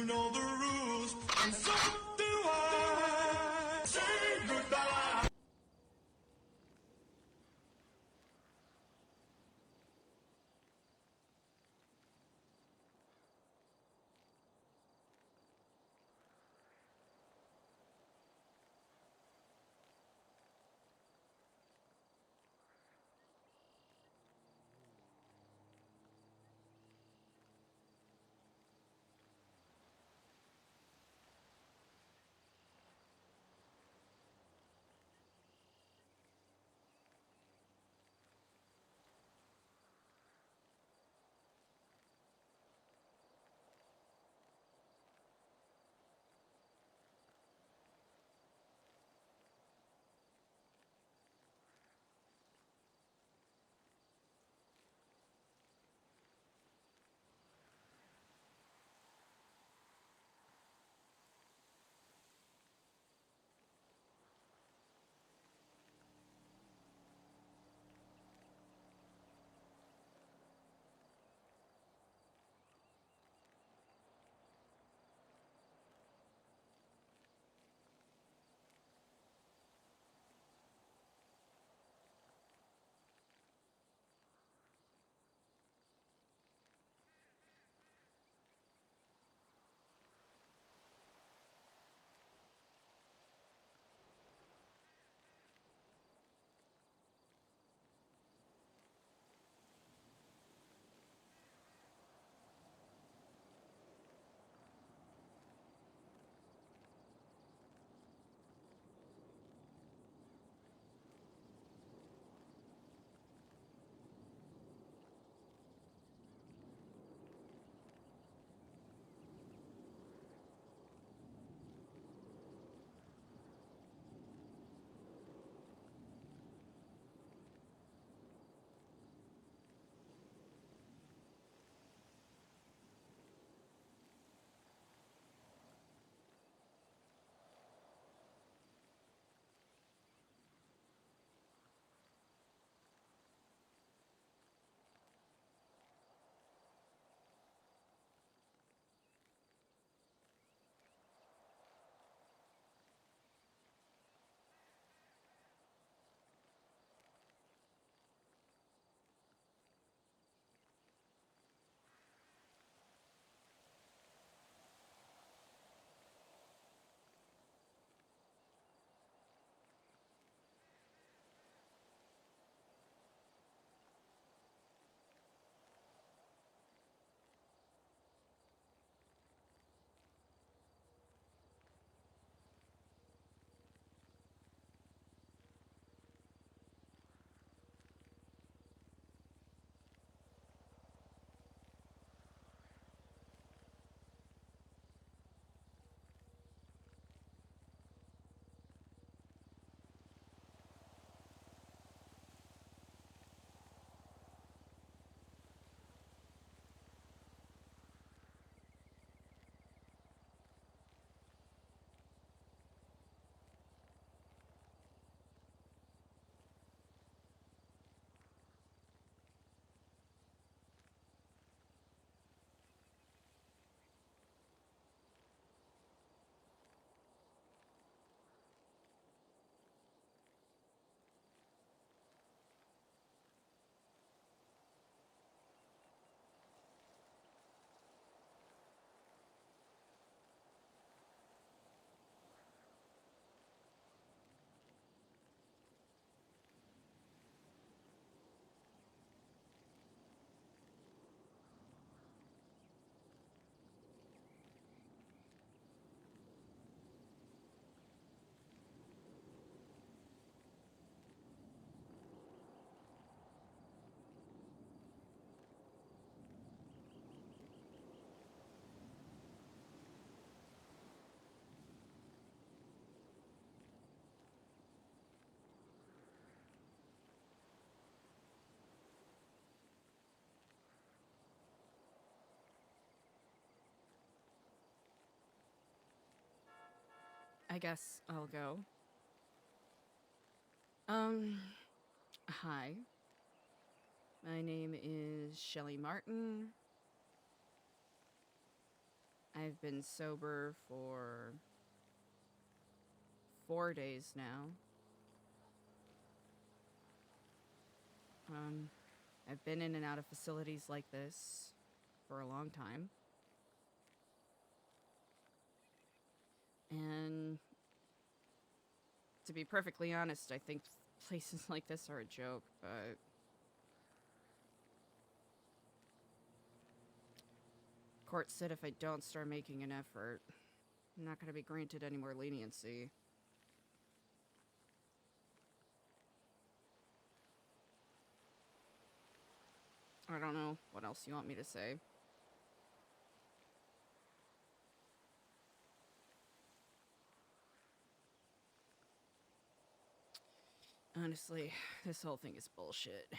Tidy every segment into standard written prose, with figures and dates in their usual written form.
know the rules, and so do I. Say goodbye. I guess I'll go. Hi. My name is Shelley Martin. I've been sober for 4 days now. I've been in and out of facilities like this for a long time. And to be perfectly honest, I think places like this are a joke, but court said if I don't start making an effort, I'm not going to be granted any more leniency. I don't know what else you want me to say. Honestly, this whole thing is bullshit.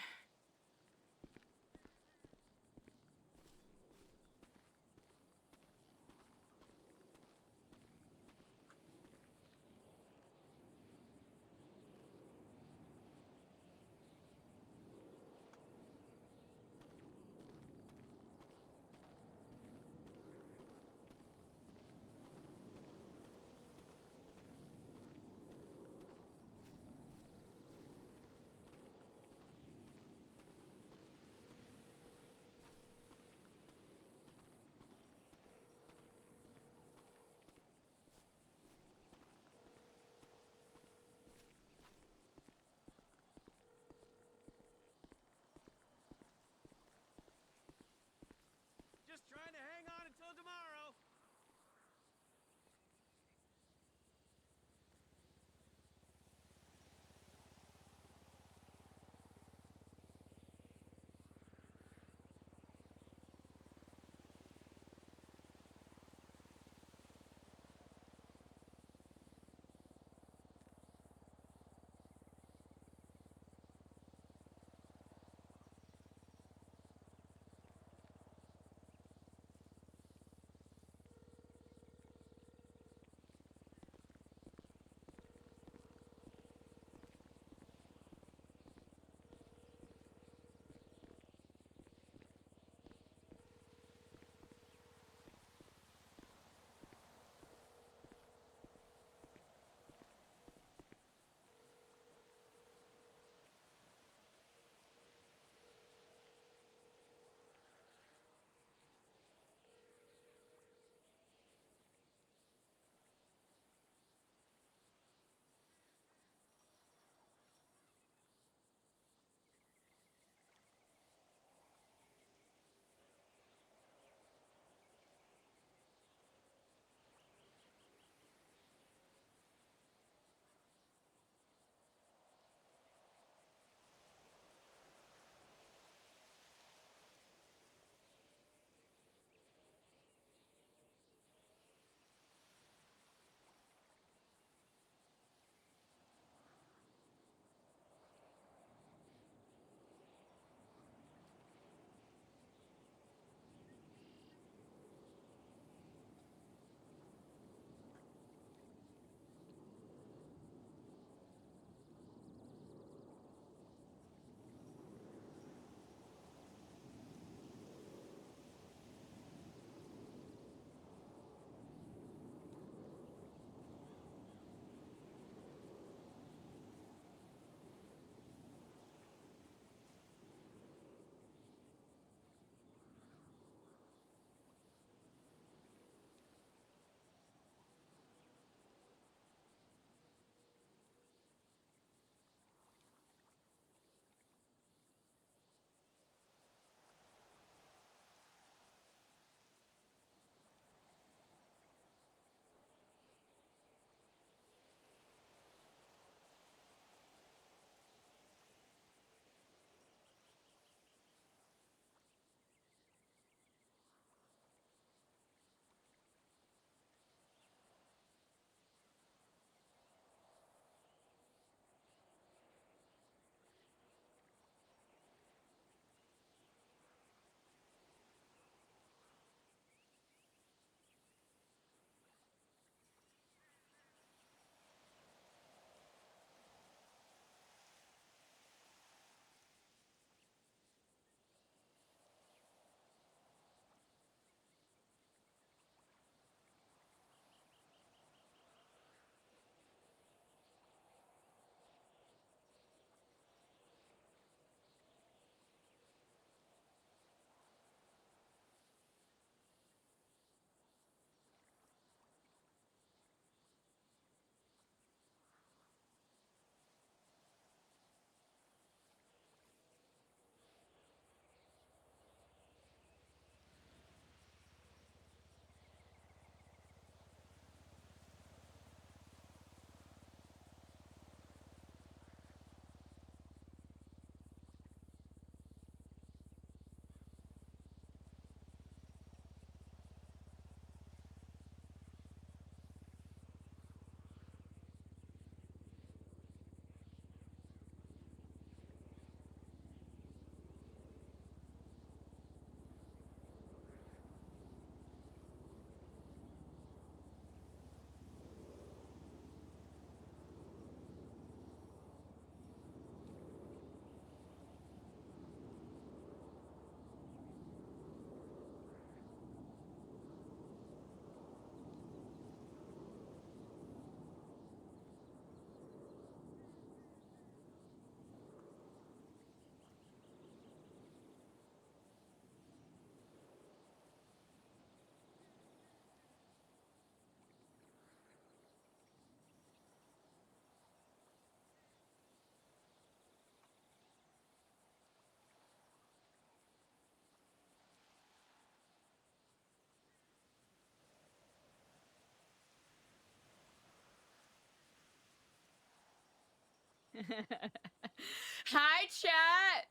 Hi, chat!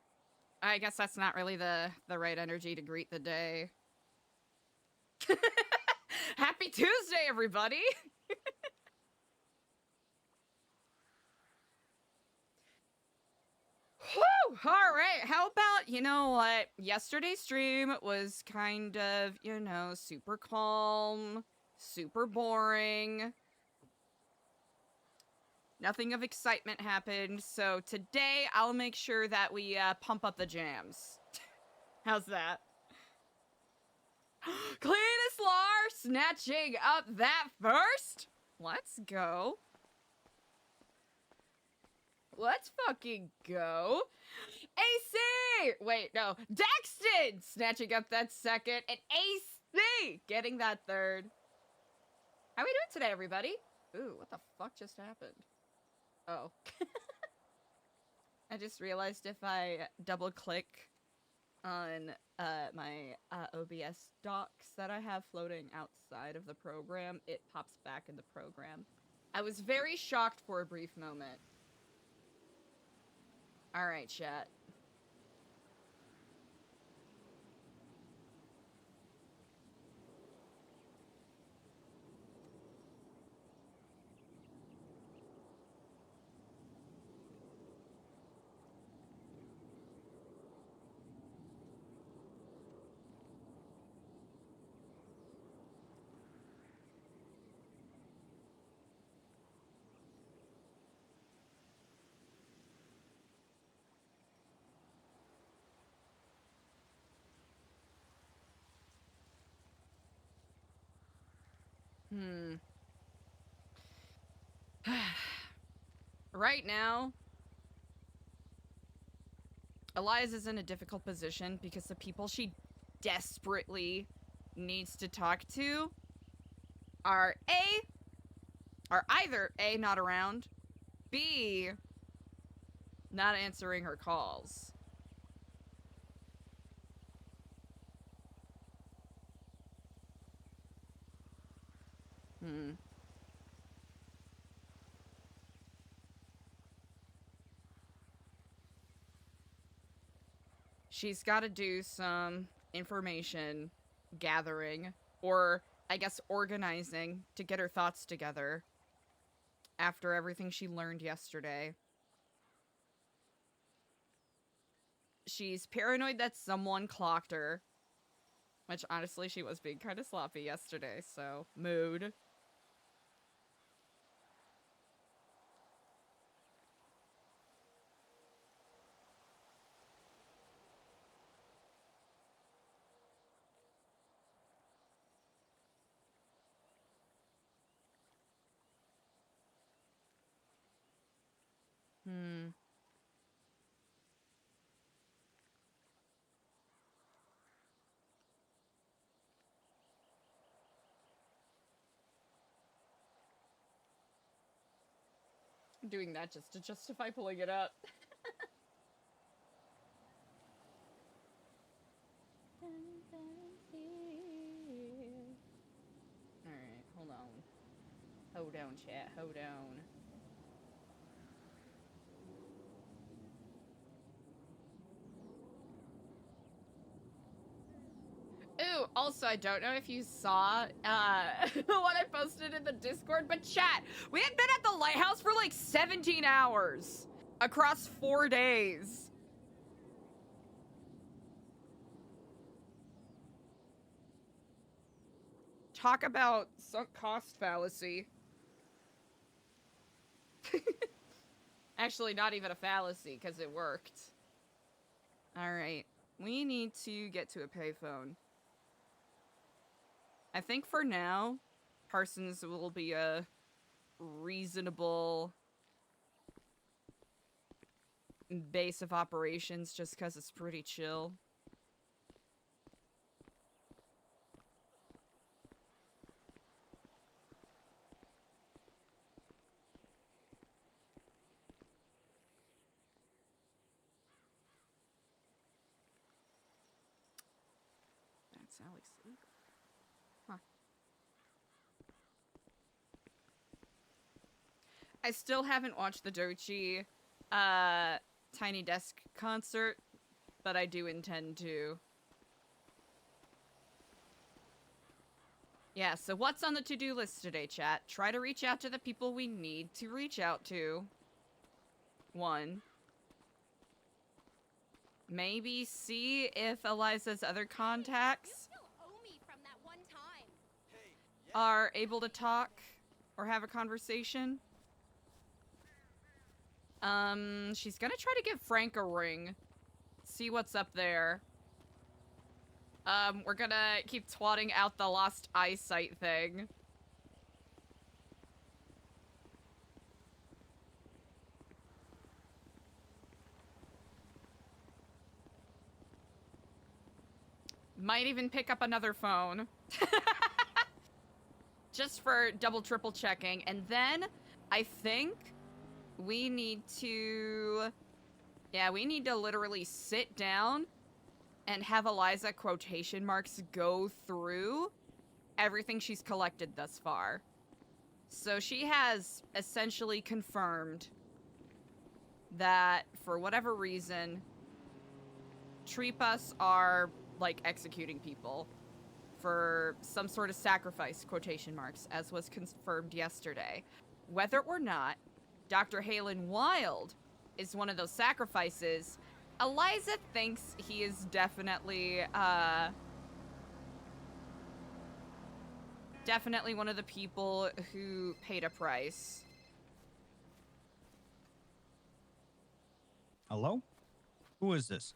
I guess that's not really the right energy to greet the day. Happy Tuesday, everybody! Whew! Alright, how about, you know what? Yesterday's stream was kind of, you know, super calm, super boring. Nothing of excitement happened, so today I'll make sure that we pump up the jams. How's that? Cleanest Lar snatching up that first? Let's go. Let's fucking go. AC! Wait, no. Daxton snatching up that second, and AC getting that third. How we doing today, everybody? Ooh, what the fuck just happened? Oh. I just realized if I double click on my OBS docs that I have floating outside of the program, it pops back in the program. I was very shocked for a brief moment. Alright, chat. Right now, Eliza's in a difficult position because the people she desperately needs to talk to are either A, not around, B, not answering her calls. She's got to do some information gathering, or I guess organizing, to get her thoughts together after everything she learned yesterday. She's paranoid that someone clocked her, which honestly she was being kind of sloppy yesterday, so mood. I'm doing that just to justify pulling it up. Alright, hold on. Hold on, chat. Hold on. Ooh, also, I don't know if you saw what I posted in the Discord, but chat, we had been at the lighthouse for like 17 hours across 4 days. Talk about sunk cost fallacy. Actually, not even a fallacy, because it worked. Alright, we need to get to a payphone. I think for now, Parsons will be a reasonable base of operations just because it's pretty chill. That's Alex. Huh. I still haven't watched the Dochi Tiny Desk concert, but I do intend to. Yeah, so what's on the to-do list today, chat? Try to reach out to the people we need to reach out to. 1. Maybe see if Eliza's other contacts are able to talk or have a conversation. She's gonna try to give Frank a ring. See what's up there. We're gonna keep twatting out the lost eyesight thing. Might even pick up another phone. Just for double, triple checking. And then I think we need to... Yeah, we need to literally sit down and have Eliza quotation marks go through everything she's collected thus far. So she has essentially confirmed that for whatever reason, Tripas are like executing people for some sort of sacrifice, quotation marks, as was confirmed yesterday. Whether or not Dr. Halen Wild is one of those sacrifices, Eliza thinks he is definitely one of the people who paid a price. Hello? Who is this?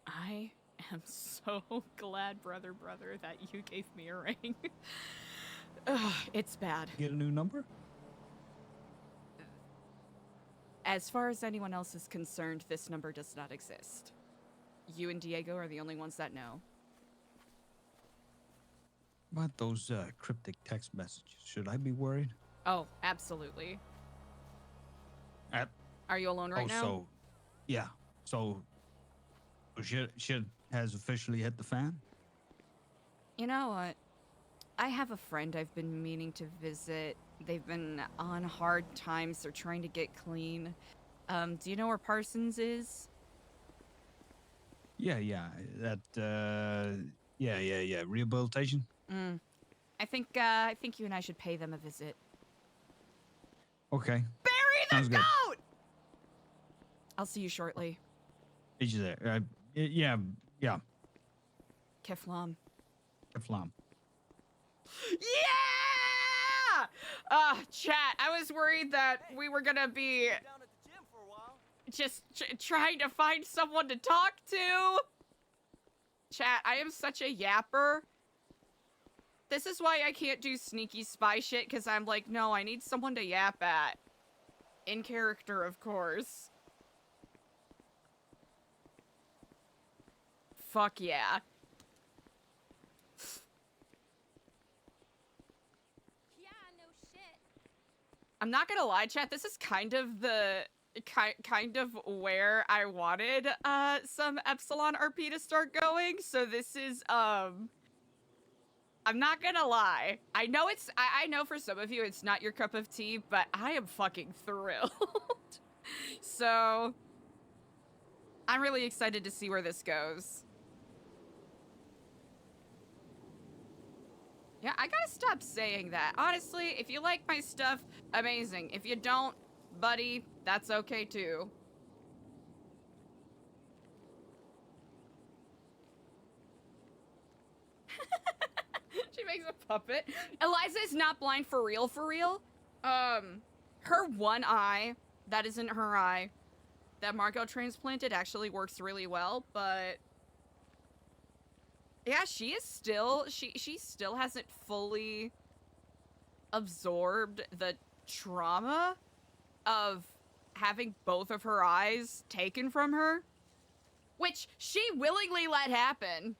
I am so glad, brother, that you gave me a ring. Ugh, it's bad. Get a new number? As far as anyone else is concerned, this number does not exist. You and Diego are the only ones that know. About those cryptic text messages, should I be worried? Oh, absolutely. Are you alone right now? So, yeah. So, shit has officially hit the fan? You know what? I have a friend I've been meaning to visit. They've been on hard times. They're trying to get clean. Do you know where Parsons is? Yeah. That, yeah. Rehabilitation? I think you and I should pay them a visit. Okay. Bury the Sounds good. goat! I'll see you shortly. Is you there? Yeah. Keflam. Flam. Yeah! Chat, I was worried that we were gonna be just trying to find someone to talk to. Chat, I am such a yapper. This is why I can't do sneaky spy shit, because I'm like, no, I need someone to yap at. In character, of course. Fuck yeah. I'm not gonna lie, chat, this is kind of the kind of where I wanted some Epsilon RP to start going. So this is I'm not gonna lie. I know I know for some of you it's not your cup of tea, but I am fucking thrilled. So I'm really excited to see where this goes. Yeah, I gotta stop saying that. Honestly, if you like my stuff, amazing. If you don't, buddy, that's okay too. She makes a puppet. Eliza is not blind for real, for real. Her one eye, that isn't her eye, that Margot transplanted actually works really well, but yeah, she is still, she still hasn't fully absorbed the trauma of having both of her eyes taken from her, which she willingly let happen.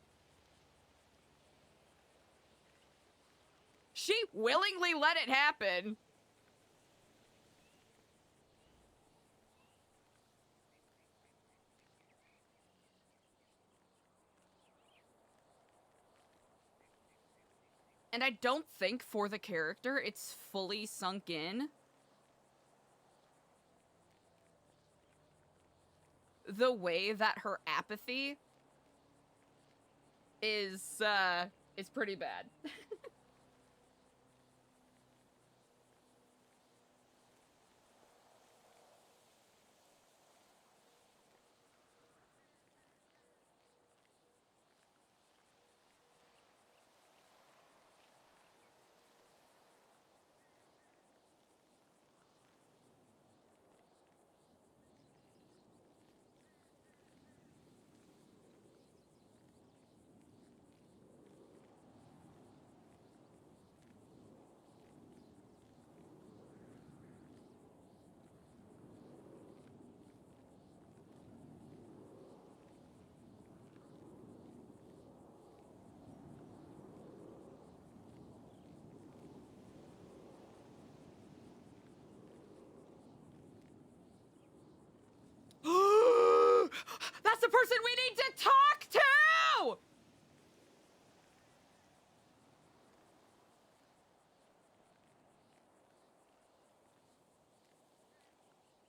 She willingly let it happen. And I don't think for the character it's fully sunk in the way that her apathy is pretty bad. That's the person we need to talk to!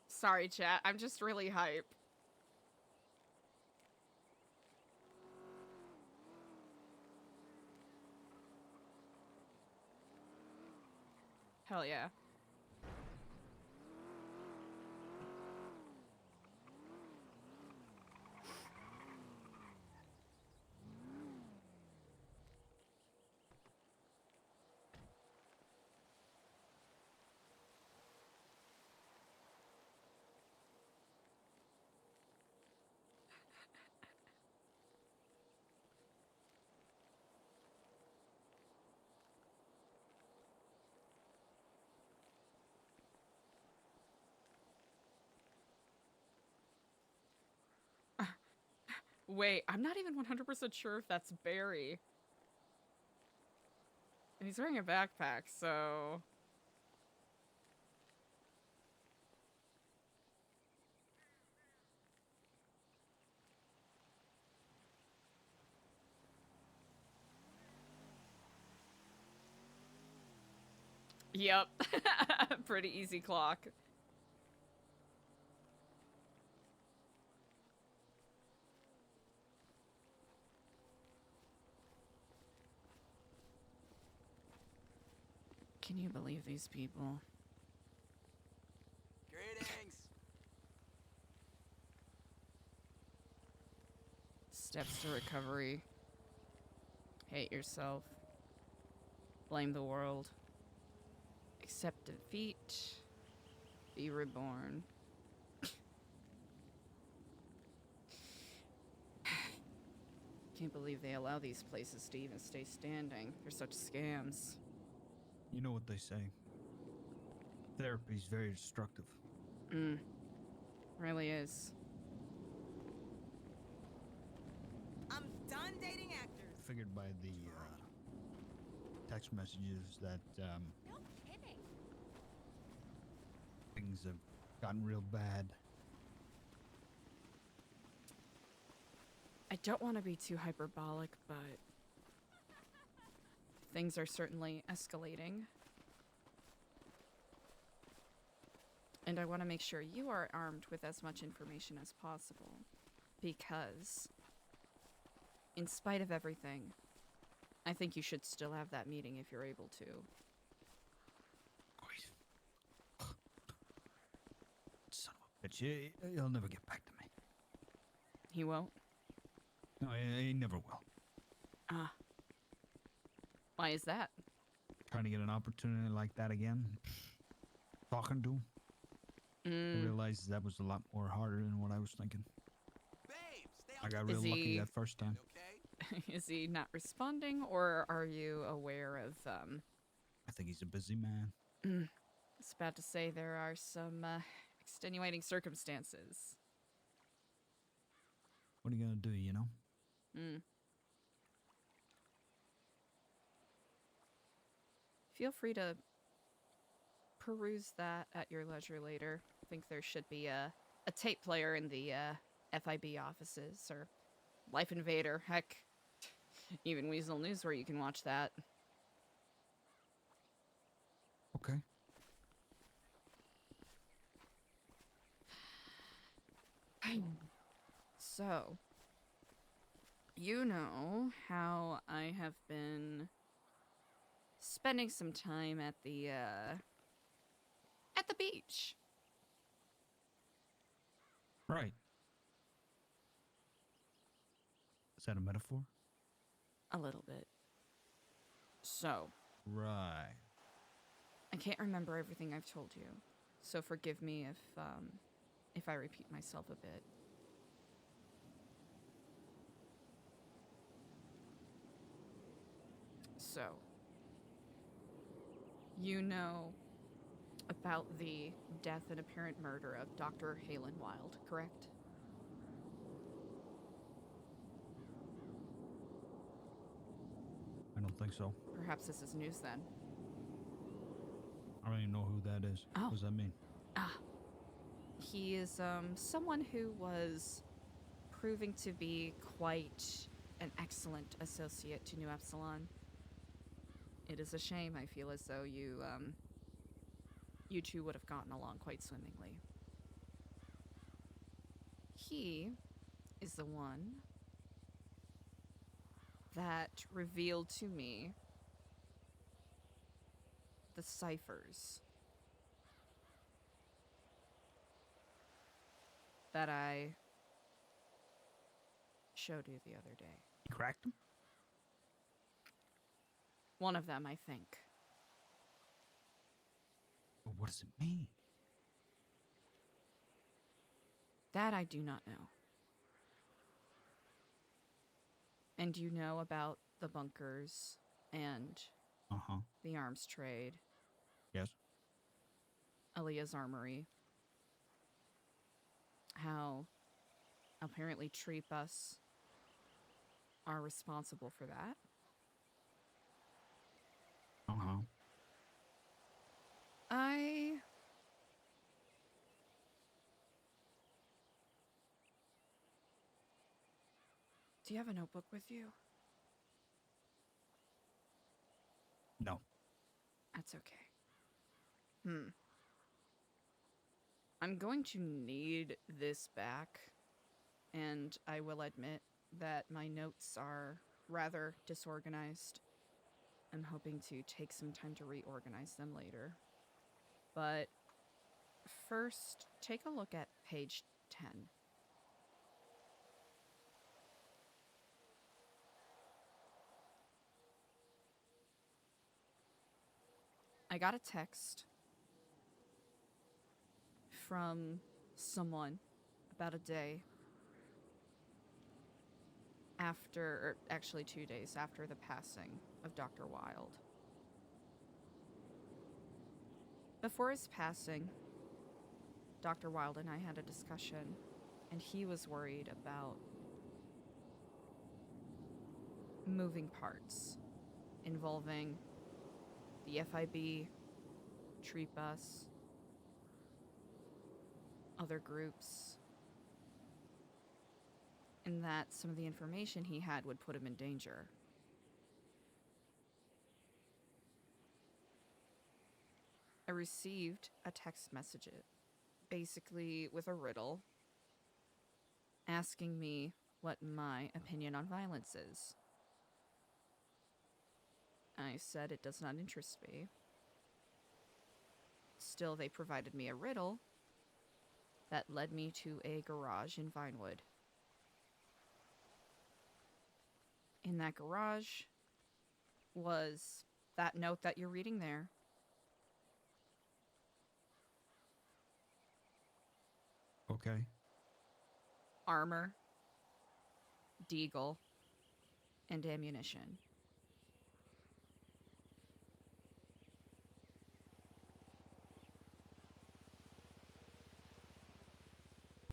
Sorry, chat. I'm just really hype. Hell yeah. Wait, I'm not even 100% sure if that's Barry. And he's wearing a backpack, so... Yep. Pretty easy clock. Can you believe these people? Greetings. Steps to recovery. Hate yourself. Blame the world. Accept defeat. Be reborn. Can't believe they allow these places to even stay standing. They're such scams. You know what they say. Therapy's very destructive. Really is. I'm done dating actors. Figured by the text messages that No kidding. things have gotten real bad. I don't want to be too hyperbolic, but things are certainly escalating. And I want to make sure you are armed with as much information as possible. Because, in spite of everything, I think you should still have that meeting if you're able to. Son of a bitch. He'll never get back to me. He won't? No, he never will. Ah. Why is that? Trying to get an opportunity like that again. Talking to him. I realized that was a lot more harder than what I was thinking. Babes, stay I got real lucky that first time. okay? Is he not responding, or are you aware of, I think he's a busy man. I was about to say there are some, extenuating circumstances. What are you gonna do, you know? Feel free to peruse that at your leisure later. I think there should be a tape player in the FIB offices, or Life Invader, heck, even Weasel News where you can watch that. Okay. So, you know how I have been spending some time at the beach. Right. Is that a metaphor? A little bit. So, Right. I can't remember everything I've told you, so forgive me if I repeat myself a bit. So, you know about the death and apparent murder of Dr. Halen Wild, correct? I don't think so. Perhaps this is news then. I don't even know who that is. Oh. What does that mean? He is someone who was proving to be quite an excellent associate to NuEpsilon. It is a shame. I feel as though you two would have gotten along quite swimmingly. He is the one that revealed to me the ciphers that I showed you the other day. You cracked him? One of them, I think. But what does it mean? That I do not know. And you know about the bunkers and Uh-huh. the arms trade, Yes. Aaliyah's armory. How apparently Tree Bus are responsible for that. Uh-huh. Do you have a notebook with you? No. That's okay. I'm going to need this back, and I will admit that my notes are rather disorganized. I'm hoping to take some time to reorganize them later. But first, take a look at page 10. I got a text from someone about a day after, or actually 2 days after the passing of Dr. Wild. Before his passing, Dr. Wild and I had a discussion, and he was worried about moving parts involving the FIB, Tree Bus, other groups, and that some of the information he had would put him in danger. I received a text message, basically with a riddle, asking me what my opinion on violence is. I said it does not interest me. Still, they provided me a riddle that led me to a garage in Vinewood. In that garage was that note that you're reading there. Okay. Armor, deagle, and ammunition.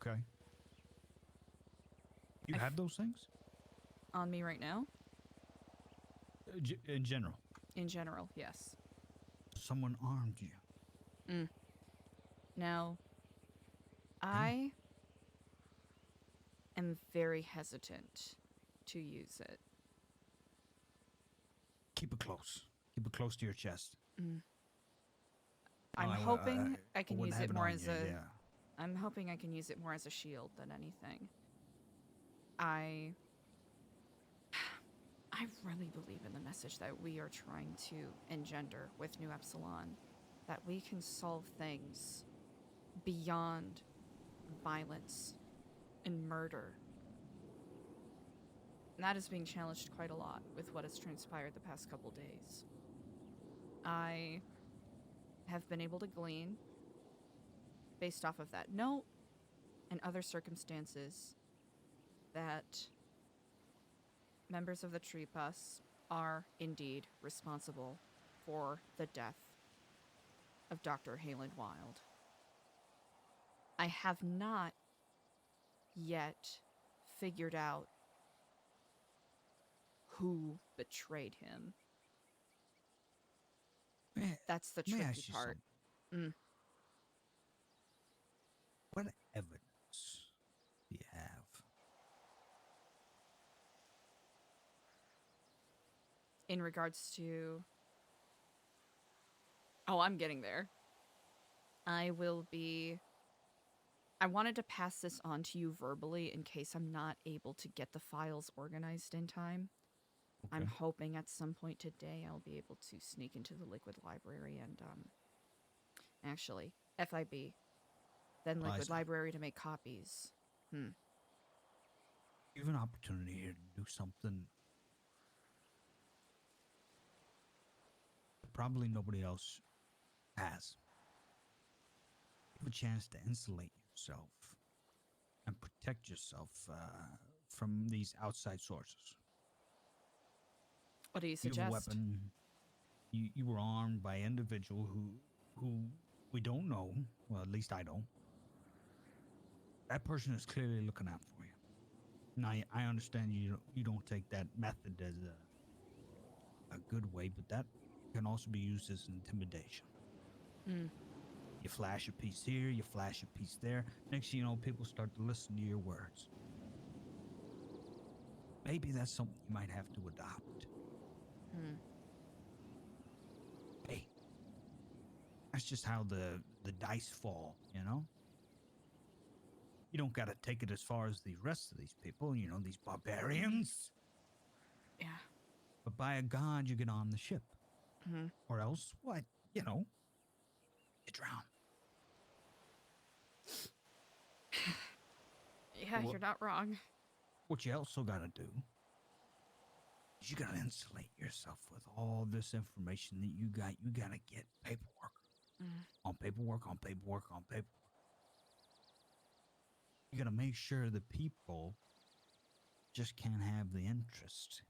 Okay. You I have those things? On me right now? In general. In general, yes. Someone armed you. Now, I am very hesitant to use it. Keep it close. Keep it close to your chest. I'm hoping I can wouldn't use have it more on as you, a... Yeah. I'm hoping I can use it more as a shield than anything. I really believe in the message that we are trying to engender with NuEpsilon, that we can solve things beyond violence and murder. And that is being challenged quite a lot with what has transpired the past couple days. I have been able to glean, based off of that note and other circumstances, that members of the Tree Bus are indeed responsible for the death of Dr. Halen Wild. I have not yet figured out who betrayed him. That's the May I tricky ask you part. something? What evidence do you have? In regards to... Oh, I'm getting there. I wanted to pass this on to you verbally in case I'm not able to get the files organized in time. Okay. I'm hoping at some point today I'll be able to sneak into the Liquid Library and, actually, FIB. Then Liquid Eliza. Library to make copies. You have an opportunity here to do something that probably nobody else has. You have a chance to insulate yourself and protect yourself from these outside sources. What do you You suggest? have a weapon. You were armed by an individual who we don't know. Well, at least I don't. That person is clearly looking out for you. Now, I understand you don't take that method as a good way, but that can also be used as intimidation. You flash a piece here, you flash a piece there. Next thing you know, people start to listen to your words. Maybe that's something you might have to adopt. Hey, that's just how the dice fall, you know? You don't gotta take it as far as the rest of these people, you know, these barbarians. Yeah. But by a god, you get on the ship. Or else, what? You know, you drown. Yeah, Well- you're not wrong. What you also gotta do is you gotta insulate yourself with all this information that you got. You gotta get paperwork. On paperwork, on paperwork, on paperwork. You gotta make sure the people just can't have the interest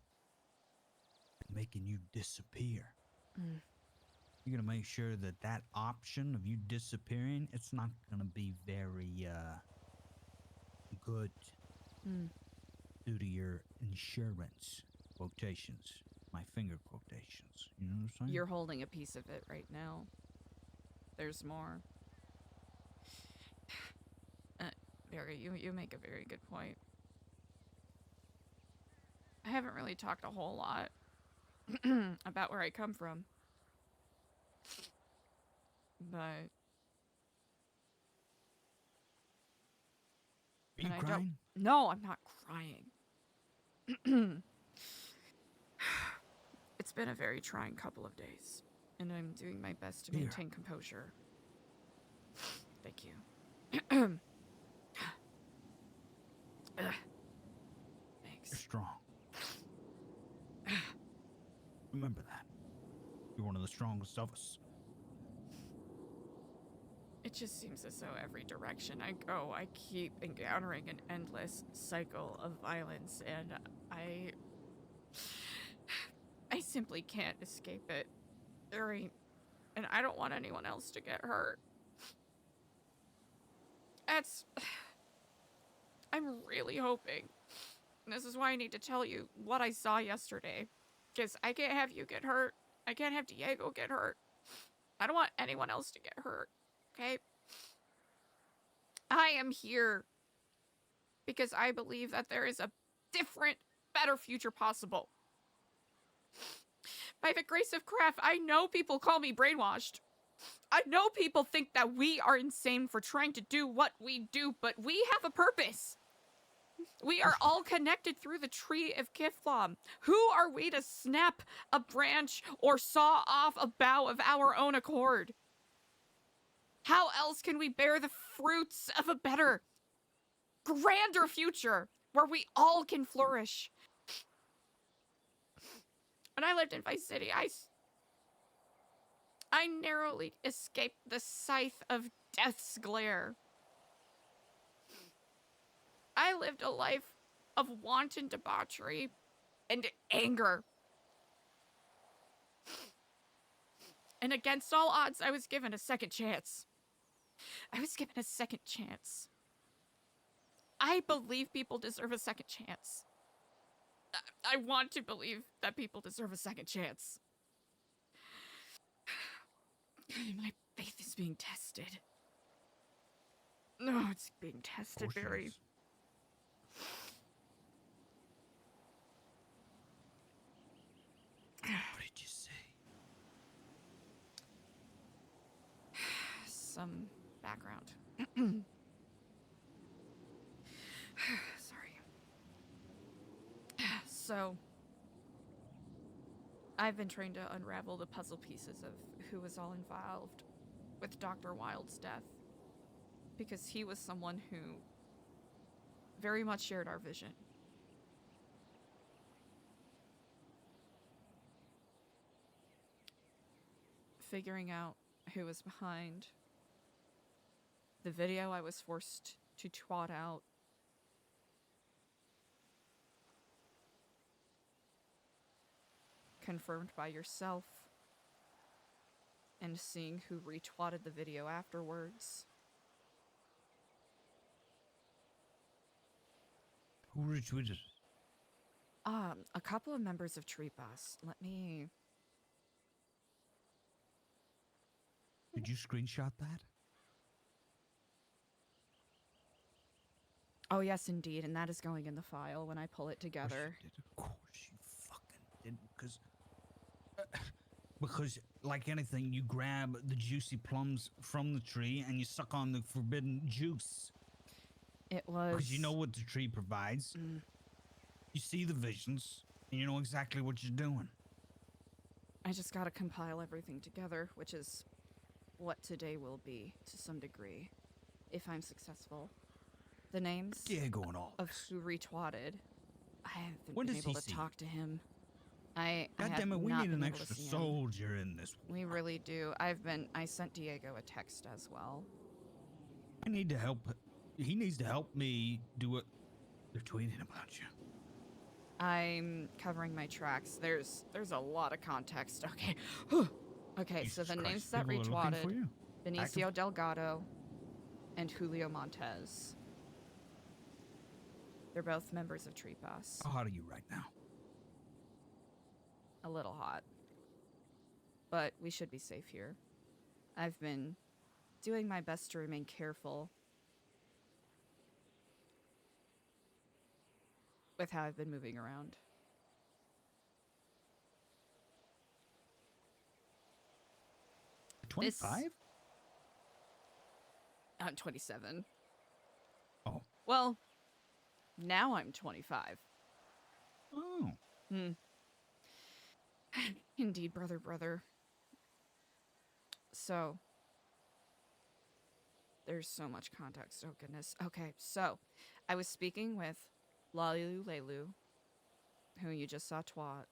in making you disappear. You're gonna make sure that that option of you disappearing, it's not gonna be very good due to your insurance quotations, my finger quotations. You know what I'm saying? You're holding a piece of it right now. There's more. You make a very good point. I haven't really talked a whole lot about where I come from. But... Are you and I crying? No, I'm not crying. It's been a very trying couple of days, and I'm doing my best to Here. maintain composure. Thank you. You're Thanks. strong. Remember that. You're one of the strongest of us. It just seems as though every direction I go, I keep encountering an endless cycle of violence, and I simply can't escape it. And I don't want anyone else to get hurt. I'm really hoping, and this is why I need to tell you what I saw yesterday, because I can't have you get hurt. I can't have Diego get hurt. I don't want anyone else to get hurt, okay? I am here because I believe that there is a different, better future possible. By the grace of craft, I know people call me brainwashed. I know people think that we are insane for trying to do what we do, but we have a purpose. We are all connected through the tree of Kiflam. Who are we to snap a branch or saw off a bough of our own accord? How else can we bear the fruits of a better, grander future where we all can flourish? When I lived in Vice City, I narrowly escaped the scythe of death's glare. I lived a life of wanton debauchery and anger. And against all odds, I was given a second chance. I was given a second chance. I believe people deserve a second chance. I want to believe that people deserve a second chance. My faith is being tested. No, it's being tested Of course it very... is. What did you say? Some background. Sorry. So, I've been trying to unravel the puzzle pieces of who was all involved with Dr. Wilde's death. Because he was someone who very much shared our vision. Figuring out who was behind the video I was forced to twat out. Confirmed by yourself. And seeing who retweeted the video afterwards. Who retweeted it? A couple of members of Tree Boss. Let me... Did you screenshot that? Oh, yes, indeed. And that is going in the file when I pull it Of course together. you did. Of course you fucking did. Because, like anything, you grab the juicy plums from the tree and you suck on the forbidden juice. It was... Because you know what the tree provides. You see the visions, and you know exactly what you're doing. I just gotta compile everything together, which is what today will be, to some degree, if I'm successful. The names Diego and all of this. who retweeted. I haven't When been does able he to see talk to him. I God have damn it, we not need an been able to extra see him. soldier in this war. We really do. I sent Diego a text as well. I need to help. He needs to help me do it. They're tweeting about you. I'm covering my tracks. There's a lot of context. Okay. Okay, so Jesus the Christ, names that people are looking for retweeted, you. Benicio Delgado and Julio Montez. They're both members of Tree Boss. How hot are you right now? A little hot. But we should be safe here. I've been doing my best to remain careful with how I've been moving around. This- 25? I'm 27. Oh. Well, now I'm 25. Oh. Indeed, brother. So, there's so much context. Oh, goodness. Okay, so, I was speaking with Lalilu Lelu, who you just saw twat,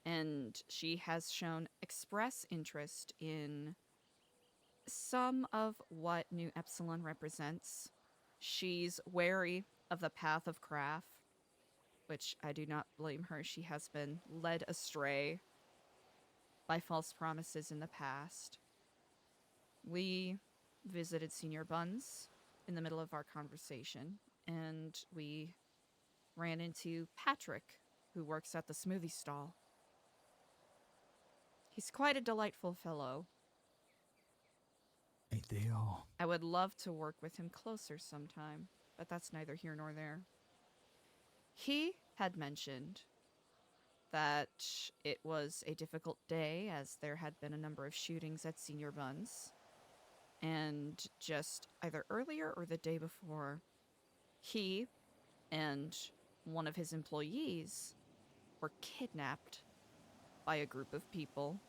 and she has shown express interest in some of what NuEpsilon represents. She's wary of the path of craft, which I do not blame her. She has been led astray by false promises in the past. We visited Senior Buns in the middle of our conversation, and we ran into Patrick, who works at the smoothie stall. He's quite a delightful fellow. Ain't they all? I would love to work with him closer sometime, but that's neither here nor there. He had mentioned that it was a difficult day as there had been a number of shootings at Senior Buns. And just either earlier or the day before, he and one of his employees were kidnapped by a group of people,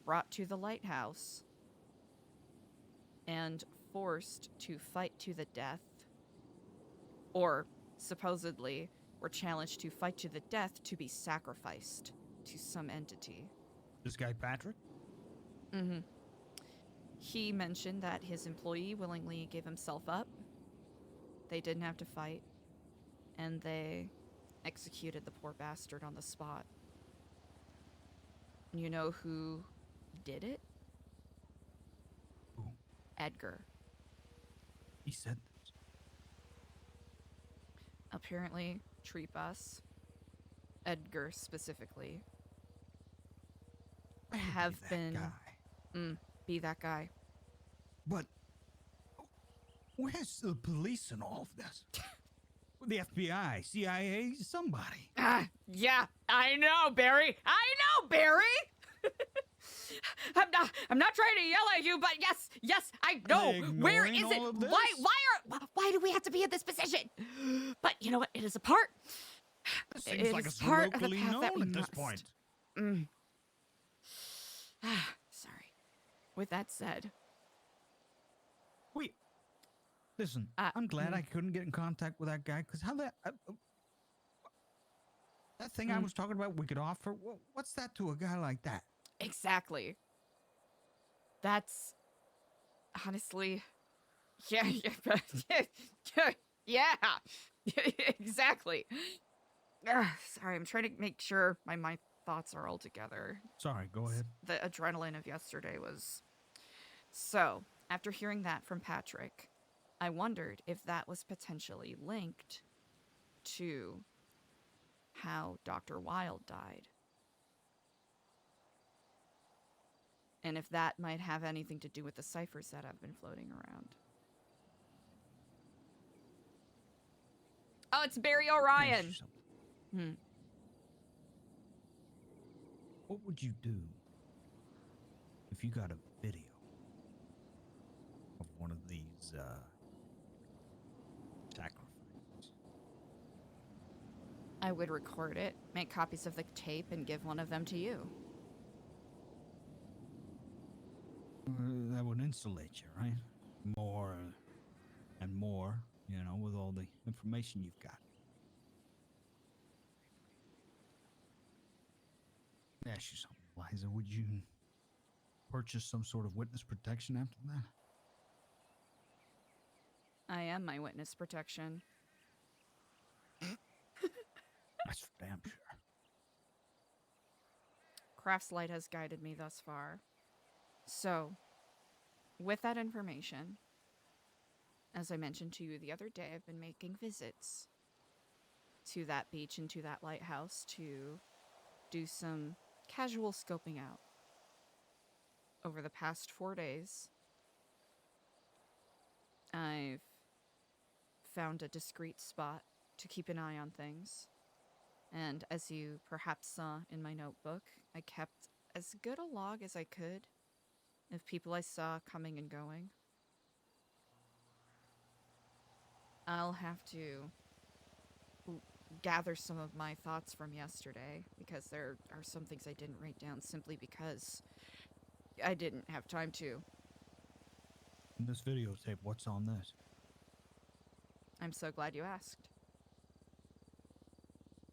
brought to the lighthouse, and forced to fight to the death, or supposedly were challenged to fight to the death to be sacrificed to some entity. This guy, Patrick? Mm-hmm. He mentioned that his employee willingly gave himself up. They didn't have to fight, and they executed the poor bastard on the spot. You know who did it? Who? Edgar. He said this. Apparently, Treepas, Edgar specifically, have That been guy. be that guy. But where's the police in all of this? The FBI, CIA, somebody. Yeah, I know, Barry. I know, Barry. I'm not trying to yell at you, but yes, I know. Are they Where ignoring is it? all of this? Why do we have to be in this position? But you know what? It is a part. This It seems like is it's part of the locally path that known we at this must. point. Sorry. With that said, Wait. Listen, Uh, I'm glad I couldn't get in contact with that guy, because how that thing I was talking about we could offer, what's that to a guy like that? exactly. That's honestly, yeah, yeah, exactly. Sorry, I'm trying to make sure my thoughts are all together. Sorry, go ahead. The adrenaline of yesterday was... So, after hearing that from Patrick, I wondered if that was potentially linked to how Dr. Wilde died. And if that might have anything to do with the ciphers that have been floating around. Oh, it's Barry Let me ask Orion! you something. What would you do if you got a video of one of these sacrifices? I would record it, make copies of the tape, and give one of them to you. That would insulate you, right? More and more, you know, with all the information you've got. Let me ask you something, Eliza. Would you purchase some sort of witness protection after that? I am my witness protection. That's for damn sure. Craftslight has guided me thus far. So, with that information, as I mentioned to you the other day, I've been making visits to that beach and to that lighthouse to do some casual scoping out. Over the past 4 days, I've found a discreet spot to keep an eye on things. And as you perhaps saw in my notebook, I kept as good a log as I could of people I saw coming and going. I'll have to gather some of my thoughts from yesterday, because there are some things I didn't write down simply because I didn't have time to. In this videotape, what's on this? I'm so glad you asked.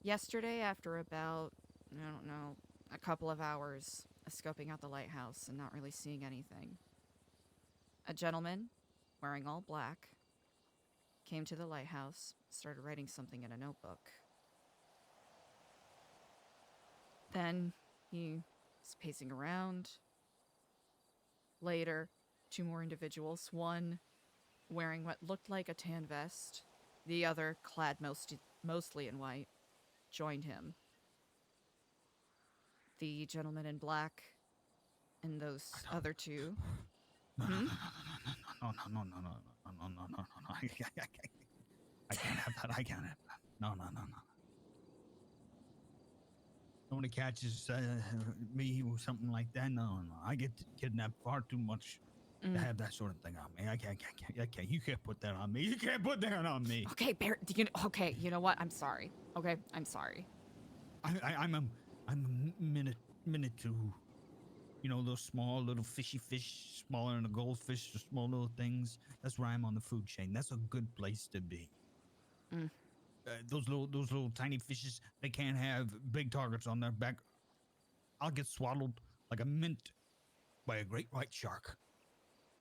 Yesterday, after about, I don't know, a couple of hours of scoping out the lighthouse and not really seeing anything, a gentleman wearing all black came to the lighthouse, started writing something in a notebook. Then he was pacing around. Later, 2 more individuals, one wearing what looked like a tan vest, the other clad mostly in white, joined him. The gentleman in black and those other two. No. I can't have that. I can't have that. No. Nobody catches me or something like that. No. I get kidnapped far too much to have that sort of thing on me. I can't. You can't put that on me. You can't put that on me. Okay, Bear. Okay, you know what? I'm sorry. Okay, I'm sorry. I'm a minute to, those small little fishy fish, smaller than a goldfish, the small little things. That's where I'm on the food chain. That's a good place to be. Those little tiny fishes, they can't have big targets on their back. I'll get swaddled like a mint by a great white shark.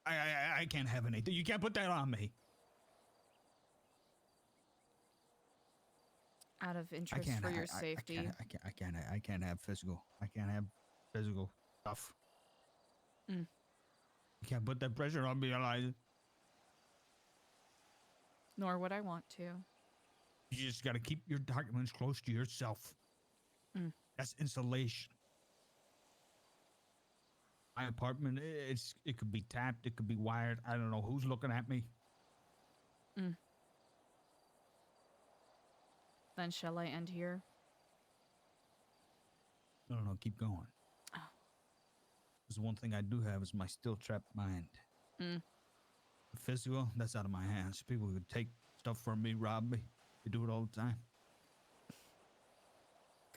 I can't have anything. You can't put that on me. Out of I interest can't. for your safety. I can't have physical. I can't have physical stuff. Mm. You can't put that pressure on me, Eliza. Nor would I want to. You just got to keep your documents close to yourself. Mm. That's insulation. My apartment, it could be tapped, it could be wired. I don't know who's looking at me. Then shall I end here? No, keep going. Oh. There's one thing I do have is my still trapped mind. Mm. The physical, that's out of my hands. People could take stuff from me, rob me. They do it all the time.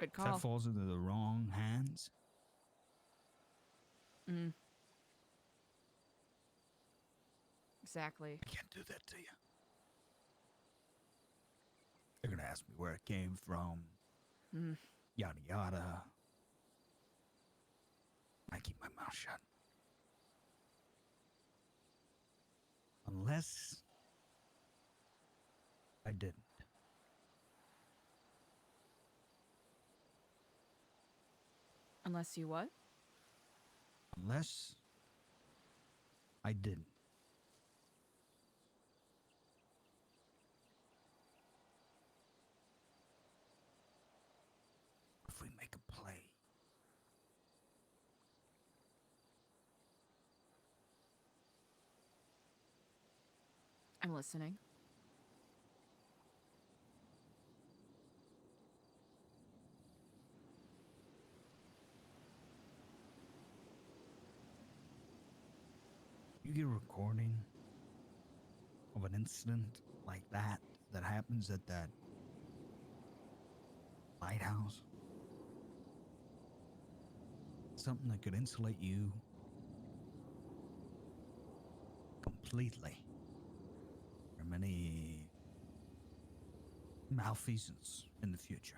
Good If call. that falls into the wrong hands, Exactly. I can't do that to you. They're gonna ask me where it came from. Yada yada. I keep my mouth shut. Unless I didn't. Unless you what? Unless I didn't. If we make a play. I'm listening. You get a recording of an incident like that happens at that lighthouse. Something that could insulate you completely from any malfeasance in the future.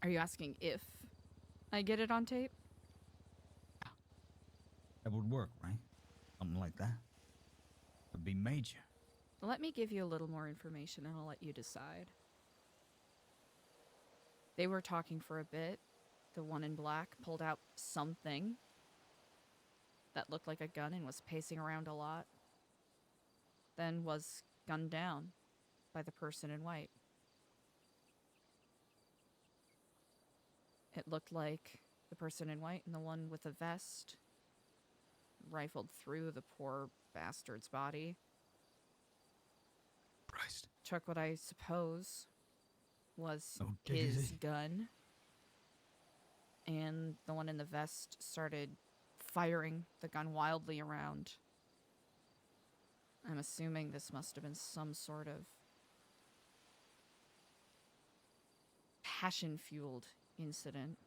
Are you asking if I get it on tape? That would work, right? Something like that. It'd be major. Let me give you a little more information and I'll let you decide. They were talking for a bit. The one in black pulled out something that looked like a gun and was pacing around a lot. Then was gunned down by the person in white. It looked like the person in white and the one with the vest rifled through the poor bastard's body. Christ. Took what I suppose was Oh, his diggity. gun. And the one in the vest started firing the gun wildly around. I'm assuming this must have been some sort of passion-fueled incident.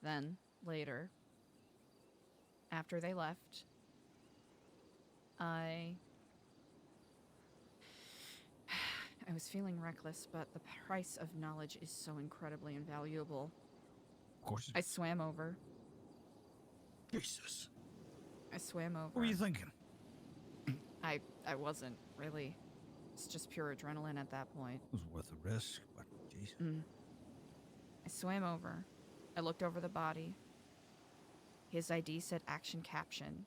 Then, later, after they left, I was feeling reckless, but the price of knowledge is so incredibly invaluable. Of course. I swam over. Jesus. I swam over. What were you thinking? I wasn't, really. It's just pure adrenaline at that point. It was worth the risk, but Jesus. I swam over. I looked over the body. His ID said action caption.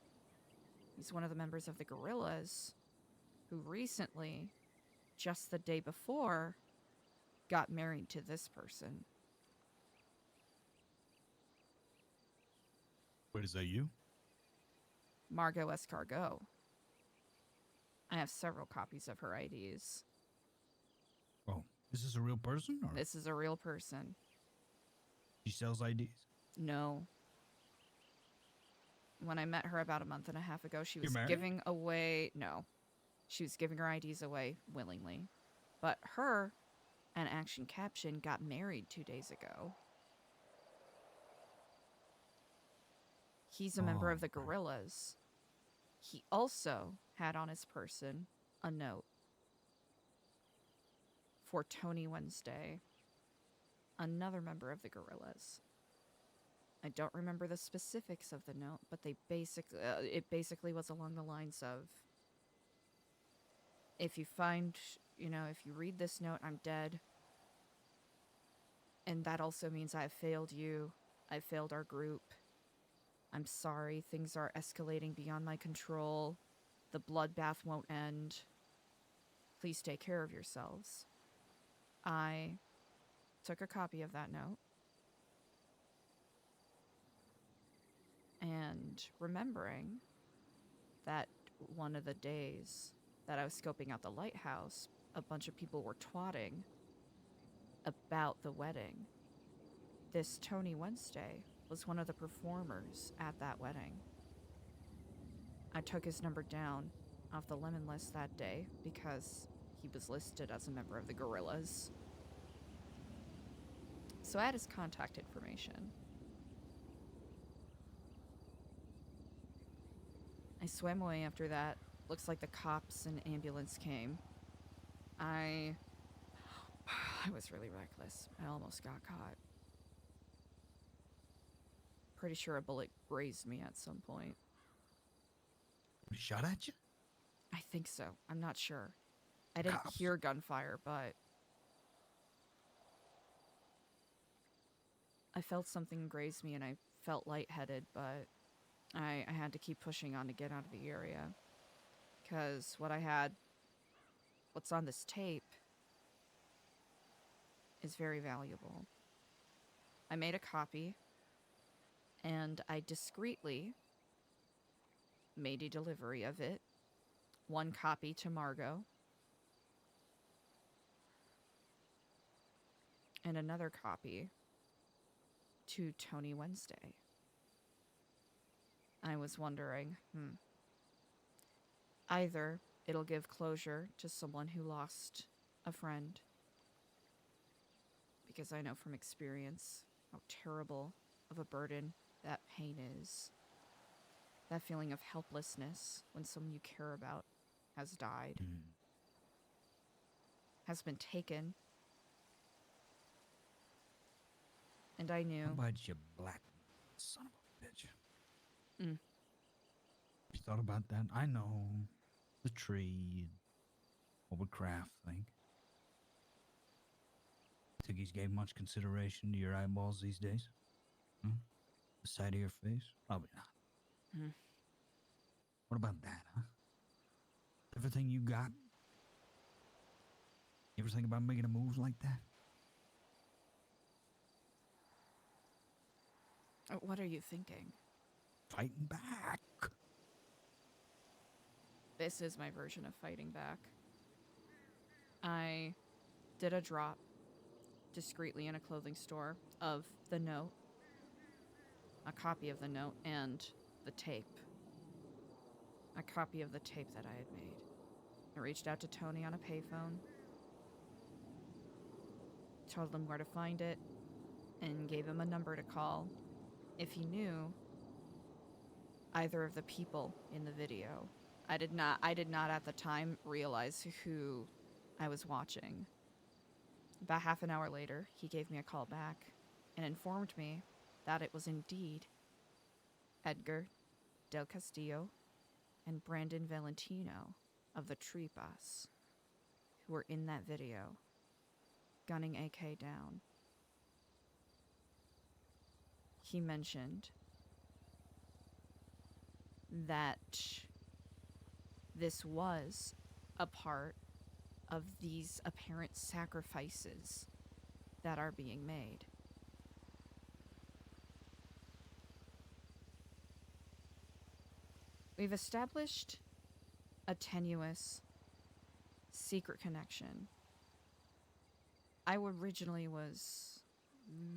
He's one of the members of the guerrillas who recently, just the day before, got married to this person. Wait, is that you? Margot Escargot. I have several copies of her IDs. Oh, Is this a real person or This is a real person. she sells IDs? No. When I met her about a month and a half ago, she You're was married? giving away. No. She was giving her IDs away willingly. But her and Action Caption got married 2 days ago. He's a member of the Oh, right. Gorillas. He also had on his person a note for Tony Wednesday, another member of the Gorillas. I don't remember the specifics of the note, but it basically was along the lines of, if you if you read this note, I'm dead. And that also means I've failed you. I've failed our group. I'm sorry, things are escalating beyond my control. The bloodbath won't end. Please take care of yourselves. I took a copy of that note. And remembering that one of the days that I was scoping out the lighthouse, a bunch of people were twatting about the wedding. This Tony Wednesday was one of the performers at that wedding. I took his number down off the lemon list that day because he was listed as a member of the Gorillas. So I had his contact information. I swam away after that. Looks like the cops and ambulance came. I was really reckless. I almost got caught. Pretty sure a bullet grazed me at some point. He shot at you? I think so. I'm not sure. I didn't Cops. hear gunfire, but I felt something graze me and I felt lightheaded, but I had to keep pushing on to get out of the area. Because what's on this tape is very valuable. I made a copy, and I discreetly made a delivery of it. One copy to Margot, and another copy to Tony Wednesday. I was wondering, either it'll give closure to someone who lost a friend, because I know from experience how terrible of a burden that pain is. That feeling of helplessness when someone you care about has died, has been taken. And I knew. How about you, black son of a bitch? You thought about that? I know. The tree. What would Kraft think? Think he's gave much consideration to your eyeballs these days? The side of your face? Probably not. What about that, huh? Everything you got? You ever think about making a move like that? What are you thinking? Fighting back. This is my version of fighting back. I did a drop discreetly in a clothing store of the note, a copy of the note, and the tape. A copy of the tape that I had made. I reached out to Tony on a payphone, told him where to find it, and gave him a number to call if he knew either of the people in the video. I did not at the time realize who I was watching. About half an hour later, he gave me a call back and informed me that it was indeed Edgar Del Castillo and Brandon Valentino of the Tree Bus who were in that video, gunning AK down. He mentioned that this was a part of these apparent sacrifices that are being made. We've established a tenuous, secret connection I originally was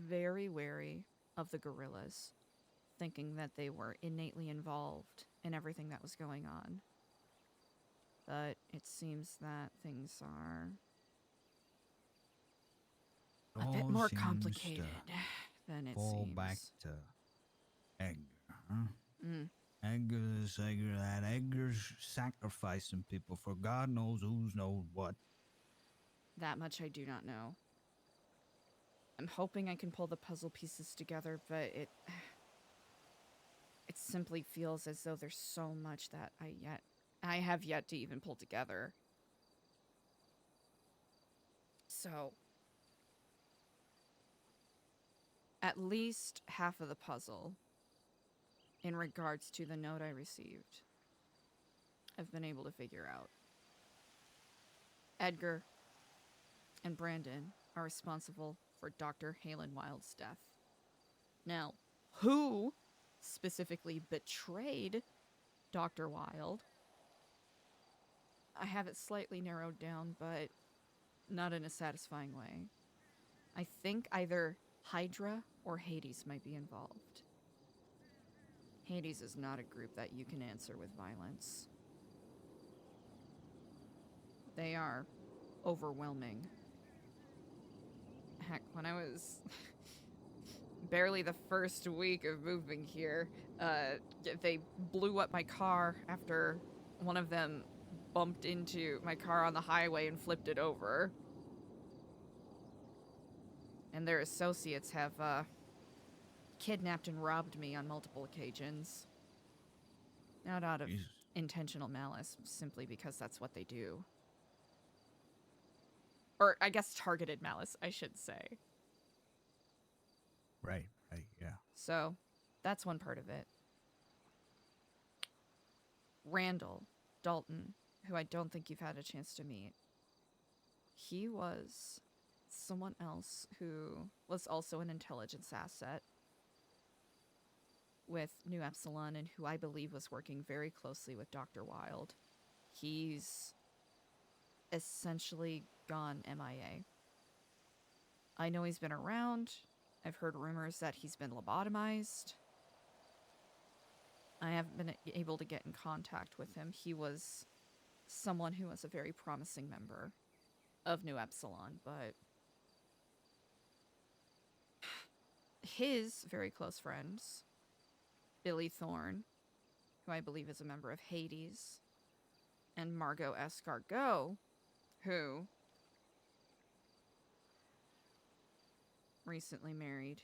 very wary of the gorillas, thinking that they were innately involved in everything that was going on. But it seems that things are a bit All more seems complicated to than it fall seems. back to Edgar, huh? Mm. Edgar, that Edgar's sacrificing people for God knows who's knows what. That much I do not know. I'm hoping I can pull the puzzle pieces together, but it simply feels as though there's so much that I have yet to even pull together. So, at least half of the puzzle in regards to the note I received, I've been able to figure out. Edgar and Brandon are responsible for Dr. Halen Wild's death. Now, who specifically betrayed Dr. Wild? I have it slightly narrowed down, but not in a satisfying way. I think either Hydra or Hades might be involved. Hades is not a group that you can answer with violence. They are overwhelming. Heck, when I was barely the first week of moving here, they blew up my car after one of them bumped into my car on the highway and flipped it over. And their associates have kidnapped and robbed me on multiple occasions. Not out of Jesus. intentional malice, simply because that's what they do. Or I guess targeted malice, I should say. Right, yeah. So, that's one part of it. Randall Dalton, who I don't think you've had a chance to meet. He was someone else who was also an intelligence asset with NuEpsilon and who I believe was working very closely with Dr. Wild. He's essentially gone MIA. I know he's been around. I've heard rumors that he's been lobotomized. I haven't been able to get in contact with him. He was someone who was a very promising member of NuEpsilon, but his very close friends, Billy Thorne, who I believe is a member of Hades, and Margot Escargot, who recently married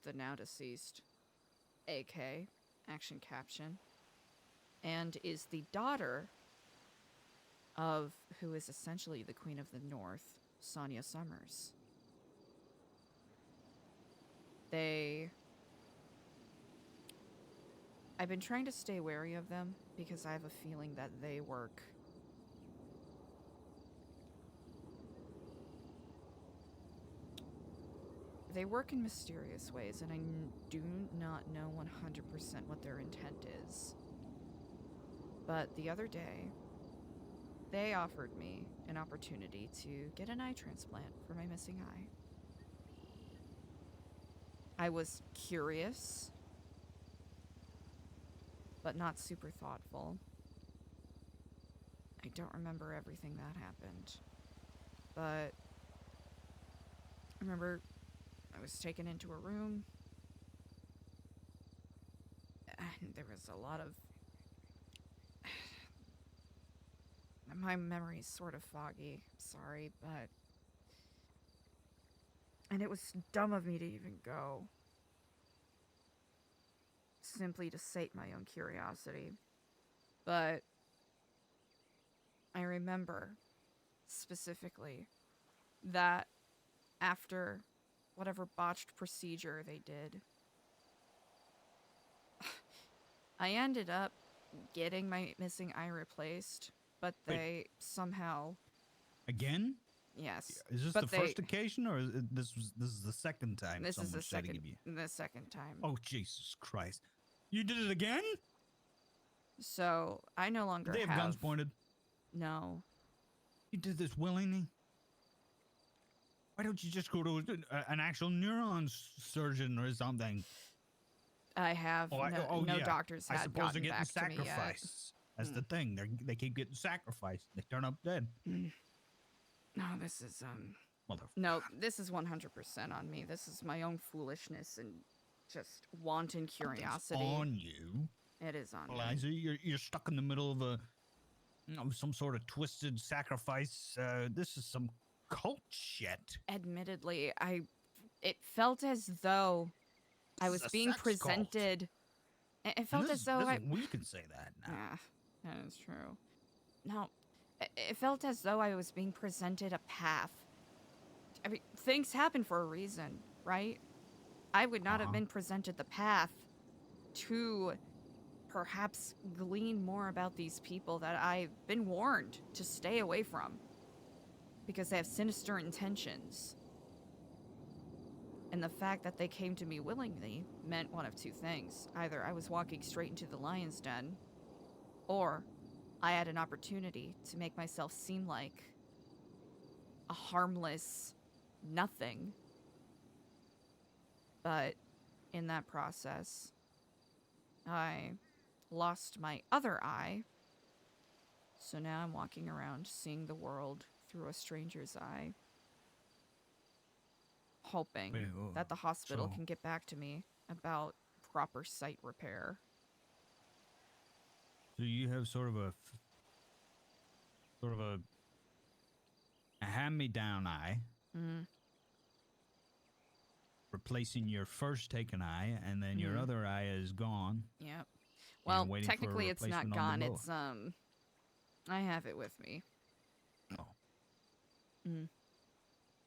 the now deceased AK, action caption, and is the daughter of who is essentially the Queen of the North, Sonia Summers. I've been trying to stay wary of them because I have a feeling that they work in mysterious ways, and I do not know 100% what their intent is. But the other day, they offered me an opportunity to get an eye transplant for my missing eye. I was curious, but not super thoughtful. I don't remember everything that happened, but I remember I was taken into a room, and there was a lot of... My memory's sort of foggy, sorry, but... And it was dumb of me to even go. Simply to sate my own curiosity. But I remember specifically that after whatever botched procedure they did, I ended up getting my missing eye replaced, but they somehow... Again? Yes. Is this the first occasion, or this is the second time? This is the second time. Oh, Jesus Christ! You did it again? So I no longer They have guns pointed. No. You did this willingly. Why don't you just go to an actual neuron surgeon or something? I have no Yeah. doctors I had suppose they're gotten getting back to me yet. sacrificed. That's the thing. They keep getting sacrificed. They turn up dead. No, this is Mother. no, this is 100% on me. This is my own foolishness and just wanton curiosity. On you, It is on me. Eliza. You're stuck in the middle of some sort of twisted sacrifice. This is some cult shit. Admittedly, it felt as though I This is was a being sex cult. presented. It felt as though we can say that now. Yeah, that is true. No, it felt as though I was being presented a path. I mean, things happen for a reason, right? I would not have been presented the path to perhaps glean more about these people that I've been warned to stay away from because they have sinister intentions. And the fact that they came to me willingly meant one of two things. Either I was walking straight into the lion's den, or I had an opportunity to make myself seem like a harmless nothing. But in that process, I lost my other eye. So now I'm walking around seeing the world through a stranger's eye, hoping that the hospital can get back to me about proper sight repair. So you have sort of a hand-me-down eye, replacing your first taken eye, and then your other eye is gone. Yep. Well, waiting for a technically it's not replacement on gone. the It's I have it with me. Oh.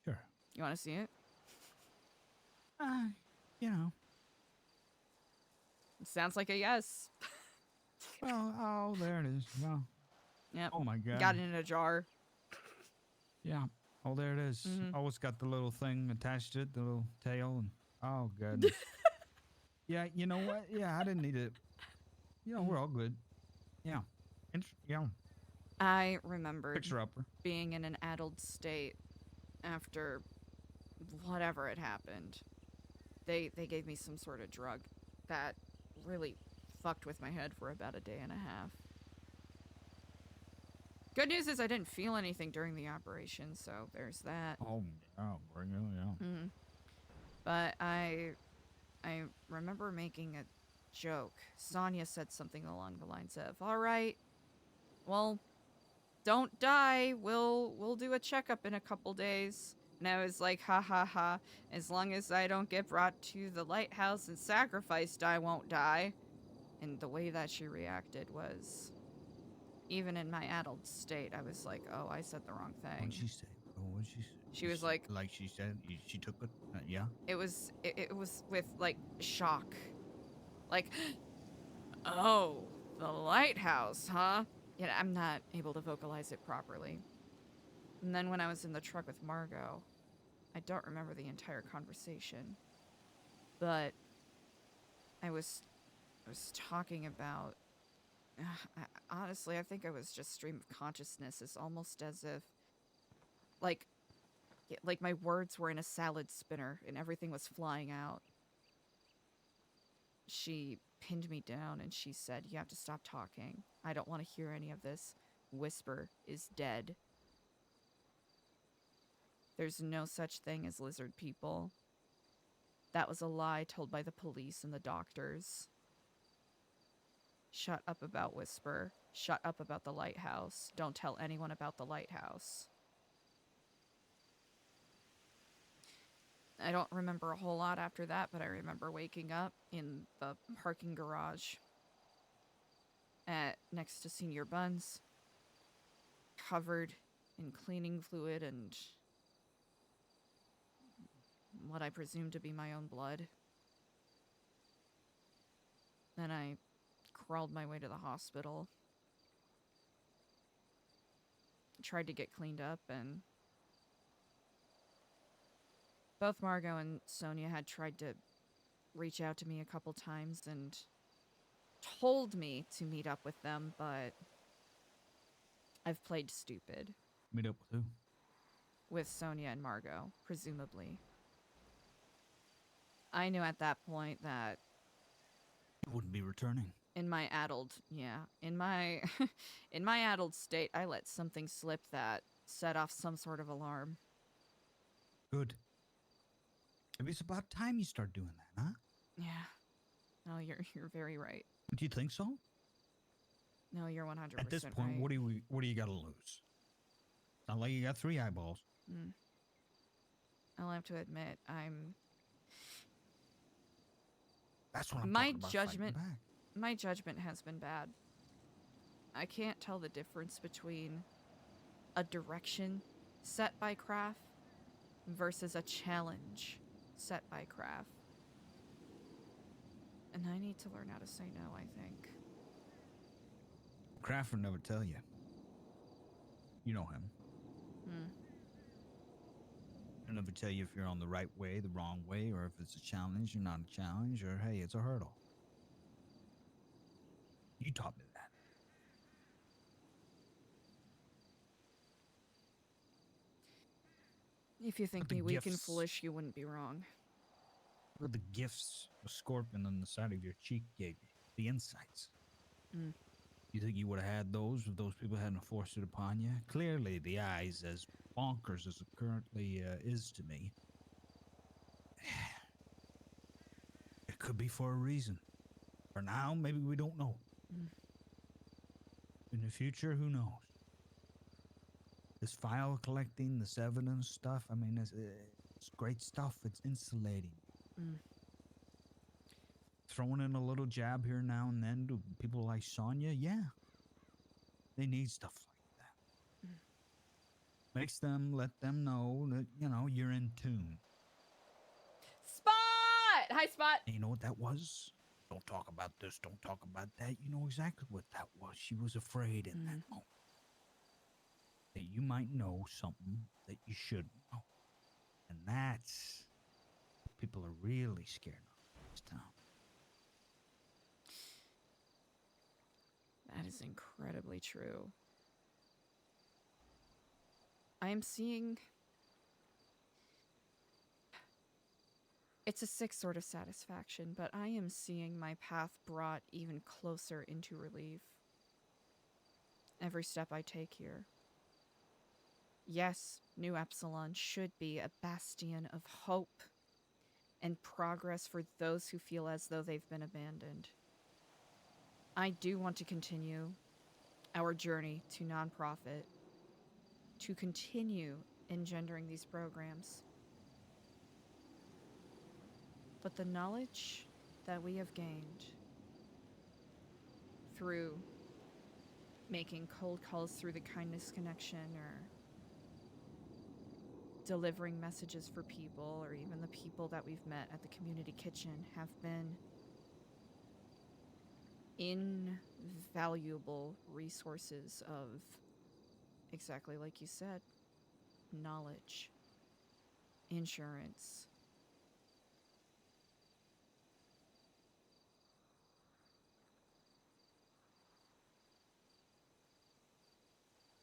Sure. You want to see it? You know. Sounds like a yes. Well, oh, there it is. Well, Yep. oh my God. Got it in a jar. Yeah. Oh, there it is. Oh, it's got the little thing attached to it, the little tail, and oh, goodness. Yeah, you know what? Yeah, I didn't need it. You know, we're all good. Yeah. Yeah. I remembered Picture upper. being in an addled state after whatever had happened. They gave me some sort of drug that really fucked with my head for about a day and a half. Good news is I didn't feel anything during the operation, so there's that. Oh, yeah. But I remember making a joke. Sonia said something along the lines of, "All right, well, don't die. We'll do a checkup in a couple days." And I was like, ha ha ha, as long as I don't get brought to the lighthouse and sacrificed, I won't die. And the way that she reacted was, even in my addled state, I was like, oh, I said the wrong thing. What'd she say? What did she say? She was like she said, she took it? Yeah? It was with, like, shock. Like, oh, the lighthouse, huh? Yeah, I'm not able to vocalize it properly. And then when I was in the truck with Margot, I don't remember the entire conversation, but I was talking about, honestly, I think I was just stream of consciousness. It's almost as if, like my words were in a salad spinner and everything was flying out. She pinned me down and she said, "You have to stop talking. I don't want to hear any of this. Whisper is dead. There's no such thing as lizard people. That was a lie told by the police and the doctors. Shut up about Whisper. Shut up about the lighthouse. Don't tell anyone about the lighthouse." I don't remember a whole lot after that, but I remember waking up in the parking garage next to Senior Buns, covered in cleaning fluid and what I presume to be my own blood. Then I crawled my way to the hospital, tried to get cleaned up, and both Margot and Sonia had tried to reach out to me a couple times and told me to meet up with them, but I've played stupid. Meet up with who? with Sonia and Margot, presumably. I knew at that point that You wouldn't be returning. in my addled, in my in my addled state, I let something slip that set off some sort of alarm. Good. Maybe it's about time you start doing that, huh? Yeah. No, you're very right. Do you think so? No, you're 100% At this point, right. what do you got to lose? Not like you got 3 eyeballs. I'll have to admit, That's what I'm my talking about. judgment Fighting back. my judgment has been bad. I can't tell the difference between a direction set by Kraft versus a challenge set by Kraft. And I need to learn how to say no, I think. Kraft would never tell you. You know him. He'll never tell you if you're on the right way, the wrong way, or if it's a challenge or not a challenge, or hey, it's a hurdle. You taught me that. If you think But the me weak and gifts- foolish, you wouldn't be wrong. What the gifts a scorpion on the side of your cheek gave you, the insights. You think you would have had those if those people hadn't forced it upon you? Clearly, the eye's as bonkers as it currently is to me. It could be for a reason. For now, maybe we don't know. In the future, who knows? This file collecting, this evidence stuff, I mean, it's great stuff. It's insulating. Throwing in a little jab here now and then to people like Sonya, yeah. They need stuff like that. Makes them, let them know that, you're in tune. Spot! Hi, Spot! And you know what that was? Don't talk about this, don't talk about that. You know exactly what that was. She was afraid in that moment. That you might know something that you shouldn't know. And that's what people are really scared of in this town. That is incredibly true. I am seeing... It's a sick sort of satisfaction, but I am seeing my path brought even closer into relief. Every step I take here. Yes, NuEpsilon should be a bastion of hope and progress for those who feel as though they've been abandoned. I do want to continue our journey to nonprofit, to continue engendering these programs. But the knowledge that we have gained through making cold calls through the kindness connection or delivering messages for people or even the people that we've met at the community kitchen have been invaluable resources of, exactly like you said, knowledge, insurance.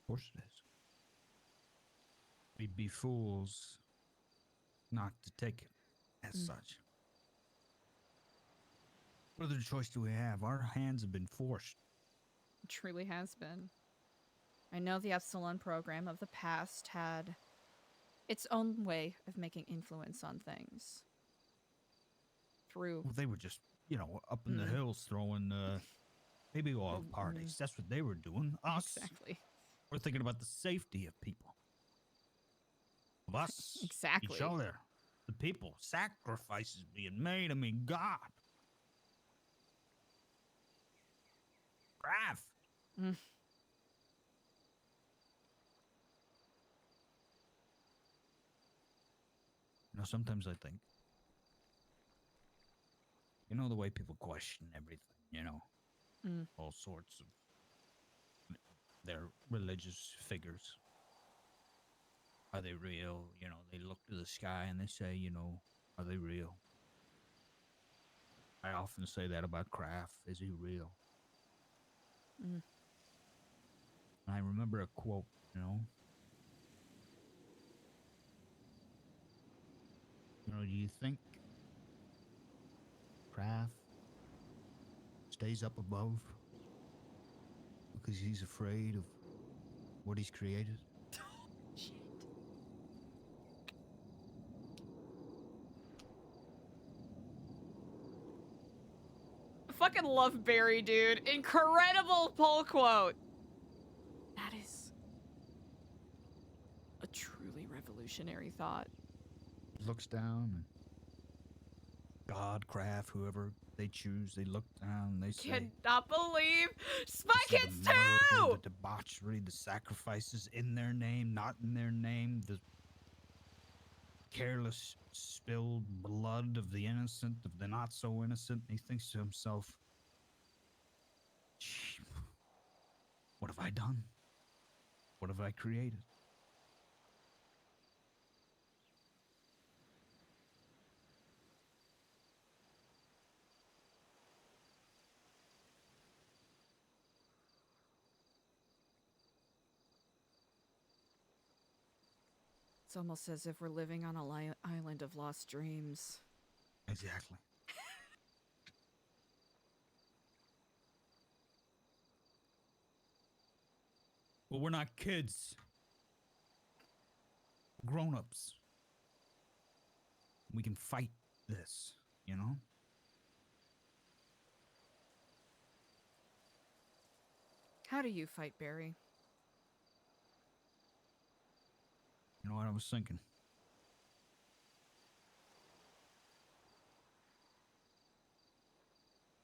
Of course it is. We'd be fools not to take it as such. What other choice do we have? Our hands have been forced. It truly has been. I know the Epsilon program of the past had its own way of making influence on things. Through Well, they were just, up in the hills throwing baby oil parties. That's what they were doing. Us, exactly. we're thinking about the safety of people. Of us. Exactly. Each other. The people. Sacrifices being made. I mean, God. Graph. Sometimes I think, the way people question everything, all sorts of their religious figures. Are they real? They look to the sky and they say, are they real? I often say that about Kraft. Is he real? I remember a quote, do you think Kraft stays up above because he's afraid of what he's created? Shit. I fucking love Barry, dude. Incredible pull quote. That is a truly revolutionary thought. Looks down and God, Kraft, whoever they choose, they look down and they say, Cannot believe Spy "This is Kids the murder, 2! the debauchery, the sacrifices in their name, not in their name, the careless spilled blood of the innocent, of the not so innocent." And he thinks to himself, "Gee, what have I done? What have I created?" It's almost as if we're living on a island of lost dreams. Exactly. Well, we're not kids. We're grown-ups. We can fight this, you know? How do you fight, Barry? You know what I was thinking?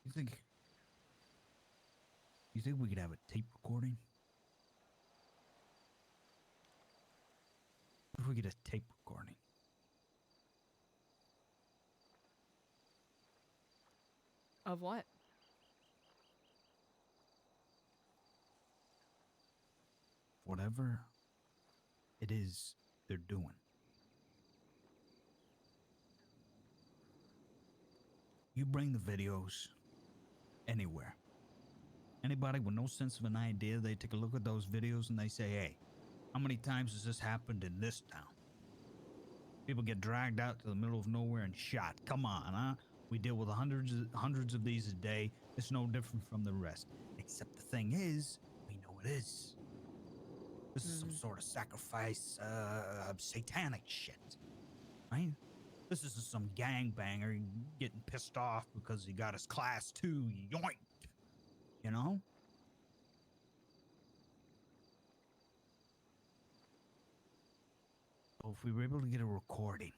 You think we could have a tape recording? What if we get a tape recording? Of what? Whatever it is they're doing. You bring the videos anywhere. Anybody with no sense of an idea, they take a look at those videos and they say, "Hey, how many times has this happened in this town? People get dragged out to the middle of nowhere and shot. Come on, huh? We deal with hundreds of these a day. It's no different from the rest. Except the thing is, we know it is. This is some sort of sacrifice, satanic shit, right? This isn't some gangbanger getting pissed off because he got his class 2 yoinked, you know? So if we were able to get a recording,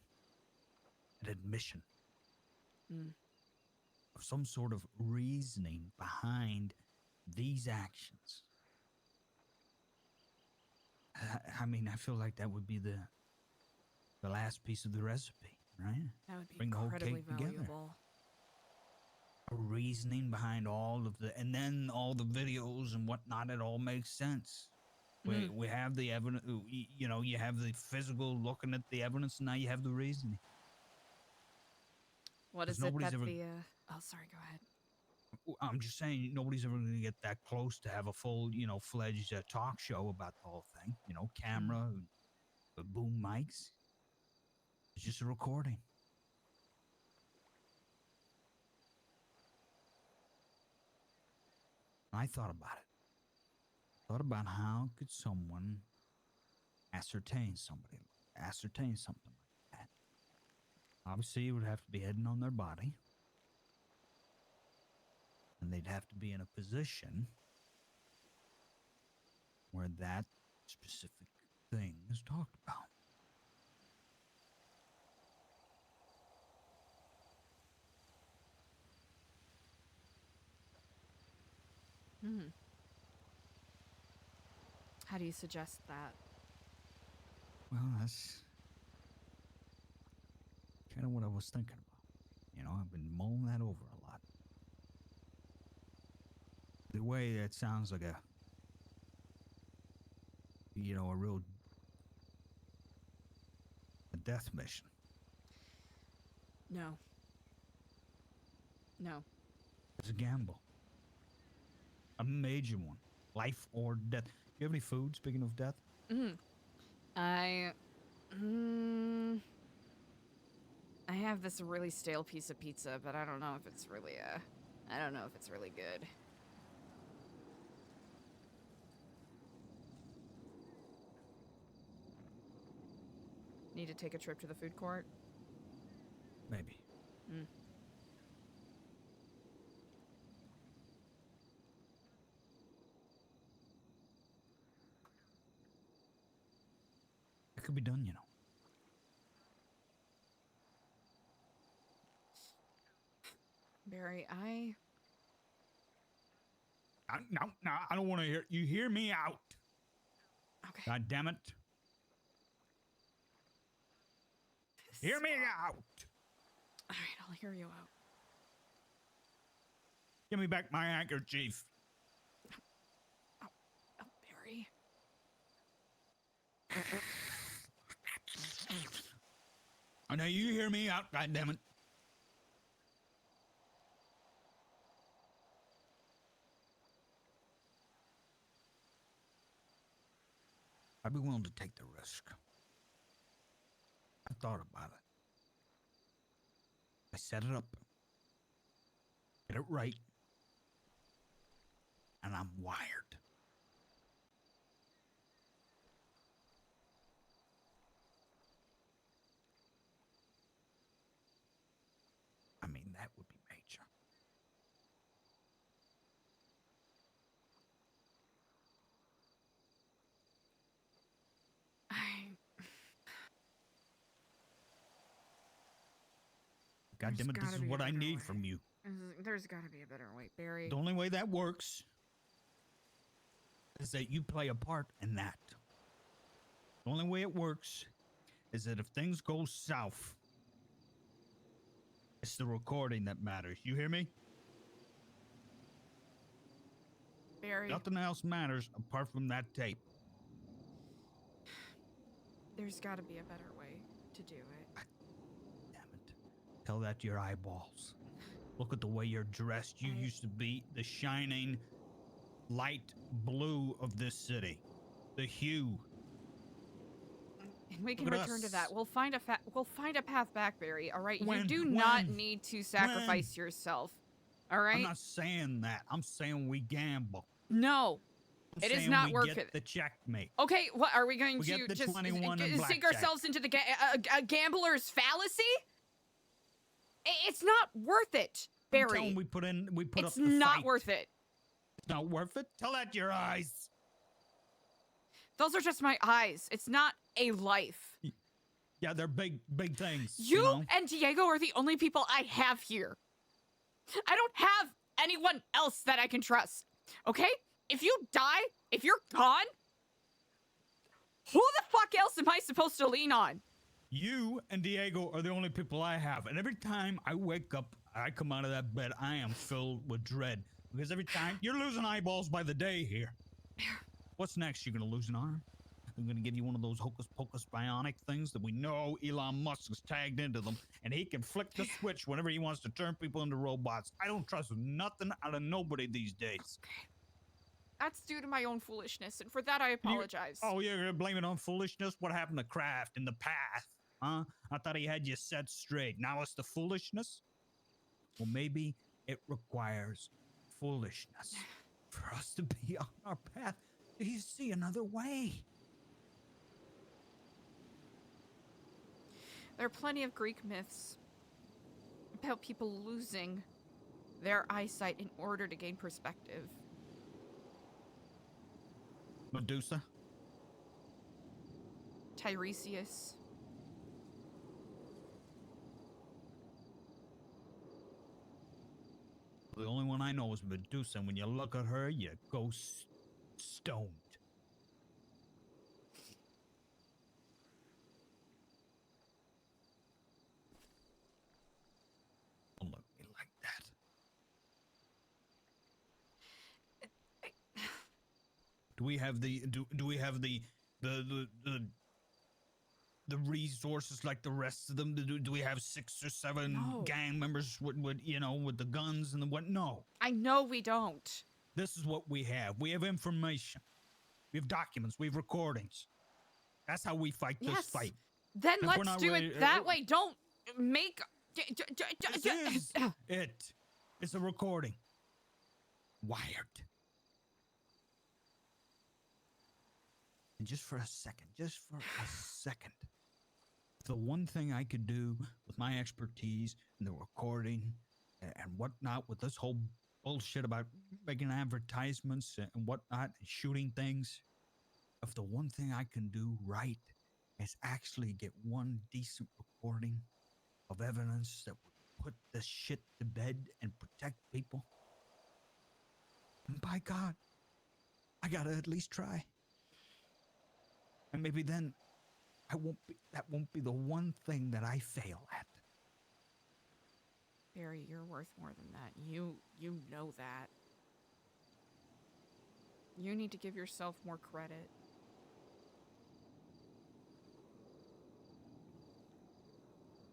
an admission of some sort of reasoning behind these actions, I mean, I feel like that would be the last piece of the recipe, right? That would be Bring the whole incredibly cake together. valuable. A reasoning behind all of the, and then all the videos and whatnot, it all makes sense. We have the evidence, you know, you have the physical looking at the evidence, and now you have the reasoning. What 'Cause is it nobody's that ever- the oh, sorry, go ahead. I'm just saying, nobody's ever going to get that close to have a full, you know, fledged talk show about the whole thing. You know, camera, boom mics. It's just a recording. I thought about it. Thought about how could someone ascertain something like that. Obviously, it would have to be hidden on their body. And they'd have to be in a position where that specific thing is talked about. How do you suggest that? Well, that's kind of what I was thinking about. You know, I've been mulling that over a lot. The way that sounds like a, you know, a death mission. No. No. It's a gamble. A major one. Life or death. You have any food, speaking of death? I have this really stale piece of pizza, but I don't know if it's really, I don't know if it's really good. Need to take a trip to the food court? Maybe. Mm. It could be done, you know. Barry, No, I don't want to hear you. Hear me out. Okay. God damn it. Hear me out. Alright, I'll hear you out. Give me back my handkerchief. Oh, Barry. I know you hear me out, God damn it. I'd be willing to take the risk. I thought about it. I set it up. Get it right. And I'm wired. I mean, that would be major. God damn it, this is what I need from you. There's gotta be a better way, Barry. The only way that works is that you play a part in that. The only way it works is that if things go south, it's the recording that matters. You hear me? Barry, Nothing else matters apart from that tape. there's gotta be a better way to do it. Damn it. Tell that to your eyeballs. Look at the way you're dressed. You used to be the shining light blue of this city. The hue. And we can Look at return to us. that. We'll find a path back, Barry. All right. When? You do not When? need to sacrifice yourself. All right. I'm not saying that. I'm saying we gamble. No, I'm it is saying not we worth get it. the checkmate. Okay. What are we going We to get the just 21 and sink blackjack. ourselves into the gambler's fallacy? It's not worth it, I'm telling Barry. we put up It's the not fight. worth it. It's not worth it. Tell that to your eyes. Those are just my eyes. It's not a life. Yeah, they're big things. You know? and Diego are the only people I have here. I don't have anyone else that I can trust. Okay? If you die, if you're gone, who the fuck else am I supposed to lean on? You and Diego are the only people I have. And every time I wake up, I come out of that bed, I am filled with dread. Because every time you're losing eyeballs by the day here. What's next? You're going to lose an arm? I'm going to give you one of those hocus pocus bionic things that we know Elon Musk has tagged into them. And he can flick the switch whenever he wants to turn people into robots. I don't trust nothing out of nobody these days. That's due to my own foolishness, and for that I apologize. Oh, you're going to blame it on foolishness? What happened to Kraft in the past? Huh? I thought he had you set straight. Now it's the foolishness? Well, maybe it requires foolishness for us to be on our path. Do you see another way? There are plenty of Greek myths about people losing their eyesight in order to gain perspective. Medusa? Tiresias. The only one I know is Medusa, and when you look at her, you go stoned. Don't look at me like that. Do we have the resources like the rest of them? Do we have 6 or 7 No. gang members with with the guns and the what? No. I know we don't. This is what we have. We have information. We have documents. We have recordings. That's how we fight this Yes. fight. Then If we're let's not do ready- it that way. Don't make. This is it. It's a recording. Wired. And just for a second, the one thing I could do with my expertise in the recording and whatnot, with this whole bullshit about making advertisements and whatnot and shooting things, if the one thing I can do right is actually get one decent recording of evidence that would put this shit to bed and protect people, and by God, I gotta at least try. And maybe then that won't be the one thing that I fail at. Barry, you're worth more than that. You know that. You need to give yourself more credit.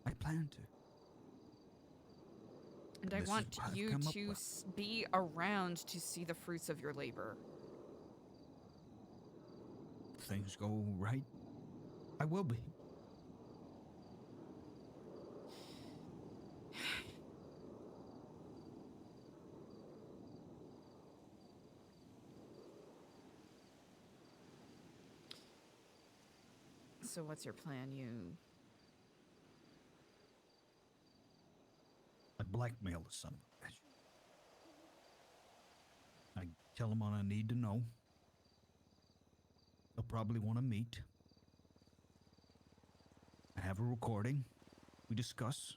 I plan to. And I This is want what I've you come up to with. be around to see the fruits of your labor. If things go right, I will be. So what's your plan? I blackmail the son of a bitch. I tell him what I need to know. He'll probably want to meet. I have a recording. We discuss.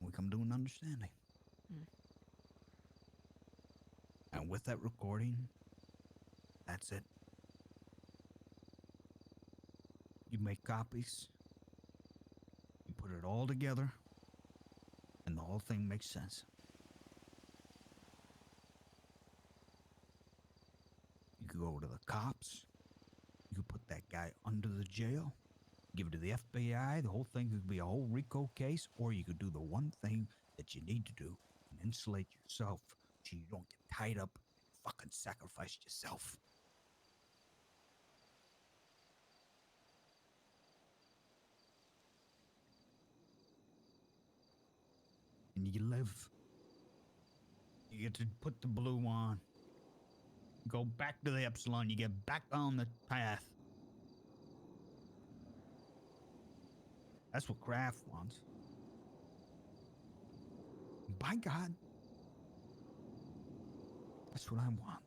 We come to an understanding. And with that recording, that's it. You make copies. You put it all together. And the whole thing makes sense. You could go to the cops. You could put that guy under the jail. Give it to the FBI. The whole thing could be a whole RICO case. Or you could do the one thing that you need to do and insulate yourself so you don't get tied up and fucking sacrifice yourself. And you live. You get to put the blue on. Go back to the Epsilon. You get back on the path. That's what Kraft wants. By God, that's what I want.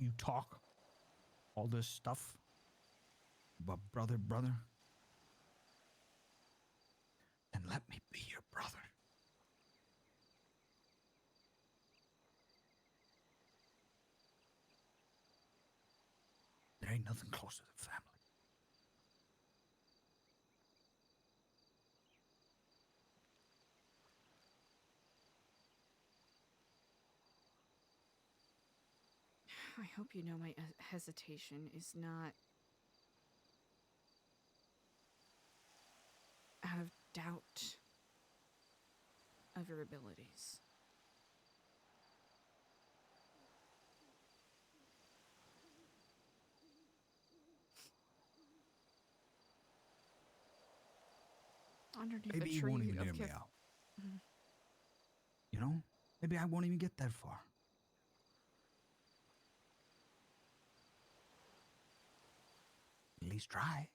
You talk all this stuff about brother, then let me be your brother. There ain't nothing closer than family. I hope you know my hesitation is not out of doubt of your abilities. Underneath Maybe a you tree won't even of hear me kif- out. You know? Maybe I won't even get that far. At least try.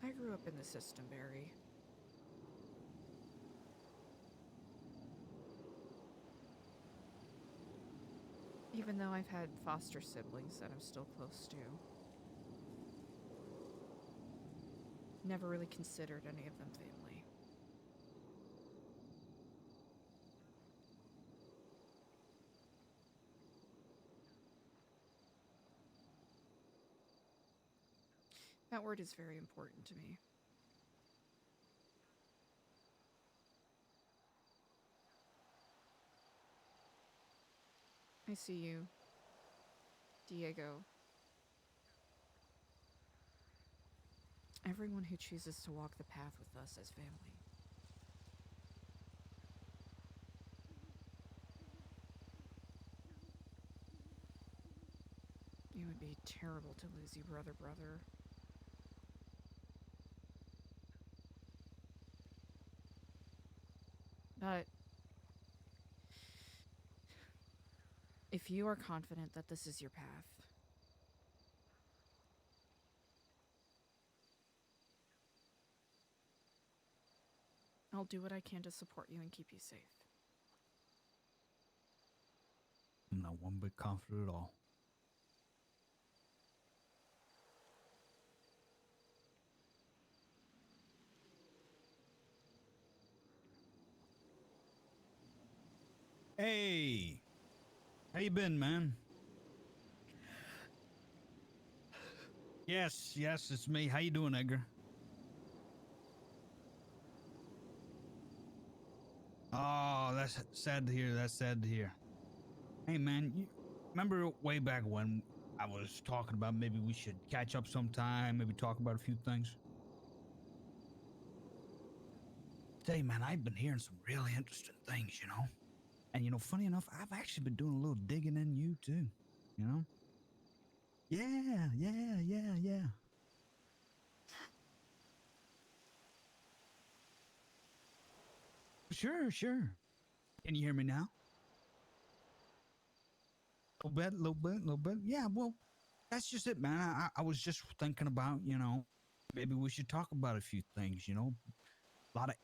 I grew up in the system, Barry. You Even though I've had foster siblings that I'm still close to. Never really considered any of them family. That word is very important to me. I see you, Diego. Everyone who chooses to walk the path with us as family. It would be terrible to lose you, brother. But if you are confident that this is your path, I'll do what I can to support you and keep you safe. I'm not one bit confident at all. Hey! How you been, man? Yes, it's me. How you doing, Edgar? Oh, that's sad to hear. Hey, man, you remember way back when I was talking about maybe we should catch up sometime, maybe talk about a few things? Say, man, I've been hearing some really interesting things, you know? And, you know, funny enough, I've actually been doing a little digging in you, too, you know? Yeah. Sure. Can you hear me now? A little bit. Yeah, well, that's just it, man. I was just thinking about, you know, maybe we should talk about a few things, you know? A lot of...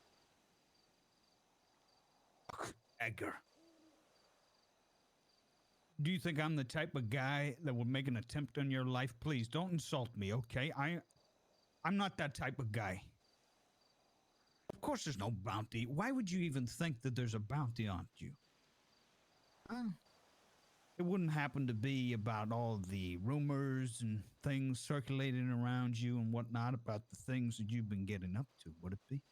Edgar. Do you think I'm the type of guy that would make an attempt on your life? Please, don't insult me, okay? I'm not that type of guy. Of course there's no bounty. Why would you even think that there's a bounty on you? It wouldn't happen to be about all the rumors and things circulating around you and whatnot about the things that you've been getting up to, would it be?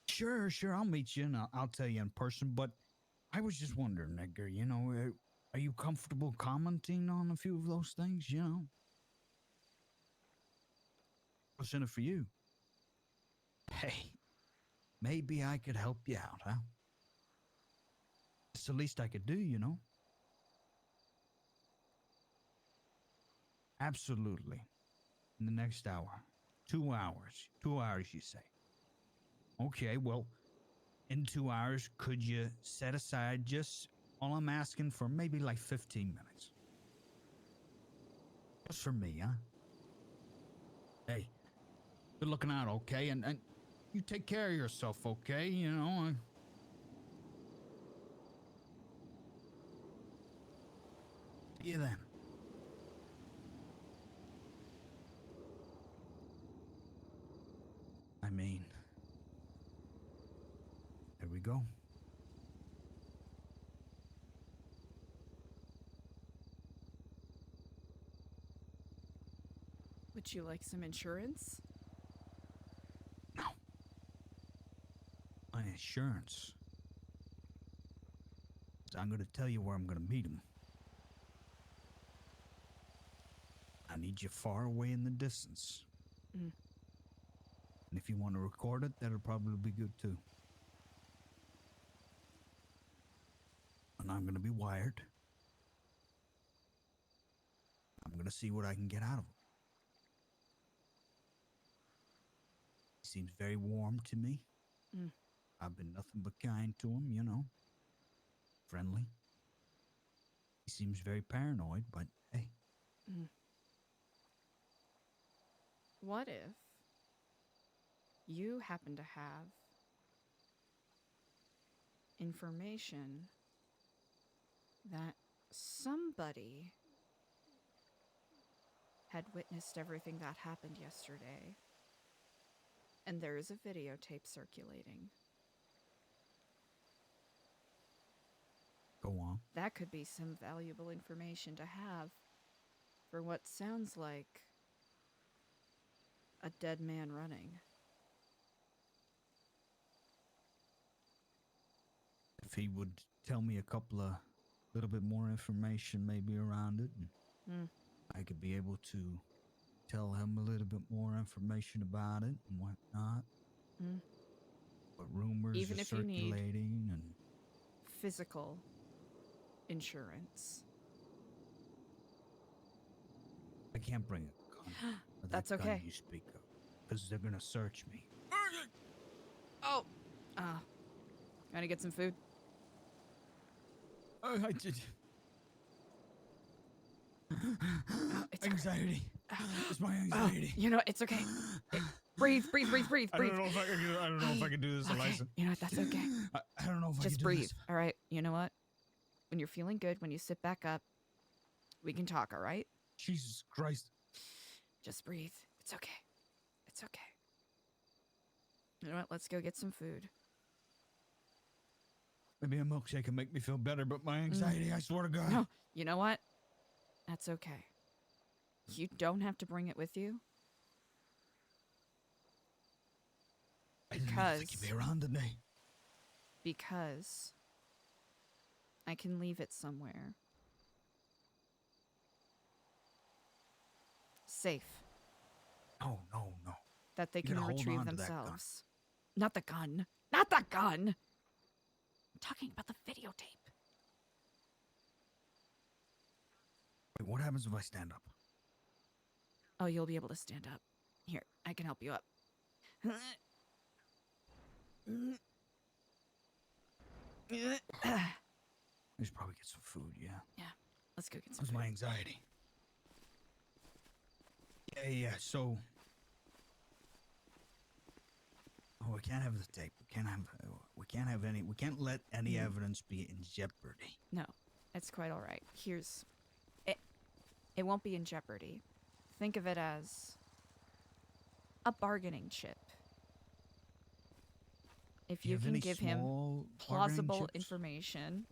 Sure, I'll meet you and I'll tell you in person, but I was just wondering, Edgar, you know, are you comfortable commenting on a few of those things, you know? What's in it for you? Hey, maybe I could help you out, huh? It's the least I could do, you know? Absolutely. In the next hour. 2 hours. 2 hours, you say? Okay, well, in 2 hours, could you set aside just all I'm asking for maybe like 15 minutes? Just for me, huh? Hey, good looking out, okay? And you take care of yourself, okay? You know, see you then. I mean, there we go. Would you like some insurance? No. My insurance. I'm going to tell you where I'm going to meet him. I need you far away in the distance. Mm. And if you want to record it, that'll probably be good too. And I'm going to be wired. I'm going to see what I can get out of him. He seems very warm to me. Mm. I've been nothing but kind to him, you know. Friendly. He seems very paranoid, but hey. Mm. What if you happen to have information that somebody had witnessed everything that happened yesterday. And there is a videotape circulating. Go on. That could be some valuable information to have for what sounds like a dead man running. If he would tell me a couple of little bit more information maybe around it, and Hmm. I could be able to tell him a little bit more information about it and whatnot. Hmm. What rumors Even are if you need- circulating and Physical insurance. I can't bring a gun. Or That's that gun okay. you speak of, because they're gonna search me. Oh! Gonna get some food? I did. It's Anxiety. It's my Oh, anxiety. you know, it's okay. Breathe, breathe, breathe, breathe, I breathe. don't know if I can do. I don't know if I can do this, Okay, Eliza. you know what? That's okay. I don't know if I Just can do breathe. this. All right. You know what? When you're feeling good, when you sit back up, we can talk. All right? Jesus Christ. Just breathe. It's okay. It's okay. You know what? Let's go get some food. Maybe a milkshake can make me feel better, but my anxiety, I swear to God. No, you know what? That's okay. You don't have to bring it with you. I didn't even think Because- you'd be around today. Because I can leave it somewhere. Safe. No, no, no. That they You can gotta hold retrieve on to that gun. themselves. Not the gun. Not the gun! I'm talking about the videotape. Wait, what happens if I stand up? Oh, you'll be able to stand up. Here, I can help you up. I should probably get some food, yeah. Let's go get some How's my food. anxiety? Yeah, so... Oh, we can't have the tape. We can't have any... We can't let any evidence be in jeopardy. No, it's quite all right. Here's... It won't be in jeopardy. Think of it as a bargaining chip. If Do you have can any give him small bargaining plausible chips? information.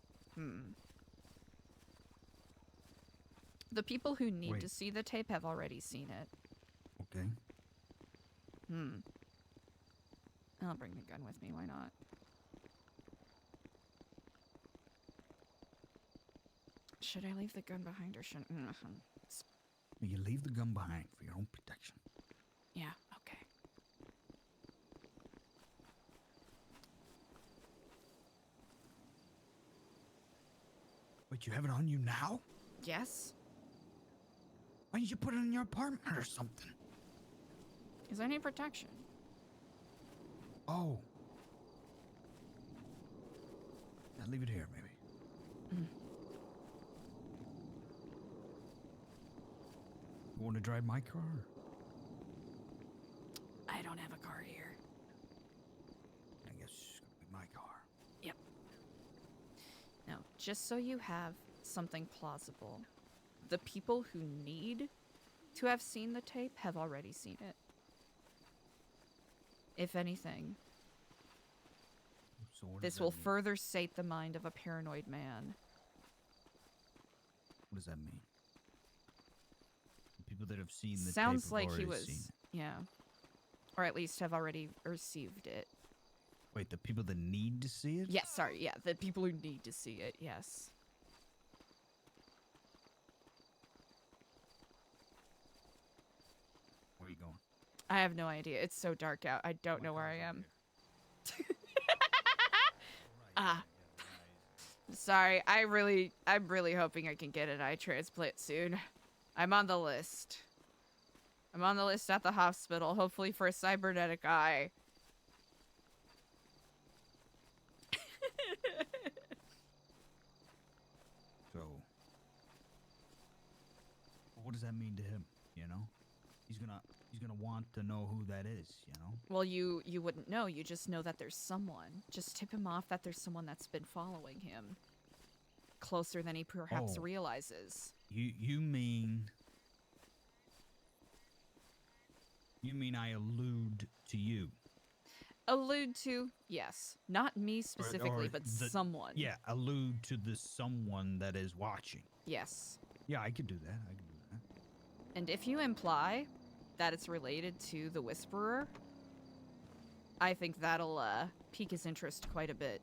The people who need Wait. to see the tape have already seen it. Okay. I'll bring the gun with me, why not? Should I leave the gun behind or should You leave the gun behind for your own protection. Yeah, okay. Wait, you have it on you now? Yes? Why didn't you put it in your apartment or something? Because I need protection. Oh. Yeah, leave it here, maybe. You want to drive my car? I don't have a car here. I guess it's gonna be my car. No, just so you have something plausible. The people who need to have seen the tape have already seen it. If anything, So what does this that will mean? further sate the mind of a paranoid man. What does that mean? The people that have seen the Sounds tape have like he already was, seen it. yeah. Or at least have already received it. Wait, the people that need to see it? Yes, sorry, yeah, the people who need to see it, yes. Where are you going? I have no idea. It's so dark out. I don't know where I am. Sorry, I'm really hoping I can get an eye transplant soon. I'm on the list. I'm on the list at the hospital, hopefully for a cybernetic eye. So, what does that mean to him? You know, he's gonna He's gonna want to know who that is, you know? Well, you wouldn't know. You just know that there's someone. Just tip him off that there's someone that's been following him. Closer than he perhaps Oh. realizes. You mean I allude to you? Allude to, yes. Not me specifically, or but the- someone. Yeah, allude to the someone that is watching. Yes. Yeah, I could do that. And if you imply that it's related to the Whisperer, I think that'll pique his interest quite a bit.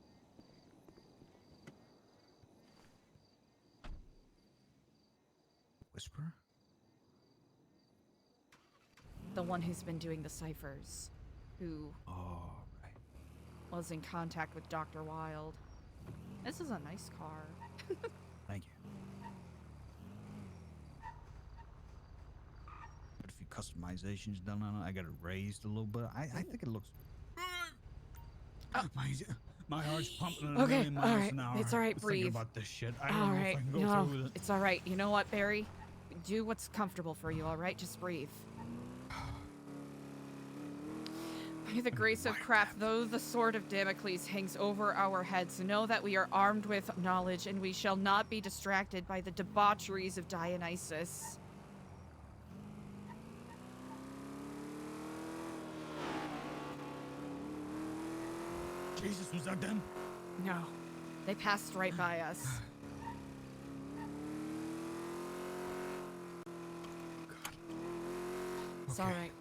Whisperer? The one who's been doing the ciphers, who Oh, right. was in contact with Dr. Wilde. This is a nice car. Thank you. Got a few customizations done on it. I got it raised a little bit. I think it looks. My heart's pumping at a Okay, million miles alright. an hour. It's alright, Thinking breathe. about this shit. I don't know if I Alright, can go no, through with it. it's alright. You know what, Barry? Do what's comfortable for you, alright? Just breathe. By the grace of craft, though the sword of Damocles hangs over our heads, know that we are armed with knowledge, and we shall not be distracted by the debaucheries of Dionysus. Jesus, was that them? No, they passed right by us. It's Okay. alright.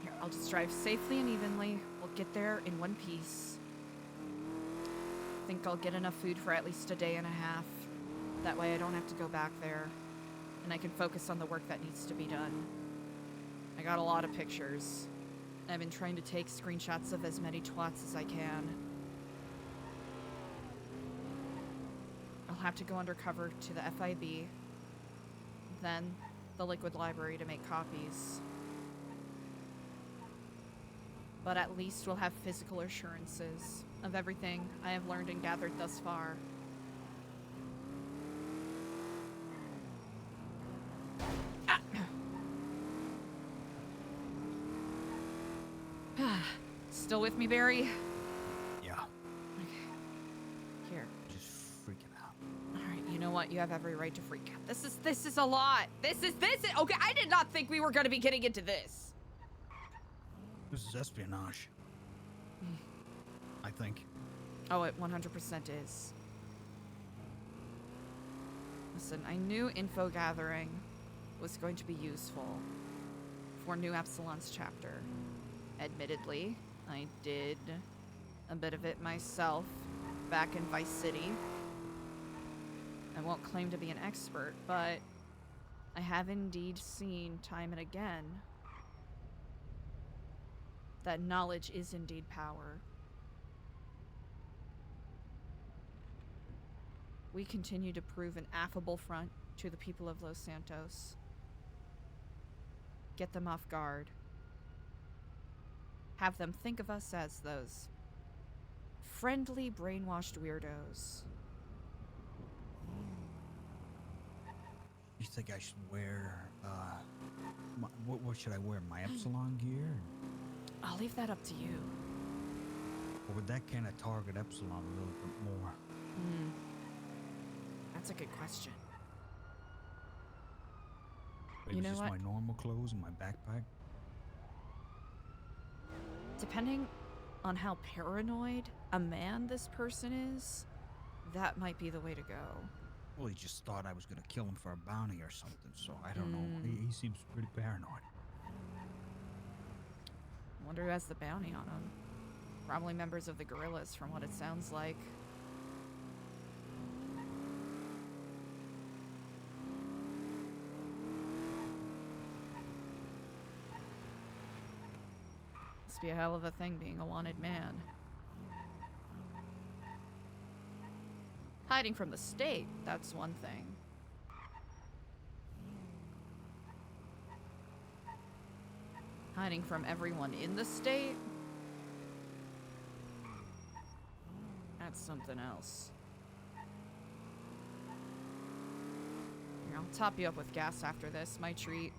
Here, I'll just drive safely and evenly. We'll get there in one piece. Think I'll get enough food for at least a day and a half. That way I don't have to go back there. And I can focus on the work that needs to be done. I got a lot of pictures. I've been trying to take screenshots of as many twats as I can. I'll have to go undercover to the FIB. Then the Liquid Library to make copies. But at least we'll have physical assurances of everything I have learned and gathered thus far. Still with me, Barry? Yeah. Okay. Here. Just freaking out. Alright, you know what? You have every right to freak out. This is a lot. This is okay, I did not think we were gonna be getting into this. This is espionage. I think. Oh, it 100% is. Listen, I knew info gathering was going to be useful for NuEpsilon's chapter. Admittedly, I did a bit of it myself back in Vice City. I won't claim to be an expert, but I have indeed seen time and again that knowledge is indeed power. We continue to prove an affable front to the people of Los Santos. Get them off guard. Have them think of us as those friendly, brainwashed weirdos. You think I should wear, what should I wear? My Epsilon gear? I'll leave that up to you. Or would that kind of target Epsilon a little bit more? That's a good question. Maybe You know just what? my normal clothes and my backpack? Depending on how paranoid a man this person is, that might be the way to go. Well, he just thought I was going to kill him for a bounty or something, so I don't know. He seems pretty paranoid. Wonder who has the bounty on him. Probably members of the guerrillas, from what it sounds like. Must be a hell of a thing being a wanted man. Hiding from the state, that's one thing. Hiding from everyone in the state? That's something else. Here, I'll top you up with gas after this, my treat.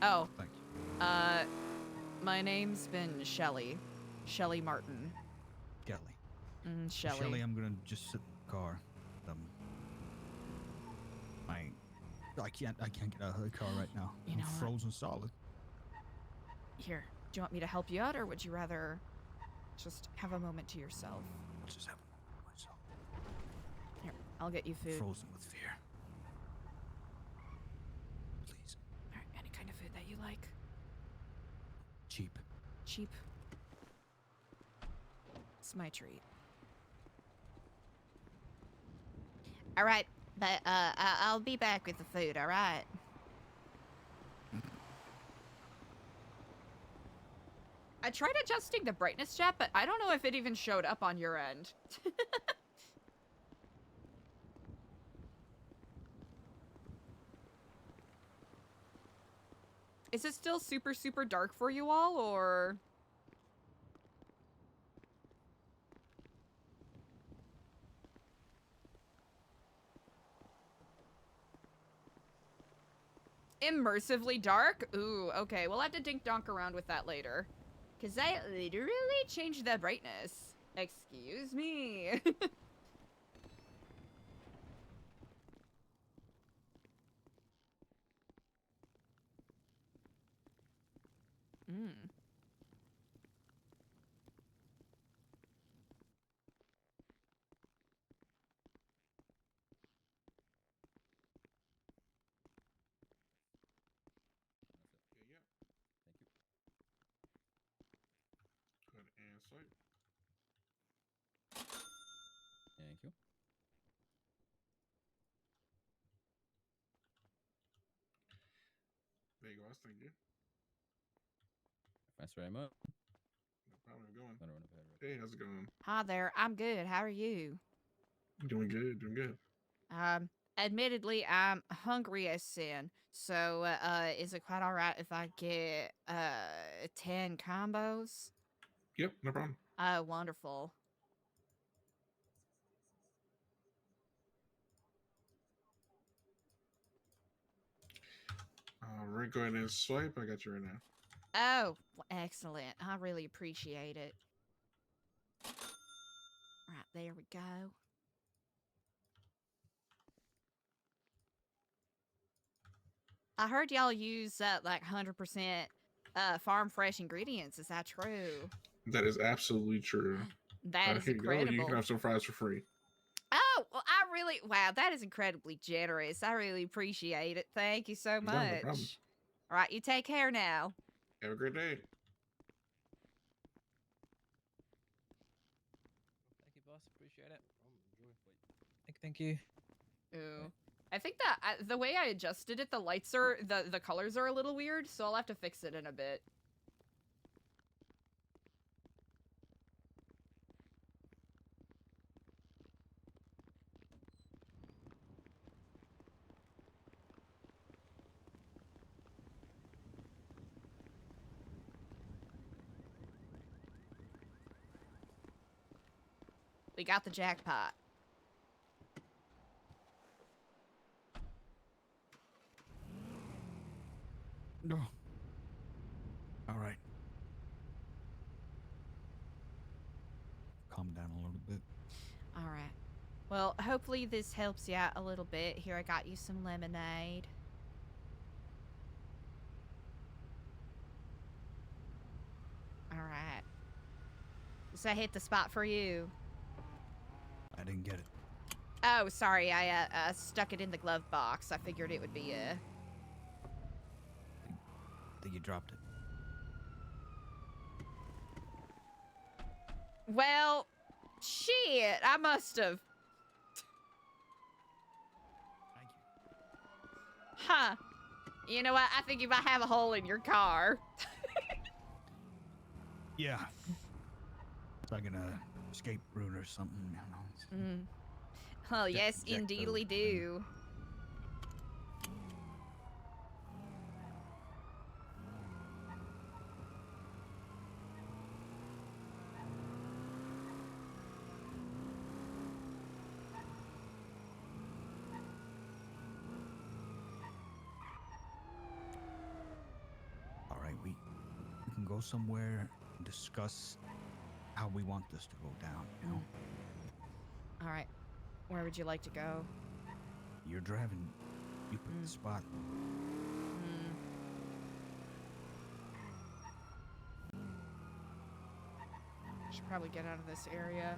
Oh, Thank you. my name's been Shelly. Shelly Martin. Kelly. Shelly. Shelly, I'm gonna just sit in the car. I can't get out of the car right now. You I'm know what? frozen solid. Here, do you want me to help you out, or would you rather just have a moment to yourself? Just have myself Here, I'll get you food. frozen with fear. Please. Alright, any kind of food that you like? Cheap. Cheap. It's my treat. Alright, but I'll be back with the food, alright? I tried adjusting the brightness, chat, but I don't know if it even showed up on your end. Is it still super, super dark for you all, or...? Immersively dark? Ooh, okay. We'll have to dink-donk around with that later. Because I literally changed the brightness. Excuse me. Mm. Yeah, yeah. Good and swipe. Thank you. There you go. Thank you. Thanks very much. No problem. How's it going? I'm gonna run up ahead real Hey, how's it going? Hi there. I'm good. How are you? Doing good. Doing good. Admittedly, I'm hungry as sin. So, is it quite alright if I get, 10 combos? Yep, no problem. Wonderful. All right, go ahead and swipe. I got you right now. Oh, excellent. I really appreciate it. Right, there we go. I heard y'all use, like 100%, farm fresh ingredients. Is that true? That is absolutely true. That is Here you go. You incredible. can have some fries for free. Oh, well, wow, that is incredibly generous. I really appreciate it. Thank you so No, no much. problem. All right, you take care now. Have a great day. Thank you, boss. Appreciate it. Enjoy. Thank you. Ooh. I think that the way I adjusted it, the lights are, the colors are a little weird, so I'll have to fix it in a bit. We got the jackpot. No. All right. Calm down a little bit. All right. Well, hopefully this helps you out a little bit. Here, I got you some lemonade. All right. So I hit the spot for you. I didn't get it. Oh, sorry. I stuck it in the glove box. I figured it would be I think you dropped it. Well, shit. I must have. Thank you. Huh. You know what? I think you might have a hole in your car. Yeah. It's like an escape route or something. I don't know. It's- Oh, Jet- yes, jet indeedly code do. somewhere and discuss how we want this to go down, you know? All right. Where would you like to go? You're driving. You pick the spot. Hmm. Should probably get out of this area.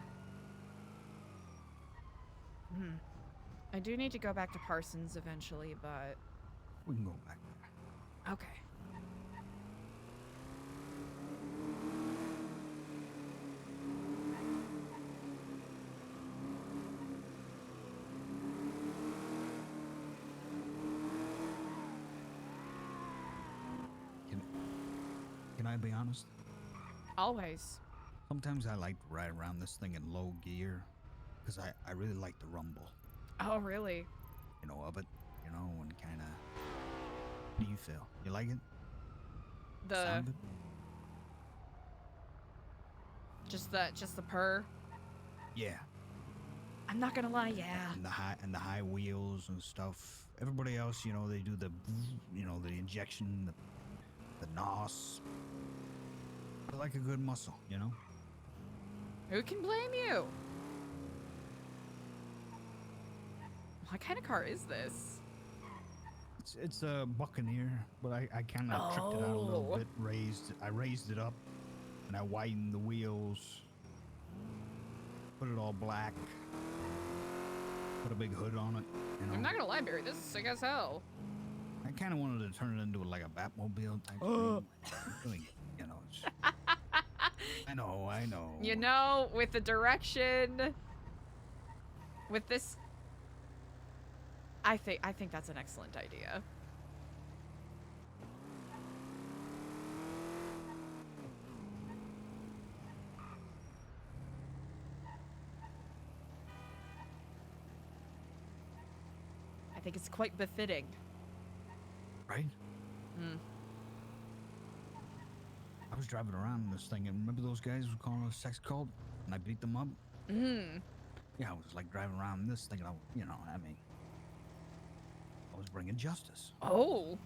I do need to go back to Parsons eventually, but We can go back there. okay. Can I be honest? Always. Sometimes I like to ride around this thing in low gear because I really like the rumble, Oh, really? you know, of it, you know, and kind of. What do you feel? You like it? The Sound it? just the purr. Yeah. I'm not gonna lie, yeah. And the high wheels and stuff. Everybody else, you know, they do the, you know, the injection, the NOS. I like a good muscle, you know. Who can blame you? What kind of car is this? It's a Buccaneer, but I kind of tricked it out a little Oh. bit. I raised it up, and I widened the wheels. Put it all black. Put a big hood on it. You know. I'm not gonna lie, Barry. This is sick as hell. I kind of wanted to turn it into like a Batmobile type thing. Doing, you know. I know. You know, with the direction, with this, I think that's an excellent idea. I think it's quite befitting. Right? Hmm. I was driving around in this thing, and remember those guys were calling us a sex cult, and I beat them up. Hmm. Yeah, I was like driving around in this thing, and I mean, I was bringing justice. Oh.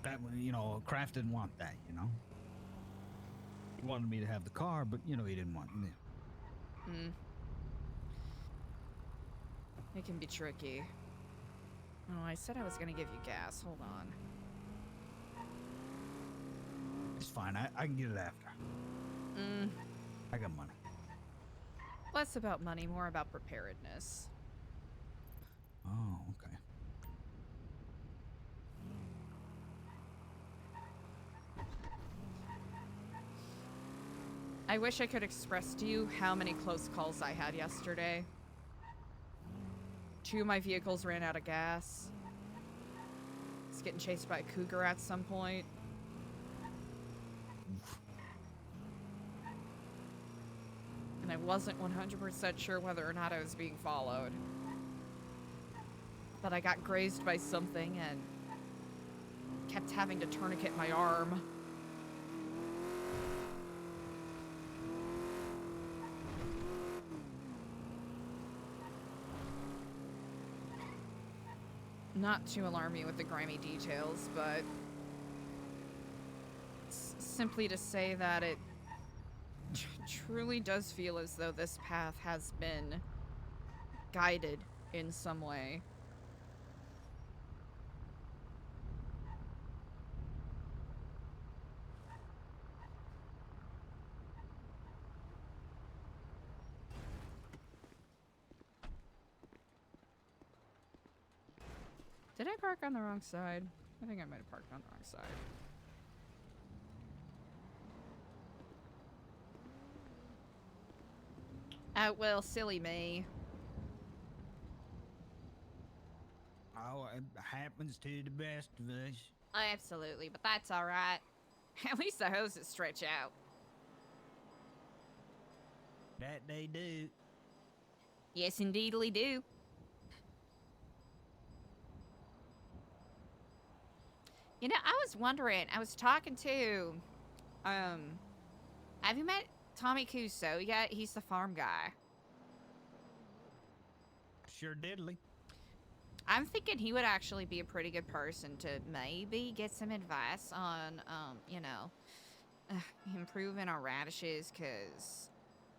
That, you know, Kraft didn't want that, you know. He wanted me to have the car, but you know, he didn't want. Hmm. It can be tricky. Oh, I said I was gonna give you gas. Hold on. It's fine. I can get it after. Mm. I got money. Less about money, more about preparedness. Oh, okay. I wish I could express to you how many close calls I had yesterday. 2 of my vehicles ran out of gas. I was getting chased by a cougar at some point. And I wasn't 100% sure whether or not I was being followed. But I got grazed by something and kept having to tourniquet my arm. Not to alarm you with the grimy details, but simply to say that it truly does feel as though this path has been guided in some way. Did I park on the wrong side? I think I might have parked on the wrong side. Oh, well, silly me. Oh, it happens to the best of us. Absolutely, but that's alright. At least the hoses stretch out. That they do. Yes, indeedly do. You know, I was wondering, I was talking to, have you met Tommy Cuso yet? He's the farm guy. Sure diddly. I'm thinking he would actually be a pretty good person to maybe get some advice on, you know, improving our radishes, because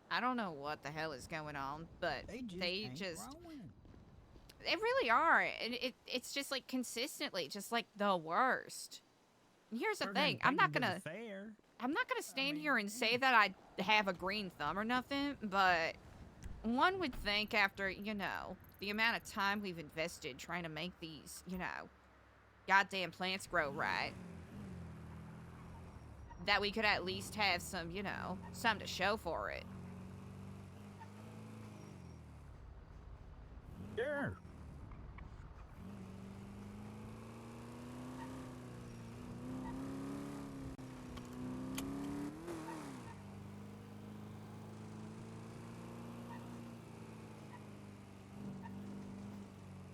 I don't know what the hell is going on, but They just they ain't just, growing. they really are. And it's just like consistently, just like the worst. And here's the Better than thing, I'm not taking to gonna, the fair. stand mean, here and say that I have a green thumb or nothing, but one would think after, you know, the amount of time we've invested trying to make these, you know, goddamn plants grow right, that we could at least have some, you know, something to show for it. Sure.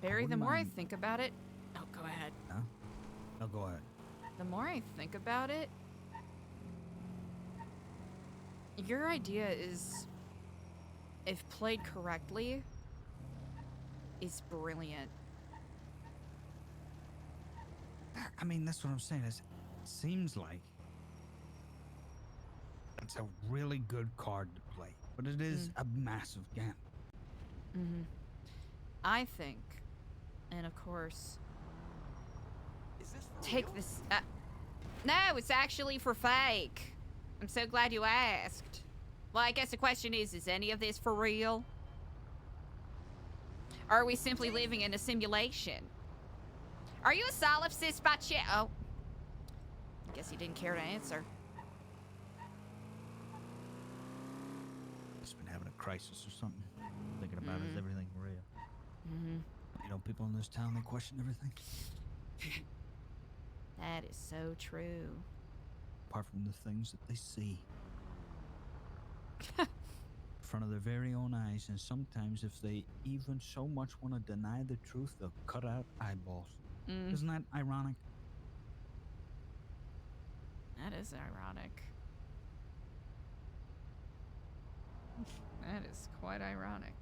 Barry, the wouldn't more I mind- think about it... Oh, go ahead. Huh? No, go ahead. The more I think about it, your idea is, if played correctly, is brilliant. I mean, that's what I'm saying. It seems like it's a really good card to play, but it is a massive gamble. Mm-hmm. I think, and of course, Is this for take real? this... no, it's actually for fake. I'm so glad you asked. Well, I guess the question is any of this for real? Or are we simply living in a simulation? Are you a solipsist by chance? Oh. I guess he didn't care to answer. Just been having a crisis or something. Thinking about is everything real? Mm-hmm. You know, people in this town, they question everything. That is so true. Apart from the things that they see. In front of their very own eyes, and sometimes if they even so much want to deny the truth, they'll cut out eyeballs. Isn't that ironic? That is ironic. That is quite ironic.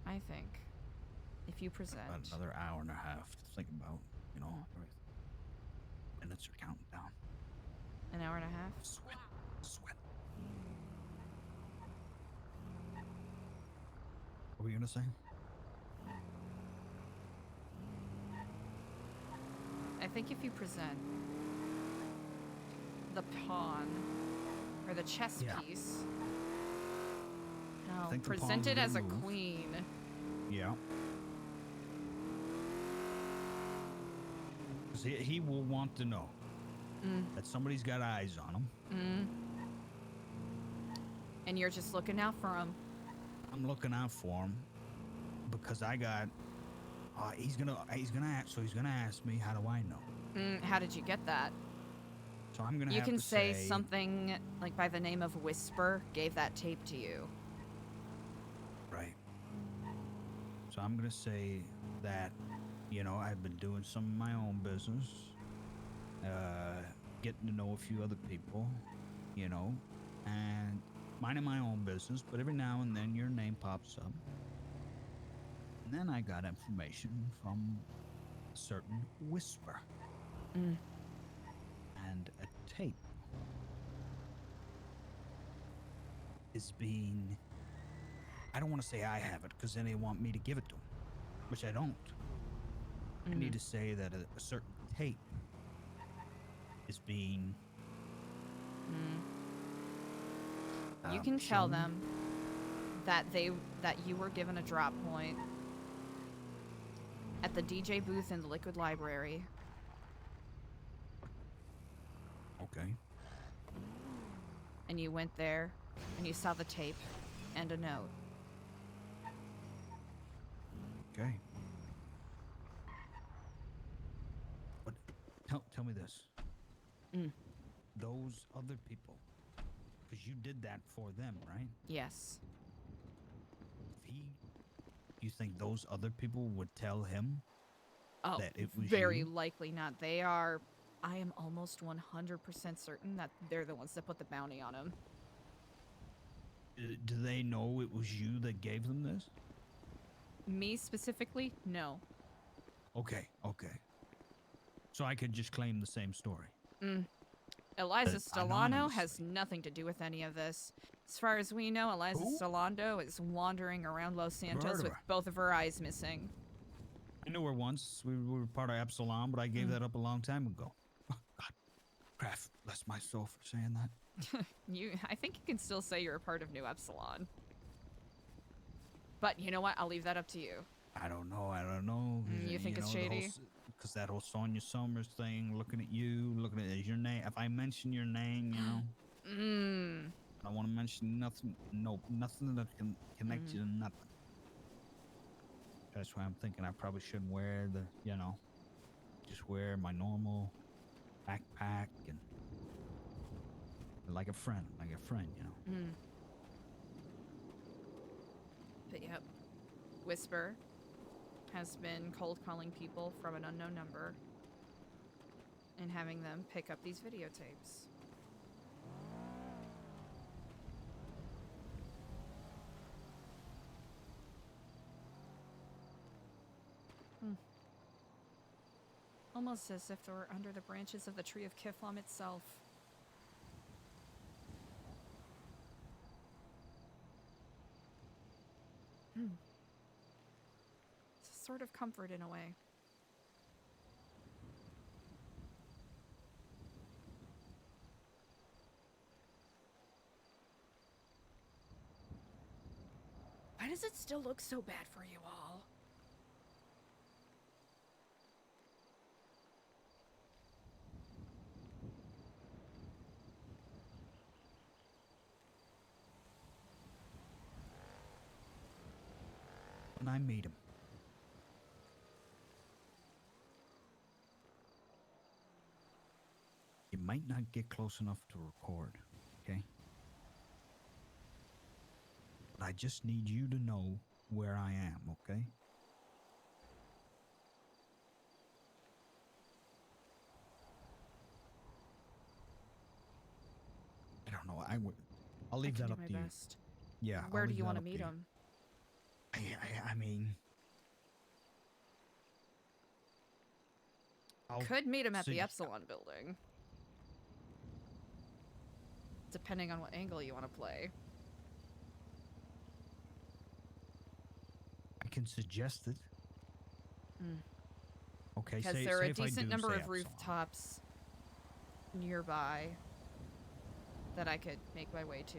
I think if you present... About another hour and a half to think about, you know. Minutes are counting down. An hour and a half? Sweat. Sweat. What were you gonna say? I think if you present the pawn or the chess Yeah. piece, no, think the present pawn's it a as a good move. queen. Yeah. 'Cause he will want to know that somebody's got eyes on him. And you're just looking out for him. I'm looking out for him because I got. He's gonna ask me, how do I know? How did you get that? So I'm gonna. You have can to say something like by the name of Whisper gave that tape to you. Right. So I'm gonna say that, you know, I've been doing some of my own business, getting to know a few other people, you know, and minding my own business. But every now and then your name pops up. And then I got information from a certain Whisper and a tape is being. I don't want to say I have it because then they want me to give it to them, which I don't. I need to say that a certain tape is being. You can tell shown. them that you were given a drop point at the DJ booth in the Liquid Library. Okay. And you went there and you saw the tape and a note. Okay. But tell me this. Those other people, because you did that for them, right? Yes. You think those other people would tell him Oh, that it was very you? likely not. They are. I am almost 100% certain that they're the ones that put the bounty on him. Do they know it was you that gave them this? Me specifically? No. Okay. So I could just claim the same story. Eliza Stellano anonymously. has nothing to do with any of this. As far as we know, Eliza Who? Stellano is wandering around Los Santos Heard of with her. both of her eyes missing. I knew her once. We were part of Epsilon, but I gave that up a long time ago. Oh, God. Kraft, bless my soul for saying that. I think you can still say you're a part of NuEpsilon. But you know what? I'll leave that up to you. I don't know. You think it's shady? Because that whole Sonia Summers thing, looking at you, looking at your name. If I mention your name, I don't want to mention nothing. No, nothing that can connect you to nothing. That's why I'm thinking I probably shouldn't wear the, just wear my normal backpack and like a friend, But yep. Whisper has been cold calling people from an unknown number and having them pick up these videotapes. Almost as if they were under the branches of the tree of Kiflam itself. It's a sort of comfort in a way. Why does it still look so bad for you all? And I meet him. You might not get close enough to record, okay? But I just need you to know where I am, okay? I don't know. I'll leave that up to you. Best. Yeah. Where I'll do leave you that want to up meet you. him? I mean, Could meet him at the sug- Epsilon building. Depending on what angle you want to play. I can suggest it. Okay, Because say, there are say a if I decent do number say of Epsilon. rooftops nearby that I could make my way to.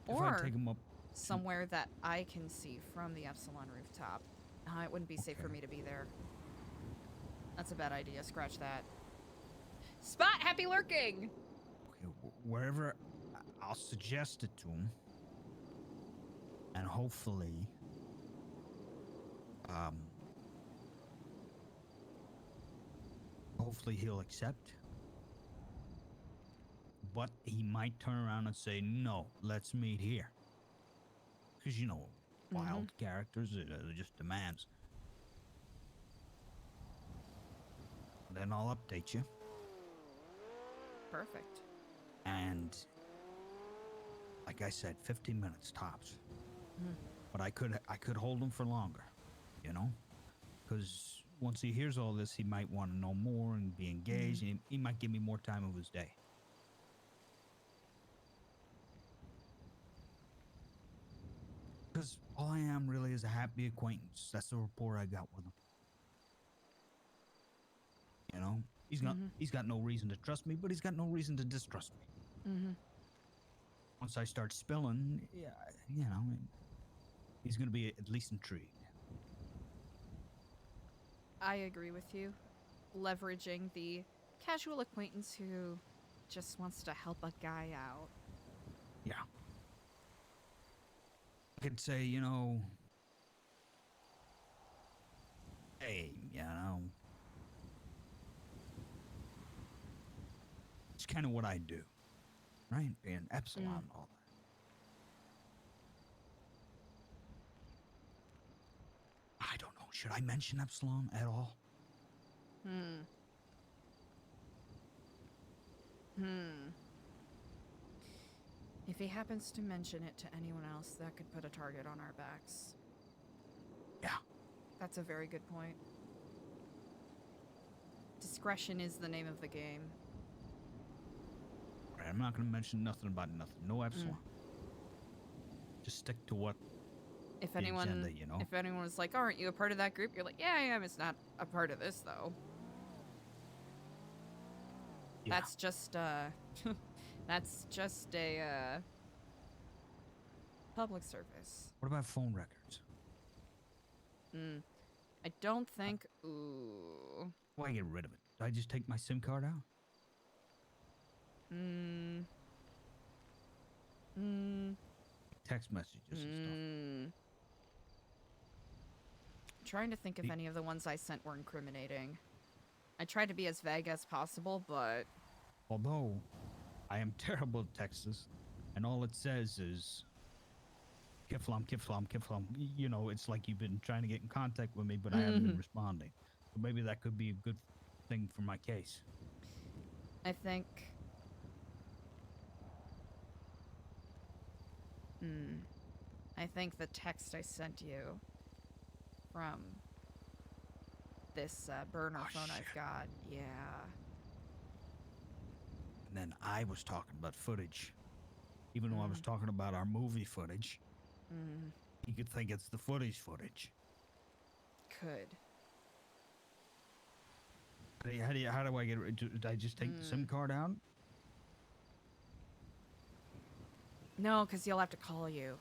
If I Or take him up, somewhere that I can see from the Epsilon rooftop. It wouldn't be safe for Okay. me to be there. That's a bad idea. Scratch that. Spot, happy lurking! okay, wherever, I'll suggest it to him, and hopefully, hopefully he'll accept. But he might turn around and say, "No, let's meet here," because wild characters are just demands. Then I'll update you. Perfect. And like I said, 15 minutes tops. But I could hold him for longer, because once he hears all this, he might want to know more and be engaged, and he might give me more time of his day. Because all I am really is a happy acquaintance. That's the rapport I got with him. He's got no reason to trust me, but he's got no reason to distrust me. Once I start spilling, he's gonna be at least intrigued. I agree with you. Leveraging the casual acquaintance who just wants to help a guy out. Yeah. I could say, hey, it's kind of what I do, right? Being Epsilon and all that. I don't know. Should I mention Epsilon at all? If he happens to mention it to anyone else, that could put a target on our backs. Yeah. That's a very good point. Discretion is the name of the game. Right, I'm not gonna mention nothing about nothing. No epsilon. Just stick to what If the anyone, agenda, you know? if anyone was like, "Aren't you a part of that group?" You're like, "Yeah, I am. It's not a part of this, though." Yeah. That's just that's just a public service. What about phone records? I don't think. Ooh. Why get rid of it? Do I just take my SIM card out? Text messages and stuff. Trying to think if The- any of the ones I sent were incriminating. I tried to be as vague as possible, but Although I am terrible at Texas, and all it says is Kiflam, Kiflam, Kiflam. You know, it's like you've been trying to get in contact with me, but I haven't been responding. So maybe that could be a good thing for my case. I think. I think the text I sent you from this burner Oh, phone shit. I've got, yeah. And then I was talking about footage. Even though I was talking about our movie footage, you could think it's the footage. Could. How do I get rid? Did I just take the SIM card out? No, because you'll have to call you.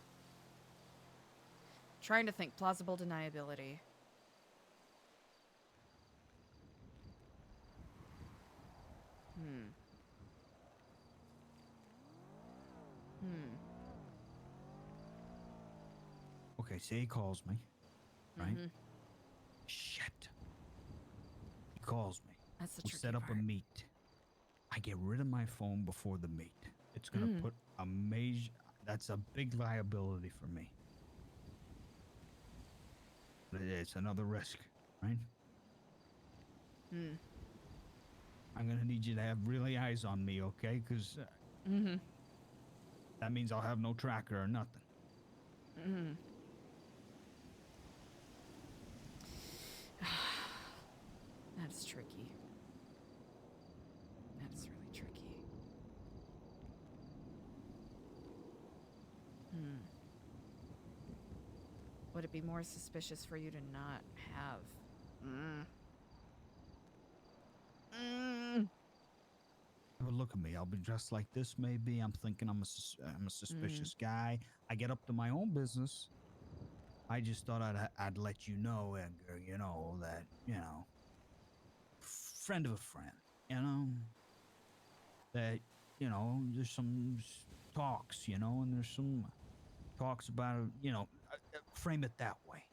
Trying to think plausible deniability. Okay, say he calls me, right? Shit. He calls me. That's the We tricky set up part. a meet. I get rid of my phone before the meet. It's gonna put a major. That's a big liability for me. But it's another risk, right? I'm gonna need you to have really eyes on me, okay? Because that means I'll have no tracker or nothing. That's tricky. That's really tricky. Would it be more suspicious for you to not have? But look at me. I'll be dressed like this, maybe. I'm thinking I'm a suspicious guy. I get up to my own business. I just thought I'd let you know, Edgar, you know, that, you know, friend of a friend, you know, that, you know, there's some talks, you know, and there's some talks about, you know, frame it that way.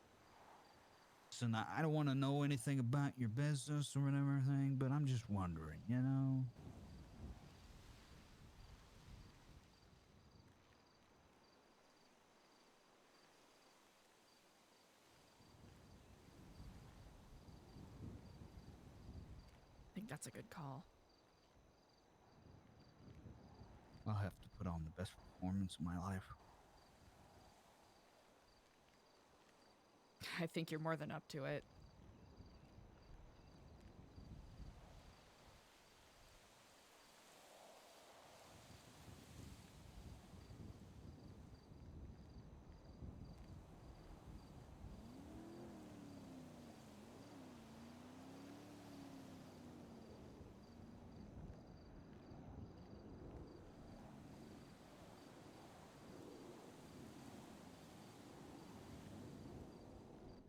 So now, I don't want to know anything about your business or everything, but I'm just wondering, you know. I think that's a good call. I'll have to put on the best performance of my life. I think you're more than up to it.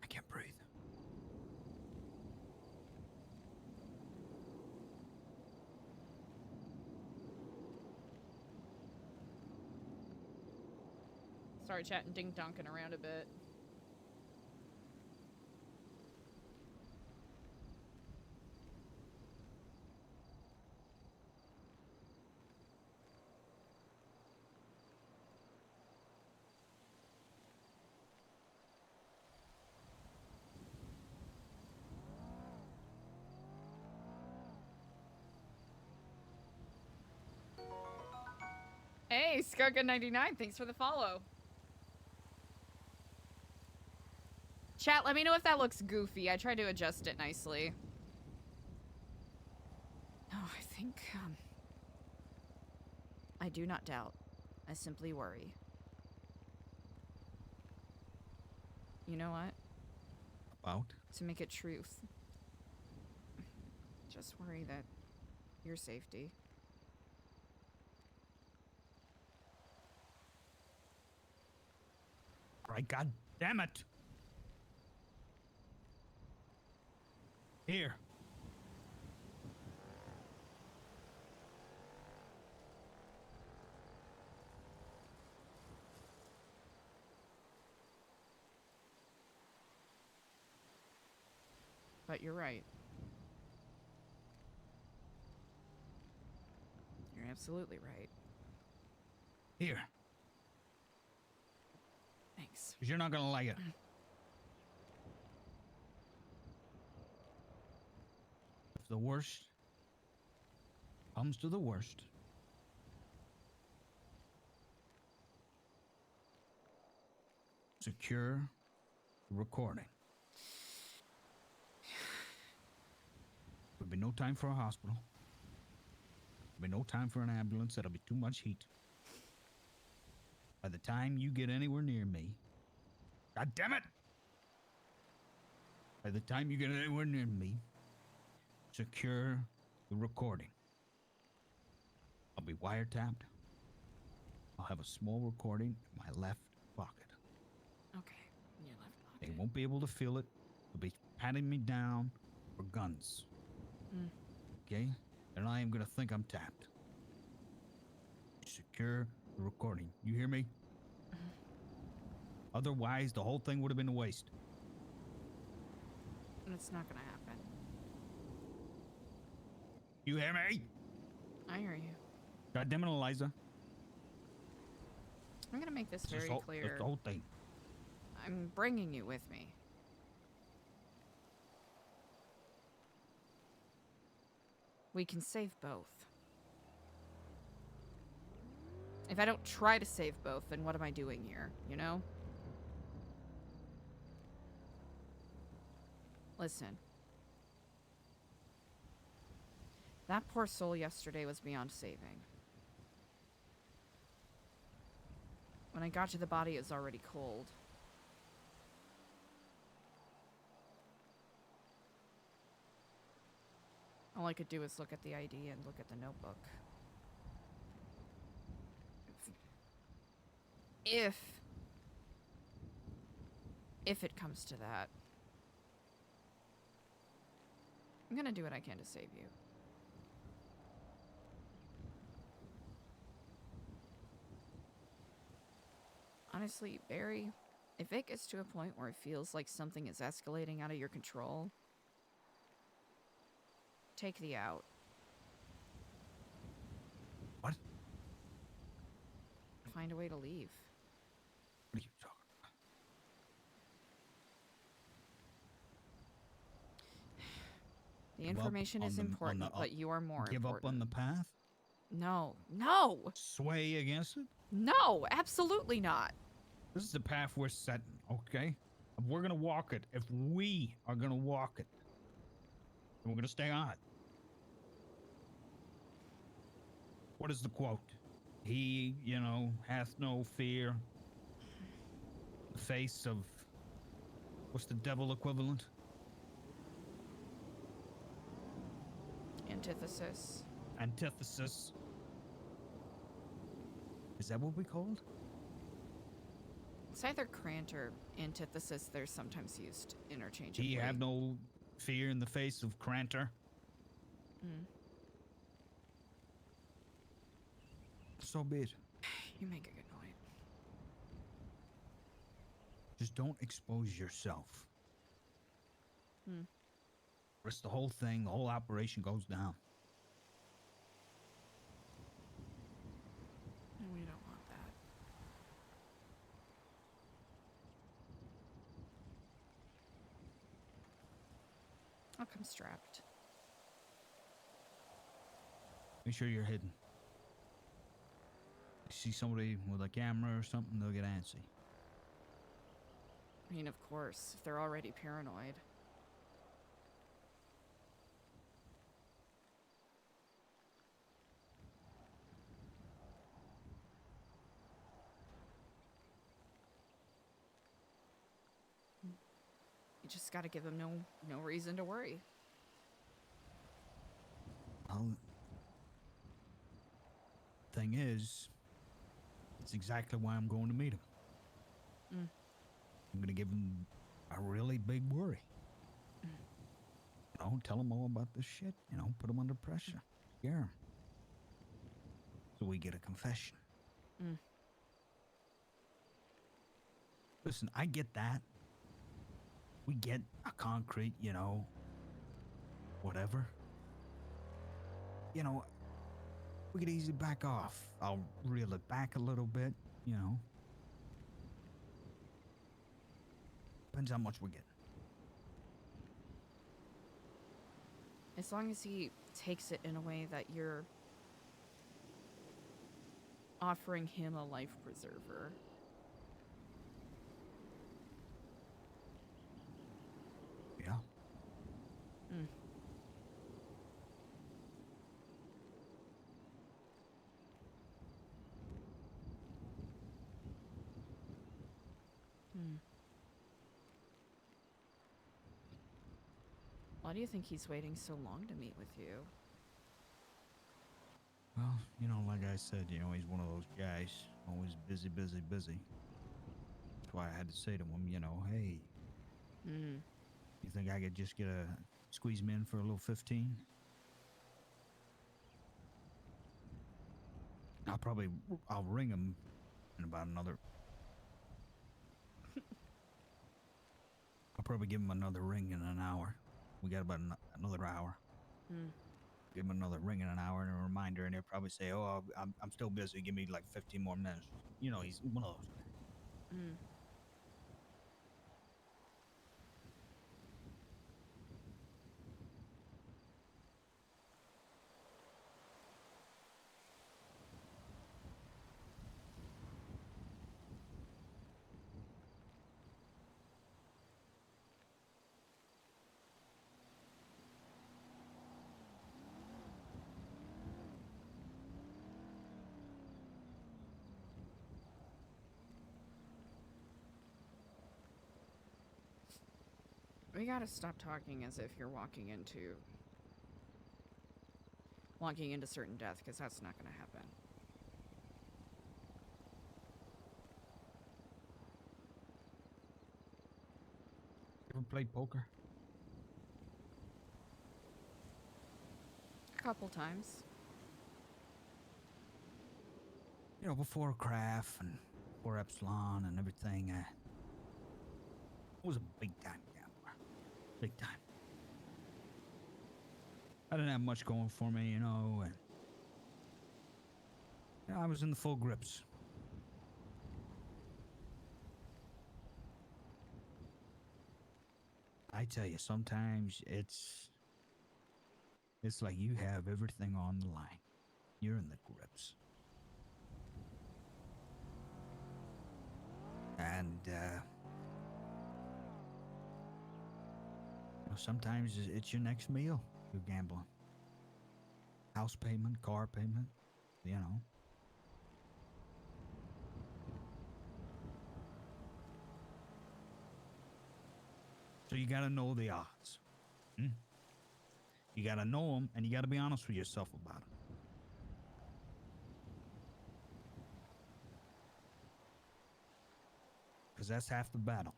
I can't breathe. Sorry, chatting ding-donking around a bit. Ace! Skugga99, thanks for the follow. Chat, let me know if that looks goofy. I tried to adjust it nicely. No, I think, I do not doubt. I simply worry. You know what? About? To make it truth. Just worry that your safety. Right, god damn it! Here. But you're right. You're absolutely right. Here. Thanks. Because you're not gonna like it. If the worst comes to the worst, secure the recording. There'll be no time for a hospital. There'll be no time for an ambulance. That'll be too much heat. By the time you get anywhere near me, god damn it! By the time you get anywhere near me, secure the recording. I'll be wiretapped. I'll have a small recording in my left pocket. Okay. In your left pocket. They won't be able to feel it. They'll be patting me down for guns. Okay? And I am gonna think I'm tapped. Secure the recording. You hear me? Otherwise, the whole thing would have been a waste. It's not gonna happen. You hear me? I hear you. God damn it, Eliza. I'm gonna make this It's very clear. That's the whole thing. I'm bringing you with me. We can save both. If I don't try to save both, then what am I doing here, you know? Listen. That poor soul yesterday was beyond saving. When I got to the body, it was already cold. All I could do was look at the ID and look at the notebook. If it comes to that, I'm gonna do what I can to save you. Honestly, Barry, if it gets to a point where it feels like something is escalating out of your control, take the out. What? Find a way to leave. What are you talking about? The information is important, but you are more Give important. up on the path? No. No! Sway against it? No! Absolutely not! This is the path we're setting, okay? We're gonna walk it. If we are gonna walk it, then we're gonna stay on it. What is the quote? He, hath no fear. The face of... What's the devil equivalent? Antithesis. Antithesis. Is that what we called? It's either Krant or antithesis. They're sometimes used interchangeably. He have no fear in the face of Cranter. So be it. You make a good point. Just don't expose yourself. Rest the whole thing, the whole operation goes down. We don't want that. I'll come strapped. Make sure you're hidden. See somebody with a camera or something, they'll get antsy. I mean, of course, if they're already paranoid. You just gotta give them no reason to worry. Well, thing is, it's exactly why I'm going to meet him. Mm. I'm going to give him a really big worry. You know, tell him all about this shit. You know, put him under pressure. Scare him. So we get a confession. Mm. Listen, I get that. We get a concrete, you know, whatever. You know, we could easily back off. I'll reel it back a little bit, you know. Depends how much we get. As long as he takes it in a way that you're offering him a life preserver. Yeah. Mm. Hmm. Why do you think he's waiting so long to meet with you? Well, you know, like I said, you know, he's one of those guys, always busy, busy, busy. That's why I had to say to him, you know, hey, Hmm. you think I could just squeeze me in for a little 15? I'll ring him in about another. I'll probably give him another ring in an hour. We got about another hour. Hmm. Give him another ring in an hour and a reminder, and he'll probably say, "Oh, I'm still busy. Give me like 15 more minutes." You know, he's one of those guys. Hmm. We gotta stop talking as if you're walking into certain death, because that's not gonna happen. You ever played poker? A couple times. You know, before Craft and before Epsilon and everything, I was a big time gambler. Big time. I didn't have much going for me, you know, and you know, I was in the full grips. I tell you, sometimes it's like you have everything on the line. You're in the grips. And, you know, sometimes it's your next meal you're gambling. House payment, car payment, you know. So you gotta know the odds. You gotta know them, and you gotta be honest with yourself about it. Because that's half the battle.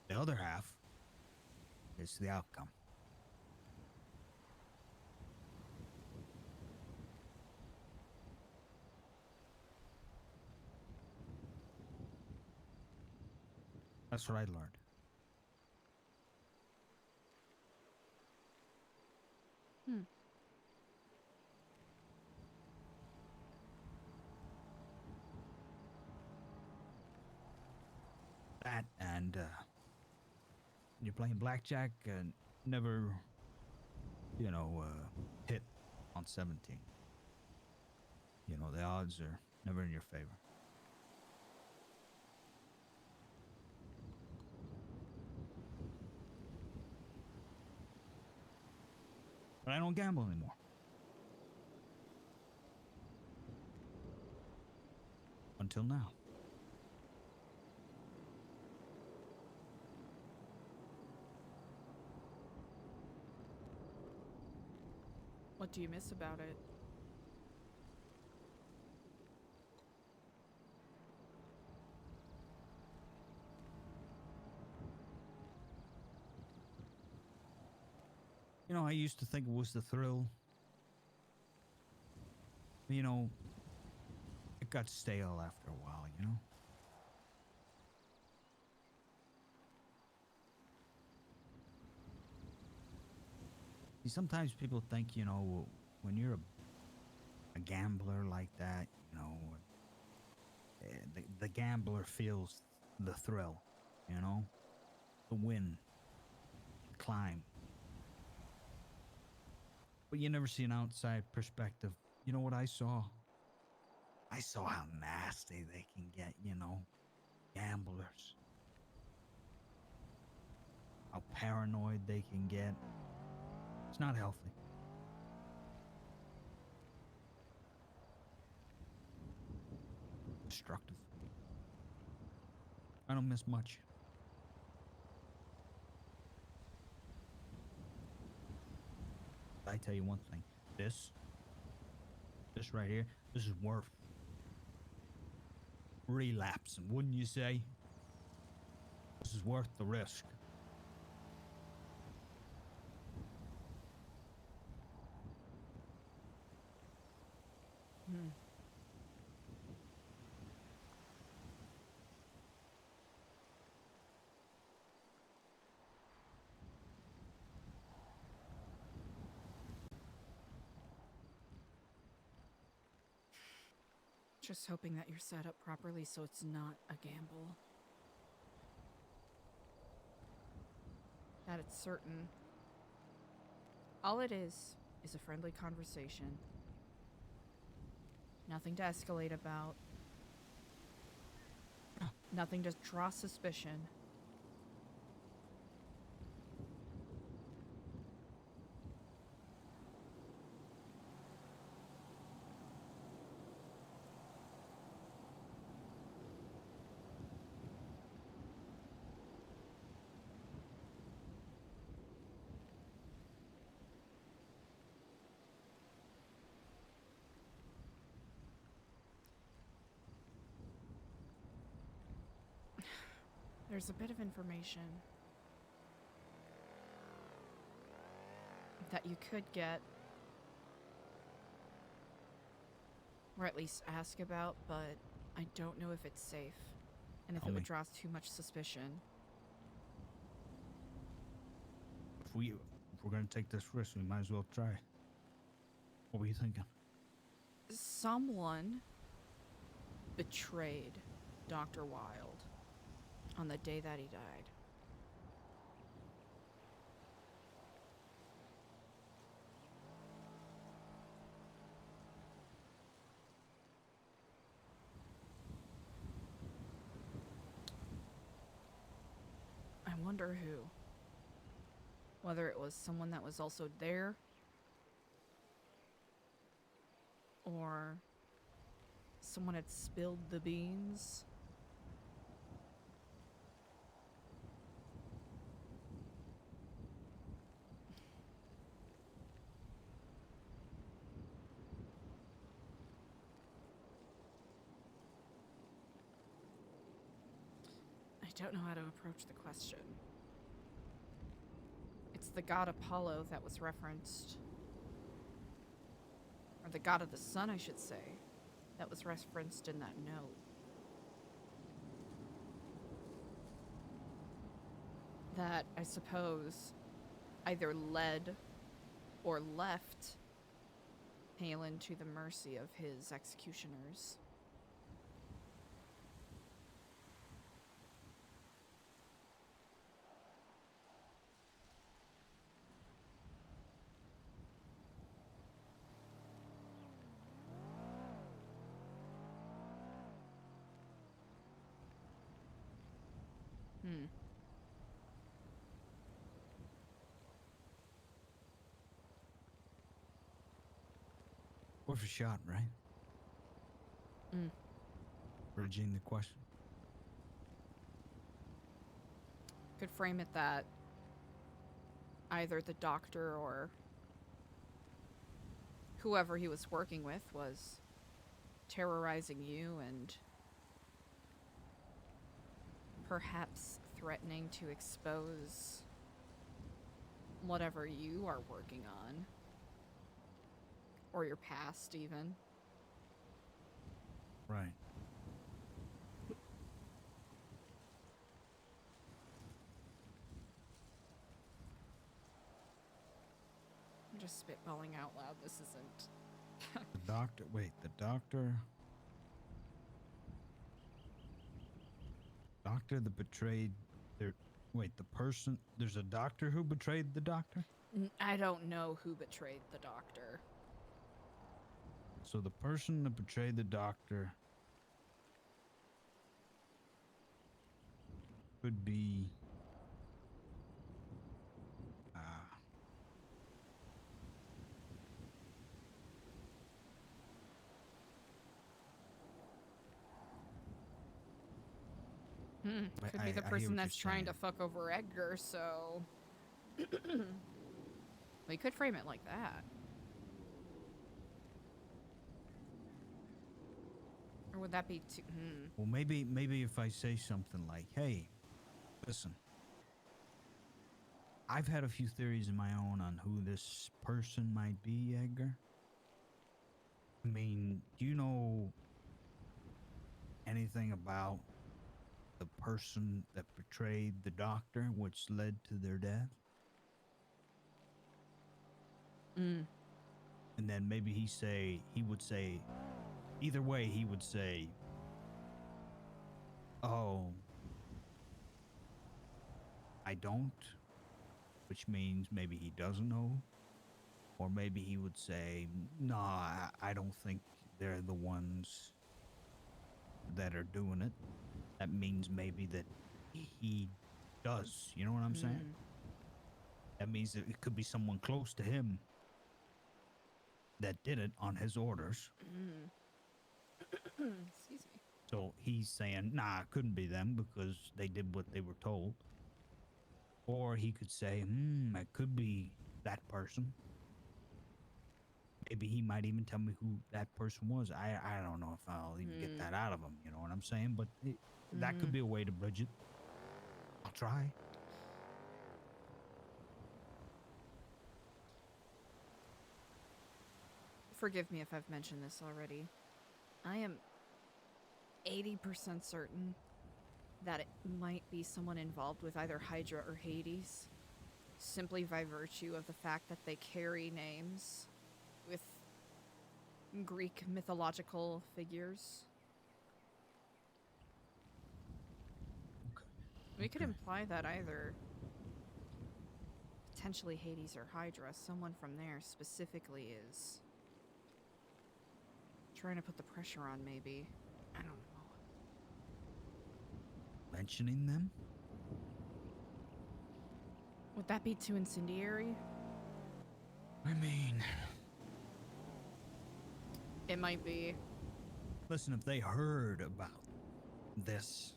The other half is the outcome. That's what I learned. Hmm. That and you're playing blackjack and never, you know, hit on 17. you know, the odds are never in your favor. But I don't gamble anymore. Until now. What do you miss about it? You know, I used to think it was the thrill. You know, it got stale after a while, you know? See, sometimes people think, you know, when you're a gambler like that, you know, the gambler feels the thrill, you know? The win, the climb. But you never see an outside perspective. You know what I saw? I saw how nasty they can get, you know? Gamblers. How paranoid they can get. It's not healthy. Destructive. I don't miss much. I tell you one thing. This right here, this is worth relapsing, wouldn't you say? This is worth the risk. Hmm. Just hoping that you're set up properly so it's not a gamble. That it's certain. All it is a friendly conversation. Nothing to escalate about. Nothing to draw suspicion. There's a bit of information that you could get, or at least ask about, but I don't know if it's safe, and if Tell it would me. draw too much suspicion. If we're gonna take this risk, we might as well try. What were you thinking? Someone betrayed Dr. Wilde on the day that he died. I wonder who. Whether it was someone that was also there, or someone had spilled the beans. I don't know how to approach the question. It's the god Apollo that was referenced. Or the god of the sun, I should say, that was referenced in that note. That, I suppose, either led or left Palin to the mercy of his executioners. Hmm. Worth a shot, right? Mm. Bridging the question. Could frame it that either the doctor or whoever he was working with was terrorizing you and perhaps threatening to expose whatever you are working on. Or your past, even. Right. I'm just spitballing out loud. This isn't. The doctor. Wait, the doctor. Doctor that betrayed their. Wait, the person. There's a doctor who betrayed the doctor? I don't know who betrayed the doctor. So the person that betrayed the doctor could be. Could be the I hear person what that's you're trying to saying. fuck over Edgar, so. We could frame it like that. Or would that be too. Well, maybe if I say something like, "Hey, listen, I've had a few theories of my own on who this person might be, Edgar. I mean, do you know anything about the person that betrayed the doctor, which led to their death?" Mm. And then maybe he would say, either way, he would say, "Oh, I don't," which means maybe he doesn't know. Or maybe he would say, "Nah, I don't think they're the ones that are doing it." That means maybe that he does. You know what I'm saying? That means that it could be someone close to him that did it on his orders. Excuse me. So he's saying, "Nah, it couldn't be them because they did what they were told." Or he could say, "It could be that person." Maybe he might even tell me who that person was. I don't know if I'll even get that out of him. You know what I'm saying? But that could be a way to bridge it. I'll try. Forgive me if I've mentioned this already. I am 80% certain that it might be someone involved with either Hydra or Hades, simply by virtue of the fact that they carry names with Greek mythological figures. Okay. We could Okay. imply that either potentially Hades or Hydra, someone from there specifically is trying to put the pressure on, maybe. I don't know. Mentioning them? Would that be too incendiary? I mean, It might be. listen, if they heard about this,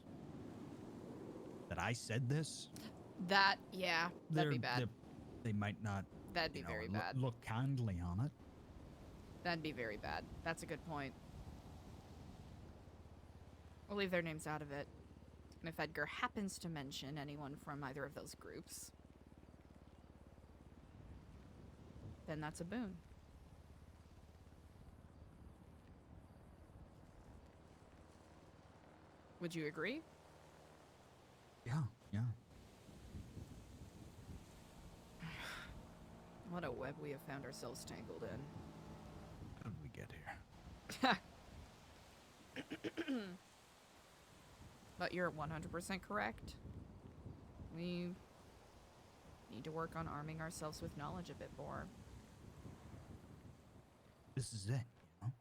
that I said this, That, yeah, that'd be they're- bad. they're- they might not, That'd be very bad. look kindly on it. That'd be very bad. That's a good point. We'll leave their names out of it. And if Edgar happens to mention anyone from either of those groups, then that's a boon. Would you agree? Yeah, yeah. What a web we have found ourselves tangled in. How did we get here? But you're 100% correct. We need to work on arming ourselves with knowledge a bit more. This is it, you know?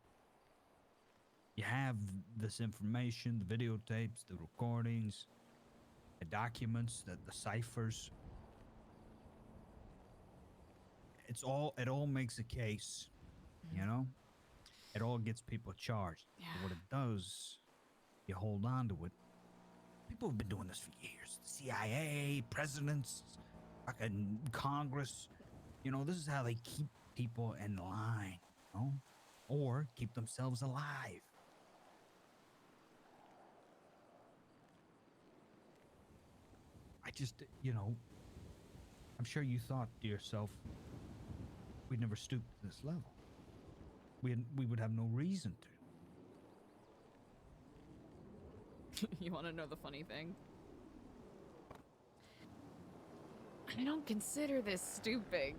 You have this information, the videotapes, the recordings. the documents, the ciphers. It all makes a case, you know? It all gets people charged. Yeah. But what it does, you hold on to it. People have been doing this for years. The CIA, presidents, fucking Congress. You know, this is how they keep people in line, you know? Or keep themselves alive. I just, you know, I'm sure you thought to yourself, we'd never stoop to this level. We would have no reason to. You want to know the funny thing? I don't consider this stupid.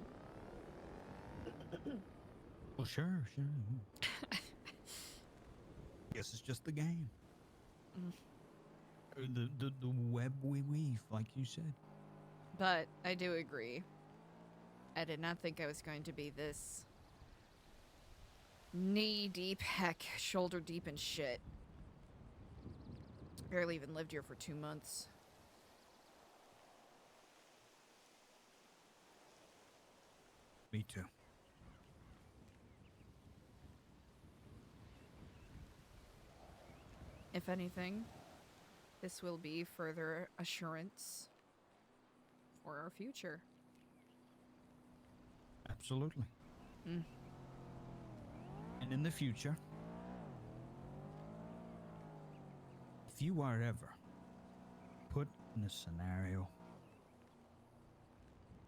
Well, sure. Guess it's just the game. The web we weave, like you said. But I do agree. I did not think I was going to be this knee deep, heck, shoulder deep in shit. Barely even lived here for 2 months. Me too. If anything, this will be further assurance for our future. Absolutely. Mm. And in the future, if you are ever put in a scenario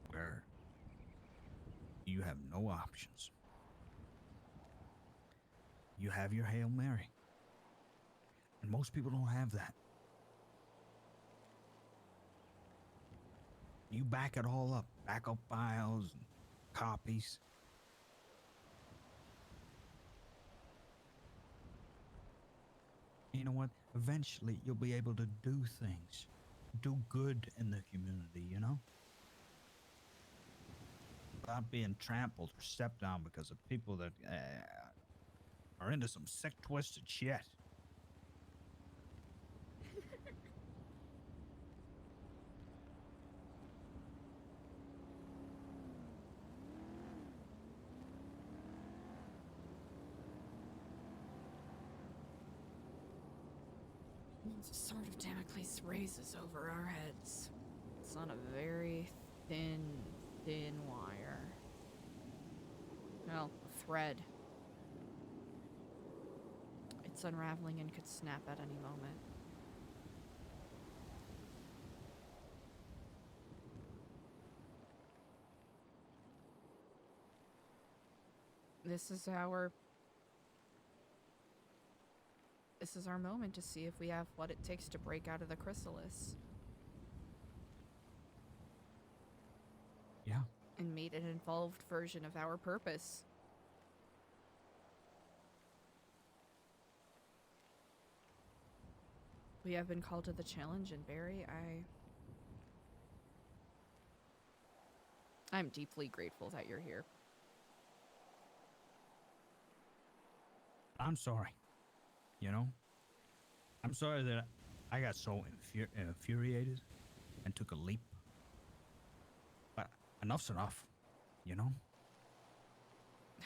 where you have no options, you have your Hail Mary. And most people don't have that. You back it all up, backup files and copies. You know what? Eventually, you'll be able to do things, do good in the community, you know? Without being trampled or stepped on because of people that are into some sick, twisted shit. The sword of Damocles raises over our heads. It's on a very thin wire. Well, a thread. It's unraveling and could snap at any moment. This is our moment to see if we have what it takes to break out of the chrysalis. Yeah. And meet an evolved version of our purpose. We have been called to the challenge, and Barry, I'm deeply grateful that you're here. I'm sorry. You know? I'm sorry that I got so infuriated and took a leap. But enough's enough, you know?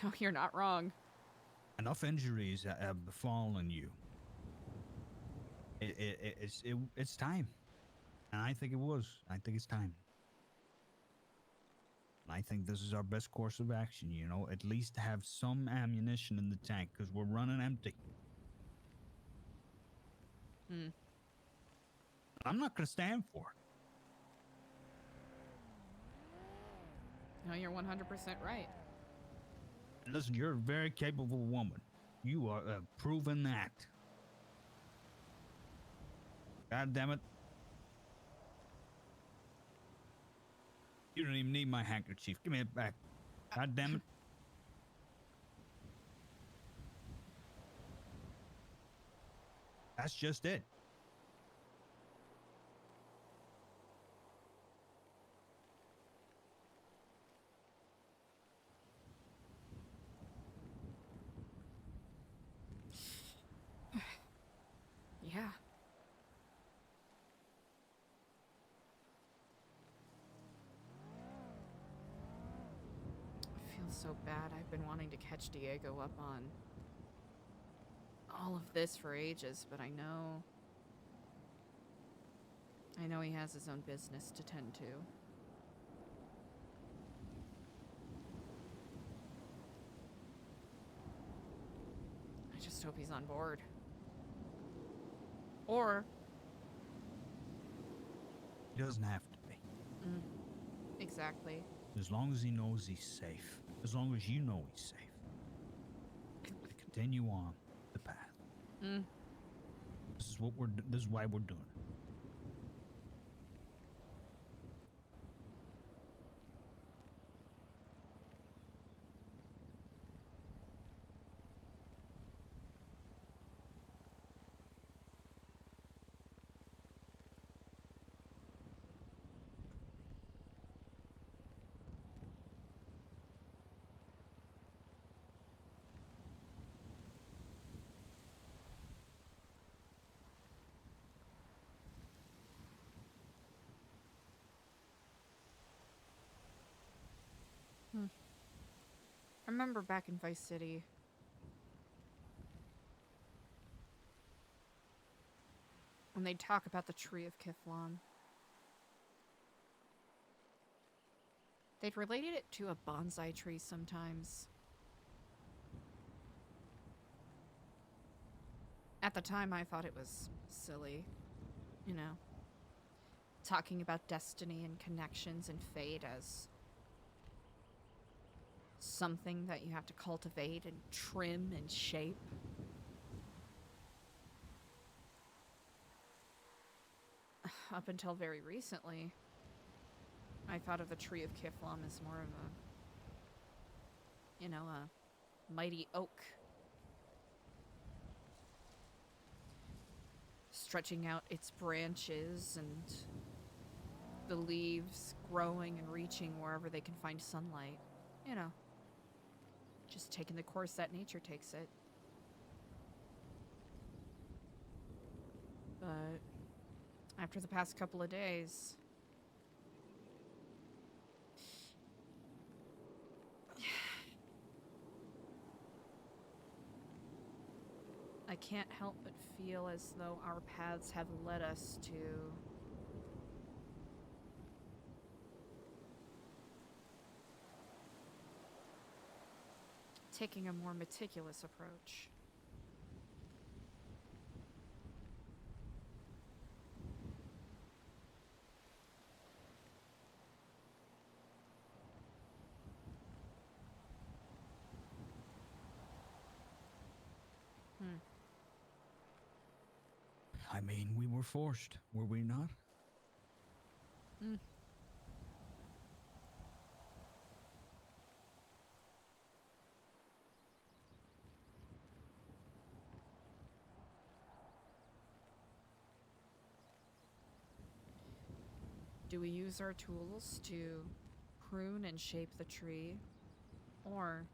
No, you're not wrong. Enough injuries have befallen you. It's time. And I think it's time. And I think this is our best course of action, you know? At least have some ammunition in the tank, because we're running empty. I'm not gonna stand for it. No, you're 100% right. Listen, you're a very capable woman. You are proven that. God damn it. You don't even need my handkerchief. Give me it back. God damn it. That's just it. Yeah. It's so bad. I've been wanting to catch Diego up on all of this for ages, but I know he has his own business to tend to. I just hope he's on board. Or He doesn't have to be. exactly. As long as he knows he's safe. As long as you know he's safe. Continue on the path. This is why we're doing it. I remember back in Vice City, when they'd talk about the Tree of Kiflon, they'd related it to a bonsai tree sometimes. At the time, I thought it was silly, you know, talking about destiny and connections and fate as something that you have to cultivate and trim and shape. Up until very recently, I thought of the Tree of Kiflam as more of a mighty oak. Stretching out its branches and the leaves growing and reaching wherever they can find sunlight. You know, just taking the course that nature takes it. But after the past couple of days, I can't help but feel as though our paths have led us to taking a more meticulous approach. I mean, we were forced, were we not? Do we use our tools to prune and shape the tree, or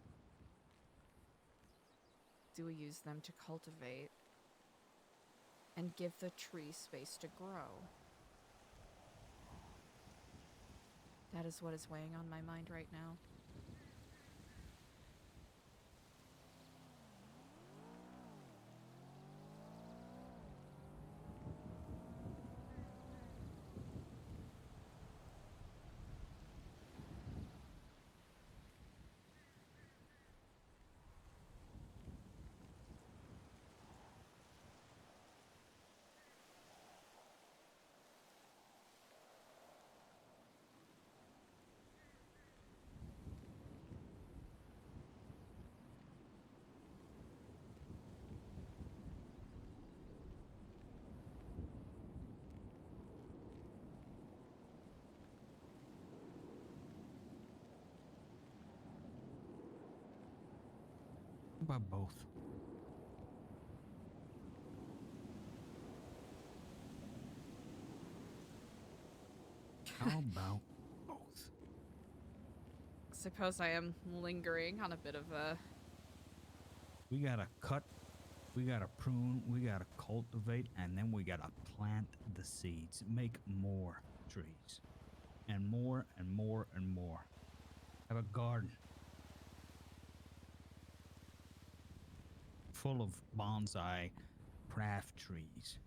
do we use them to cultivate and give the tree space to grow? That is what is weighing on my mind right now. How about both? How about both? Suppose I am lingering on a bit of a... We gotta cut, we gotta prune, we gotta cultivate, and then we gotta plant the seeds. Make more trees. And more and more and more. Have a garden. full of bonsai craft trees.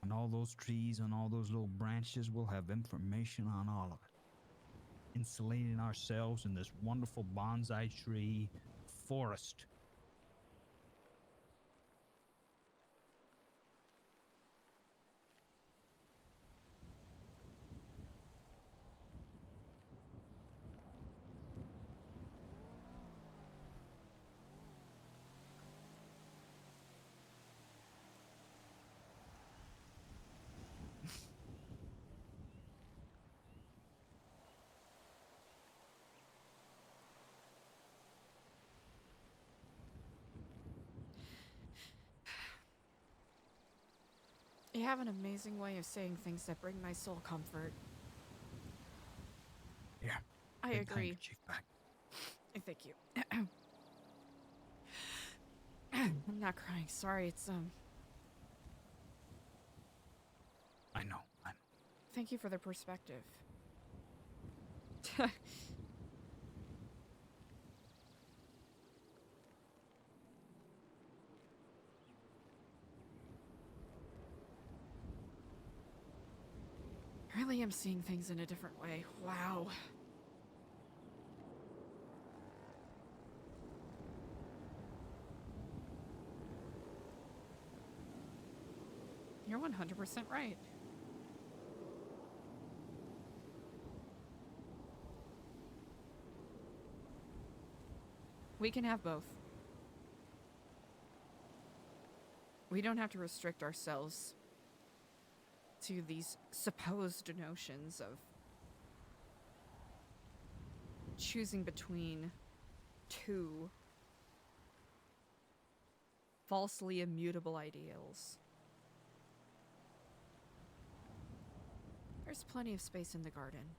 And all those trees and all those little branches will have information on all of it. Insulating ourselves in this wonderful bonsai tree forest. You have an amazing way of saying things that bring my soul comfort. Yeah. I big agree. handkerchief back. Thank you. I'm not crying. Sorry, it's I know. Thank you for the perspective. I really am seeing things in a different way. Wow. You're 100% right. We can have both. We don't have to restrict ourselves to these supposed notions of choosing between two falsely immutable ideals. There's plenty of space in the garden.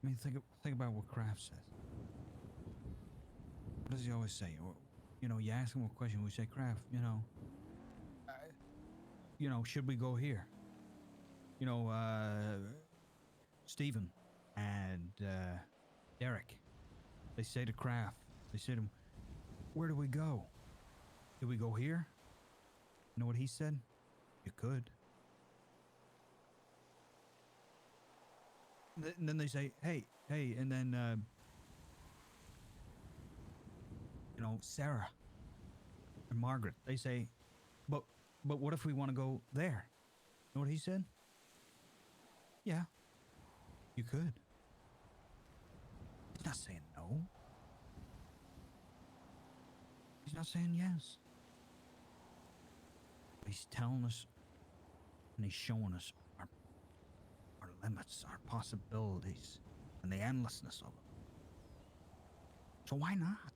I mean, think about what Kraft says. What does he always say? Or, you know, you ask him a question, we say, Kraft, should we go here? You know, Stephen and Derek, they say to Kraft, they say to him, where do we go? Do we go here? You know what he said? You could. And then they say, hey, and then, Sarah and Margaret, they say, but what if we want to go there? You know what he said? Yeah, you could. He's not saying no. He's not saying yes. He's telling us and he's showing us our limits, our possibilities, and the endlessness of it. So why not?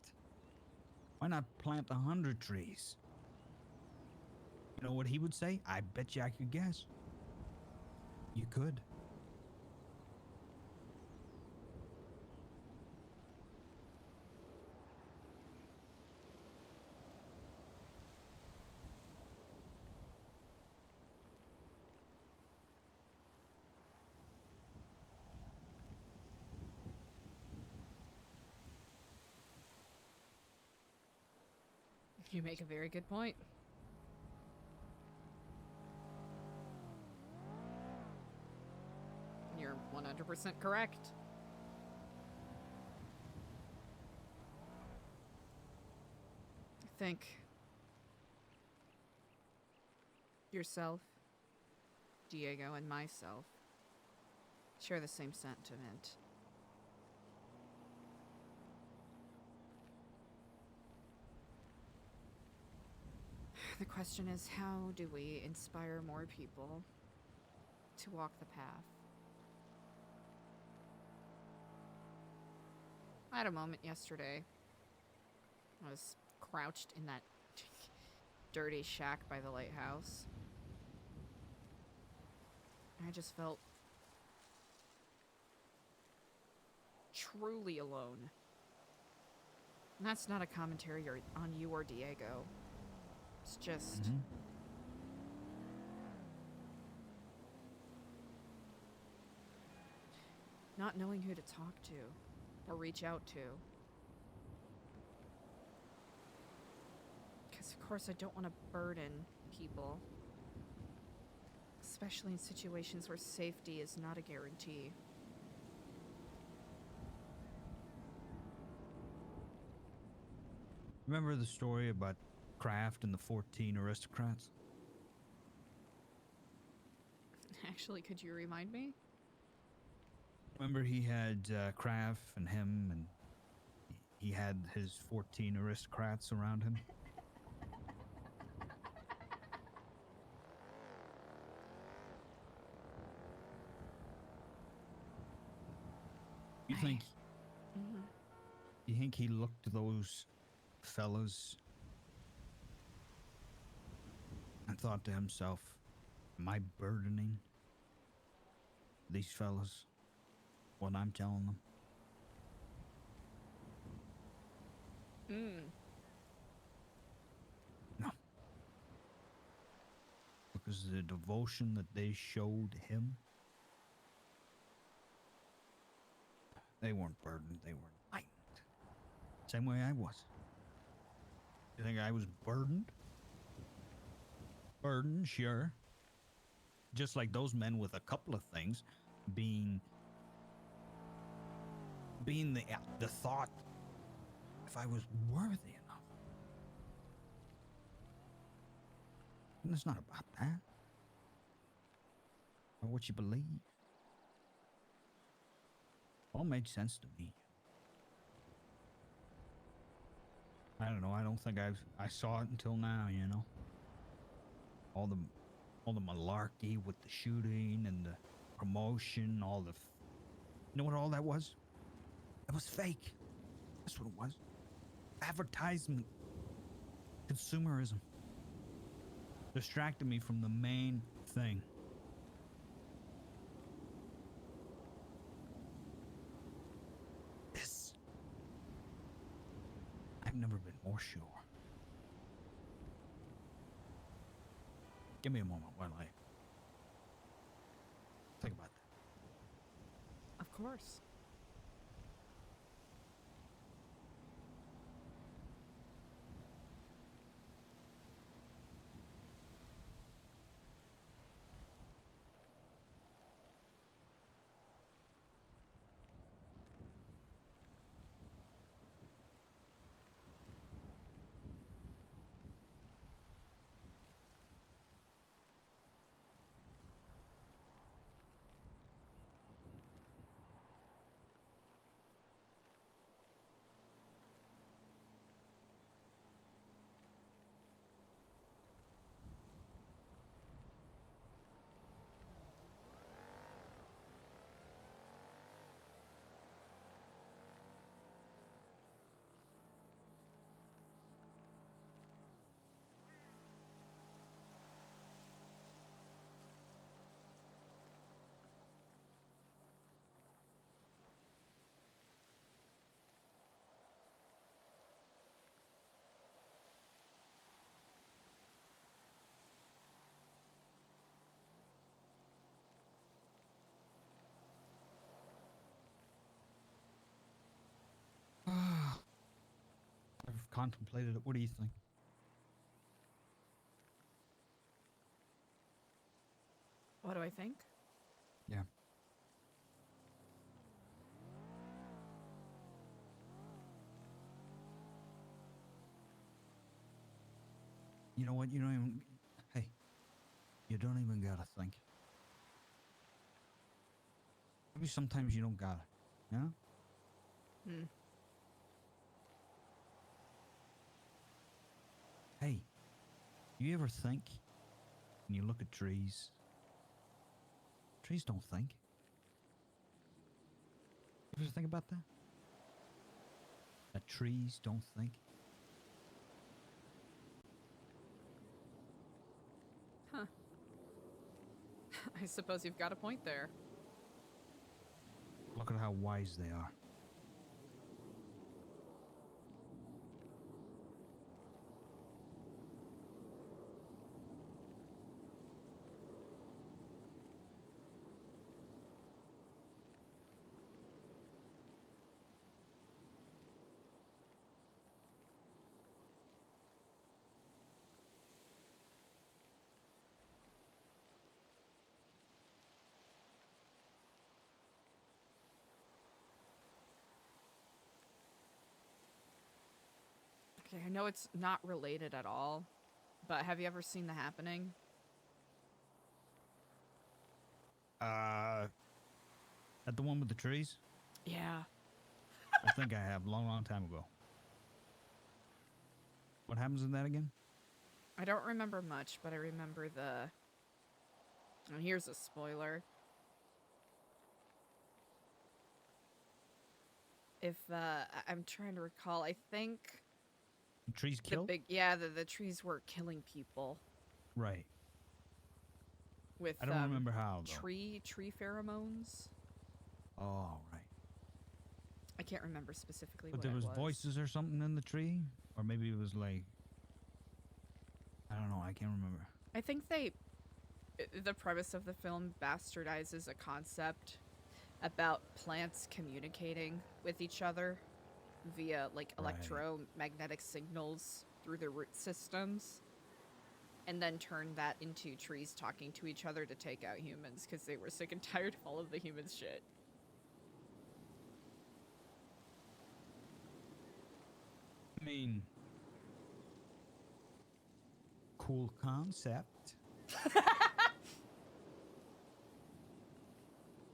Why not plant 100 trees? You know what he would say? I bet you I could guess. You could. You make a very good point. You're 100% correct. I think yourself, Diego, and myself share the same sentiment. The question is, how do we inspire more people to walk the path? I had a moment yesterday. I was crouched in that dirty shack by the lighthouse. I just felt truly alone. And that's not a commentary on you or Diego. It's just... not knowing who to talk to or reach out to. Because, of course, I don't want to burden people. Especially in situations where safety is not a guarantee. Remember the story about Kraft and the 14 aristocrats? Actually, could you remind me? Remember he had Kraft and him, and he had his 14 aristocrats around him? You think Mhm. you think he looked to those fellas and thought to himself, am I burdening these fellas what I'm telling them? No. Because the devotion that they showed him, they weren't burdened, they were lightened. Same way I was. You think I was burdened? Burdened, sure. Just like those men with a couple of things, being the thought, if I was worthy enough. And it's not about that. Or what you believe. All made sense to me. I don't know. I don't think I saw it until now. You know, all the malarkey with the shooting and the promotion, you know what all that was? It was fake. That's what it was. Advertisement, consumerism, distracted me from the main thing. This. I've never been more sure. Give me a moment while I think about that. Of course. I've contemplated it. What do you think? What do I think? Yeah. You know what? You don't even. Hey, you don't even gotta think. Maybe sometimes you don't gotta. You know? Hmm. Hey, you ever think when you look at trees? Trees don't think. You ever think about that? That trees don't think? Huh. I suppose you've got a point there. Look at how wise they are. Okay, I know it's not related at all, but have you ever seen The Happening? At the one with the trees? Yeah. I think I have, long time ago. What happens in that again? I don't remember much, but I remember the... And here's a spoiler. If, I'm trying to recall, I think The trees killed? the trees were killing people Right. with, I don't remember how, though. tree pheromones. Oh, right. I can't remember specifically But what there it was voices or something in the tree? Or maybe it was like... I don't know, I can't remember. I think the premise of the film bastardizes a concept about plants communicating with each other via like Right. electromagnetic signals through their root systems, and then turn that into trees talking to each other to take out humans because they were sick and tired of all of the humans' shit. I mean... Cool concept.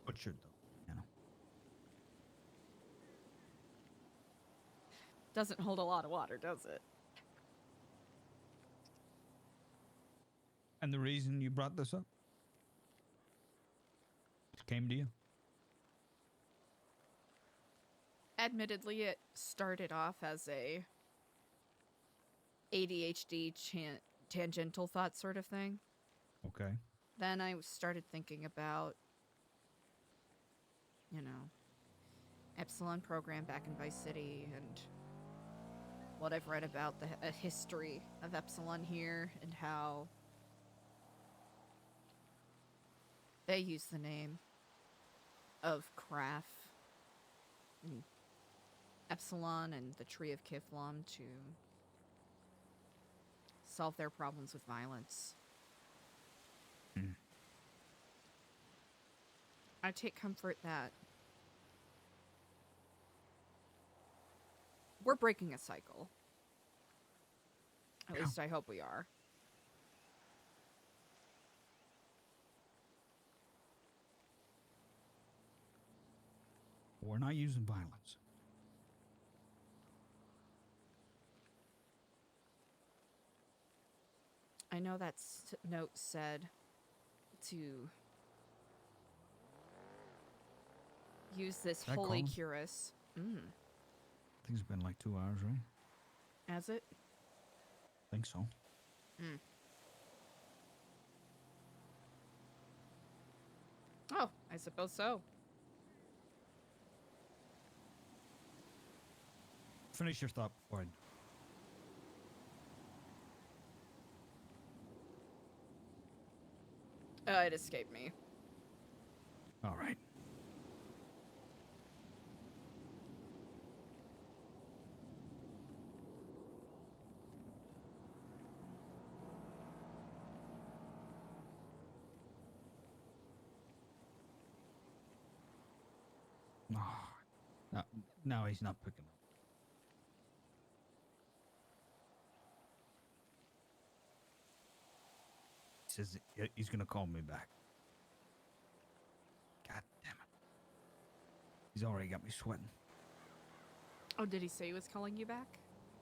Butchered, though, you know. Doesn't hold a lot of water, does it? And the reason you brought this up? It came to you? Admittedly, it started off as a ADHD tangential thought sort of thing. Okay. Then I started thinking about, you know, Epsilon program back in Vice City and what I've read about the history of Epsilon here and how they use the name of Krapf and Epsilon and the Tree of Kiflam to solve their problems with violence. Mm. I take comfort that we're breaking a cycle. At least I hope we are. We're not using violence. I know that note said to use this Can I call holy him? curus. I think it's been like 2 hours, right? Has it? I think so. Oh, I suppose so. Finish your thought before I... It escaped me. All right. Oh, no, he's not picking up. He says he's going to call me back. God damn it. He's already got me sweating. Oh, did he say he was calling you back?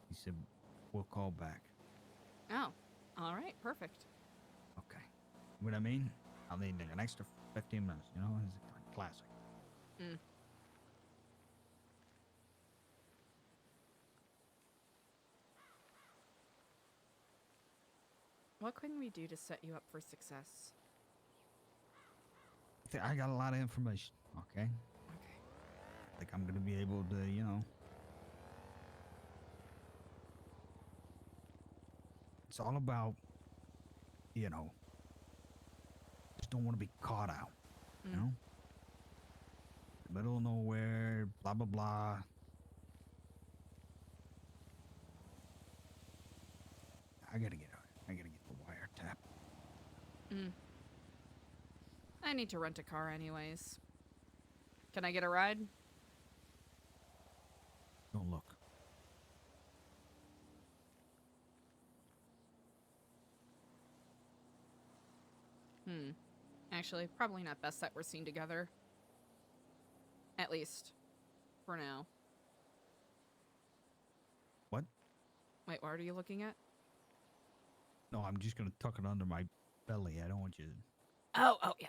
He said, we'll call back. Oh, all right, perfect. Okay. What I mean? I'll need an extra 15 minutes, you know? It's like classic. What can we do to set you up for success? I got a lot of information, okay? Okay. I think I'm going to be able to, you know... It's all about, you know... Just don't want to be caught out, you know? Middle of nowhere, blah, blah, blah. I gotta get the wiretap. I need to rent a car anyways. Can I get a ride? Don't look. Actually, probably not best that we're seen together. At least, for now. What? Wait, what are you looking at? No, I'm just gonna tuck it under my belly. I don't want you to... Oh, yeah.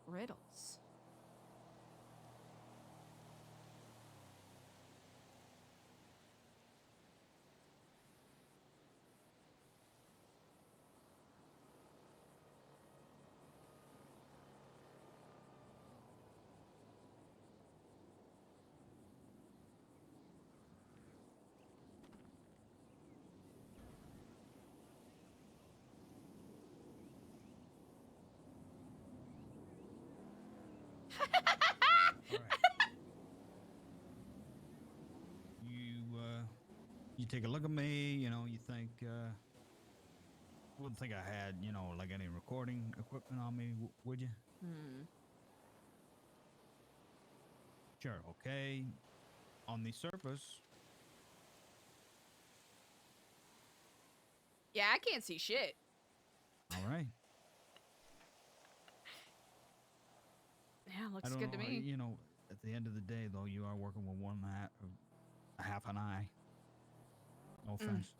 Riddles. All right. You take a look at me, you know, you think, wouldn't think I had, you know, like any recording equipment on me, would you? Sure, okay. On the surface, Yeah, I can't see shit. all right. Yeah, I looks don't good to know, me. you know, at the end of the day, though, you are working with a half an eye. No offense.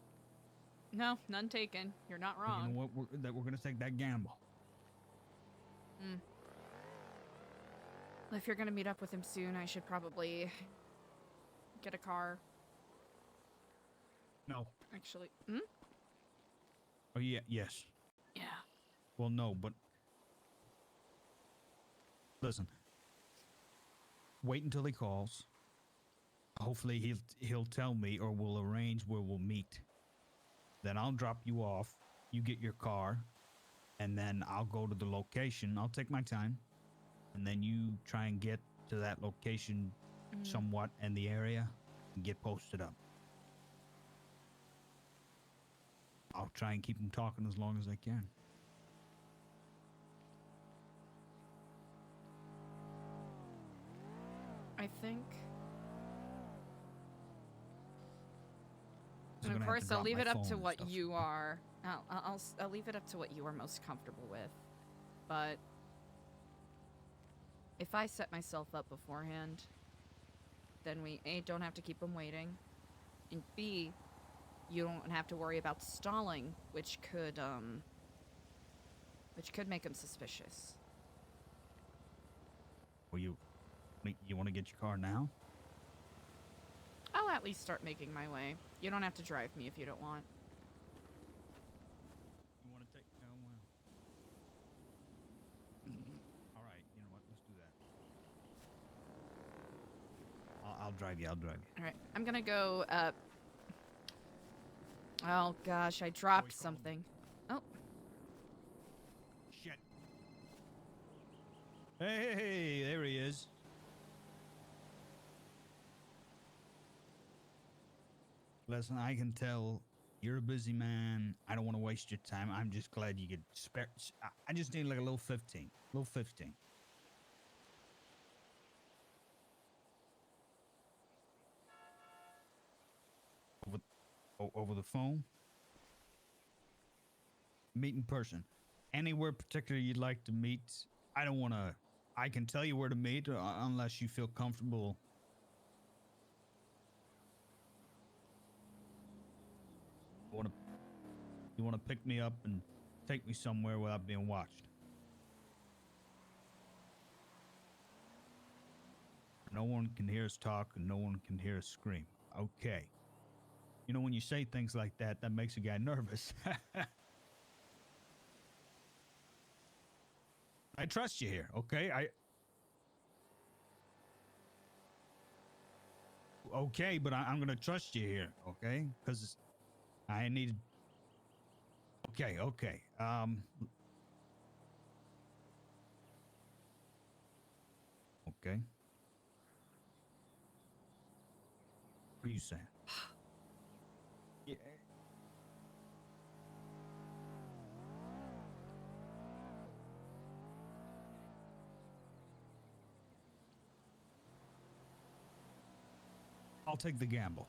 No, none taken. You're not But you know wrong. what? We're gonna take that gamble. Well, if you're gonna meet up with him soon, I should probably get a car. No. Actually, Oh yeah. Yes. yeah. Well, no, but listen. Wait until he calls. Hopefully he'll tell me, or we'll arrange where we'll meet. Then I'll drop you off. You get your car, and then I'll go to the location. I'll take my time, and then you try and get to that location somewhat in the area and get posted up. I'll try and keep them talking as long as I can. I think. So And I'm of gonna have course, to I'll drop leave my it up phone to and what stuff. you are. I'll leave it up to what you are most comfortable with. But if I set myself up beforehand, then we A, don't have to keep him waiting, and B, you don't have to worry about stalling, which could make him suspicious. Well, you want to get your car now? I'll at least start making my way. You don't have to drive me if you don't want. You want to take? All right. You know what? Let's do that. I'll drive you. I'll drive you. All right, I'm gonna go. Oh gosh, I dropped he's calling. something. Oh, Shit. Hey, there he is. Listen, I can tell you're a busy man. I don't want to waste your time. I'm just glad you could spare. I just need like a little 15. Little 15. Over the phone? Meet in person. Anywhere particular you'd like to meet? I don't want to... I can tell you where to meet unless you feel comfortable. You want to pick me up and take me somewhere without being watched? No one can hear us talk and no one can hear us scream. Okay. You know, when you say things like that, that makes a guy nervous. I trust you here, okay? Okay, but I'm gonna trust you here, okay? Because I need... Okay. Okay. What are you saying? Yeah. I'll take the gamble.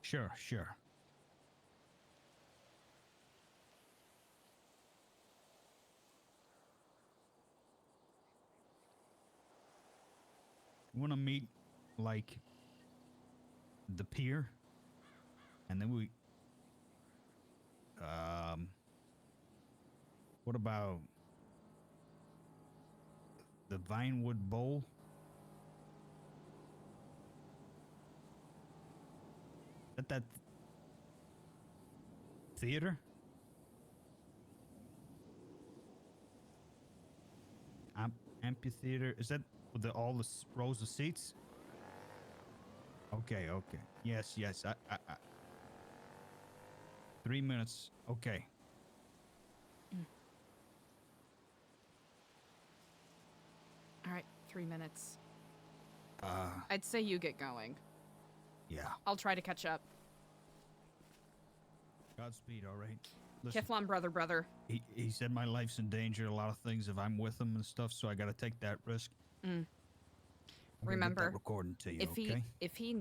Sure, sure. You want to meet, like, the pier? And then we... What about the Vinewood Bowl? At that theater? Amphitheater? Is that with all the rows of seats? Okay, okay. Yes, yes. 3 minutes. Okay. All right, 3 minutes. I'd say you get going. Yeah. I'll try to catch up. Godspeed, all right? Listen, Kiflon, brother. he said my life's in danger, a lot of things if I'm with him and stuff, so I gotta take that risk. I'm gonna get Remember, that recording to you, if okay? he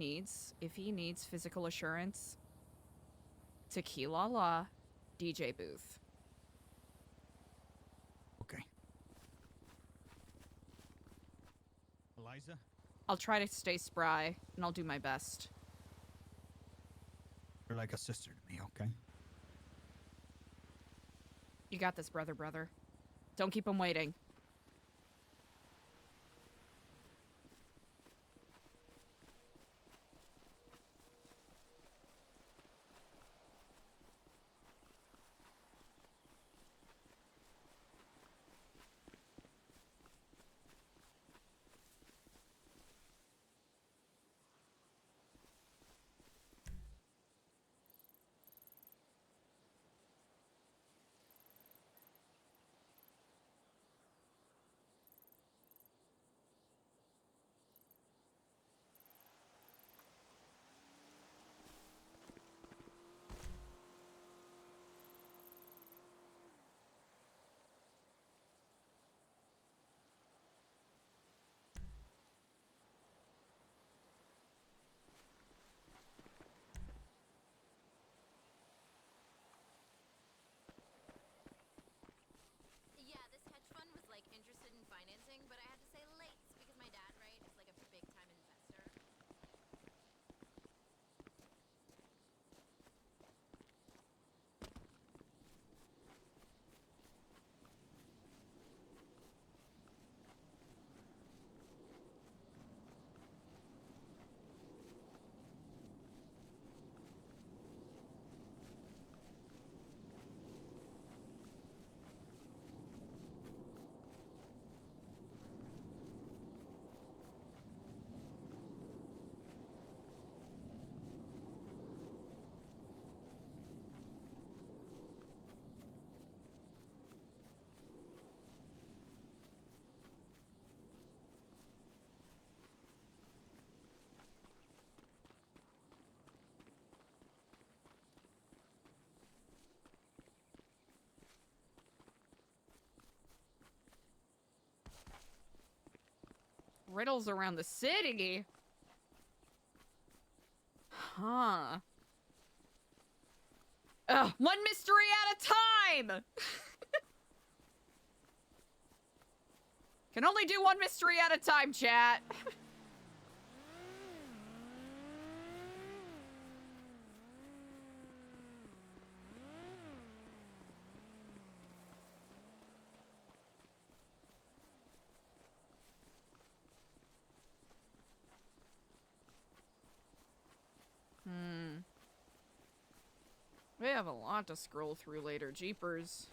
needs physical assurance, Tequila Law, DJ booth. Okay. Eliza? I'll try to stay spry, and I'll do my best. You're like a sister to me, okay? You got this, brother. Don't keep him waiting. Yeah, this hedge fund was like interested in financing, but I had to say late because my dad, right, is like a big time investor. Riddles around the city? Huh. Ugh, one mystery at a time! Can only do one mystery at a time, chat. We have a lot to scroll through later. Jeepers.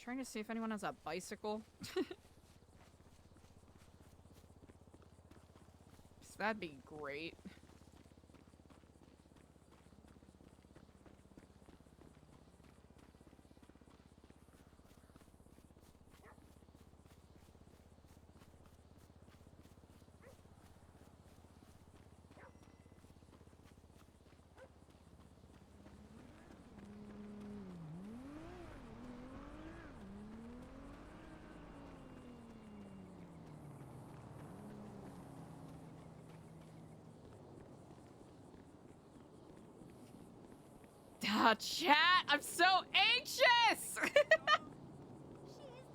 Trying to see if anyone has a bicycle. 'Cause that'd be great. Ah, chat, I'm so anxious! She is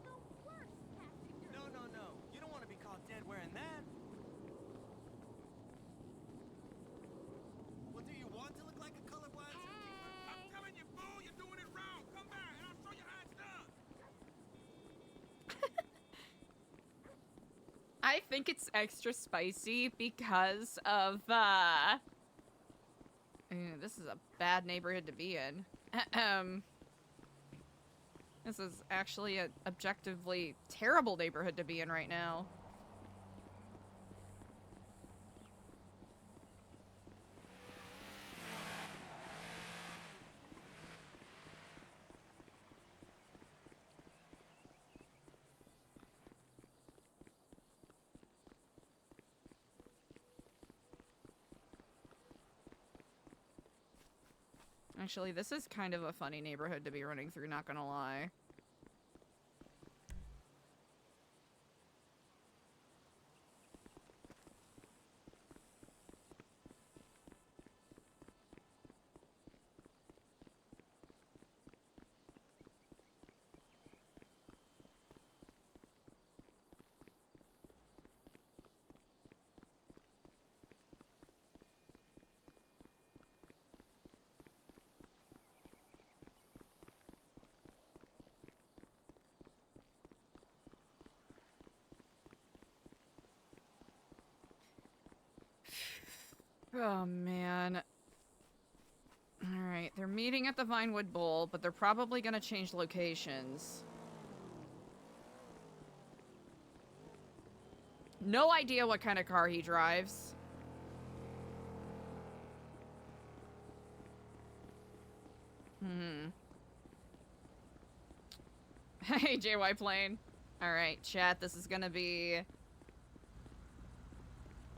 the worst casting director. No. You don't want to be caught dead wearing that. Well, do you want to look like a colorblind zookeeper? I'm telling you, fool, you're doing it wrong. Come back and I'll show you how it's done. I think it's extra spicy because of, this is a bad neighborhood to be in. This is actually an objectively terrible neighborhood to be in right now. Actually, this is kind of a funny neighborhood to be running through, not gonna lie. Oh, man. Alright, they're meeting at the Vinewood Bowl, but they're probably gonna change locations. No idea what kind of car he drives. Hey, JY Plane. Alright, chat, this is gonna be...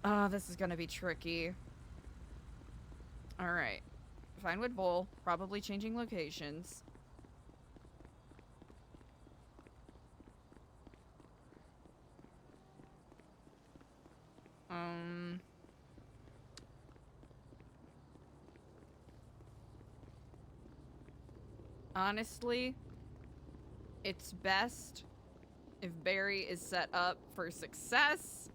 Oh, this is gonna be tricky. Alright. Vinewood Bowl, probably changing locations. Honestly, it's best if Barry is set up for success.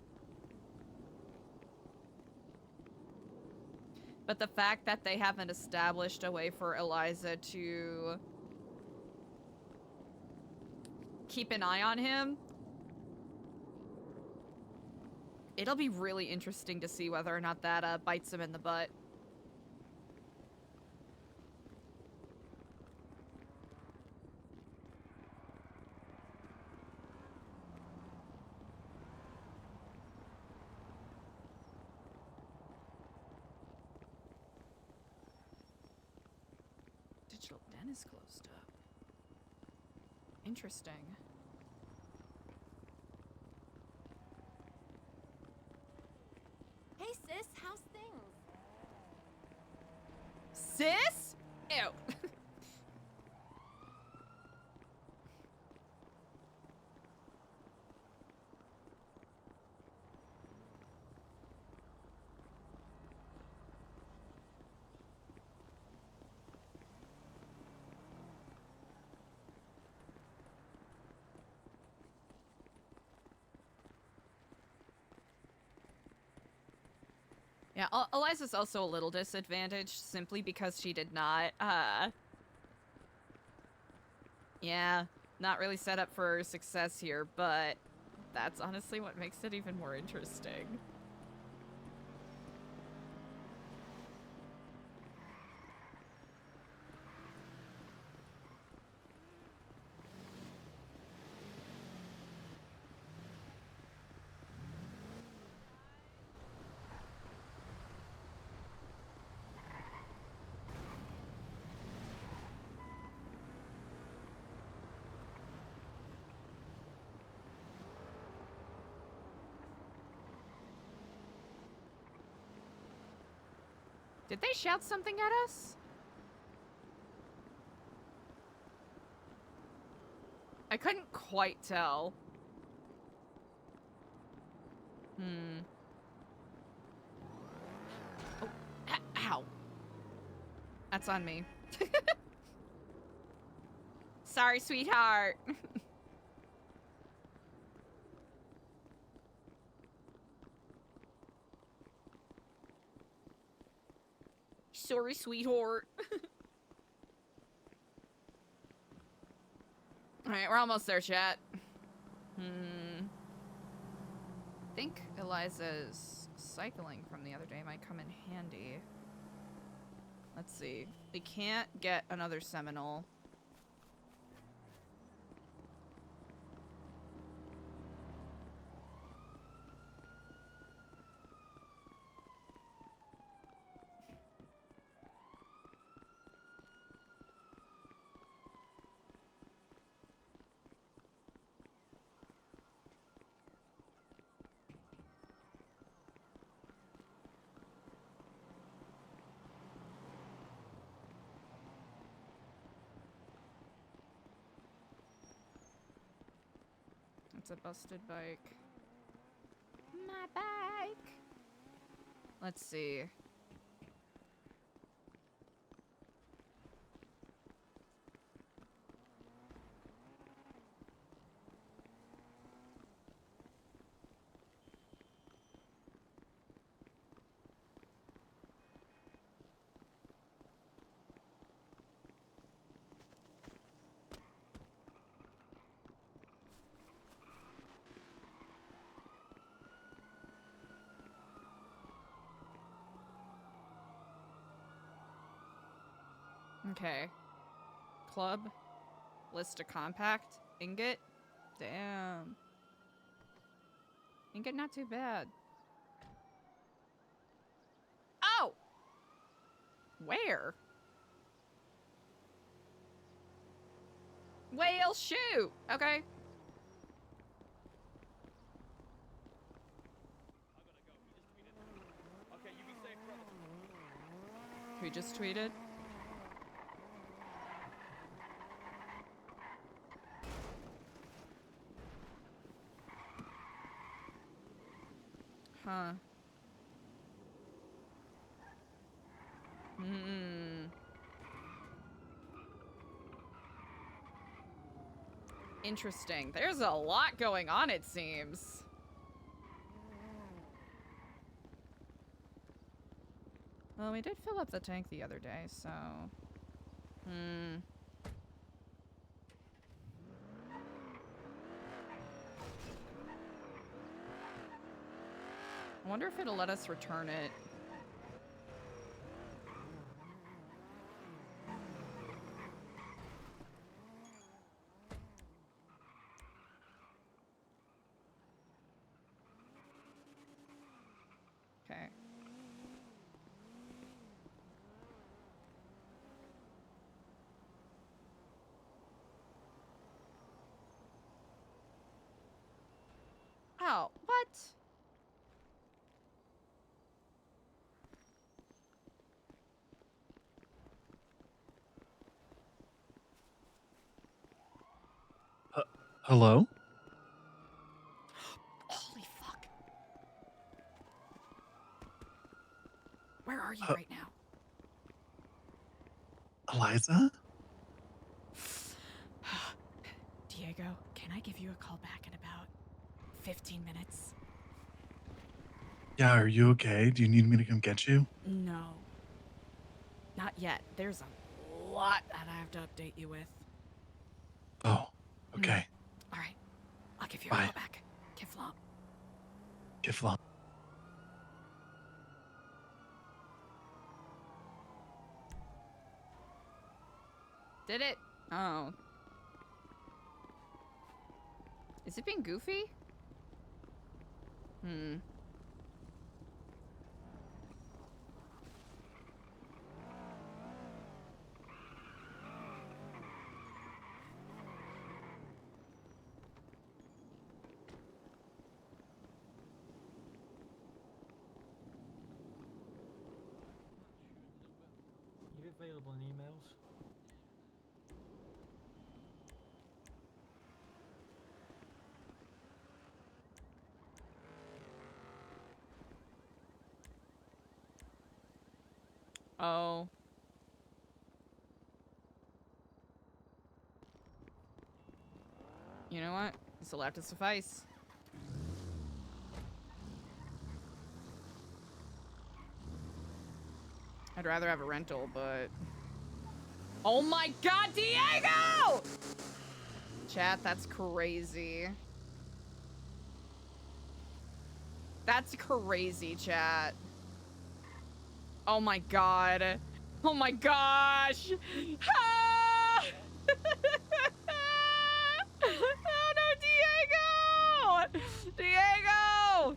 But the fact that they haven't established a way for Eliza to keep an eye on him, it'll be really interesting to see whether or not that bites him in the butt. Digital Den is closed up. Interesting. Hey sis, how's things? Sis? Ew. Yeah, Eliza's also a little disadvantaged simply because she did not, yeah, not really set up for success here, but that's honestly what makes it even more interesting. Did they shout something at us? I couldn't quite tell. Oh, ow. That's on me. Sorry, sweetheart. Sorry, sweetheart. Alright, we're almost there, chat. I think Eliza's cycling from the other day might come in handy. Let's see. We can't get another Seminole. It's a busted bike. My bike. Let's see. Okay. Club. List a compact. Ingot. Damn. Ingot not too bad. Oh! Where? Whale shoot! Okay. Okay, you be safe, brother. Who just tweeted? Huh. Interesting. There's a lot going on, it seems. Well, we did fill up the tank the other day, so... I wonder if it'll let us return it. Okay. Oh, what? Hello? Holy fuck. Where are you Huh. right now? Eliza? Diego, can I give you a call back in about 15 minutes? Yeah, are you okay? Do you need me to come get you? No. Not yet. There's a lot that I have to update you with. Oh, okay. All right. I'll give you a Bye. call back. Kiflom. Kiflon. Did it? Oh. Is it being goofy? You're available in emails. Oh. You know what? This will have to suffice. I'd rather have a rental, but... Oh my god, Diego! Chat, that's crazy. That's crazy, chat. Oh my god. Oh my gosh! Ah! Oh no, Diego! Diego!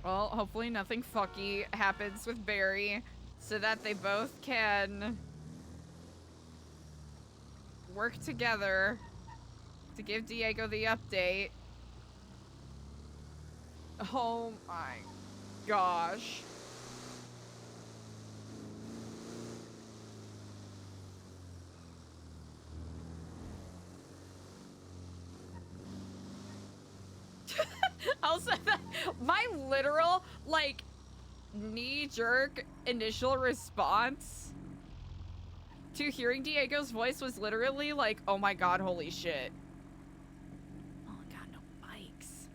Well, hopefully nothing fucky happens with Barry so that they both can work together to give Diego the update. Oh my gosh. Also, my literal, like, knee-jerk initial response to hearing Diego's voice was literally like, oh my god, holy shit. Oh my god, no bikes.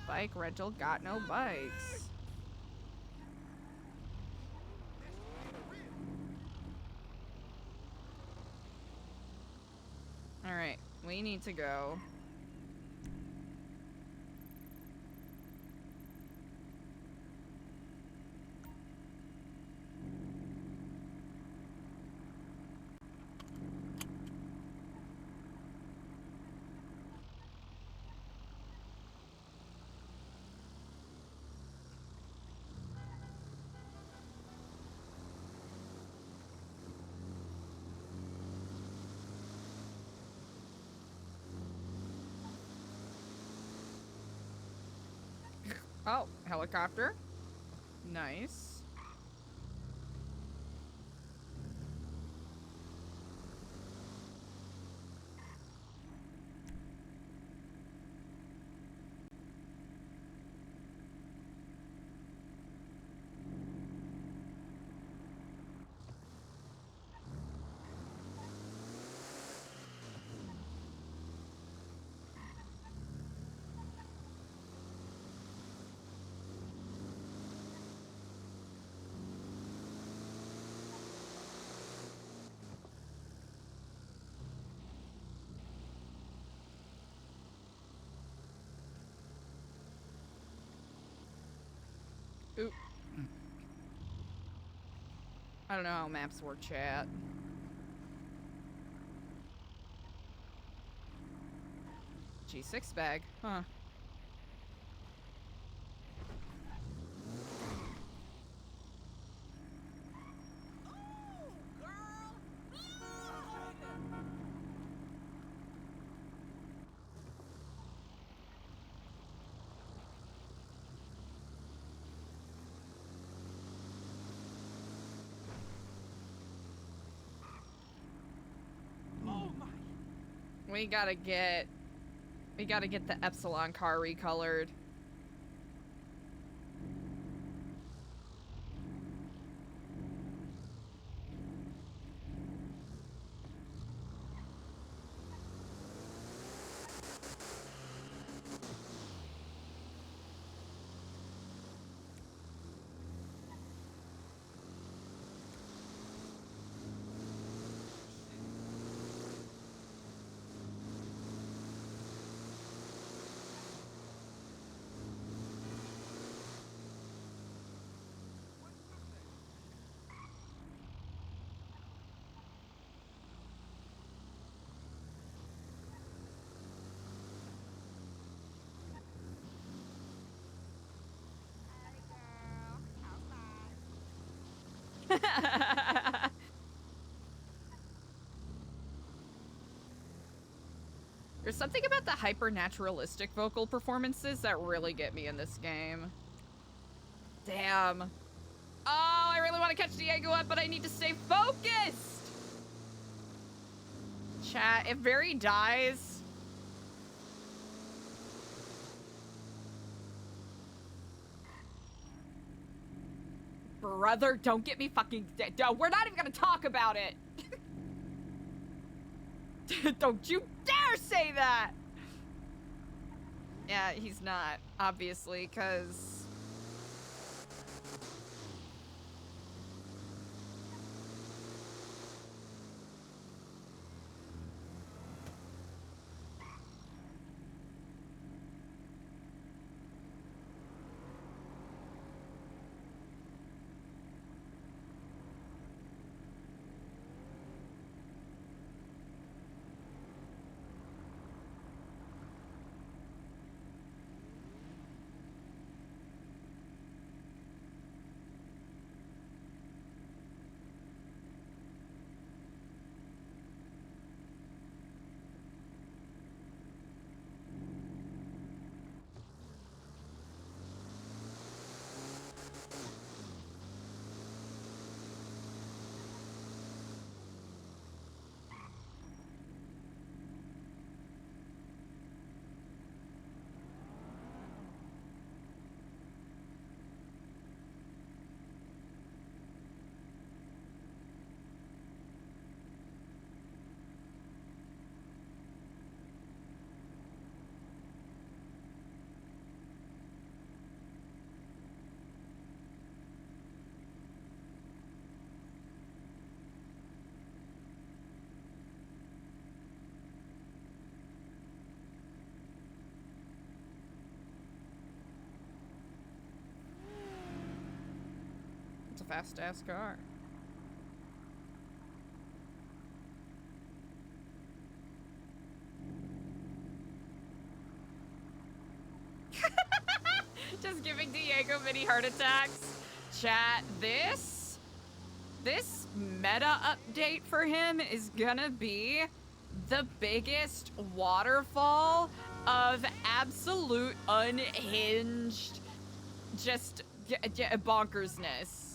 Bike rental got no bikes. Alright, we need to go. Oh, helicopter. Nice. Oop. I don't know how maps work, chat. G6 bag, huh? We gotta get the Epsilon car recolored. There's something about the hyper-naturalistic vocal performances that really get me in this game. Damn. Oh, I really want to catch Diego up, but I need to stay focused! Chat, if Barry dies... brother, don't get me fucking... We're not even gonna talk about it! Don't you dare say that! Yeah, he's not, obviously, because... It's a fast-ass car. Just giving Diego mini heart attacks. Chat, this meta update for him is gonna be the biggest waterfall of absolute unhinged just bonkersness.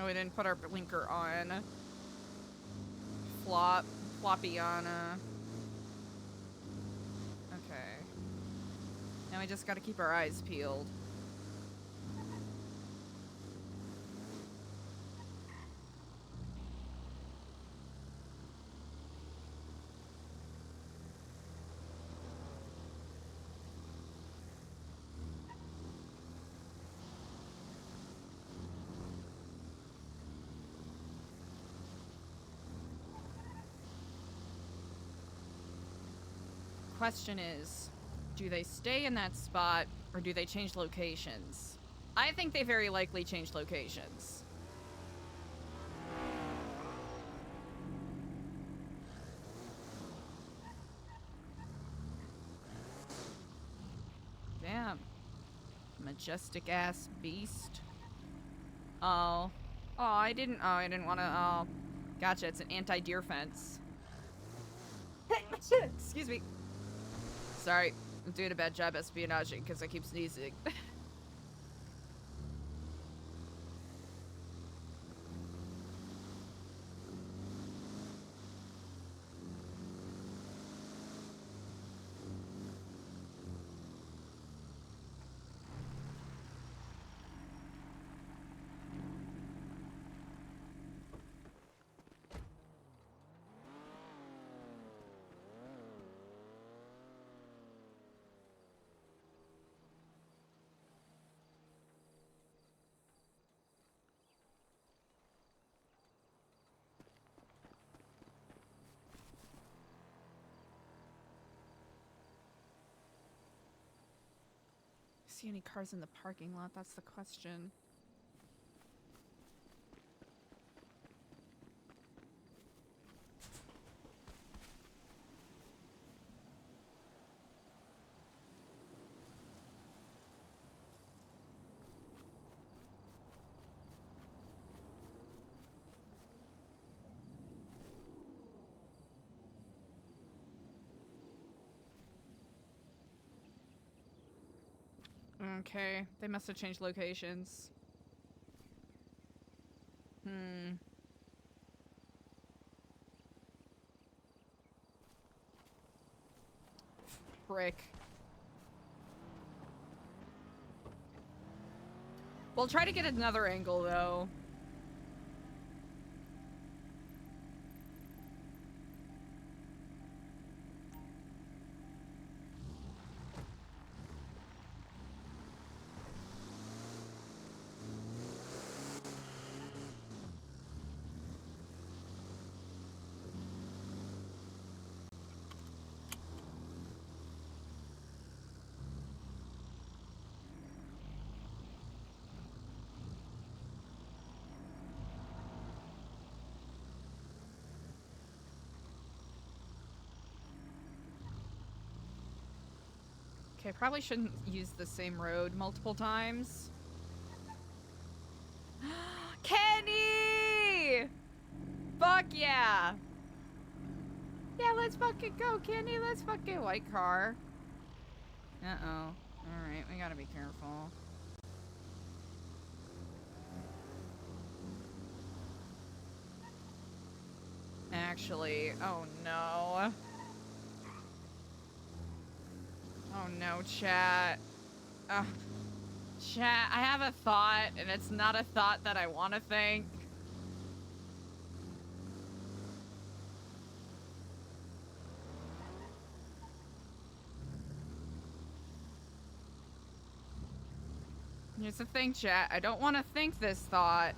Oh, we didn't put our blinker on. Floppiana. Okay. Now we just gotta keep our eyes peeled. Question is, do they stay in that spot or do they change locations? I think they very likely change locations. Damn. Majestic ass beast. Oh. I didn't want to, oh. Gotcha, it's an anti-deer fence. Excuse me. Sorry, I'm doing a bad job espionaging because I keep sneezing. See any cars in the parking lot? That's the question. Okay, they must have changed locations. Frick. We'll try to get another angle, though. Okay, probably shouldn't use the same road multiple times. Kenny! Fuck yeah! Yeah, let's fucking go, Kenny. Let's fucking white car. Uh-oh. Alright, we gotta be careful. Actually, oh no. Oh no, chat. Chat, I have a thought, and it's not a thought that I want to think. Here's the thing, chat. I don't want to think this thought.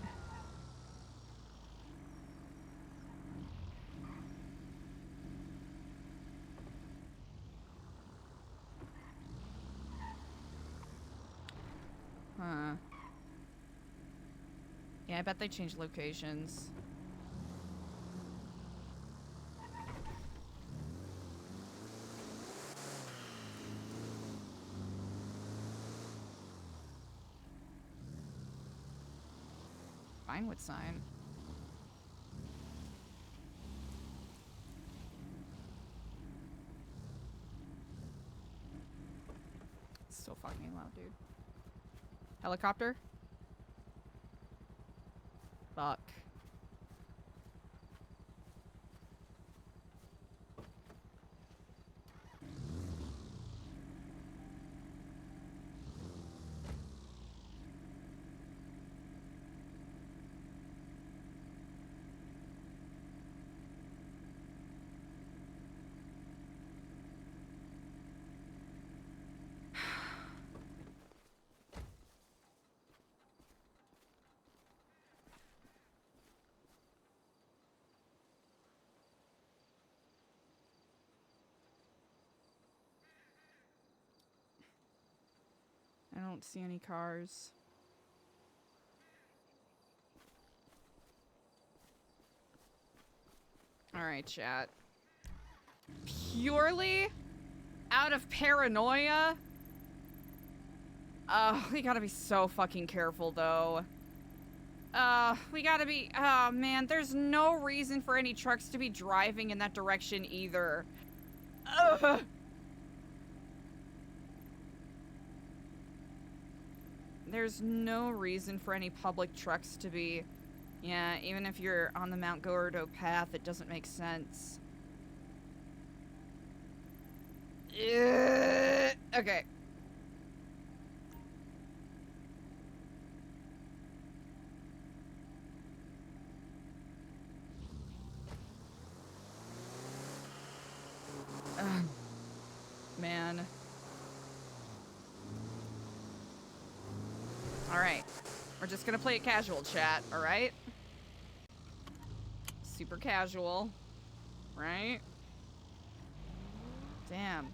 Huh. Yeah, I bet they changed locations. Vinewood sign. It's so fucking loud, dude. Helicopter? Fuck. I don't see any cars. Alright, chat. Purely out of paranoia? We gotta be so fucking careful, though. We gotta be... Oh, man, there's no reason for any trucks to be driving in that direction, either. Ugh! There's no reason for any public trucks to be... Yeah, even if you're on the Mount Gordo path, it doesn't make sense. Okay. Man. Alright. We're just gonna play it casual, chat, alright? Super casual. Right? Damn.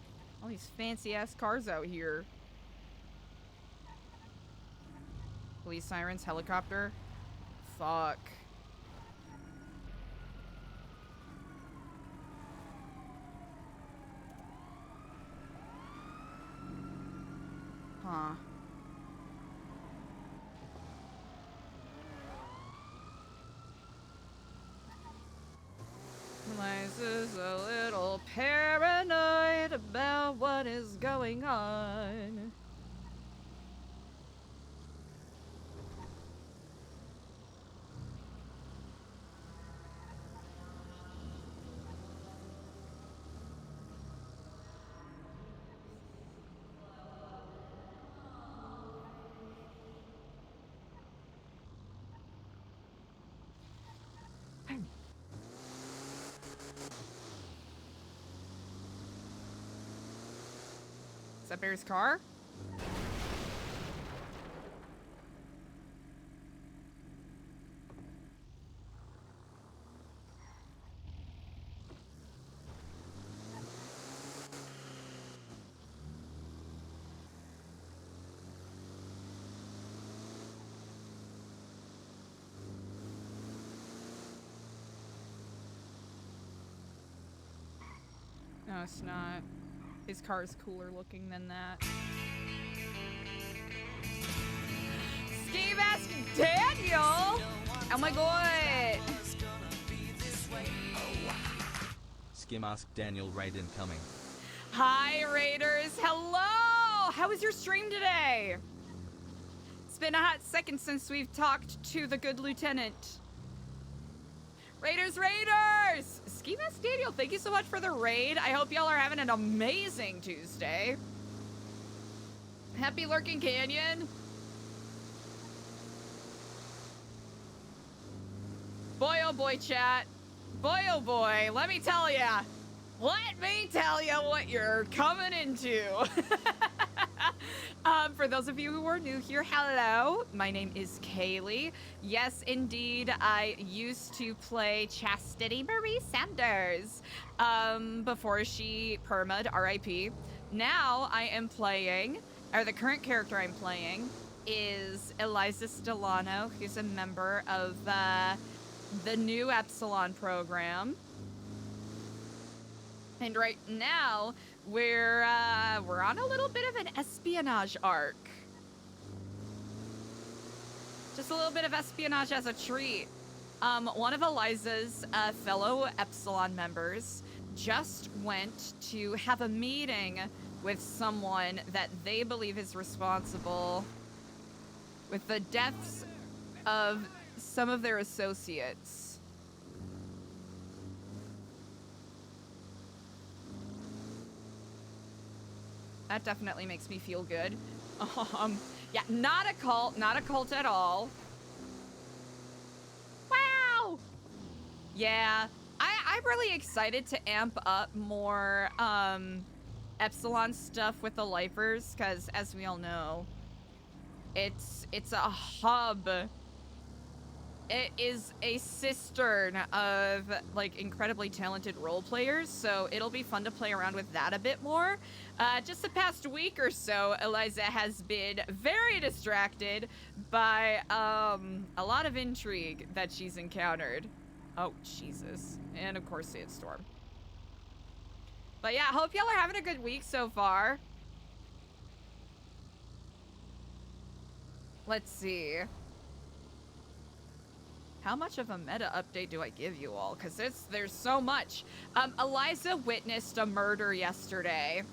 All these fancy-ass cars out here. Police sirens, helicopter. Fuck. Huh. Eliza's a little paranoid about what is going on. Is that Bear's car? No, it's not. His car is cooler looking than that. Ski Mask Daniel! Oh my god! Ski Mask Daniel raid incoming. Hi, Raiders! Hello! How was your stream today? It's been a hot second since we've talked to the good lieutenant. Raiders, Raiders! Ski Mask Daniel, thank you so much for the raid. I hope y'all are having an amazing Tuesday. Happy Lurking Canyon. Boy, oh boy, chat. Boy, oh boy, let me tell ya. Let me tell you what you're coming into. For those of you who are new here, hello. My name is Kaylee. Yes, indeed, I used to play Chastity Marie Sanders before she perma'd, RIP. Now I am playing, or the current character I'm playing is Eliza Stellano, who's a member of the NuEpsilon program. And right now, we're on a little bit of an espionage arc. Just a little bit of espionage as a treat. One of Eliza's fellow Epsilon members just went to have a meeting with someone that they believe is responsible with the deaths of some of their associates. That definitely makes me feel good. Yeah, not a cult at all. Wow! Yeah, I'm really excited to amp up more Epsilon stuff with the Lifers, because as we all know, it's a hub. It is a cistern of like incredibly talented role players, so it'll be fun to play around with that a bit more. Just the past week or so, Eliza has been very distracted by a lot of intrigue that she's encountered. Oh, Jesus. And of course, Sandstorm. But yeah, hope y'all are having a good week so far. Let's see. How much of a meta update do I give you all? Because there's so much. Eliza witnessed a murder yesterday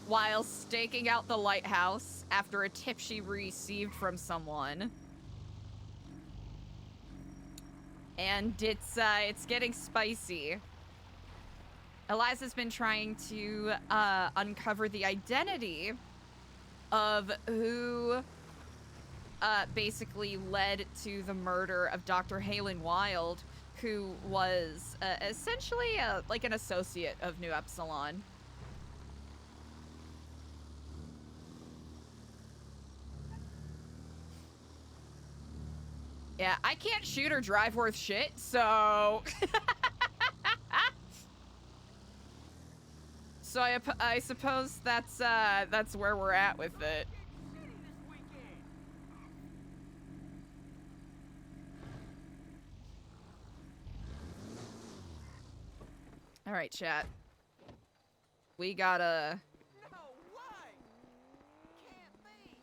while staking out the lighthouse after a tip she received from someone. And it's getting spicy. Eliza's been trying to uncover the identity of who basically led to the murder of Dr. Halen Wild, who was essentially like an associate of NuEpsilon. Yeah, I can't shoot or drive worth shit, so... So I suppose that's where we're at with it. All right, chat. We gotta... No way! Can't be!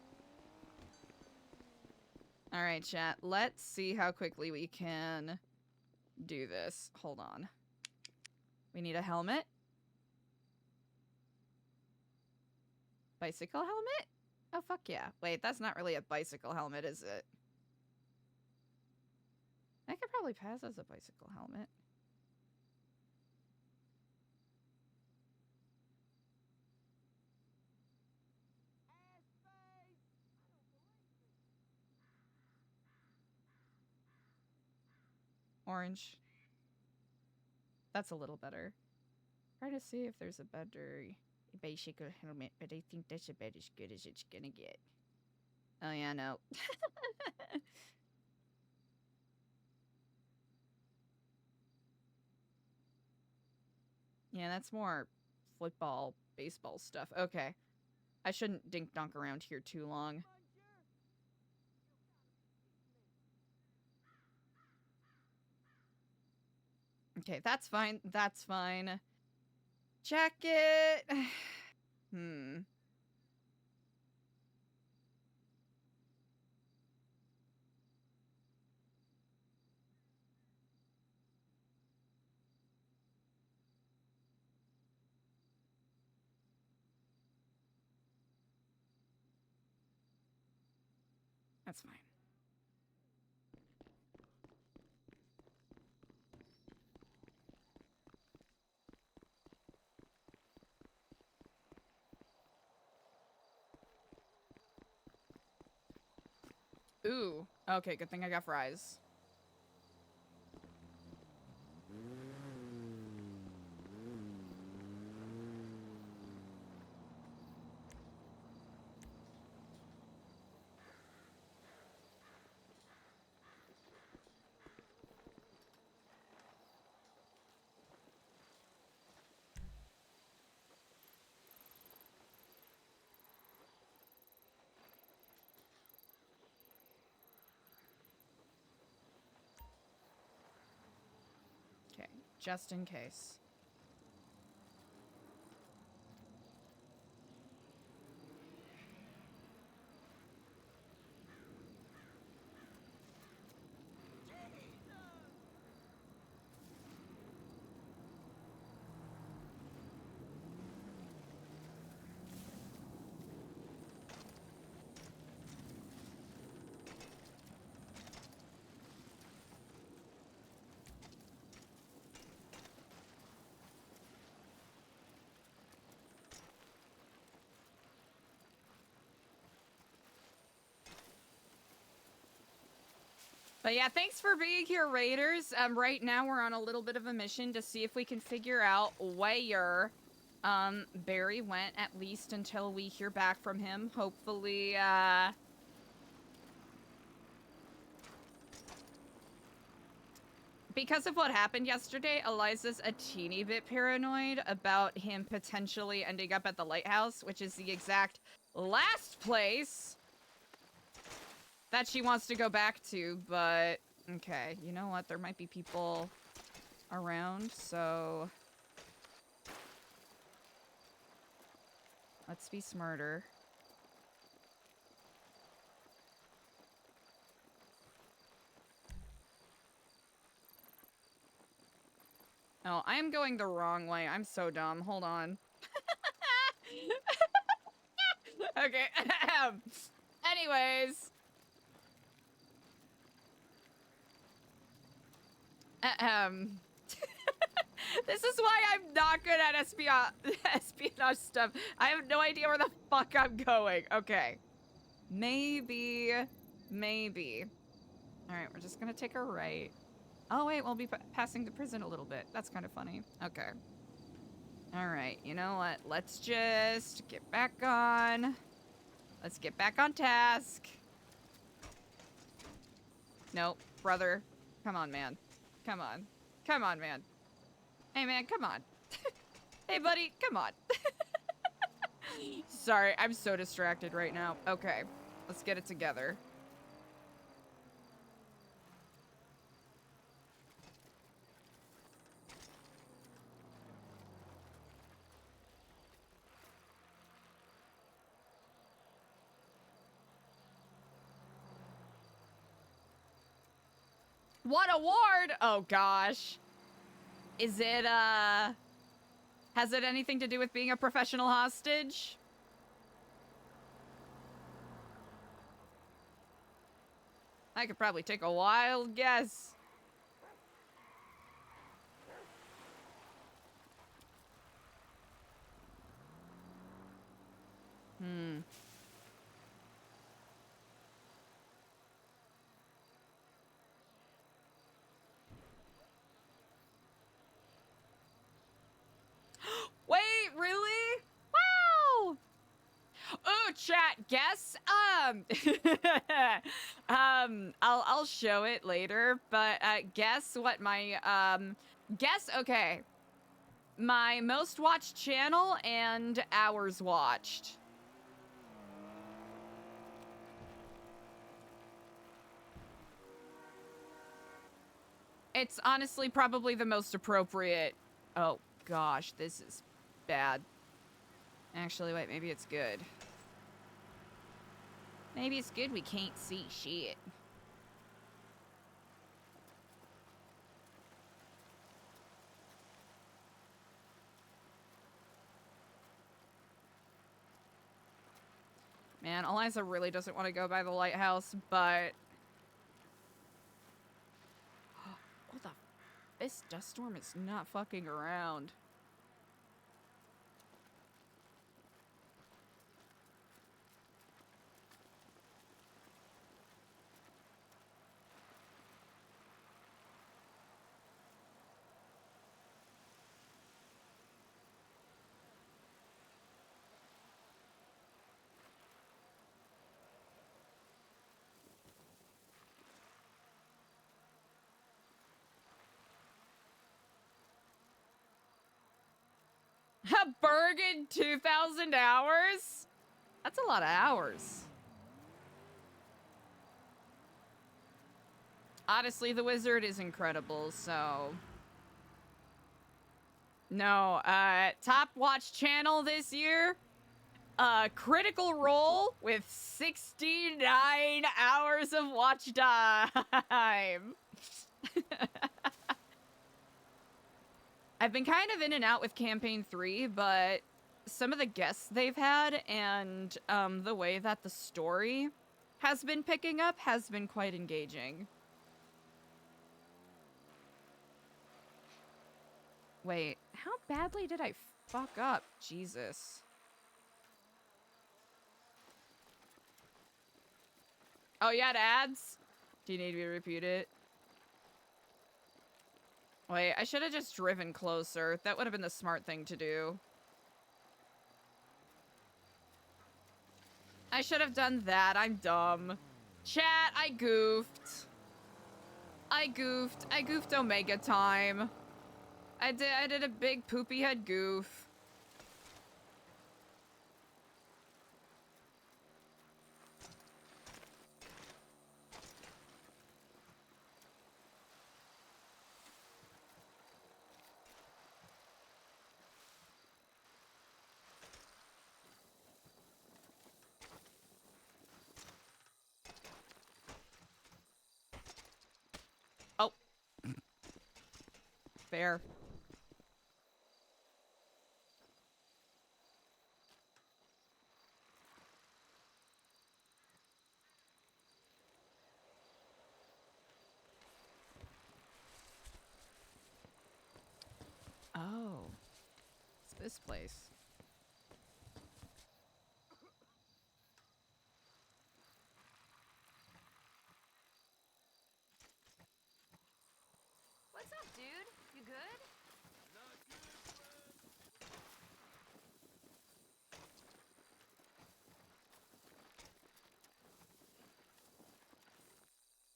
All right, chat. Let's see how quickly we can do this. Hold on. We need a helmet. Bicycle helmet? Oh, fuck yeah. Wait, that's not really a bicycle helmet, is it? I could probably pass as a bicycle helmet. Orange. That's a little better. Try to see if there's a better bicycle helmet, but I think that's about as good as it's gonna get. Oh yeah, no. Yeah, that's more football, baseball stuff. Okay. I shouldn't dink donk around here too long. Okay, that's fine. That's fine. Jacket. Hmm. That's fine. Ooh. Okay, good thing I got fries. Okay, just in case. But yeah, thanks for being here, Raiders. Right now we're on a little bit of a mission to see if we can figure out where Barry went, at least until we hear back from him. Hopefully, because of what happened yesterday, Eliza's a teeny bit paranoid about him potentially ending up at the lighthouse, which is the exact last place that she wants to go back to, but okay, you know what? There might be people around, so let's be smarter. Oh, I am going the wrong way. I'm so dumb. Hold on. Okay. Anyways. This is why I'm not good at espionage stuff. I have no idea where the fuck I'm going. Okay. Maybe. Maybe. Alright, we're just gonna take a right. Oh, wait, we'll be passing the prison a little bit. That's kind of funny. Okay. Alright, you know what? Let's just get back on. Let's get back on task. Nope, brother. Come on, man. Come on. Come on, man. Hey, man, come on. Hey, buddy, come on. Sorry, I'm so distracted right now. Okay, let's get it together. What award? Oh, gosh. Is it, has it anything to do with being a professional hostage? I could probably take a wild guess. Hmm. guess, I'll show it later, but, guess what my, guess, okay. My most watched channel and hours watched. It's honestly probably the most appropriate. Oh, gosh, this is bad. Actually, wait, maybe it's good. Maybe it's good we can't see shit. Man, Eliza really doesn't want to go by the lighthouse, but... What the... This dust storm is not fucking around. A Bergen 2,000 hours? That's a lot of hours. Honestly, the wizard is incredible, so... No, top watch channel this year? Critical Role with 69 hours of watch time. I've been kind of in and out with campaign 3, but some of the guests they've had and the way that the story has been picking up has been quite engaging. Wait, how badly did I fuck up? Jesus. Oh, yeah, it adds? Do you need me to repeat it? Wait, I should have just driven closer. That would have been the smart thing to do. I should have done that. I'm dumb. Chat, I goofed. I goofed Omega time. I did a big poopy head goof. Oh. Fair. Oh. It's this place. What's up, dude? You good?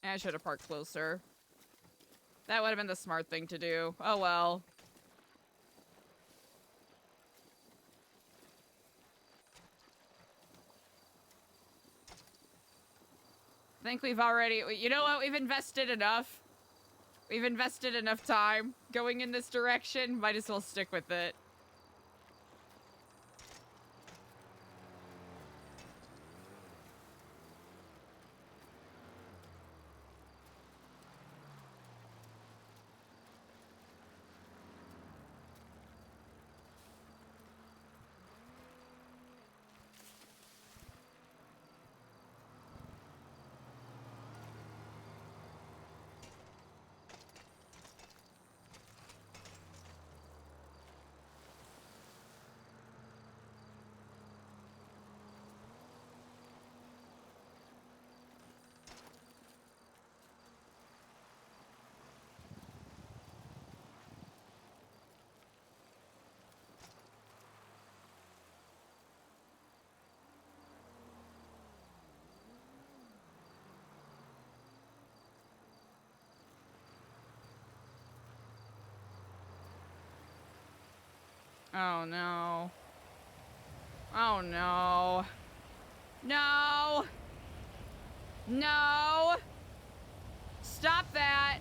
I should have parked closer. That would have been the smart thing to do. Oh well. I think we've already... You know what? We've invested enough. We've invested enough time going in this direction. Might as well stick with it. Oh no. Oh no. No! No! Stop that!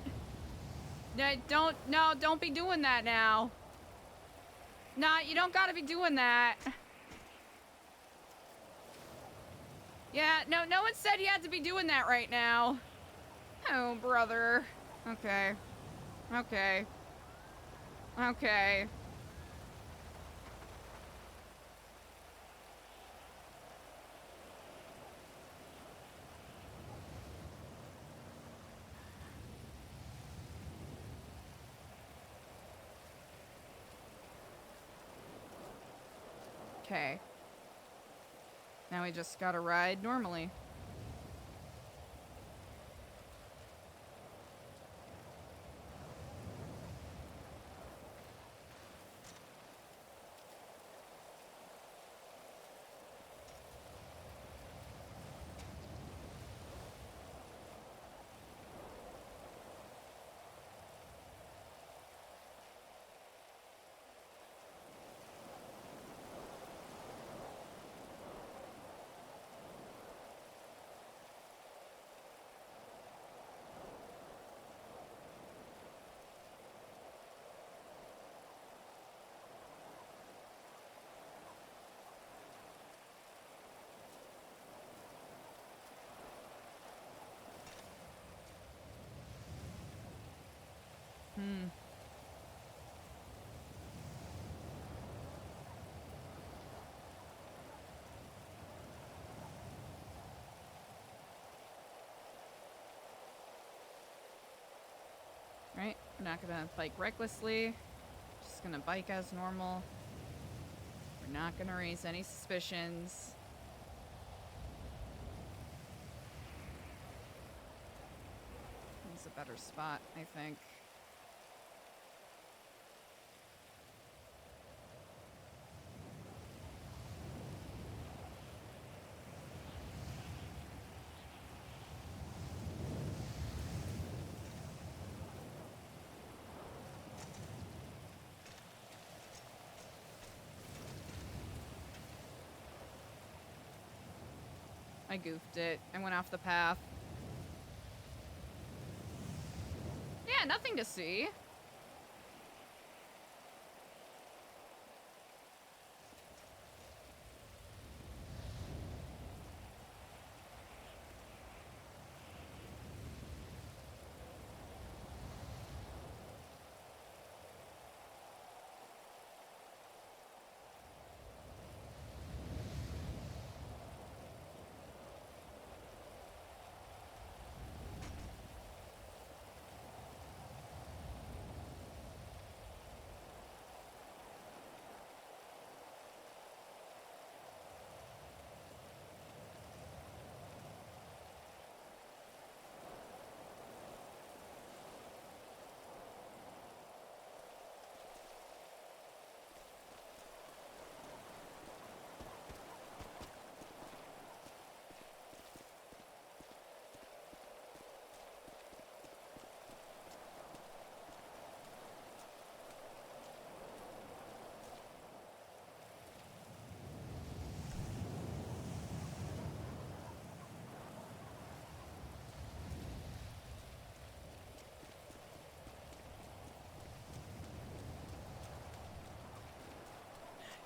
No, don't be doing that now. Nah, you don't gotta be doing that. Yeah, no one said you had to be doing that right now. Oh, brother. Okay. Okay. Okay. Okay. Now we just gotta ride normally. Right? We're not gonna bike recklessly. Just gonna bike as normal. We're not gonna raise any suspicions. This is a better spot, I think. I goofed it. I went off the path. Yeah, nothing to see.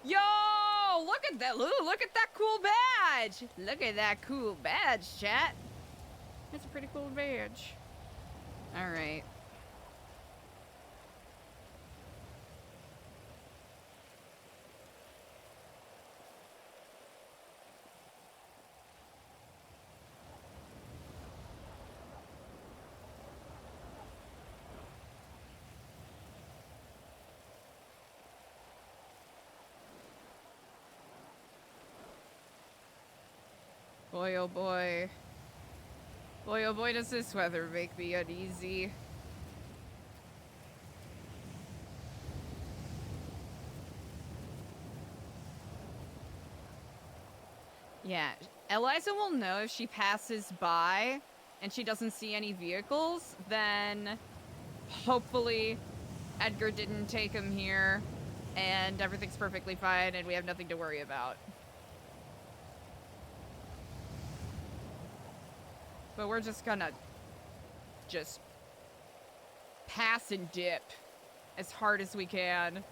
Yo! Look at that! Look at that cool badge! Look at that cool badge, chat. That's a pretty cool badge. Alright. Boy, oh boy. Boy, oh boy, does this weather make me uneasy. Yeah, Eliza will know if she passes by and she doesn't see any vehicles, then hopefully Edgar didn't take him here and everything's perfectly fine, and we have nothing to worry about. But we're just gonna just pass and dip as hard as we can.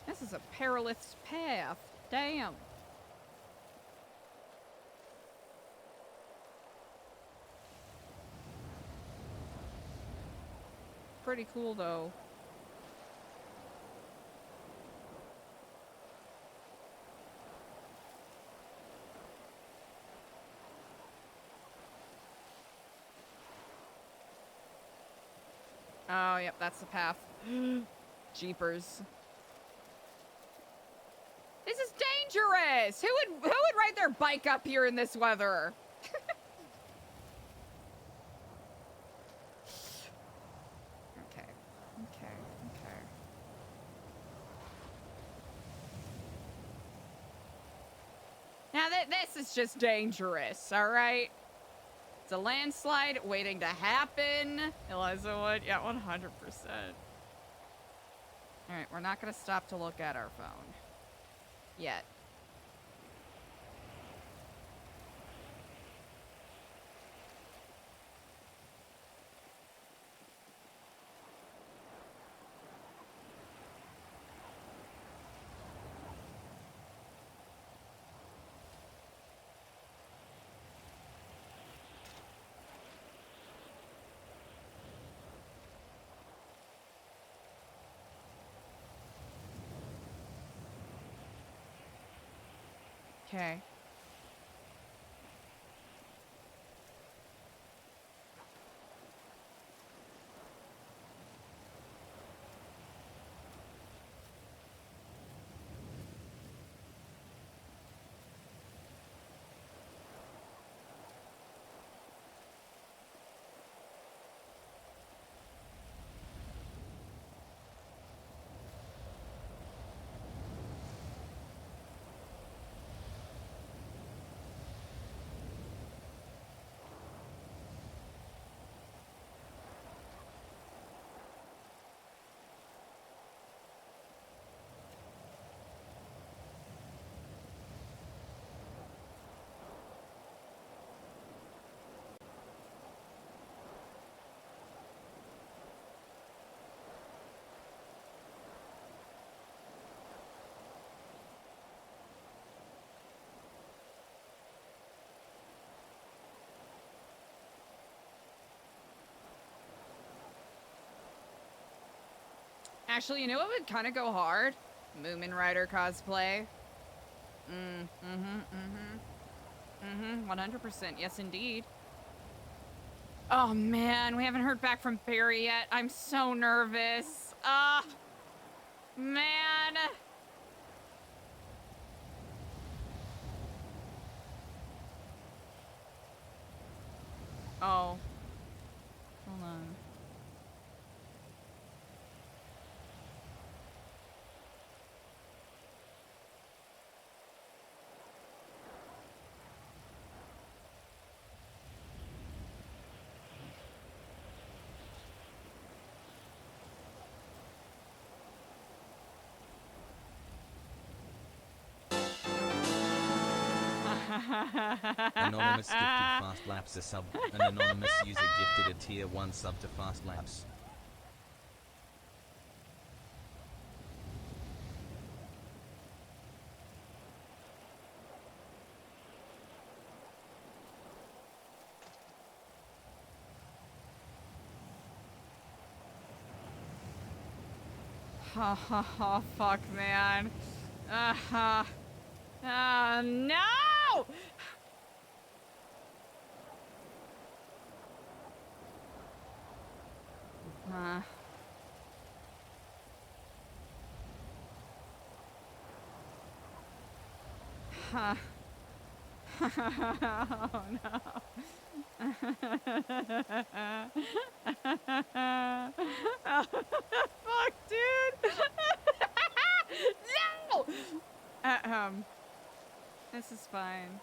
This is a perilous path. Damn. Pretty cool, though. Oh, yep, that's the path. Jeepers. This is dangerous! Who would ride their bike up here in this weather? Okay. Now this is just dangerous, alright? It's a landslide waiting to happen. Eliza would, yeah, 100%. Alright, we're not gonna stop to look at our phone. Yet. Okay. Actually, you know what would kind of go hard? Moomin Rider cosplay. 100%. Yes, indeed. Oh, man. We haven't heard back from Barry yet. I'm so nervous. Man. Oh. Hold on. Anonymous gifted Fast Laps a sub. An anonymous user gifted a tier 1 sub to Fast Laps. Oh, fuck, man. No! Oh, no. Oh, fuck, dude! No! This is fine.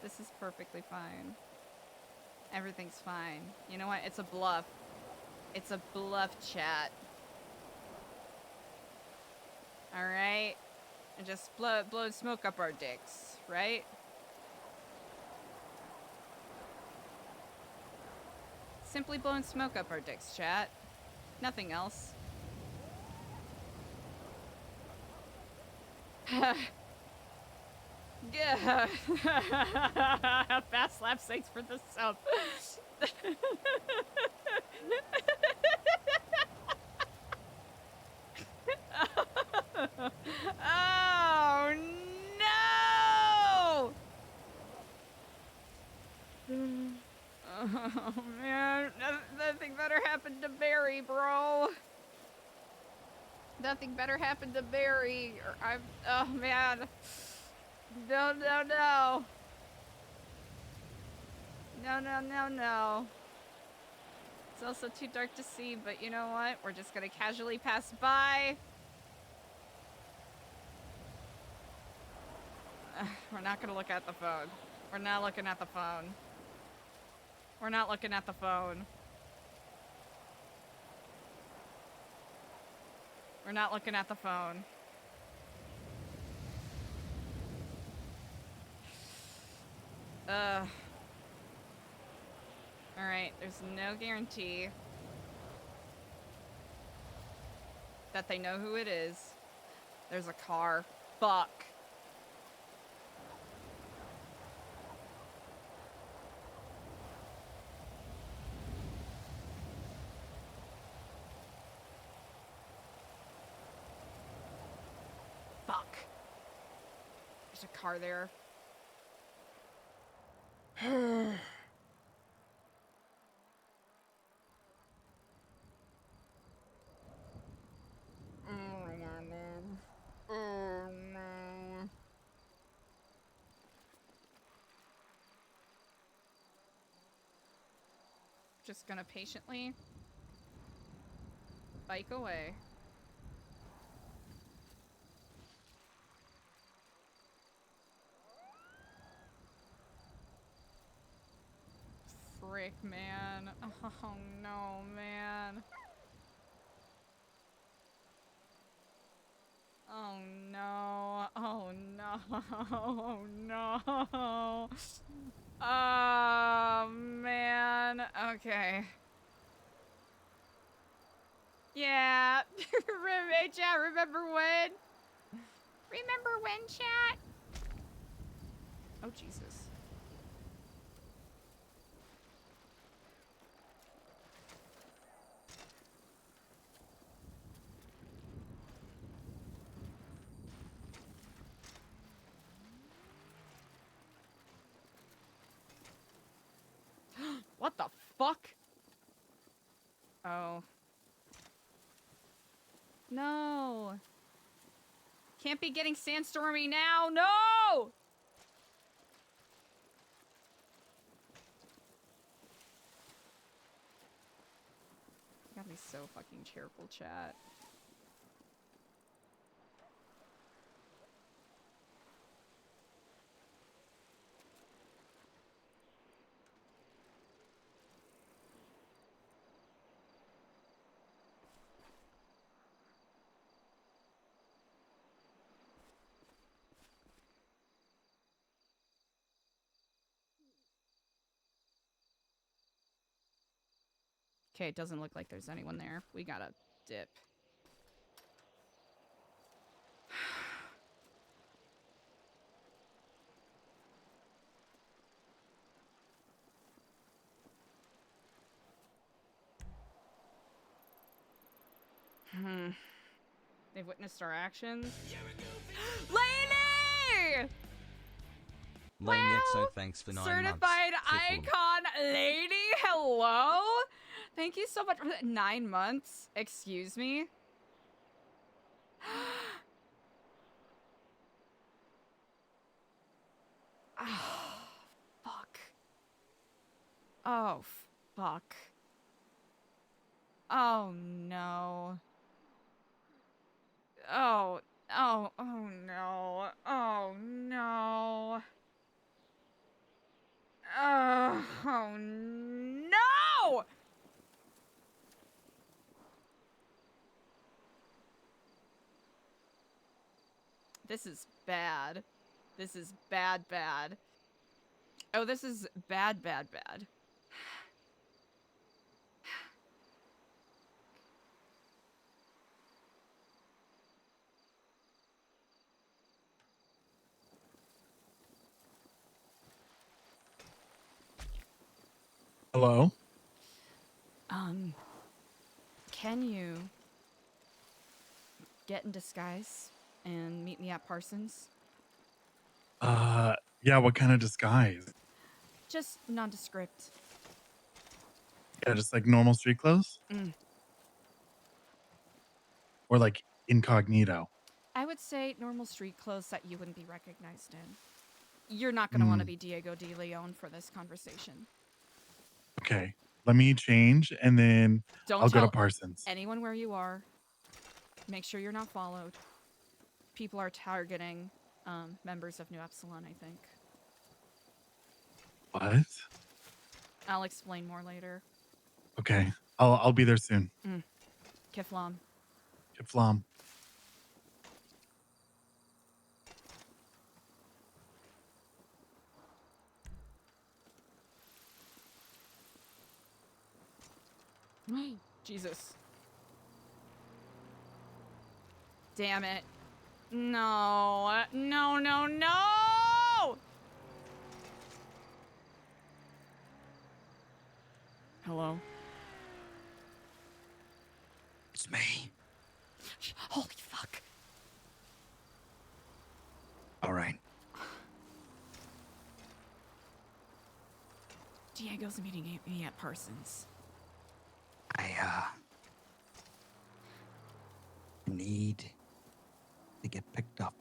This is perfectly fine. Everything's fine. You know what? It's a bluff. It's a bluff, chat. Alright? And just blow smoke up our dicks, right? Simply blowing smoke up our dicks, chat. Nothing else. Yeah. Fast lap, thanks for the sub. Oh no! Oh man, nothing better happened to Barry, bro. Nothing better happened to Barry. Oh man. No, no, no. No, no, no, no. It's also too dark to see, but you know what? We're just gonna casually pass by. We're not gonna look at the phone. We're not looking at the phone. We're not looking at the phone. We're not looking at the phone. Alright, there's no guarantee that they know who it is. There's a car. Fuck. Fuck. There's a car there. Oh no. Just gonna patiently bike away. Frick, man. Oh no, man. Oh no. Oh no. Oh no. Oh man. Okay. Yeah. Hey, chat, remember when? Remember when, chat? Oh, Jesus. What the fuck? Oh. No. Can't be getting sandstormy now. No! Got me so fucking cheerful, chat. Okay, it doesn't look like there's anyone there. We gotta dip. They've witnessed our actions. Lady! Lane Wow! Yexo, thanks for 9 Certified months. Tickle 'em. icon lady, hello? Thank you so much for that. 9 months? Excuse me? Oh, fuck. Oh, fuck. Oh, no. Oh, oh, oh, no. Oh, no. Oh, no! This is bad. This is bad. Oh, this is bad. Hello? Can you get in disguise and meet me at Parsons? Yeah, what kind of disguise? Just nondescript. Yeah, just like normal street clothes? Mm. Or like incognito? I would say normal street clothes that you wouldn't be recognized in. You're not going to want to be Diego de Leon for this conversation. Okay. Let me change and then Don't I'll go to tell Parsons. anyone where you are. Make sure you're not followed. People are targeting members of NuEpsilon, I think. What? I'll explain more later. Okay. I'll be there soon. Kiflam. Flam. Jesus. Damn it. No. No! Hello? It's me. Holy fuck. All right. Diego's meeting me at Parsons. I need to get picked up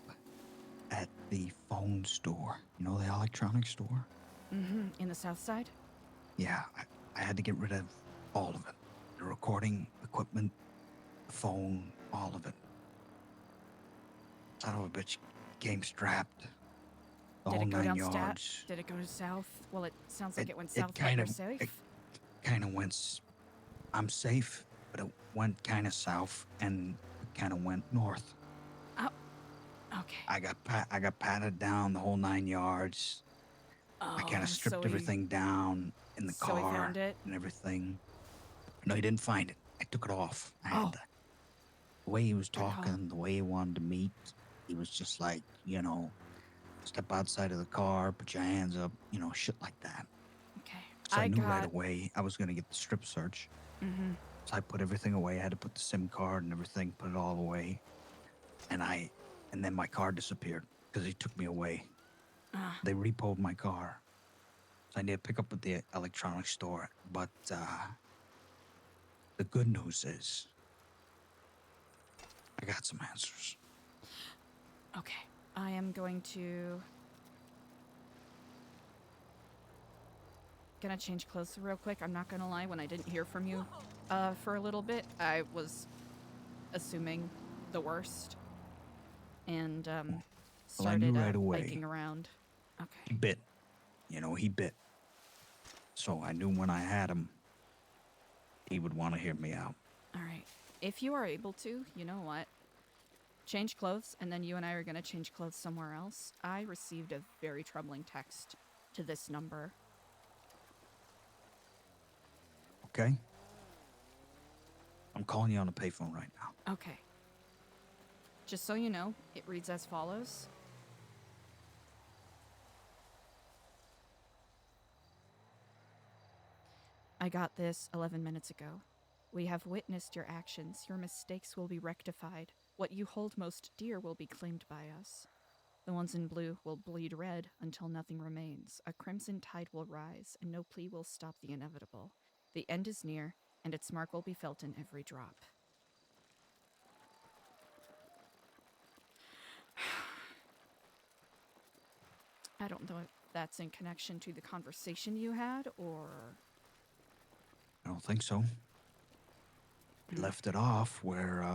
at the phone store. You know, the electronics store? In the South Side? Yeah, I had to get rid of all of it. The recording equipment, the phone, all of it. Son of a bitch came strapped. The Did whole it go 9 down yards. Did it go to south? Well, it sounds like it went It south, but kind you're of- safe. it kind of went. I'm safe, but it went kind of south and kind of went north. Okay. I got patted down the whole 9 yards. I kind of stripped everything down in the so car he found it? and everything. No, he didn't find it. I took it off. I had Oh. to. The way he was Good call. talking, the way he wanted to meet, he was just like, you know, step outside of the car, put your hands up, you know, shit like that. Okay. So I knew right away I was going to get the strip search. Mm-hmm. So I put everything away. I had to put the SIM card and everything, put it all away. And then my car disappeared because he took me away. They repoed my car. So I need to pick up at the electronics store. But the good news is I got some answers. Okay. I am going to... Gonna change clothes real quick. I'm not gonna lie, when I didn't hear from you for a little bit, I was assuming the worst. And started right away. biking around. He Okay. bit. You know, he bit. So I knew when I had him, he would want to hear me out. Alright. If you are able to, you know what? Change clothes, and then you and I are gonna change clothes somewhere else. I received a very troubling text to this number. Okay? I'm calling you on the payphone right now. Okay. Just so you know, it reads as follows. I got this 11 minutes ago. We have witnessed your actions. Your mistakes will be rectified. What you hold most dear will be claimed by us. The ones in blue will bleed red until nothing remains. A crimson tide will rise, and no plea will stop the inevitable. The end is near, and its mark will be felt in every drop. I don't know if that's in connection to the conversation you had, or... I don't think so. He left it off where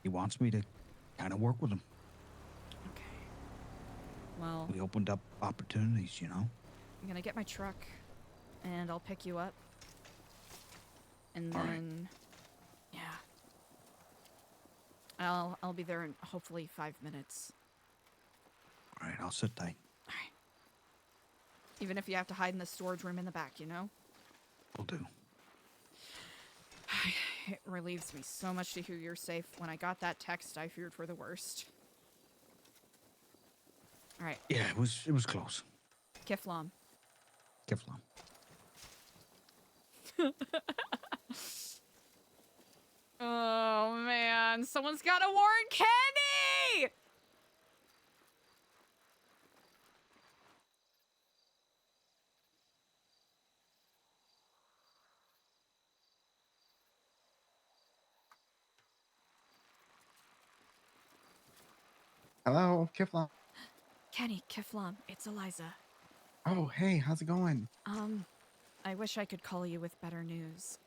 he wants me to kind of work with him. Okay. Well, We opened up opportunities, you know? I'm gonna get my truck, and I'll pick you up. And All right. then... Yeah. I'll I'll be there in hopefully 5 minutes. All right, I'll sit tight. All right. Even if you have to hide in the storage room in the back, you know? Will do. It relieves me so much to hear you're safe. When I got that text, I feared for the worst. All right, Yeah, it was close. Kiflam. Kiflam. Oh man, someone's got to warn Kenny! Hello, Kifla. Kenny, Kiflam, it's Eliza. Oh, hey, how's it going? I wish I could call you with better news.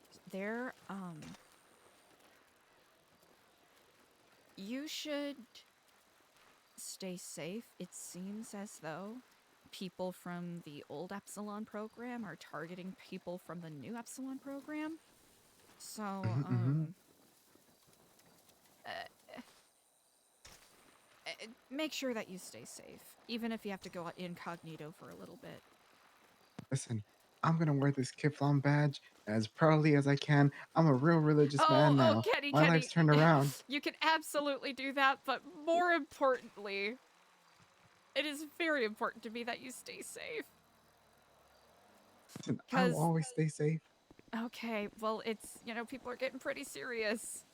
You should stay safe. It seems as though people from the old Epsilon program are targeting people from the new Epsilon program. So, make sure that you stay safe, even if you have to go incognito for a little bit. Listen, I'm gonna wear this Kiflam badge as proudly as I can. I'm a real religious man now. Kenny, My life's turned around. You can absolutely do that, but more importantly, it is very important to me that you stay safe. Listen, I will always stay safe. Okay, well, it's, people are getting pretty serious.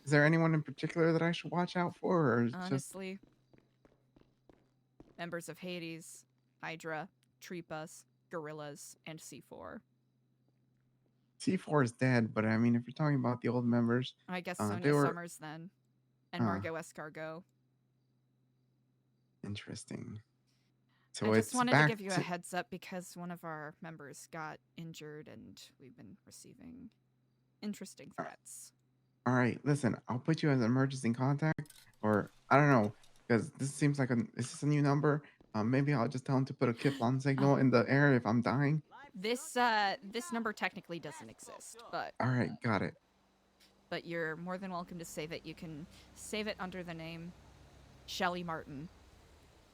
Is there anyone in particular that I should watch out for, or just Honestly, members of Hades, Hydra, Treepas, Gorillas, and C4. C4 is dead? But I mean, if you're talking about the old members, I guess they Sonia were Summers then, and Margot Escargot. interesting. So I just it's wanted to back give you a heads up because one of our members got injured and we've been receiving interesting threats. All right, listen, I'll put you as an emergency contact, or I don't know, because this seems like is this a new number? Maybe I'll just tell him to put a Kiflon signal in the air if I'm dying. This number technically doesn't exist, but All right, got it. But you're more than welcome to save it. You can save it under the name Shelly Martin.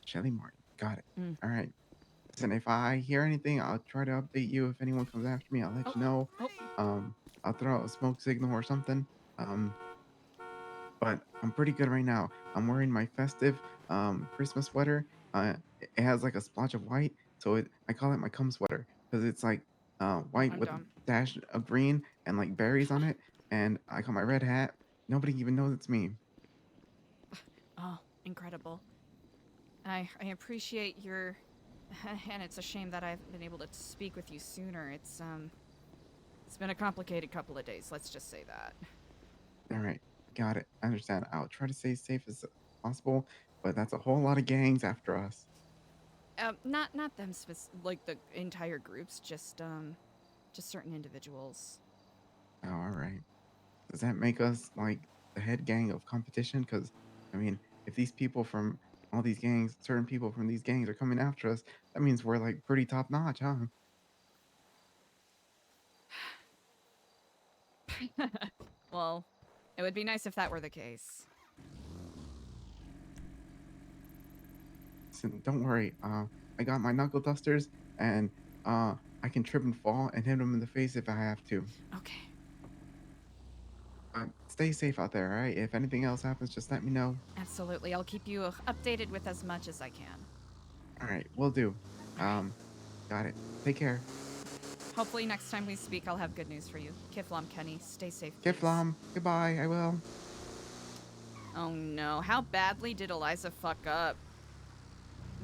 Shelly Martin, got it. All right. Listen, if I hear anything, I'll try to update you. If anyone comes after me, I'll let you know. I'll throw out a smoke signal or something. But I'm pretty good right now. I'm wearing my festive Christmas sweater. It has like a splotch of white, so I call it my cum sweater because it's like white I'm with dumb. a dash of green and like berries on it. And I got my red hat. Nobody even knows it's me. Oh, incredible. I appreciate your... And it's a shame that I haven't been able to speak with you sooner. It's been a complicated couple of days, let's just say that. All right, got it. I understand. I'll try to stay as safe as possible, but that's a whole lot of gangs after us. Not them like the entire groups, just certain individuals. Oh, all right. Does that make us like the head gang of competition? Because, I mean, if these people from all these gangs, certain people from these gangs are coming after us, that means we're like pretty top notch, huh? Well, it would be nice if that were the case. Listen, don't worry. I got my knuckle dusters, and I can trip and fall and hit them in the face if I have to. Okay. Stay safe out there, all right? If anything else happens, just let me know. Absolutely. I'll keep you updated with as much as I can. All right, will do. Got it. Take care. Hopefully next time we speak, I'll have good news for you. Kiflam, Kenny, stay safe. Kiflam, goodbye. I will. Oh no, how badly did Eliza fuck up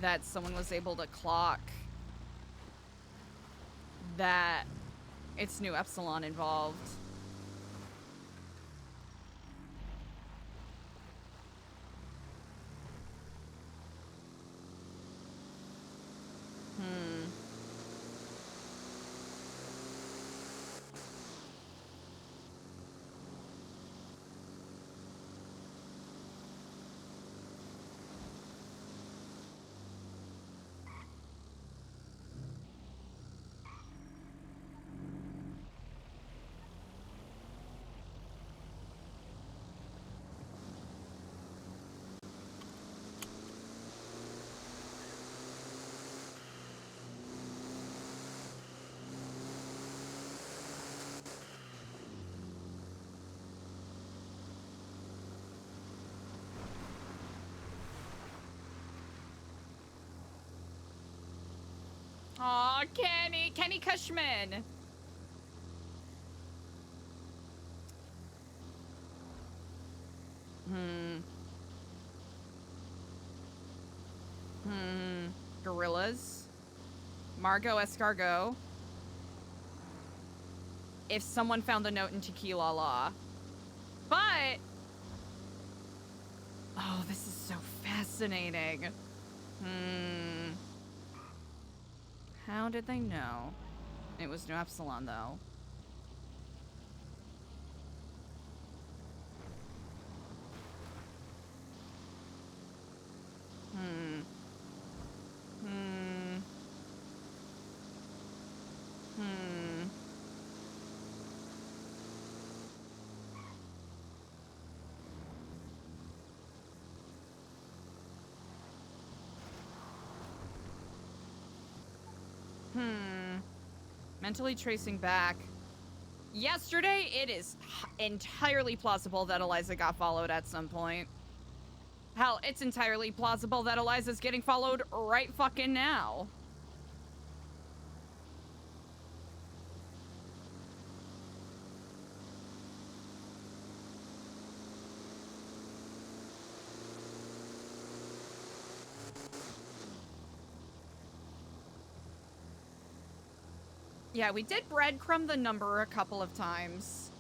that someone was able to clock that it's NuEpsilon involved? Aw, Kenny Cushman. Gorillas. Margot Escargot. If someone found the note in Tequila Law. But... Oh, this is so fascinating. How did they know? It was NuEpsilon, though. Mentally tracing back. Yesterday, it is entirely plausible that Eliza got followed at some point. Hell, it's entirely plausible that Eliza's getting followed right fucking now. Yeah, we did breadcrumb the number a couple of times.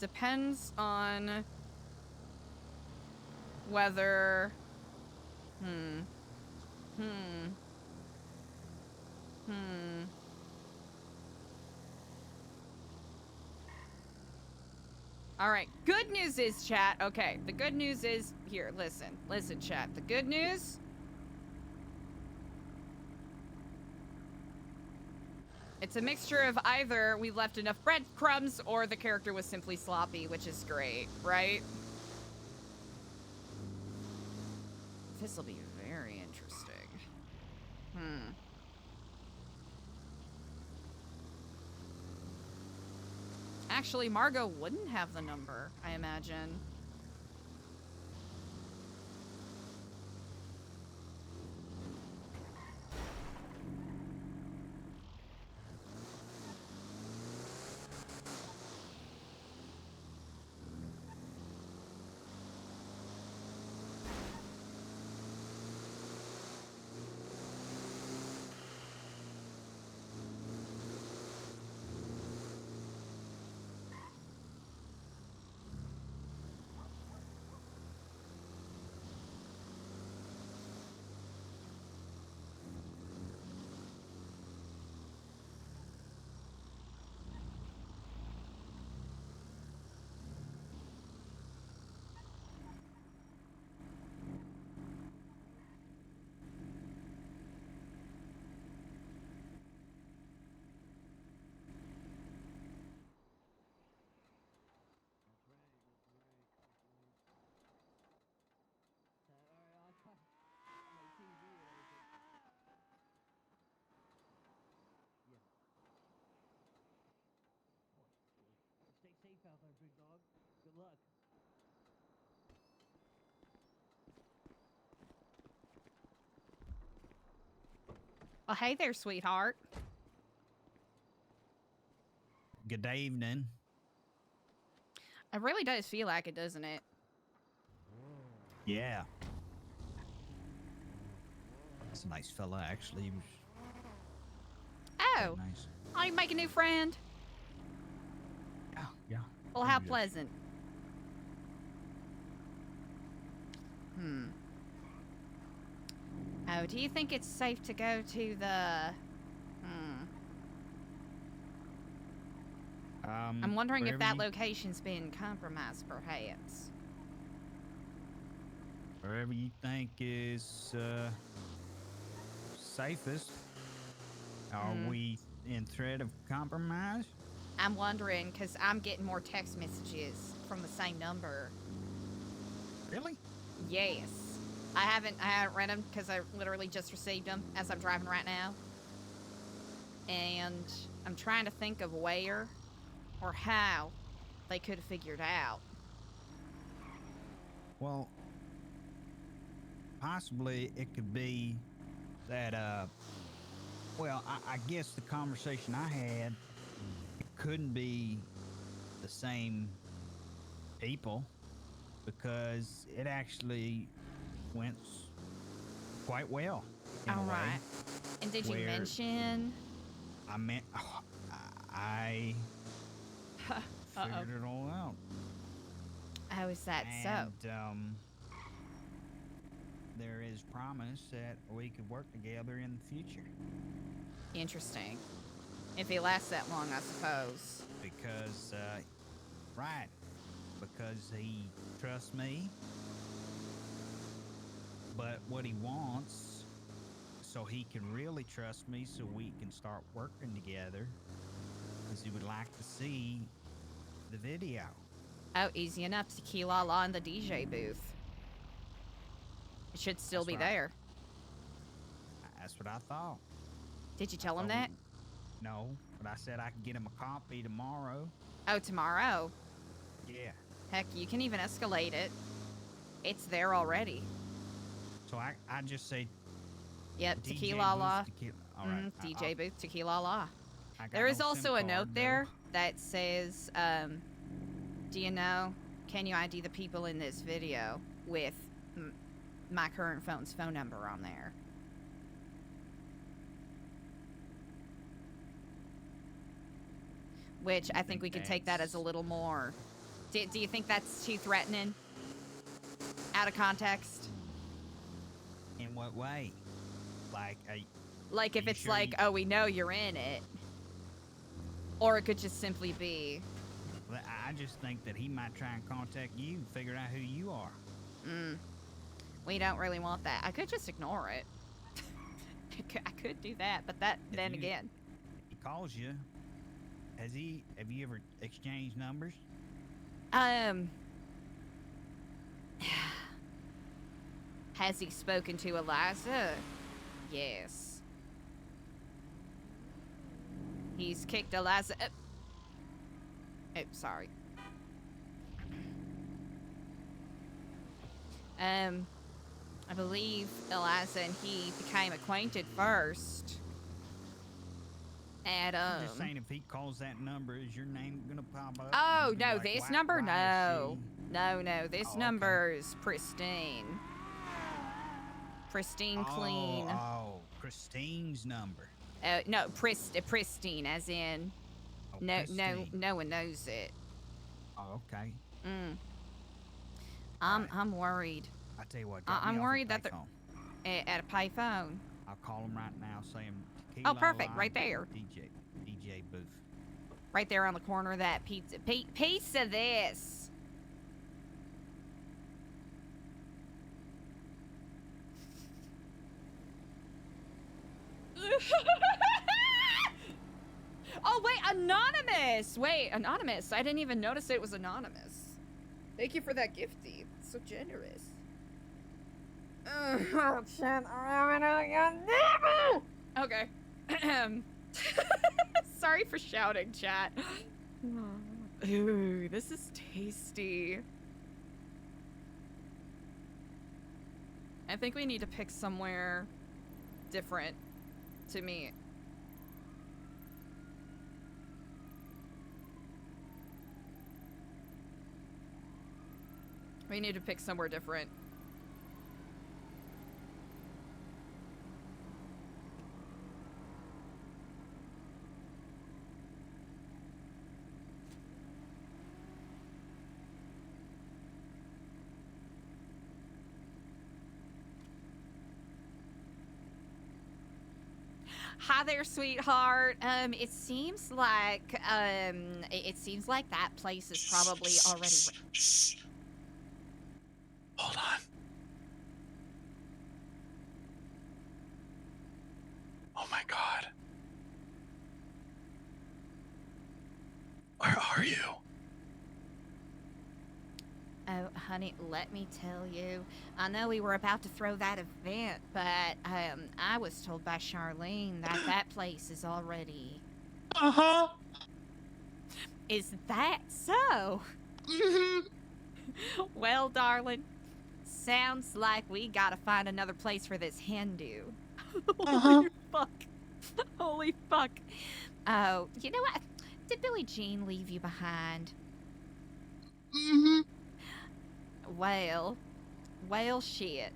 Depends on whether... Alright, good news is, chat. Okay, the good news is... Here, listen. Listen, chat. The good news... It's a mixture of either we left enough breadcrumbs or the character was simply sloppy, which is great, right? This'll be very interesting. Actually, Margot wouldn't have the number, I imagine. Stay safe out there, big dog. Good luck. Well, hey there, sweetheart. Good evening. It really does feel like it, doesn't it? Yeah. That's a nice fella, actually. He was Oh, nice. oh, you make a new friend? Yeah. Well, He how was- pleasant. Oh, do you think it's safe to go to the... I'm wondering if that wherever location's been compromised, perhaps. Wherever you think is safest. Are we in threat of compromise? I'm wondering, because I'm getting more text messages from the same number. Really? Yes. I haven't read them, because I literally just received them as I'm driving right now. And I'm trying to think of where or how they could have figured out. Well, possibly it could be that, well, I guess the conversation I had, it couldn't be the same people because it actually went quite well. In All a way, right. And did you where mention? I meant, I Uh-oh. figured it all out. How is that so? And, there is promise that we could work together in the future Interesting. If he lasts that long, I suppose. because, right, because he trusts me. But what he wants, so he can really trust me, so we can start working together, is he would like to see the video. Oh, easy enough. Tequila La in the DJ booth. It should still That's be right. there. That's what I thought. Did you tell him Oh, that? No, but I said I could get him a copy tomorrow. Oh, tomorrow. Yeah. Heck, you can even escalate it. It's there already. So I just say Yep, DJ Tequila La. booth, tequila. All right. DJ booth, Tequila La. I got There is no also SIM a note card, there though. that says, do you know, can you ID the people in this video with my current phone's phone number on there? Which I think we could take that as a little more. Do you think that's too threatening? Out of context? In what way? Like, Like if you it's sure like, you- oh, we know you're in it. Or it could just simply be, I just think that he might try and contact you, figure out who you are. we don't really want that. I could just ignore it. I could do that, but that, If then you- again. He calls you. Have you ever exchanged numbers? Has he spoken to Eliza? Yes. He's kicked Eliza. Oh, sorry. I believe Eliza and he became acquainted first. At I'm just saying, if he calls that number, is your name gonna pop up? Oh You'll be no, like, this "Why- number, why is no, she-" no, this Oh, okay. number is pristine, pristine, clean. Oh, Christine's number. No, pristine, as in Oh, no Christine. one knows it. Oh, okay. I'm worried. I tell you what. I'm worried that they're they're. at a payphone. I'll call him right now. Say him. Oh, perfect, right there. DJ booth. Right there on the corner of that pizza. Piece of this. Oh, wait, anonymous. Wait, anonymous. I didn't even notice it was anonymous. Thank you for that gifty. It's so generous. Okay. Sorry for shouting, chat. Ooh, this is tasty. I think we need to pick somewhere different to meet. We need to pick somewhere different. Hi there, sweetheart. It seems like that place is probably already. Hold on. Oh my god. Where are you? Oh, honey, let me tell you. I know we were about to throw that event, but I was told by Charlene that that place is already. Uh-huh. Is that so? Mm-hmm. Well, darling, sounds like we gotta find another place for this Hindu. Uh-huh. Holy fuck. Holy fuck. Oh, you know what? Did Billie Jean leave you behind? Mm-hmm. Well, shit.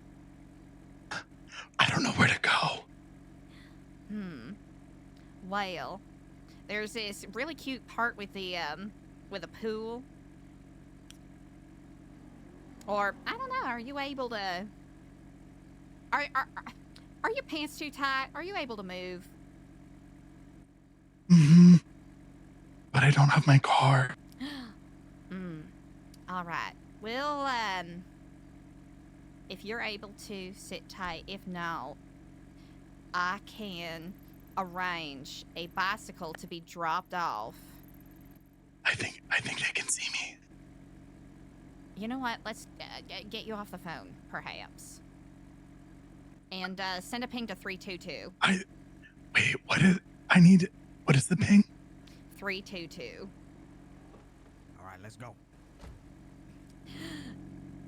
I don't know where to go. Well, there's this really cute part with a pool. Or, I don't know, are you able to... Are your pants too tight? Are you able to move? Mm-hmm. But I don't have my car. All right. We'll, if you're able to sit tight, if not, I can arrange a bicycle to be dropped off. I think they can see me. You know what? Let's get you off the phone, perhaps. And send a ping to 322. Wait, what is the ping? 322. All right, let's go.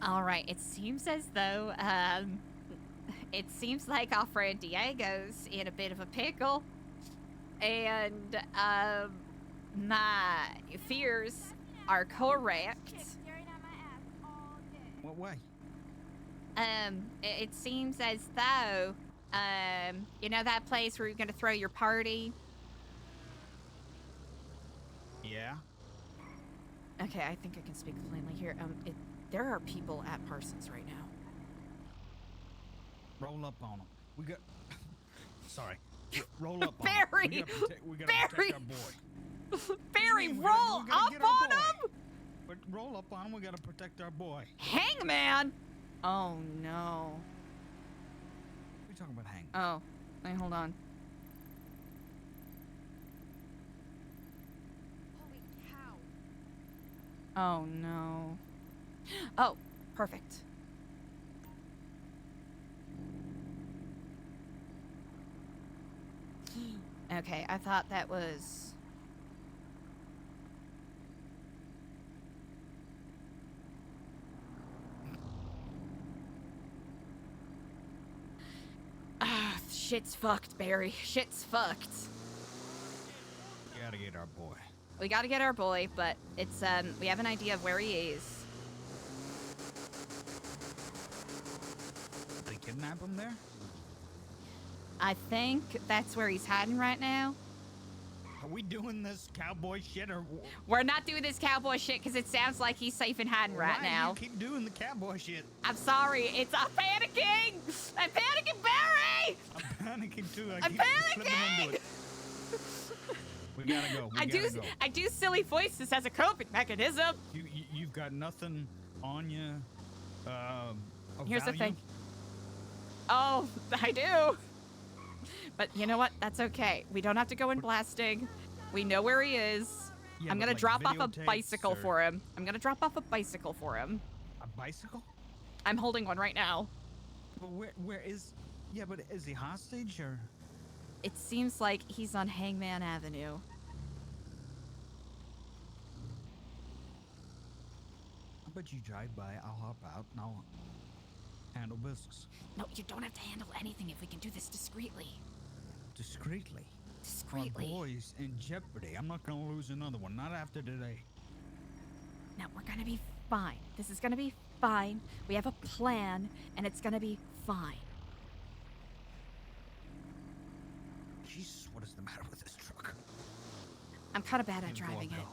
All right. It seems as though it seems like our friend Diego's in a bit of a pickle, and my fears are correct. What way? It seems as though, you know that place where you're gonna throw your party? Yeah. Okay, I think I can speak plainly here. There are people at Parsons right now. Roll up on them. We got. Sorry. Roll up on Barry! them. We gotta Barry! protect our boy. Barry, We roll gotta up get our on boy. him! But roll up on him. We gotta protect our boy. Hangman! Oh no. We're talking about hang. Oh, wait, hold on. Holy cow. Oh no. Oh, perfect. Okay, I thought that was... Ah, shit's fucked, Barry. Shit's fucked. We gotta get our boy. We gotta get our boy, but it's, we have an idea of where he is. Did they kidnap him there? I think that's where he's hiding right now. Are we doing this cowboy shit or? We're not doing this cowboy shit because it sounds like he's safe and hiding right Why now. do you keep doing the cowboy shit? I'm sorry, I'm panicking! I'm panicking, Barry! I'm panicking too. I'm keep slipping into panicking! it. We gotta go. We gotta go. I do silly voices as a coping mechanism. You've got nothing on you. Here's the value? thing. Oh, I do. But you know what? That's okay. We don't have to go in blasting. We know where he is. Yeah, I'm but, gonna like, drop off a videotapes bicycle or- for him. I'm gonna drop off a bicycle for him. A bicycle? I'm holding one right now. But where is? Yeah, but is he hostage or? It seems like he's on Hangman Avenue. I bet you drive by. I'll hop out and I'll handle business No, you don't have to handle anything if we can do this discreetly. discreetly. Our Discreetly. boy's in jeopardy. I'm not gonna lose another one. Not after today. No, we're gonna be fine. This is gonna be fine. We have a plan, and it's gonna be fine. Jesus, what is the matter with this truck? I'm kind of bad at Can't go driving it. uphill.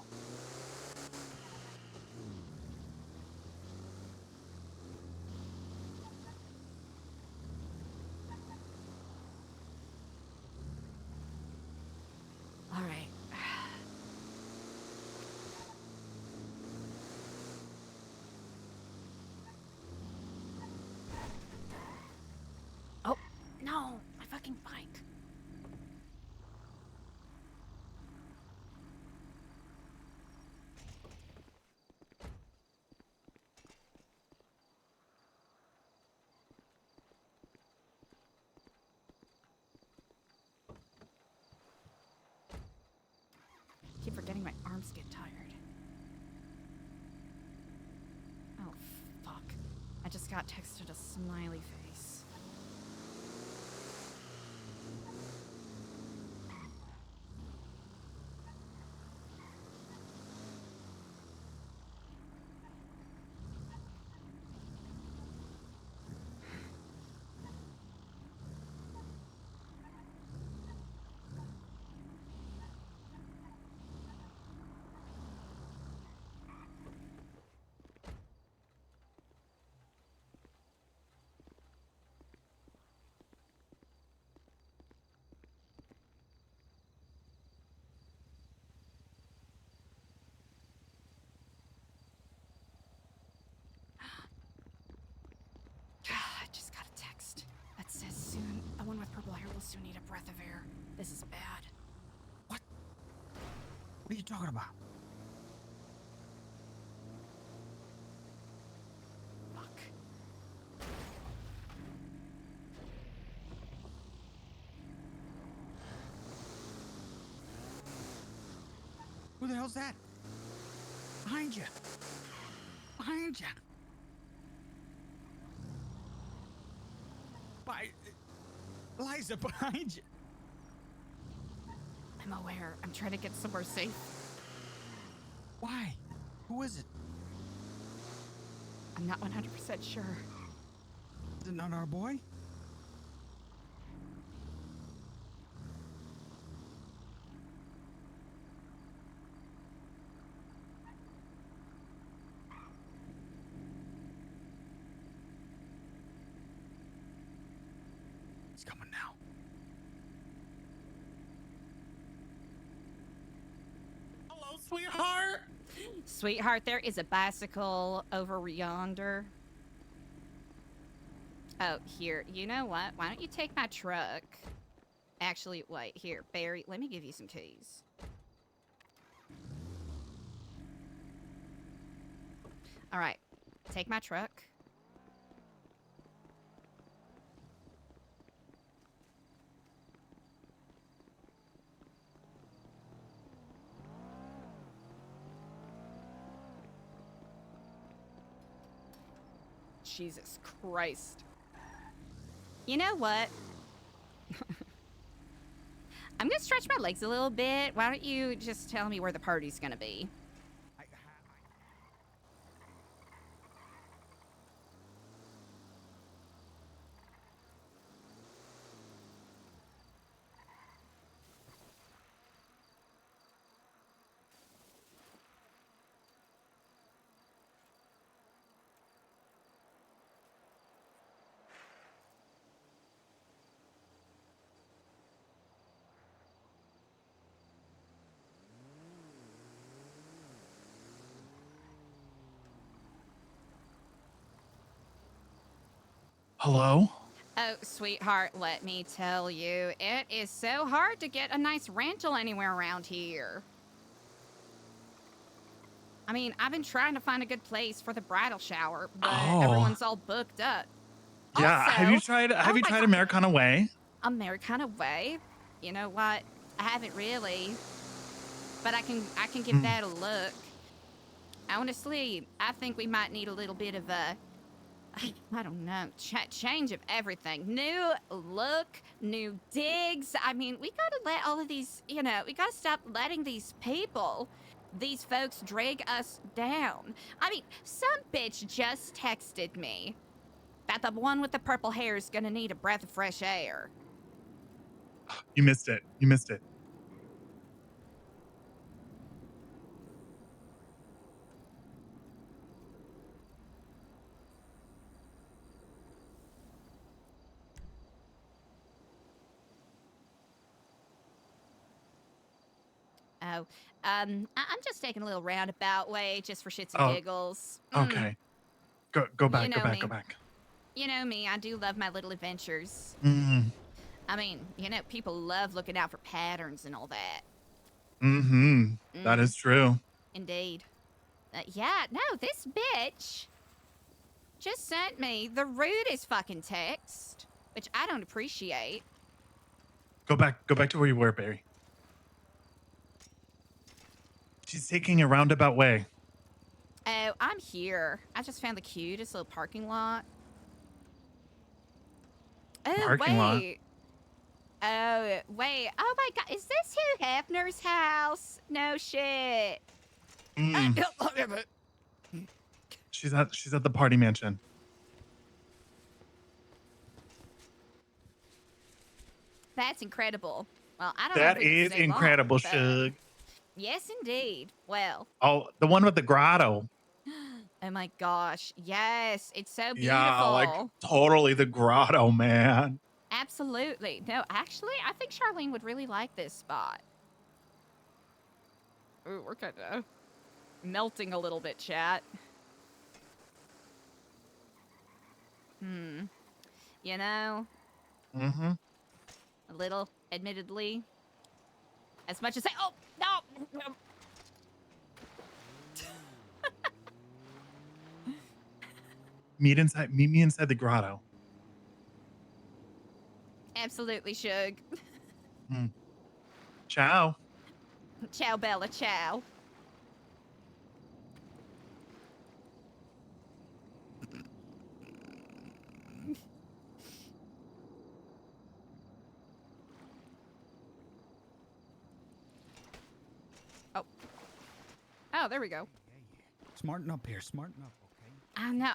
All right. Oh, no, my fucking bike. Keep forgetting my arms get tired. Oh, fuck. I just got texted a smiley face. I just got a text that says soon the one with purple hair will soon need a breath of air. This is bad. What are you talking about? Fuck. Who the hell's that? Behind you. Behind you. Eliza, behind you. I'm aware. I'm trying to get somewhere safe. Why? Who is it? I'm not 100% sure. Is it not our boy? He's coming now. Hello, sweetheart. Sweetheart, there is a bicycle over yonder. Oh, here. You know what? Why don't you take my truck? Actually, wait. Here, Barry, let me give you some keys. All right. Take my truck. Jesus Christ. You know what? I'm gonna stretch my legs a little bit. Why don't you just tell me where the party's gonna be? Hello? Oh, sweetheart, let me tell you, it is so hard to get a nice rental anywhere around here. I mean, I've been trying to find a good place for the bridal shower, but Oh. everyone's all booked up. Yeah. Have you Also- tried? Have oh you my tried God. Americana Way? Americana Way? You know what? I haven't really, but I can give that a look. Honestly, I think we might need a little bit of a, I don't know, change of everything. New look, new digs. I mean, we gotta let all of these, we gotta stop letting these folks drag us down. I mean, some bitch just texted me that the one with the purple hair is gonna need a breath of fresh air. You missed it. You missed it. Oh, I'm just taking a little roundabout way just for shits and Oh, giggles. Okay. Go back. You Go know back. me. Go back. You know me, I do love my little adventures. Mm. I mean, people love looking out for patterns and all that. Mm-hmm. That Mm. is true. Indeed. Yeah, no, this bitch just sent me the rudest fucking text, which I don't appreciate. Go back. Go back to where you were, Barry. She's taking a roundabout way. Oh, I'm here. I just found the cutest little parking lot. Oh, Parking lot? wait. Oh, wait. Oh, my God. Is this Hugh Hefner's house? No shit. Mm. She's at the party mansion. That's incredible. Well, I don't know That if we can is stay long, incredible, but- Shug. Yes, indeed. Well. Oh, the one with the grotto. Oh my gosh. Yes, it's so beautiful. Yeah, like totally the grotto, man. Absolutely. No, actually, I think Charlene would really like this spot. Ooh, we're kind of melting a little bit, chat. You know, Mm-hmm. a little, admittedly. As much as I. Oh, no! Meet me inside the grotto. Absolutely, Shug. Ciao. Ciao, Bella, ciao. Oh. Oh, there we go. Smarten up here. Smarten up, okay? I know.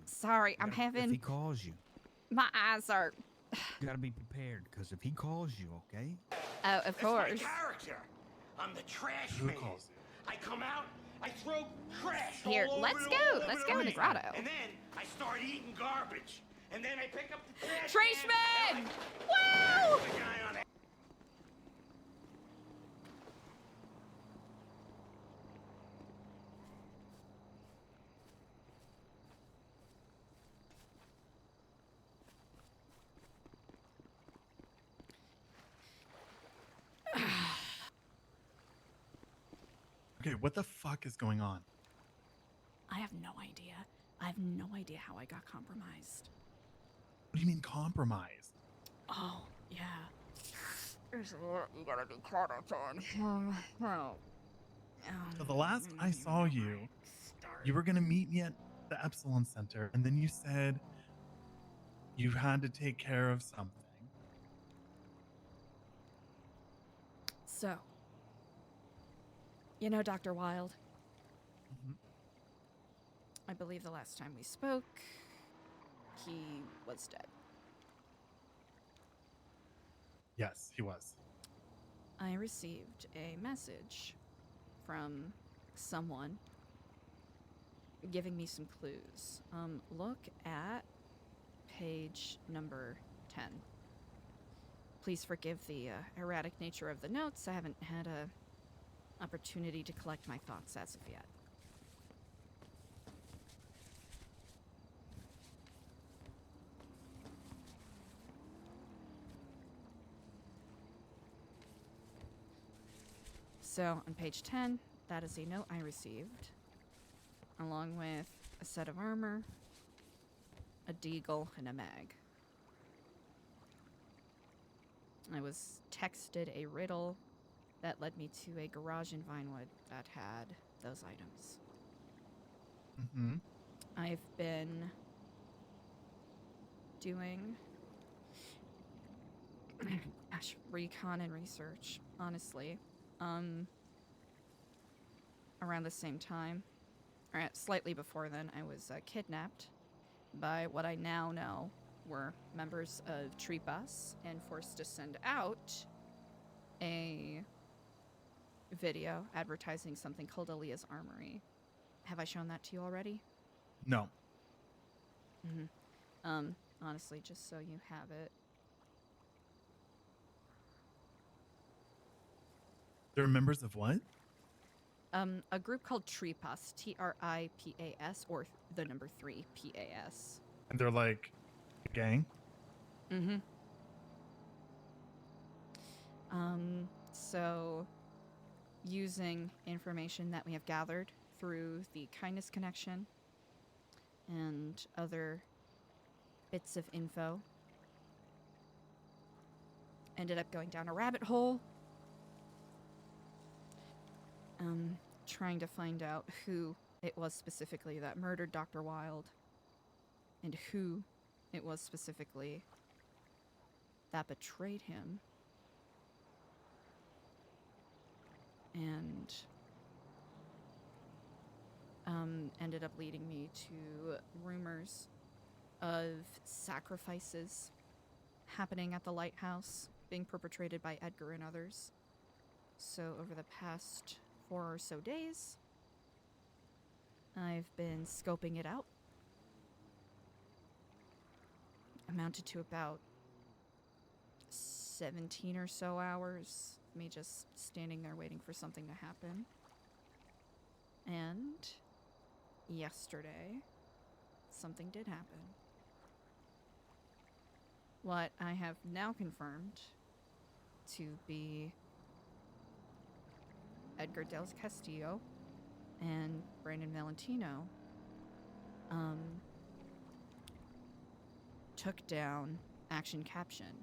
Sorry, I'm If he having. calls you, My eyes are. you gotta be prepared, because if he calls you, okay? Oh, of course. Character. I'm the trash Who man. calls you? I come out, I throw trash Here, all over let's the- go. all over Let's the go in the arena. grotto. And then I start eating garbage. And then I pick up the trash. Trashman! can, and Woo! the guy on it. Okay, what the fuck is going on? I have no idea. I have no idea how I got compromised. What do you mean compromised? Oh, yeah. There's a lot you gotta be caught up on. Well, So the last I saw you, you were gonna meet me at the Epsilon Center, and then you said you had to take care of something. So, you know Dr. Wilde? Mhm. I believe the last time we spoke, he was dead. Yes, he was. I received a message from someone giving me some clues. Look at page number 10. Please forgive the erratic nature of the notes. I haven't had a opportunity to collect my thoughts as of yet. So on page 10, that is a note I received, along with a set of armor, a deagle, and a mag. I was texted a riddle that led me to a garage in Vinewood that had those items. Mm-hmm. I've been doing recon and research, honestly. Around the same time, or slightly before then, I was kidnapped by what I now know were members of Treepas and forced to send out a video advertising something called Elia's Armory. Have I shown that to you already? No. Honestly, just so you have it. They're members of what? A group called Treepas, Tripas, or the number 3, PAS. And they're like a gang? Mm-hmm. So, using information that we have gathered through the Kindness Connection and other bits of info, ended up going down a rabbit hole, trying to find out who it was specifically that murdered Dr. Wilde, and who it was specifically that betrayed him. And ended up leading me to rumors of sacrifices happening at the lighthouse being perpetrated by Edgar and others. So over the past 4 or so days, I've been scoping it out. Amounted to about 17 or so hours, me just standing there waiting for something to happen. And yesterday, something did happen. What I have now confirmed to be Edgar Del Castillo and Brandon Valentino took down Action Caption,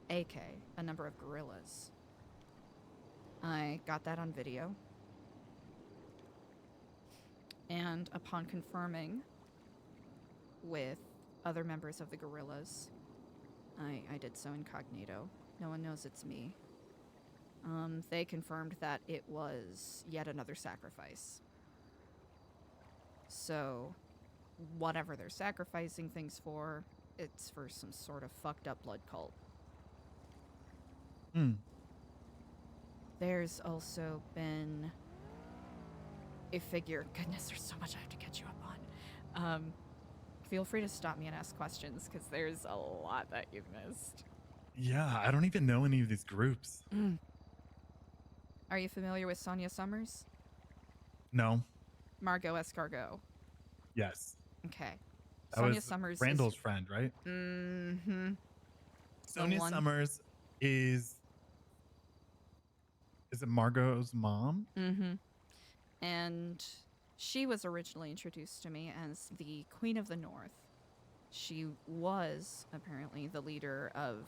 AK, a number of guerrillas. I got that on video. And upon confirming with other members of the guerrillas, I did so incognito. No one knows it's me. They confirmed that it was yet another sacrifice. So, whatever they're sacrificing things for, it's for some sort of fucked up blood cult. There's also been a figure. Goodness, there's so much I have to catch you up on. Feel free to stop me and ask questions, because there's a lot that you've missed. Yeah, I don't even know any of these groups. Are you familiar with Sonia Summers? No. Margot Escargot. Yes. Okay. That Sonia was Summers Randall's friend, right? Mm-hmm. Sonia Summers is it Margot's mom? Mm-hmm. And she was originally introduced to me as the Queen of the North. She was apparently the leader of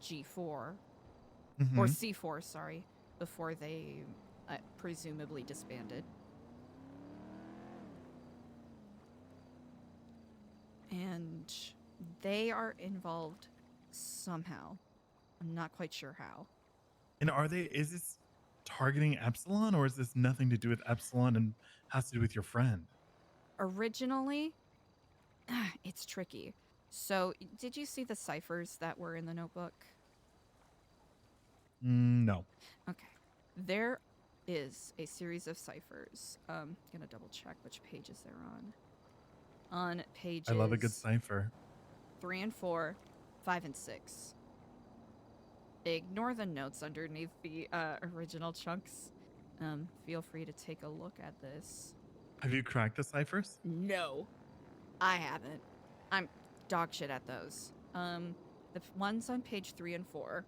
G4, or C4, sorry, before they presumably disbanded. And they are involved somehow. I'm not quite sure how. And is this targeting Epsilon, or is this nothing to do with Epsilon and has to do with your friend? Originally, it's tricky. So, did you see the ciphers that were in the notebook? No. Okay. There is a series of ciphers. Gonna double check which pages they're on. On pages... I love a good cipher. 3 and 4, 5 and 6. Ignore the notes underneath the original chunks. Feel free to take a look at this. Have you cracked the ciphers? No, I haven't. I'm dog shit at those. The ones on page 3 and 4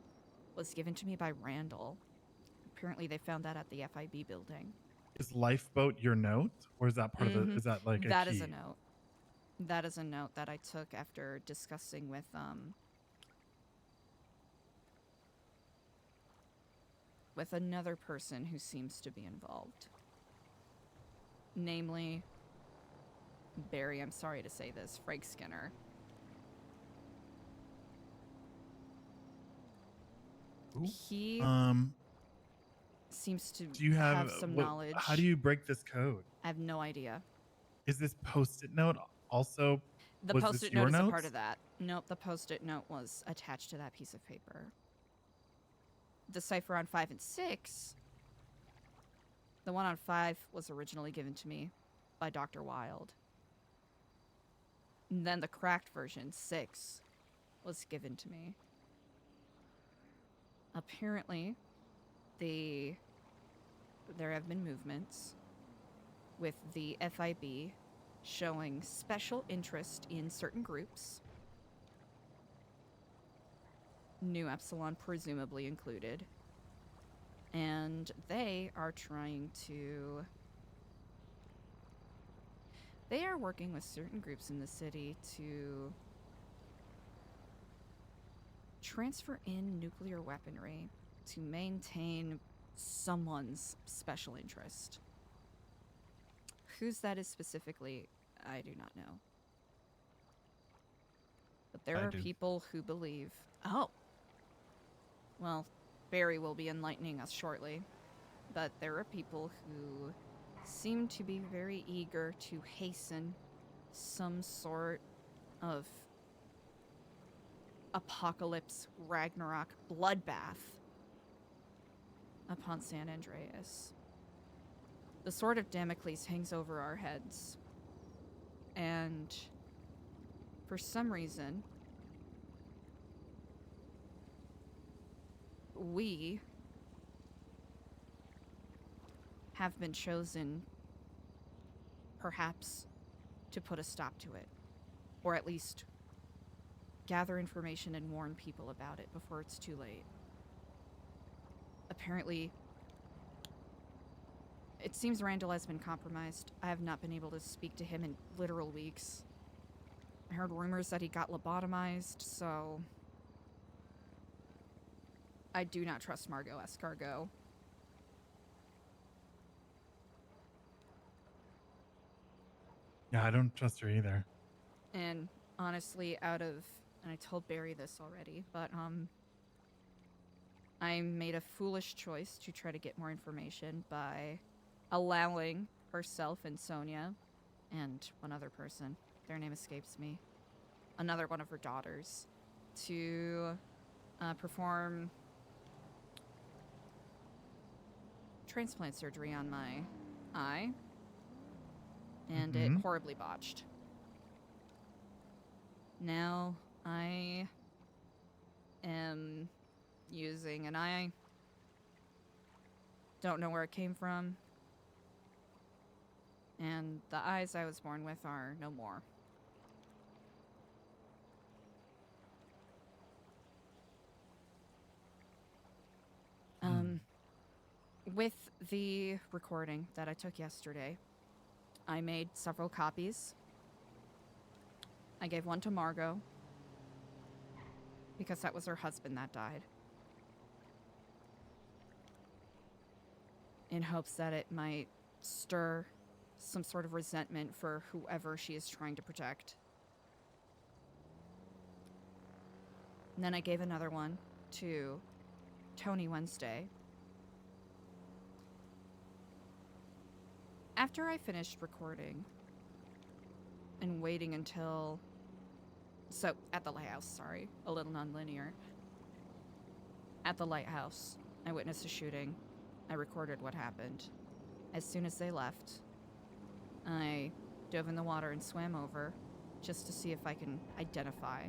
was given to me by Randall. Apparently they found that at the FIB building. Is Lifeboat your note? Or is that part of the... Is that like a That key? is a note. That is a note that I took after discussing with another person who seems to be involved. Namely, Barry, I'm sorry to say this, Frank Skinner. Ooh. He seems to do you have some knowledge. How do you break this code? I have no idea. Is this post-it note also... The was post-it this your note is a notes? part of that. Nope, the post-it note was attached to that piece of paper. The cipher on 5 and 6, the one on 5 was originally given to me by Dr. Wilde. And then the cracked version, 6, was given to me. Apparently, there have been movements with the FIB showing special interest in certain groups, NuEpsilon presumably included, and they are working with certain groups in the city to transfer in nuclear weaponry to maintain someone's special interest. Whose that is specifically, I do not know. But there I are do. people who believe. Oh. Well, Barry will be enlightening us shortly. But there are people who seem to be very eager to hasten some sort of apocalypse, Ragnarok, bloodbath upon San Andreas. The sword of Damocles hangs over our heads. And for some reason, we have been chosen, perhaps, to put a stop to it. Or at least gather information and warn people about it before it's too late. Apparently, it seems Randall has been compromised. I have not been able to speak to him in literal weeks. I heard rumors that he got lobotomized, so I do not trust Margot Escargot. Yeah, I don't trust her either. And honestly, and I told Barry this already, but I made a foolish choice to try to get more information by allowing herself and Sonia and one other person, their name escapes me, another one of her daughters, to perform transplant surgery on my eye, and it horribly botched. Now I am using an eye. Don't know where it came from. And the eyes I was born with are no more. With the recording that I took yesterday, I made several copies. I gave one to Margot, because that was her husband that died, in hopes that it might stir some sort of resentment for whoever she is trying to protect. And then I gave another one to Tony Wednesday. After I finished recording and waiting until... So, at the lighthouse, sorry. A little nonlinear. At the lighthouse, I witnessed a shooting. I recorded what happened. As soon as they left, I dove in the water and swam over just to see if I can identify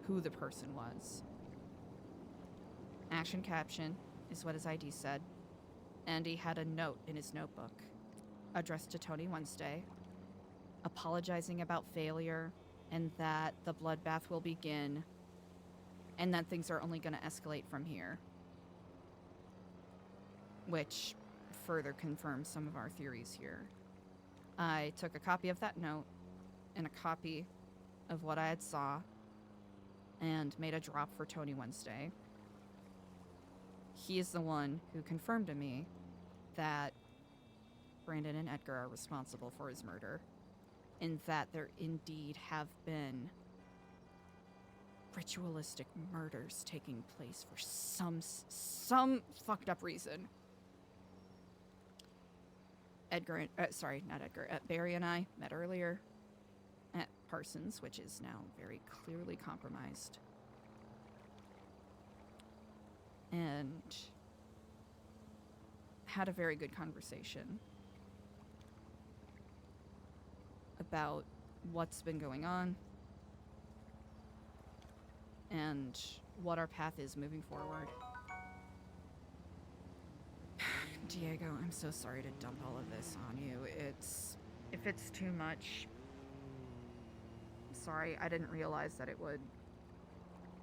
who the person was. Action caption is what his ID said. And he had a note in his notebook addressed to Tony Wednesday, apologizing about failure and that the bloodbath will begin and that things are only going to escalate from here. Which further confirms some of our theories here. I took a copy of that note and a copy of what I had saw and made a drop for Tony Wednesday. He is the one who confirmed to me that Brandon and Edgar are responsible for his murder, and that there indeed have been ritualistic murders taking place for some fucked up reason. Barry and I met earlier at Parsons, which is now very clearly compromised. And had a very good conversation about what's been going on and what our path is moving forward. Diego, I'm so sorry to dump all of this on you. If it's too much, sorry, I didn't realize that it would.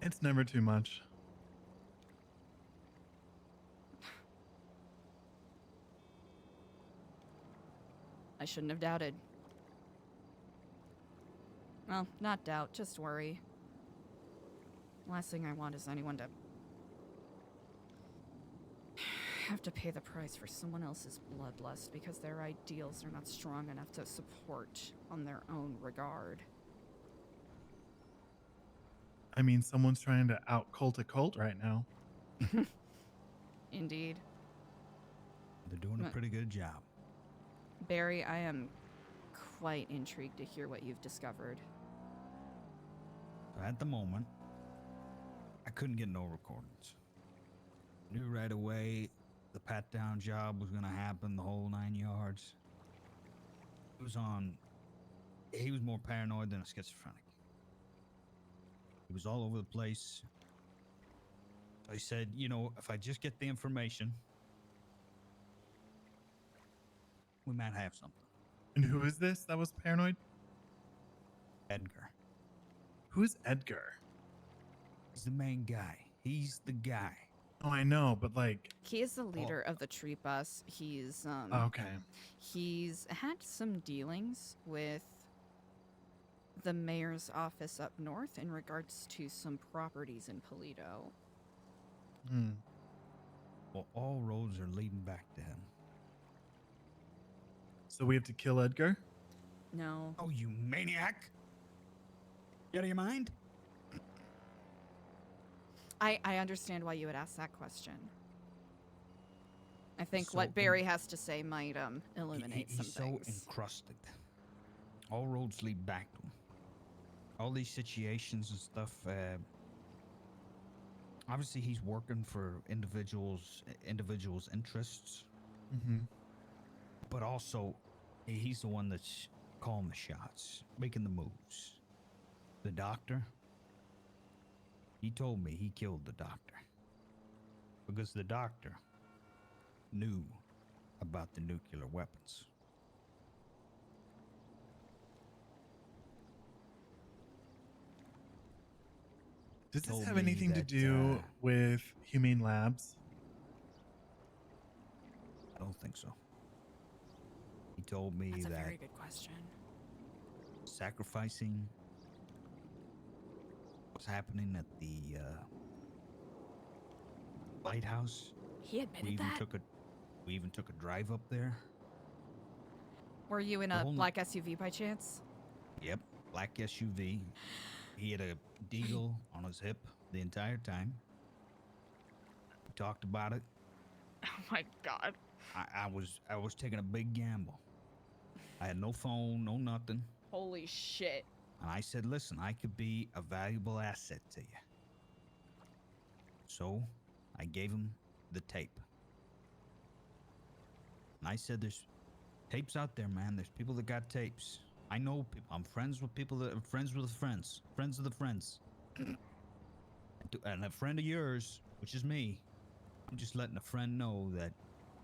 It's never too much. I shouldn't have doubted. Well, not doubt, just worry. Last thing I want is anyone to have to pay the price for someone else's bloodlust because their ideals are not strong enough to support on their own regard. I mean, someone's trying to out cult a cult right now. Indeed. They're doing a But- pretty good job. Barry, I am quite intrigued to hear what you've discovered. So at the moment, I couldn't get no recordings. Knew right away the pat down job was gonna happen, the whole 9 yards. He was more paranoid than a schizophrenic. He was all over the place. I said, you know, if I just get the information, we might have something. And who is this that was paranoid? Edgar. Who is Edgar? He's the main guy. He's the guy. Oh, I know, but like, He is the leader of the tree bus. He's okay. He's had some dealings with the mayor's office up north in regards to some properties in Polito. Hmm. Well, all roads are leading back to him. So we have to kill Edgar? No. Oh, you maniac! You out of your mind? I understand why you would ask that question. I think So what Barry has to say might illuminate He's some so things. encrusted. All roads lead back to him. All these situations and stuff. Obviously, he's working for individuals' interests, Mm-hmm. but also he's the one that's calling the shots, making the moves. The doctor. He told me he killed the doctor because the doctor knew about the nuclear weapons. Does this Told have me anything to that, do with Humane Labs? I don't think so. He told me That's a that very good question. sacrificing was happening at the lighthouse. He We admitted even that? took a drive up there. Were you in the a whole- black SUV by chance? Yep, black SUV. He had a deagle on his hip the entire time. We talked about it. Oh my god. I was taking a big gamble. I had no phone, no nothing. Holy shit. And I said, listen, I could be a valuable asset to you. So I gave him the tape. And I said, there's tapes out there, man. There's people that got tapes. I know people. I'm friends with people that are friends with friends. Friends of the friends. And a friend of yours, which is me, I'm just letting a friend know that,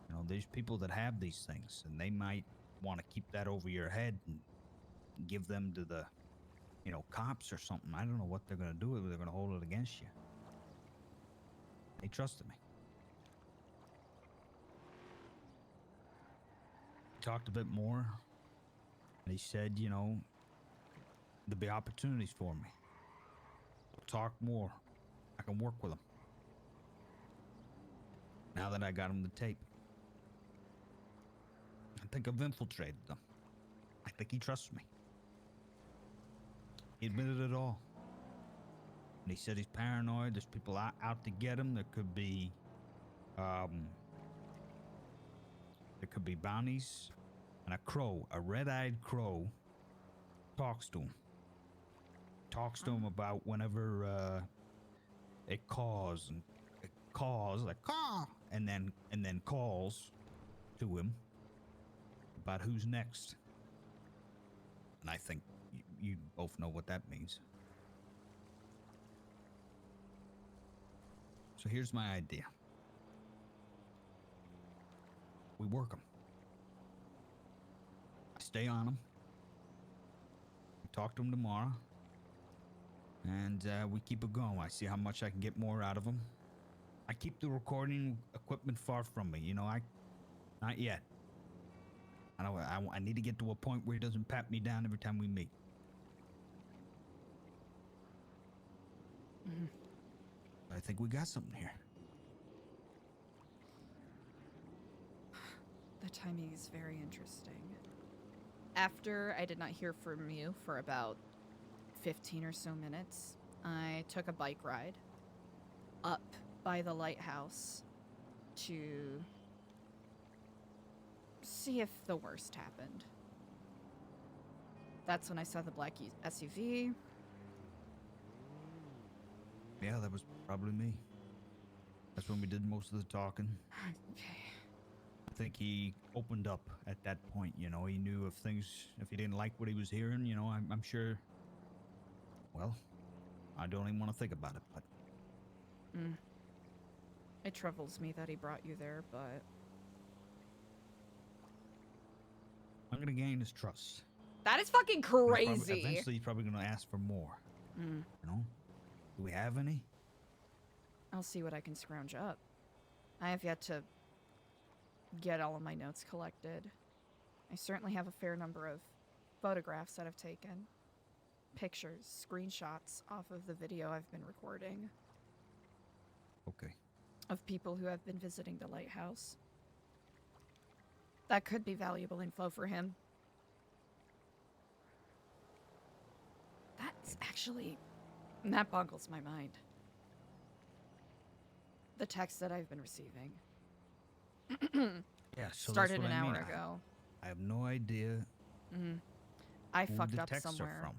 you know, there's people that have these things. And they might want to keep that over your head and give them to the, you know, cops or something. I don't know what they're going to do. They're going to hold it against you. They trusted me. Talked a bit more. And he said, you know, there'll be opportunities for me. We'll talk more. I can work with him. Now that I got him the tape. I think I've infiltrated them. I think he trusts me. He admitted it all. And he said he's paranoid. There's people out to get him. There could be bounties. And a crow, a red-eyed crow, talks to him. Talks to him about whenever it caws like caw, and then calls to him about who's next. And I think you both know what that means. So here's my idea. We work them. I stay on them. We talk to them tomorrow. And we keep it going. I see how much I can get more out of them. I keep the recording equipment far from me. You know, not yet. I need to get to a point where he doesn't pat me down every time we meet. Mhm. I think we got something here. timing is very interesting. After I did not hear from you for about 15 or so minutes, I took a bike ride up by the lighthouse to see if the worst happened. That's when I saw the black SUV. Yeah, that was probably me. That's when we did most of the talking. Okay. I think he opened up at that point, you know. He knew if he didn't like what he was hearing, you know, I'm sure. Well, I don't even want to think about it, but. It troubles me that he brought you there, but. I'm going to gain his trust. That is fucking crazy. Eventually, he's probably going to ask for more. You know? Do we have any? I'll see what I can scrounge up. I have yet to get all of my notes collected. I certainly have a fair number of photographs that I've taken, pictures, screenshots off of the video I've been recording. Okay. Of people who have been visiting the lighthouse. That could be valuable info for him. That's actually... that boggles my mind. The text that I've been receiving. Yeah, so started that's an what I hour mean. ago. I have no idea I who fucked the up texts are somewhere. from.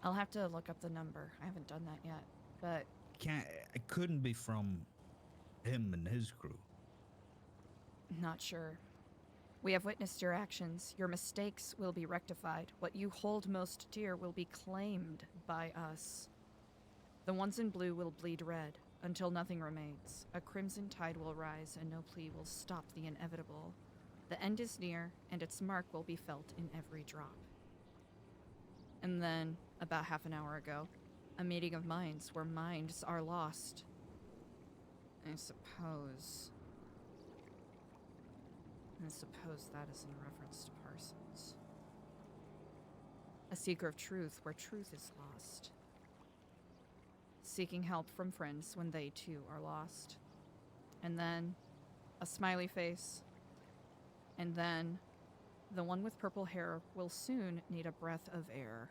I'll have to look up the number. I haven't done that yet. But It couldn't be from him and his crew. not sure. We have witnessed your actions. Your mistakes will be rectified. What you hold most dear will be claimed by us. The ones in blue will bleed red until nothing remains. A crimson tide will rise and no plea will stop the inevitable. The end is near and its mark will be felt in every drop. And then, about half an hour ago, a meeting of minds where minds are lost. I suppose that is in reference to Parsons. A seeker of truth where truth is lost. Seeking help from friends when they too are lost. And then, a smiley face. And then, the one with purple hair will soon need a breath of air.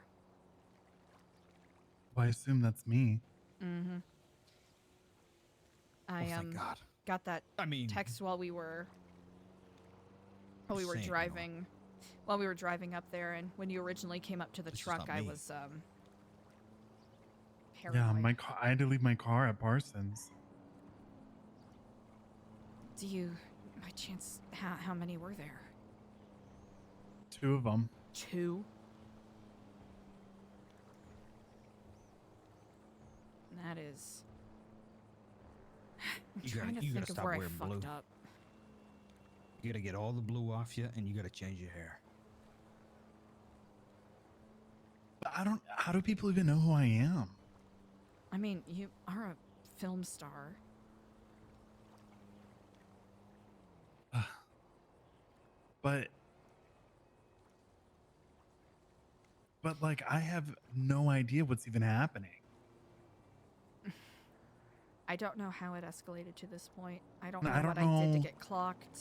Well, I assume that's me. Mm-hmm. I Thank God. got that I mean, text while we were saying, driving. you know. While we were driving up there, and when you originally came up to the This is truck, not I me. was Yeah, paranoid. I had to leave my car at Parsons. Do you, by chance, how many were there? 2 of them. 2? That is. I'm trying to you think gotta of stop where I wearing fucked blue. up. You gotta get all the blue off you, and you gotta change your hair. But how do people even know who I am? I mean, you are a film star. But like, I have no idea what's even happening. I don't know how it escalated to this point. I don't No, know I what don't I did to know. get clocked.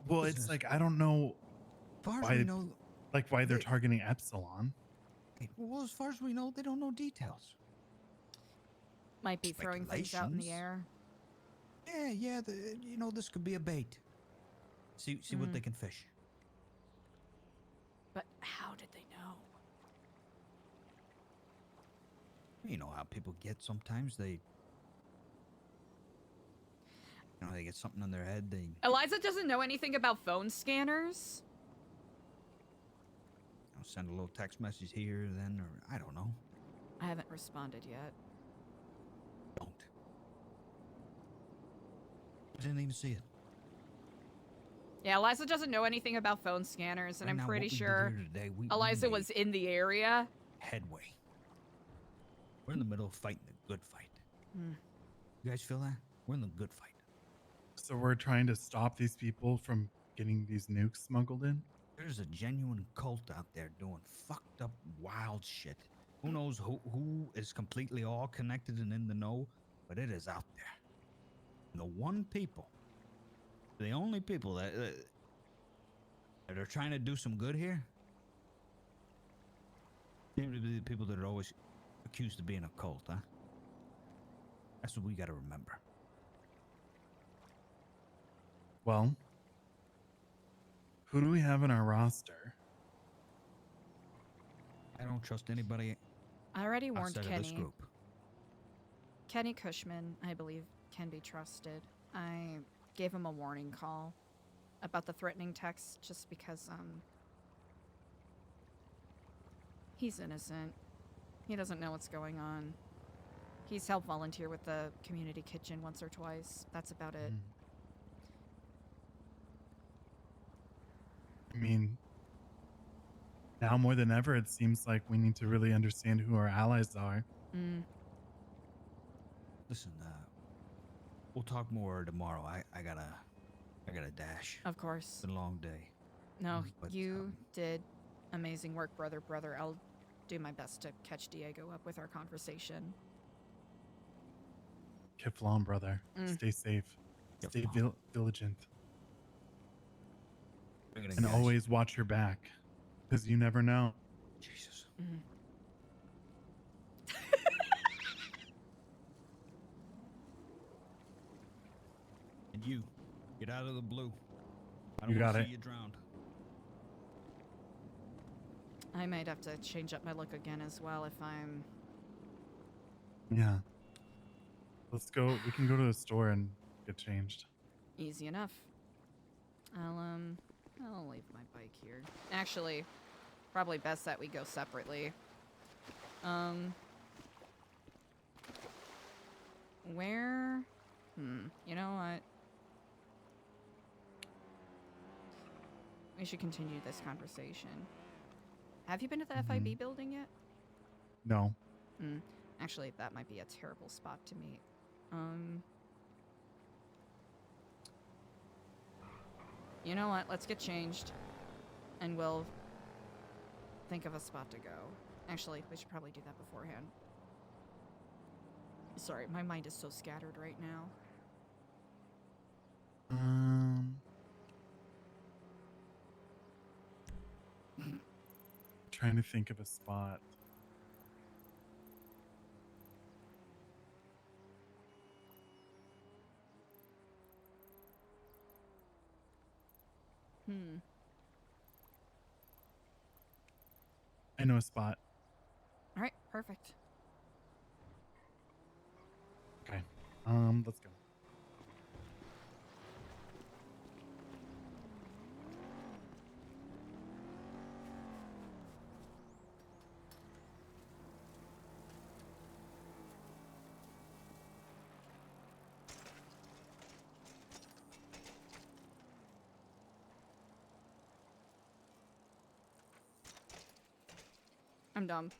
Well, it's like, I don't know As far as why, we know, why they're they- targeting Epsilon. well, as far as we know, they don't know details. Might be throwing things out in the air. Yeah, you know, this could be a bait. See what they can fish. But how did they know? You know how people get sometimes. They get something in their head. They Eliza doesn't know anything about phone scanners. send a little text message here, then, or I don't know. I haven't responded yet. Don't. I didn't even see it. Yeah, Eliza doesn't know anything about phone scanners, and Right I'm now, pretty what we did sure here today, we Eliza made was in the area. headway. We're in the middle of fighting the good fight. Hmm. You guys feel that? We're in the good fight. So we're trying to stop these people from getting these nukes smuggled in? There's a genuine cult out there doing fucked up, wild shit. Who knows who is completely all connected and in the know, but it is out there. And the one people The only people that are trying to do some good here seem to be the people that are always accused of being a cult, huh? That's what we got to remember. Well, who do we have in our roster? I don't trust anybody I already warned outside of this Kenny. group. Kenny Cushman, I believe, can be trusted. I gave him a warning call about the threatening text just because, he's innocent. He doesn't know what's going on. He's helped volunteer with the community kitchen once or twice. That's about it. I mean, now more than ever, it seems like we need to really understand who our allies are. Mm. Listen, we'll talk more tomorrow. I gotta dash. Of course. It's been a long day. No, But, you did amazing work, brother. I'll do my best to catch Diego up with our conversation. Kiflon, brother. Mm. Stay safe. Stay Kiflon. diligent. Bring it in, And guys. always watch your back. Because you never know. Jesus. Mm. And you, get out of the blue. I don't You want got to it. see you drowned. I might have to change up my look again as well if I'm... Yeah. Let's go. We can go to the store and get changed. Easy enough. I'll leave my bike here. Actually, probably best that we go separately. Where? You know what? We should continue this conversation. Have you been to the FIB building yet? No. Actually, that might be a terrible spot to meet. You know what? Let's get changed. And we'll think of a spot to go. Actually, we should probably do that beforehand. Sorry, my mind is so scattered right now. Trying to think of a spot. I know a spot. All right, perfect. Okay. Let's go. I'm dumb.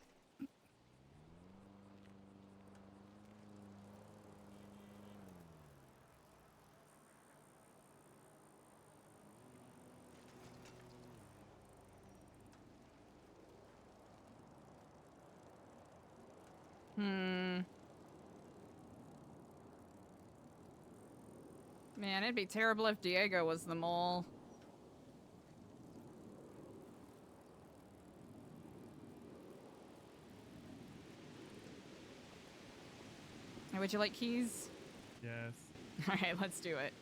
Man, it'd be terrible if Diego was the mole. Hey, would you like keys? Yes. Alright, let's do it.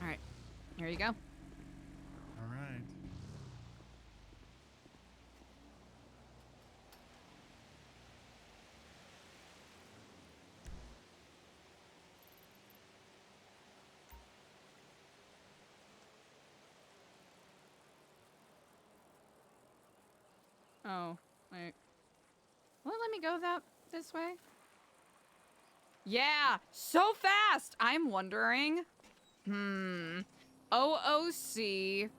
Alright, here you go. All right. Oh, wait. Will it let me go this way? Yeah, so fast! I'm wondering. OOC.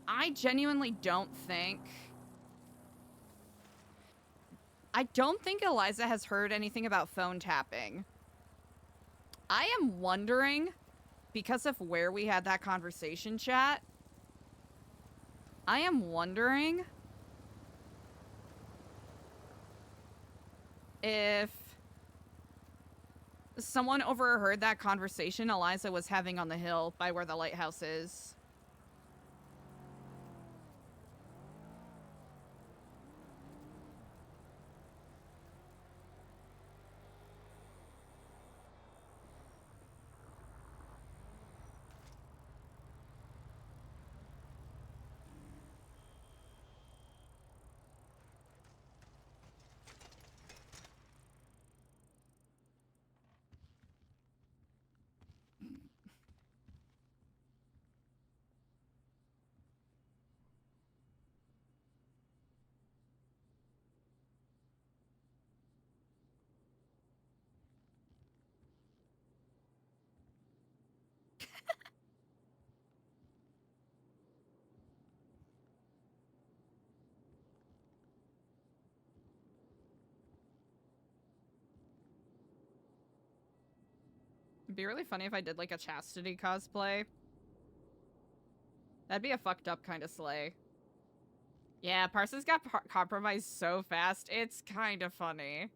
I genuinely don't think Eliza has heard anything about phone tapping. I am wondering, because of where we had that conversation, chat, I am wondering if someone overheard that conversation Eliza was having on the hill by where the lighthouse is. It'd be really funny if I did like a chastity cosplay. That'd be a fucked up kind of sleigh. Yeah, Parsons got compromised so fast. It's kind of funny.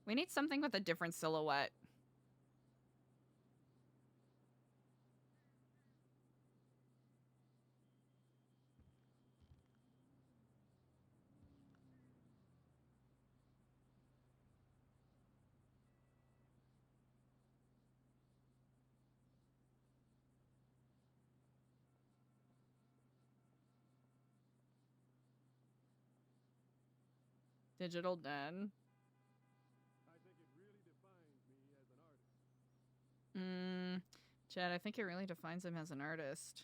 We need something with a different silhouette. Digital Den. Chad, I think it really defines him as an artist.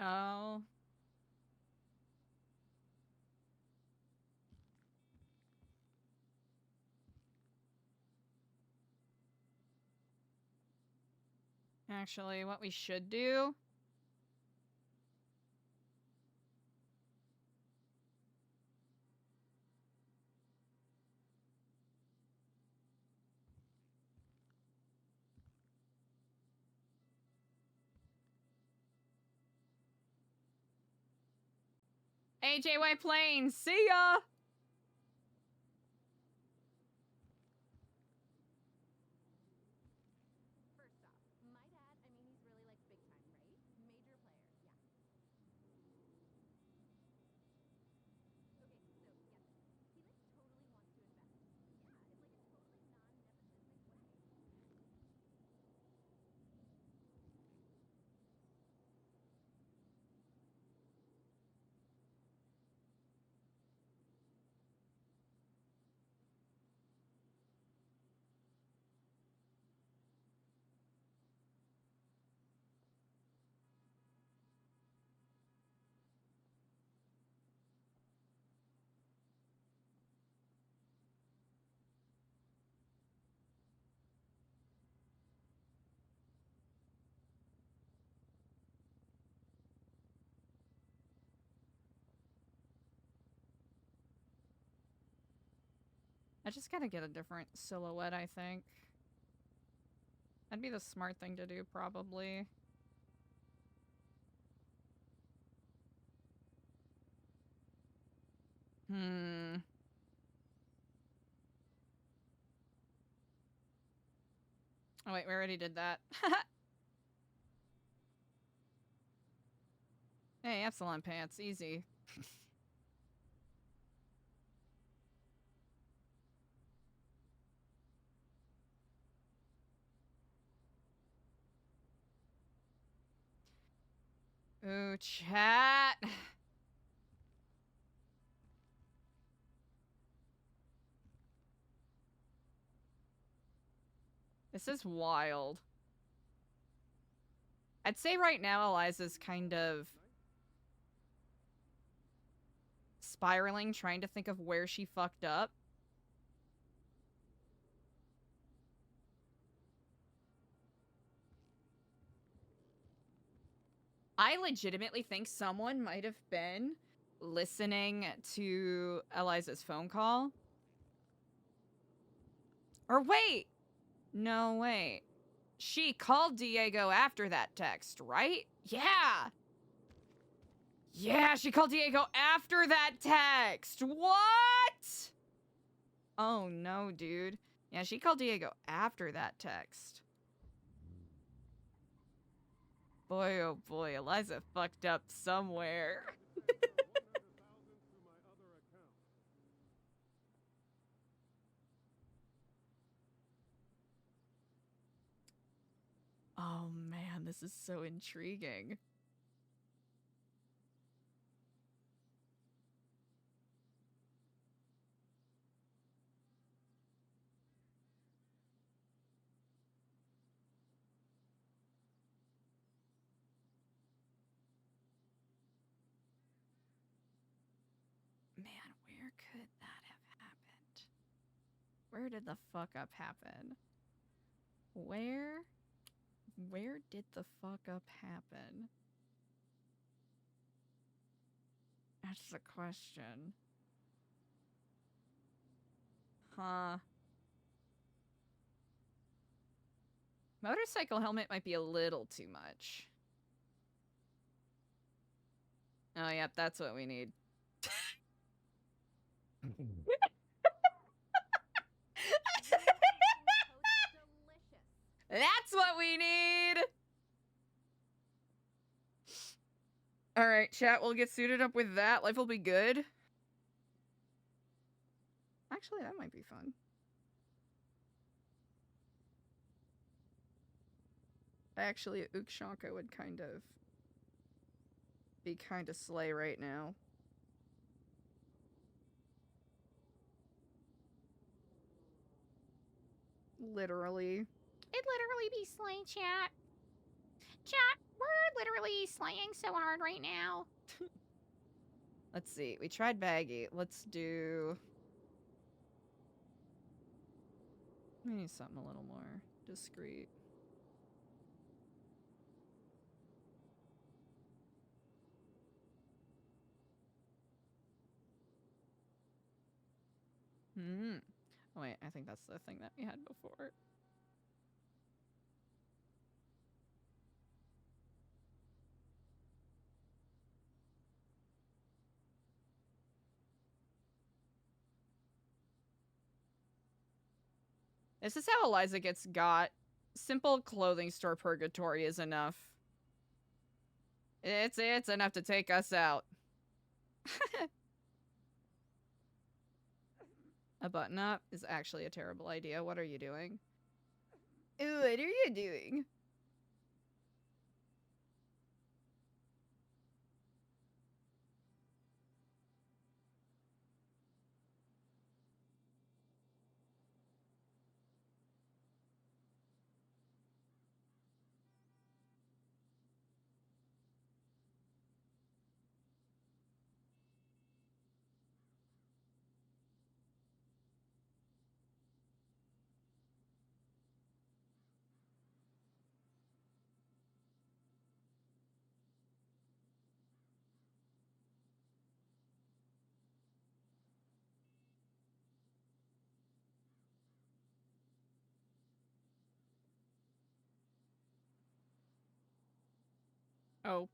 Oh. Actually, what we should do... AJY Plains, see ya! First off, my dad, I mean, he's really like big time, right? Major player, yeah. Okay, so get this. He like totally wants to invest. Yeah, it's like a totally non-nepotistic way. I just gotta get a different silhouette, I think. That'd be the smart thing to do, probably. Oh wait, we already did that. Hey, Epsilon pants, easy. Ooh, chat. This is wild. I'd say right now Eliza's kind of spiraling, trying to think of where she fucked up. I legitimately think someone might have been listening to Eliza's phone call. Or wait! No, wait. She called Diego after that text, right? Yeah! Yeah, she called Diego after that text! What?! Oh no, dude. Yeah, she called Diego after that text. Boy, oh boy, Eliza fucked up somewhere. Oh man, this is so intriguing. Man, where could that have happened? Where did the fuck up happen? Where did the fuck up happen? That's the question. Huh. Motorcycle helmet might be a little too much. Oh, yep, that's what we need. That's what we need! Alright, chat, we'll get suited up with that. Life will be good. Actually, that might be fun. Actually, Ukshanka would kind of be kind of slay right now. Literally. It literally be slaying, chat. Chat, we're literally slaying so hard right now. Let's see. We tried baggy. Let's do... maybe something a little more discreet. Hmm. Oh, wait, I think that's the thing that we had before. This is how Eliza gets got. Simple clothing store purgatory is enough. It's enough to take us out. A button up is actually a terrible idea. What are you doing? What are you doing? Oh.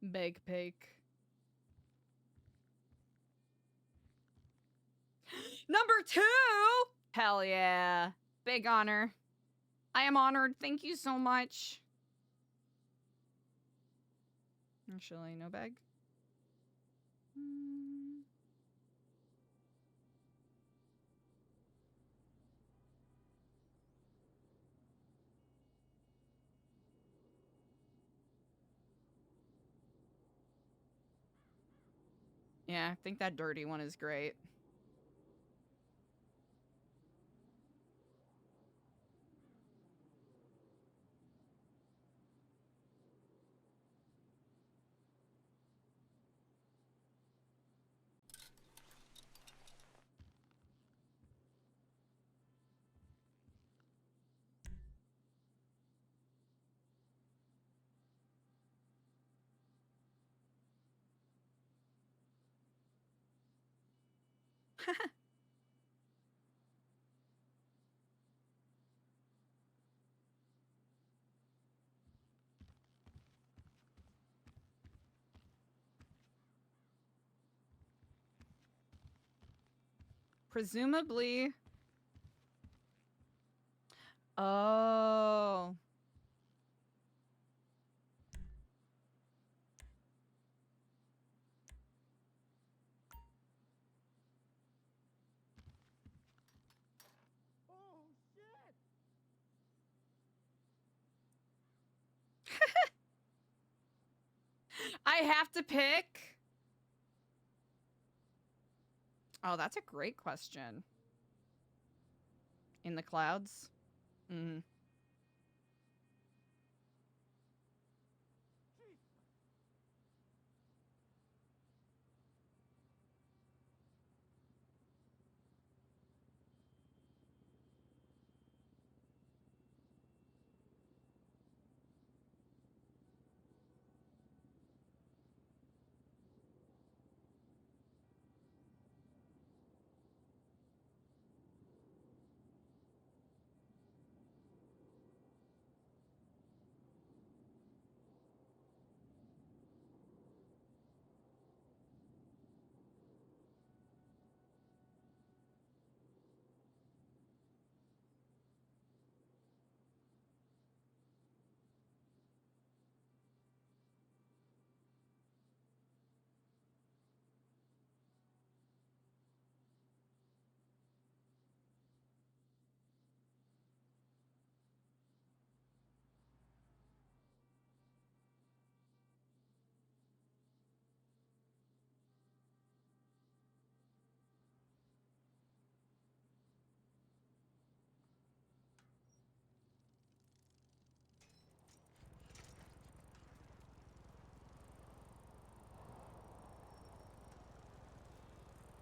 Big pig. Number 2! Hell yeah. Big honor. I am honored. Thank you so much. Actually, no bag. Yeah, I think that dirty one is great. Presumably. Oh. Oh, shit! I have to pick. Oh, that's a great question. In the clouds? Mm-hmm.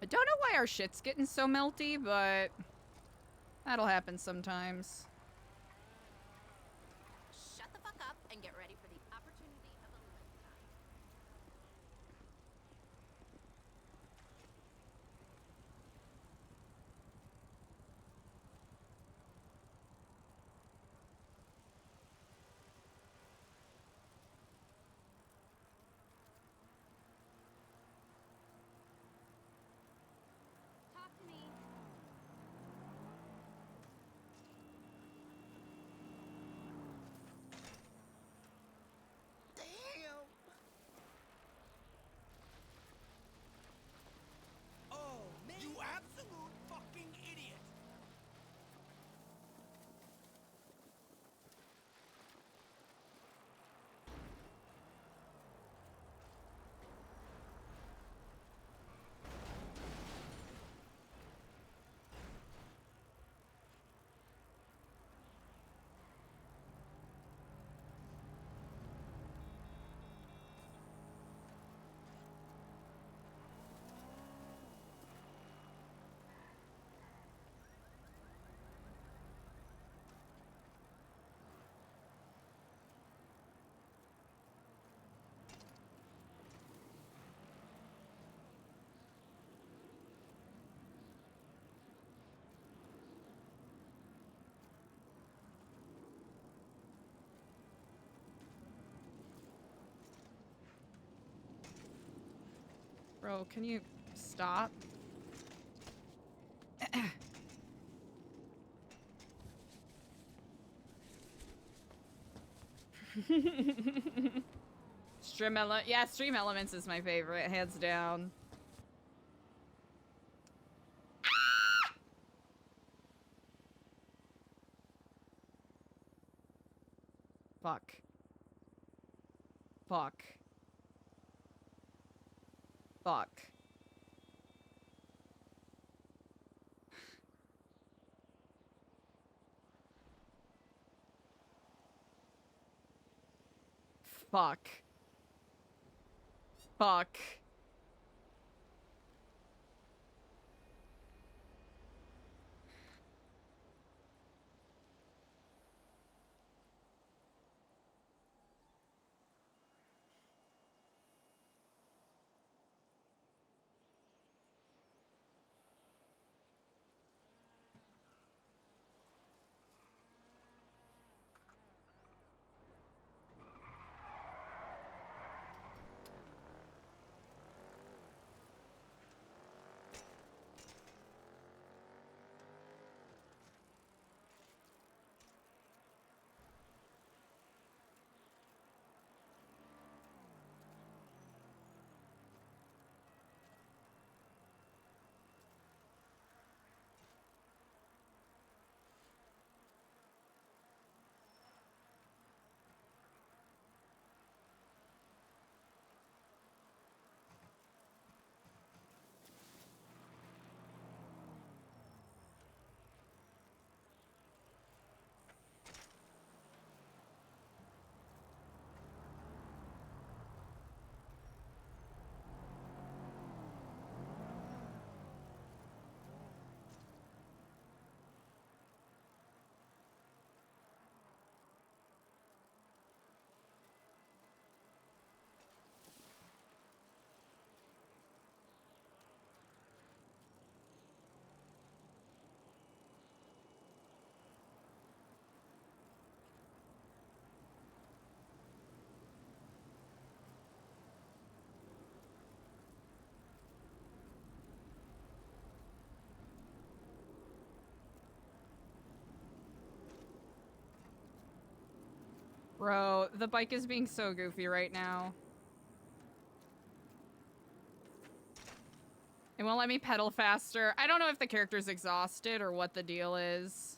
I don't know why our shit's getting so melty, but that'll happen sometimes. Shut the fuck up and get ready for the opportunity of a lifetime. Talk to me. Damn! Oh, man! You absolute fucking idiot! Bro, can you stop? Stream Elements is my favorite, hands down. Fuck. Fuck. Fuck. Fuck. Fuck. Bro, the bike is being so goofy right now. It won't let me pedal faster. I don't know if the character's exhausted or what the deal is.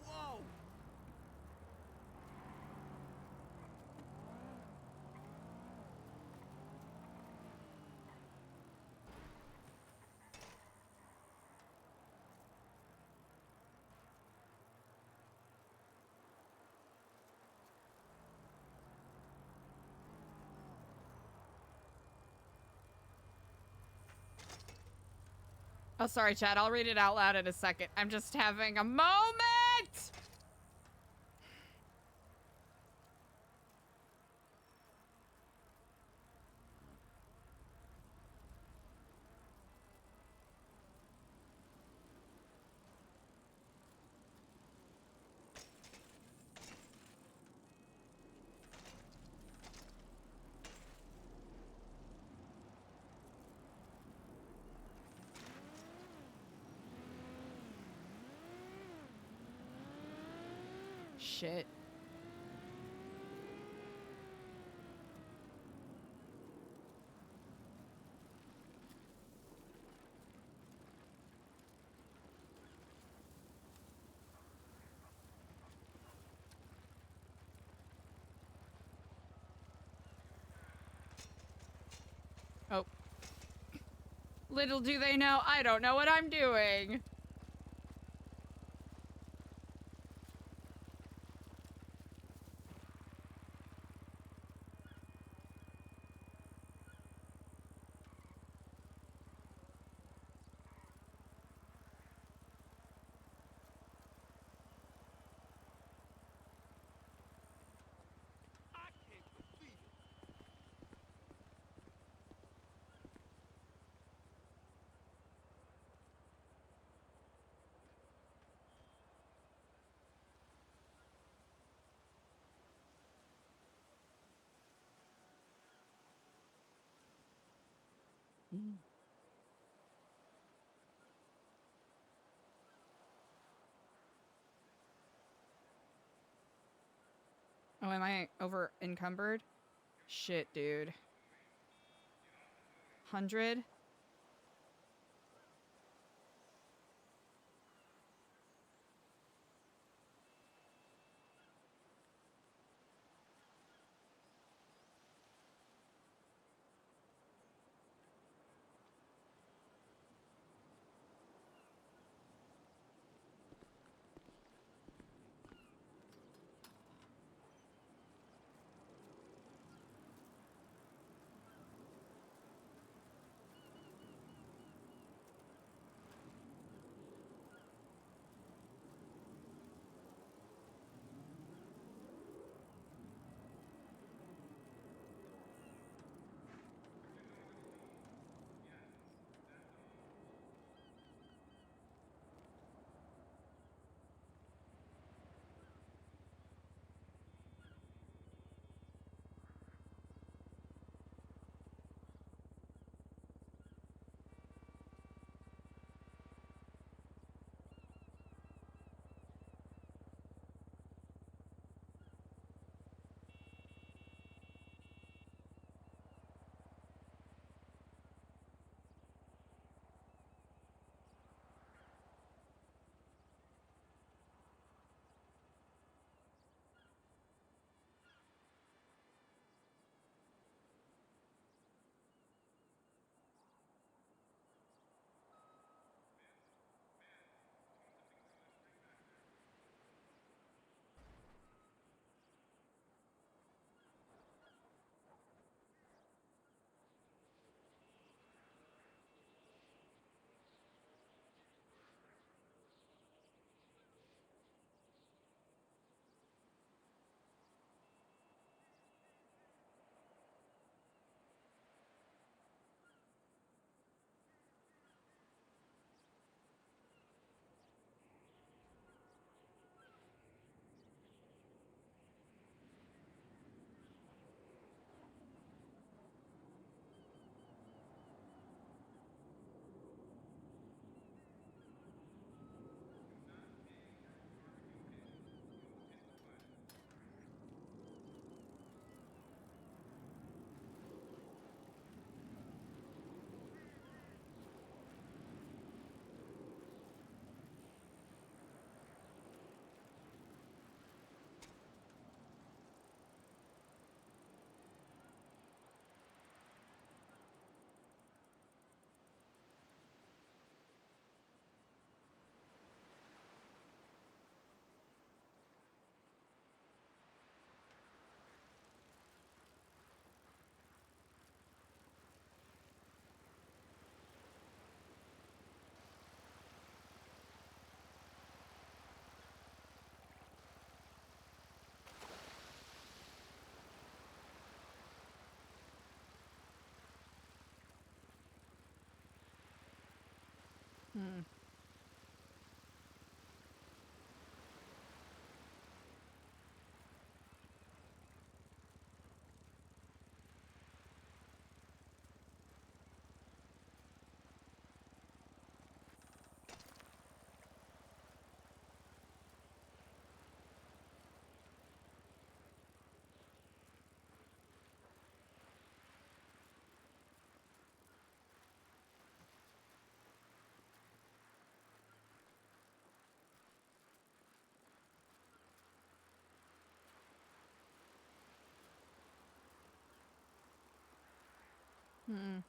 Whoa! Oh, sorry, Chad. I'll read it out loud in a second. I'm just having a moment! Shit. Oh. Little do they know, I don't know what I'm doing. I can't believe it. Oh, am I over encumbered? Shit, dude. 100? Hmm. Hmm.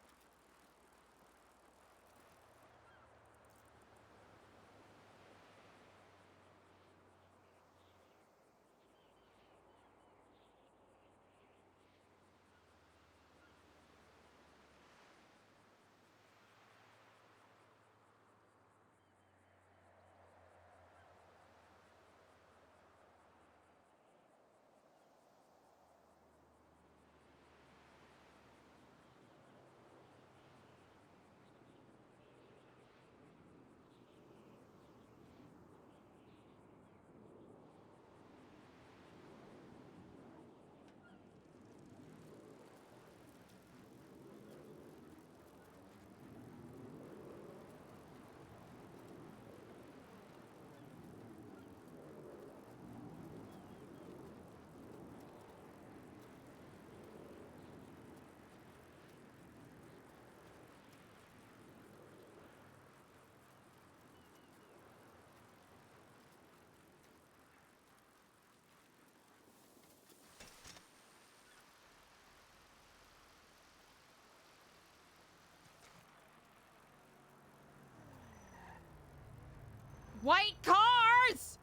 White cars!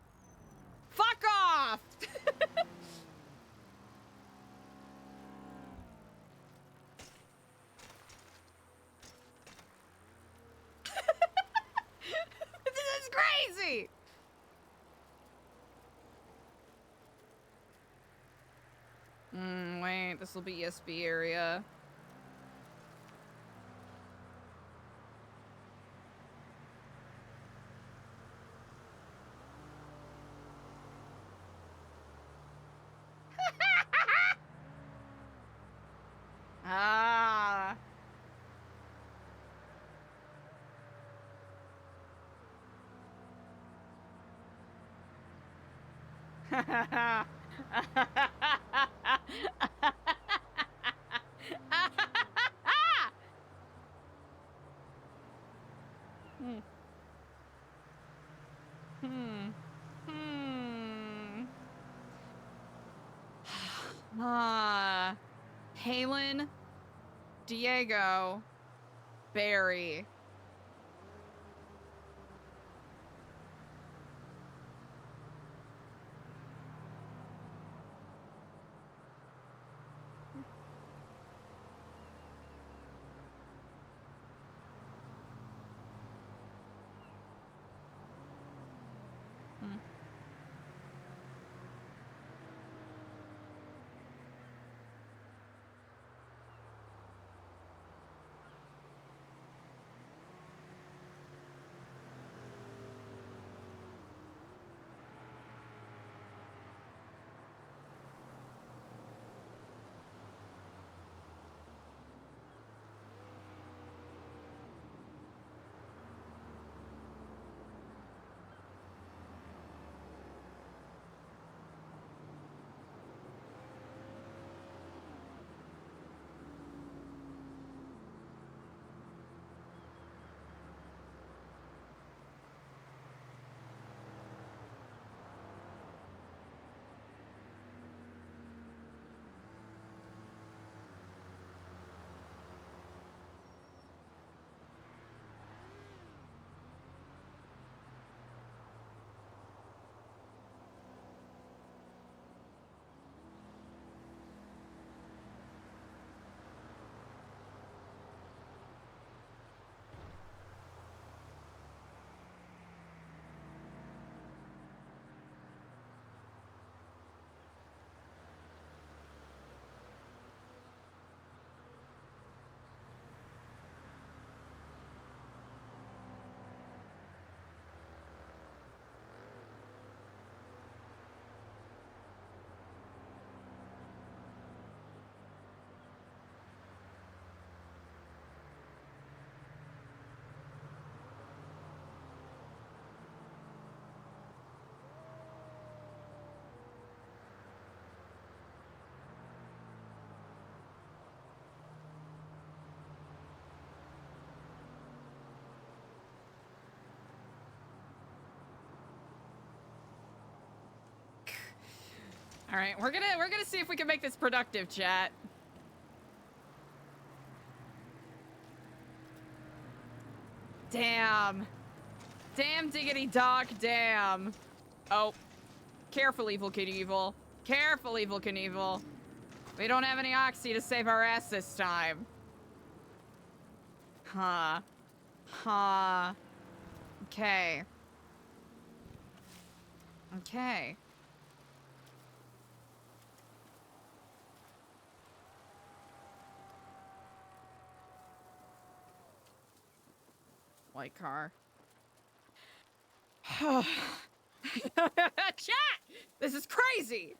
Fuck off! This is crazy! Wait, this will be ESB area. Ah. Hmm. Hmm. Hmm. Ah. Halen, Diego, Barry. Hmm. All right, we're gonna see if we can make this productive, chat. Damn. Damn diggity dog, damn. Oh. Careful, Evil Knievel. Careful, Evil Knievel. We don't have any oxy to save our ass this time. Huh. Huh. Okay. Okay. White car. Chat! This is crazy!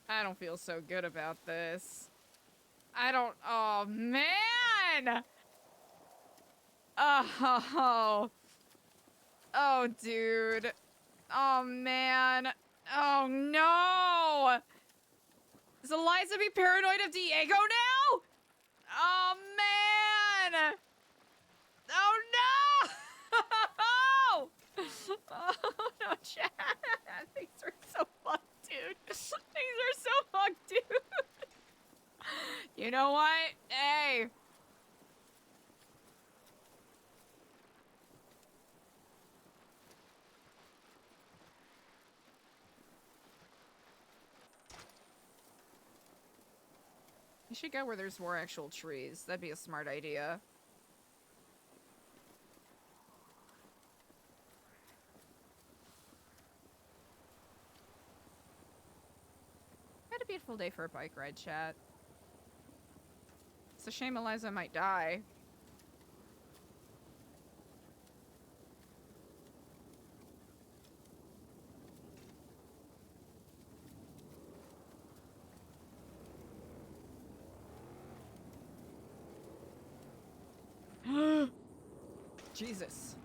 I don't feel so good about this. I don't. Oh, man! Oh. Oh, dude. Oh, man. Oh, no! Does Eliza be paranoid of Diego now? Oh, man! Oh, no! Oh, no, Chad. Things are so fucked, dude. Things are so fucked, dude. You know what? Hey. You should go where there's more actual trees. That'd be a smart idea. Had a beautiful day for a bike ride, chat. It's a shame Eliza might die. Jesus.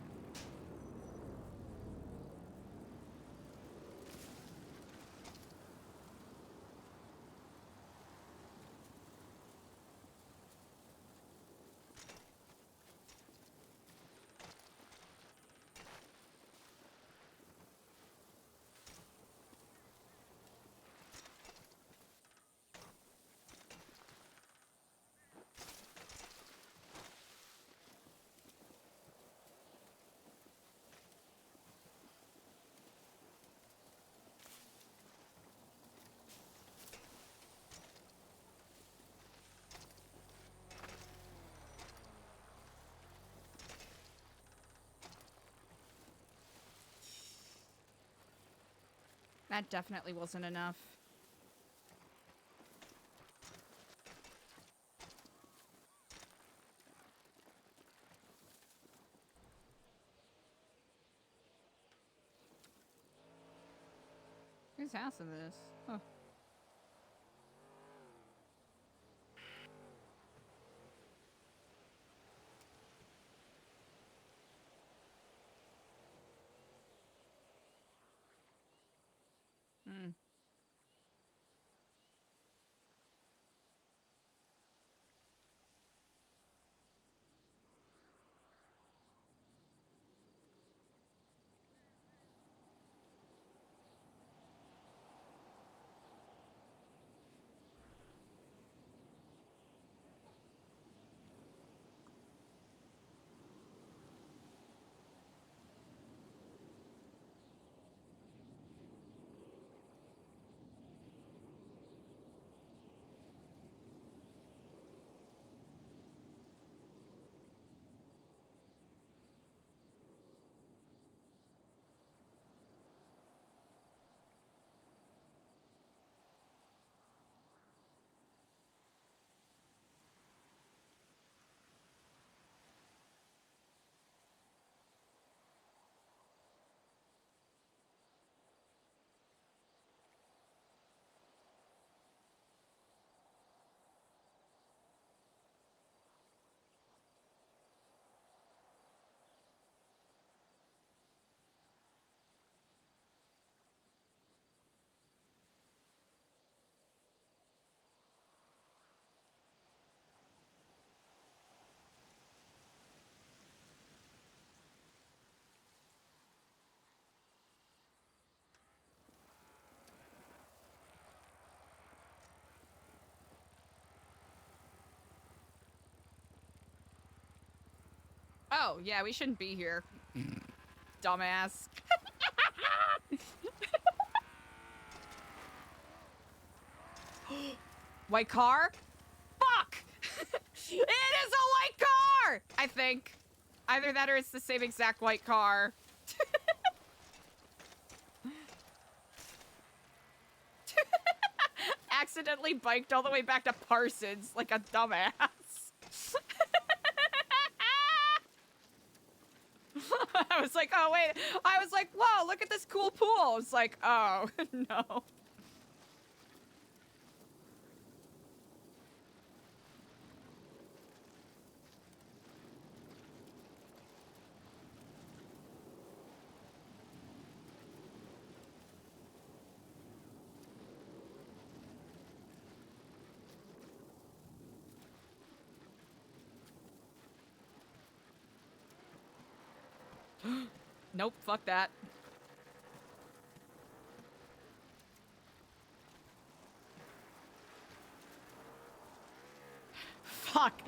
That definitely wasn't enough. Whose house is this? Huh. Hmm. Oh, yeah, we shouldn't be here. Dumbass. White car? Fuck! It is a white car! I think. Either that or it's the same exact white car. Accidentally biked all the way back to Parsons like a dumbass. I was like, oh wait. I was like, whoa, look at this cool pool. I was like, oh, no. Nope, fuck that. Fuck.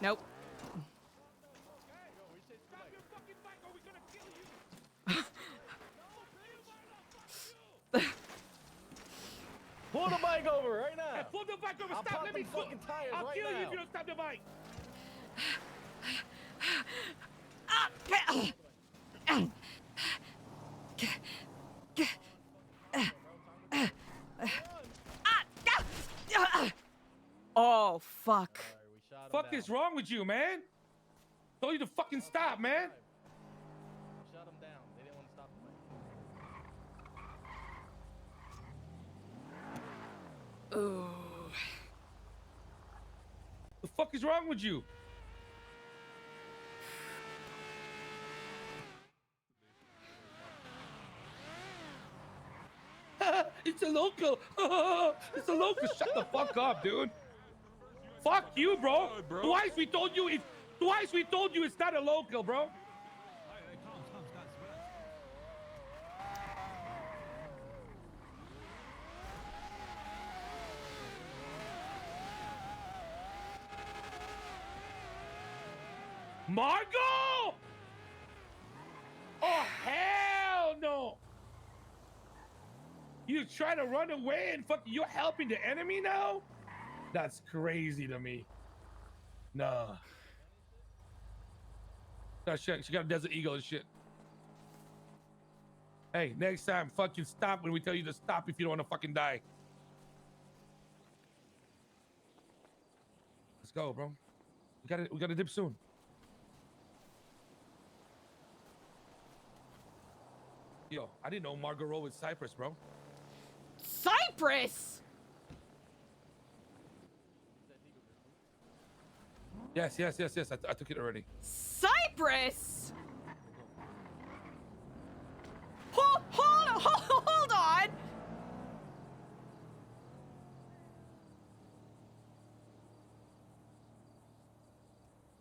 Nope. Pull the bike over right now. Hey, pull the bike over. I'll Stop. pop Let me them fucking tires I'll right kill you now. if you don't stop the bike. Oh, fuck. We shot 'em Fuck down. is wrong with you, man? Told you to fucking stop, man. We shut them down. They didn't want to stop the bike. Ooh. The fuck is wrong with you? It's a local. It's a local. Shut the fuck up, dude. Fuck you, bro. Twice we told you it's not a local, bro. Margot! Oh, hell no! You trying to run away and you're helping the enemy now? That's crazy to me. Nah. No, she got a Desert Eagle and shit. Hey, next time, fucking stop when we tell you to stop if you don't want to fucking die. Let's go, bro. We gotta dip soon. Yo, I didn't know Margot Rowe was Cyprus, bro. Cyprus! Yes. I took it already. Cyprus! Hold on!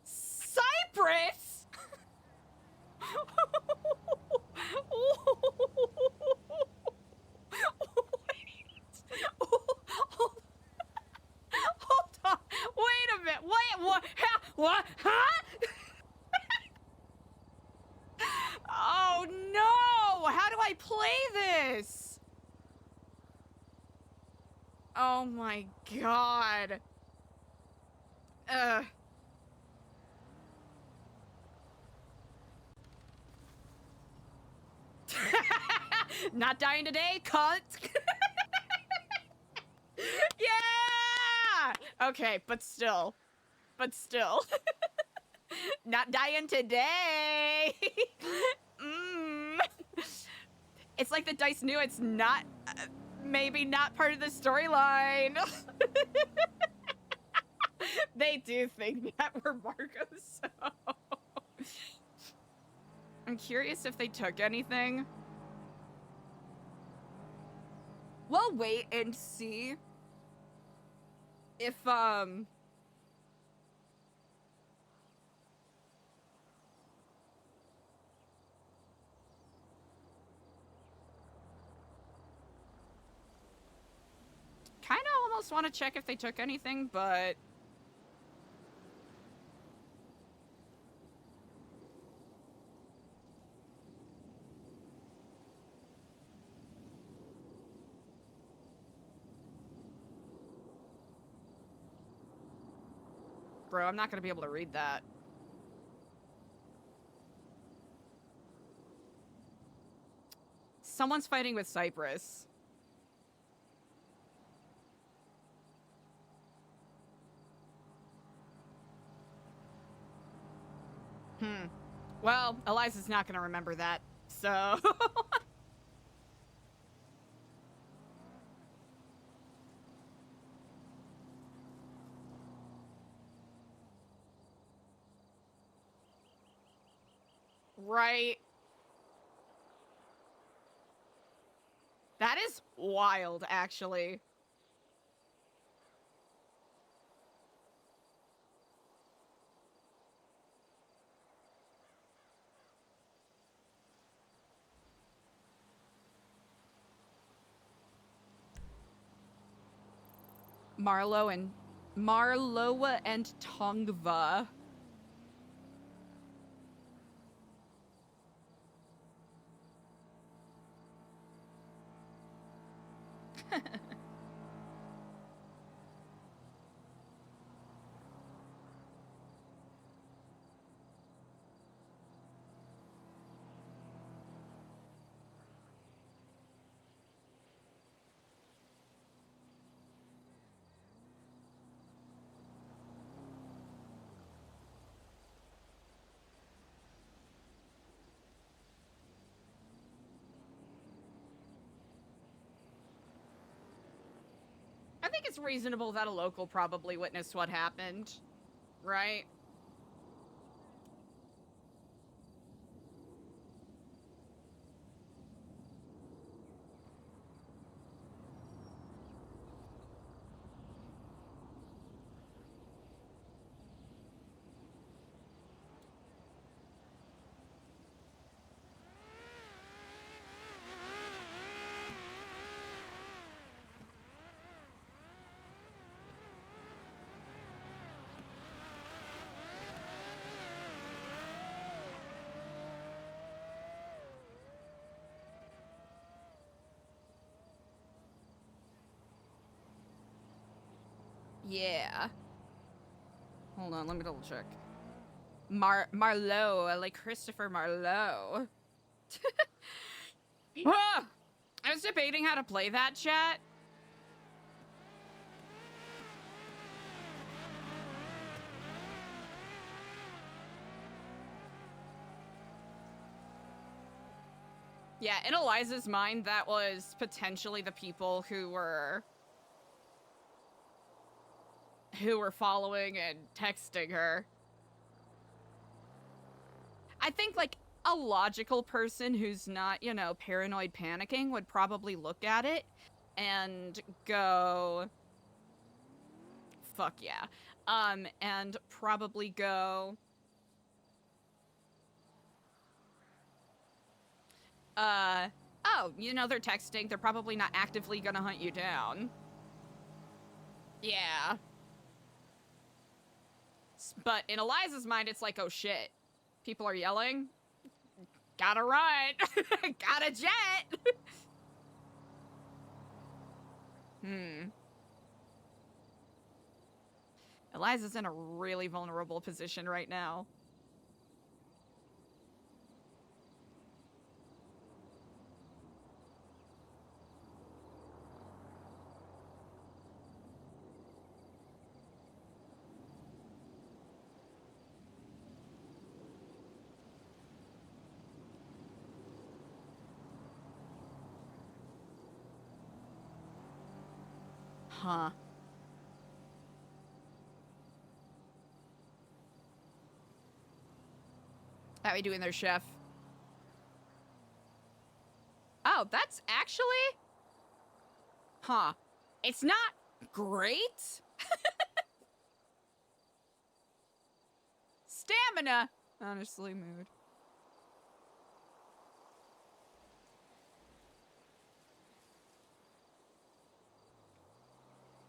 Cyprus? Hold on. Wait a minute. Wait, what? What? Huh? Oh no! How do I play this? Oh my god. Not dying today, cunt. Yeah! Okay, but still. Not dying today. It's like the dice knew it's not, maybe not part of the storyline. They do think that we're Marcos, so. I'm curious if they took anything. We'll wait and see if, kind of almost want to check if they took anything, but... Bro, I'm not gonna be able to read that. Someone's fighting with Cypress. Well, Eliza's not gonna remember that, so... Right. That is wild, actually. Marlowe and Tongva. I think it's reasonable that a local probably witnessed what happened, right? Yeah. Hold on, let me double check. Marlowe, like Christopher Marlowe. Ah! I was debating how to play that, chat. Yeah, in Eliza's mind, that was potentially the people who were following and texting her. I think, like, a logical person who's not, you know, paranoid panicking would probably look at it and go, fuck yeah. And probably go, oh, you know, they're texting. They're probably not actively gonna hunt you down. Yeah. But in Eliza's mind, it's like, oh shit. People are yelling. Gotta run. Gotta jet. Eliza's in a really vulnerable position right now. Huh. How we doing there, chef? Oh, that's actually... Huh. It's not great? Stamina! Honestly, mood.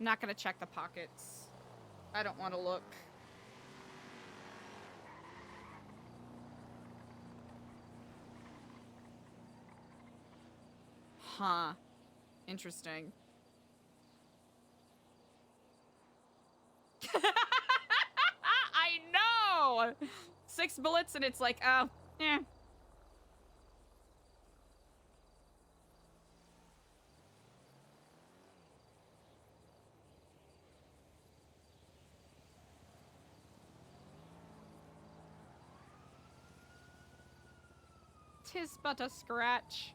I'm not gonna check the pockets. I don't want to look. Huh. Interesting. I know! 6 bullets and it's like, oh, eh. Tis but a scratch.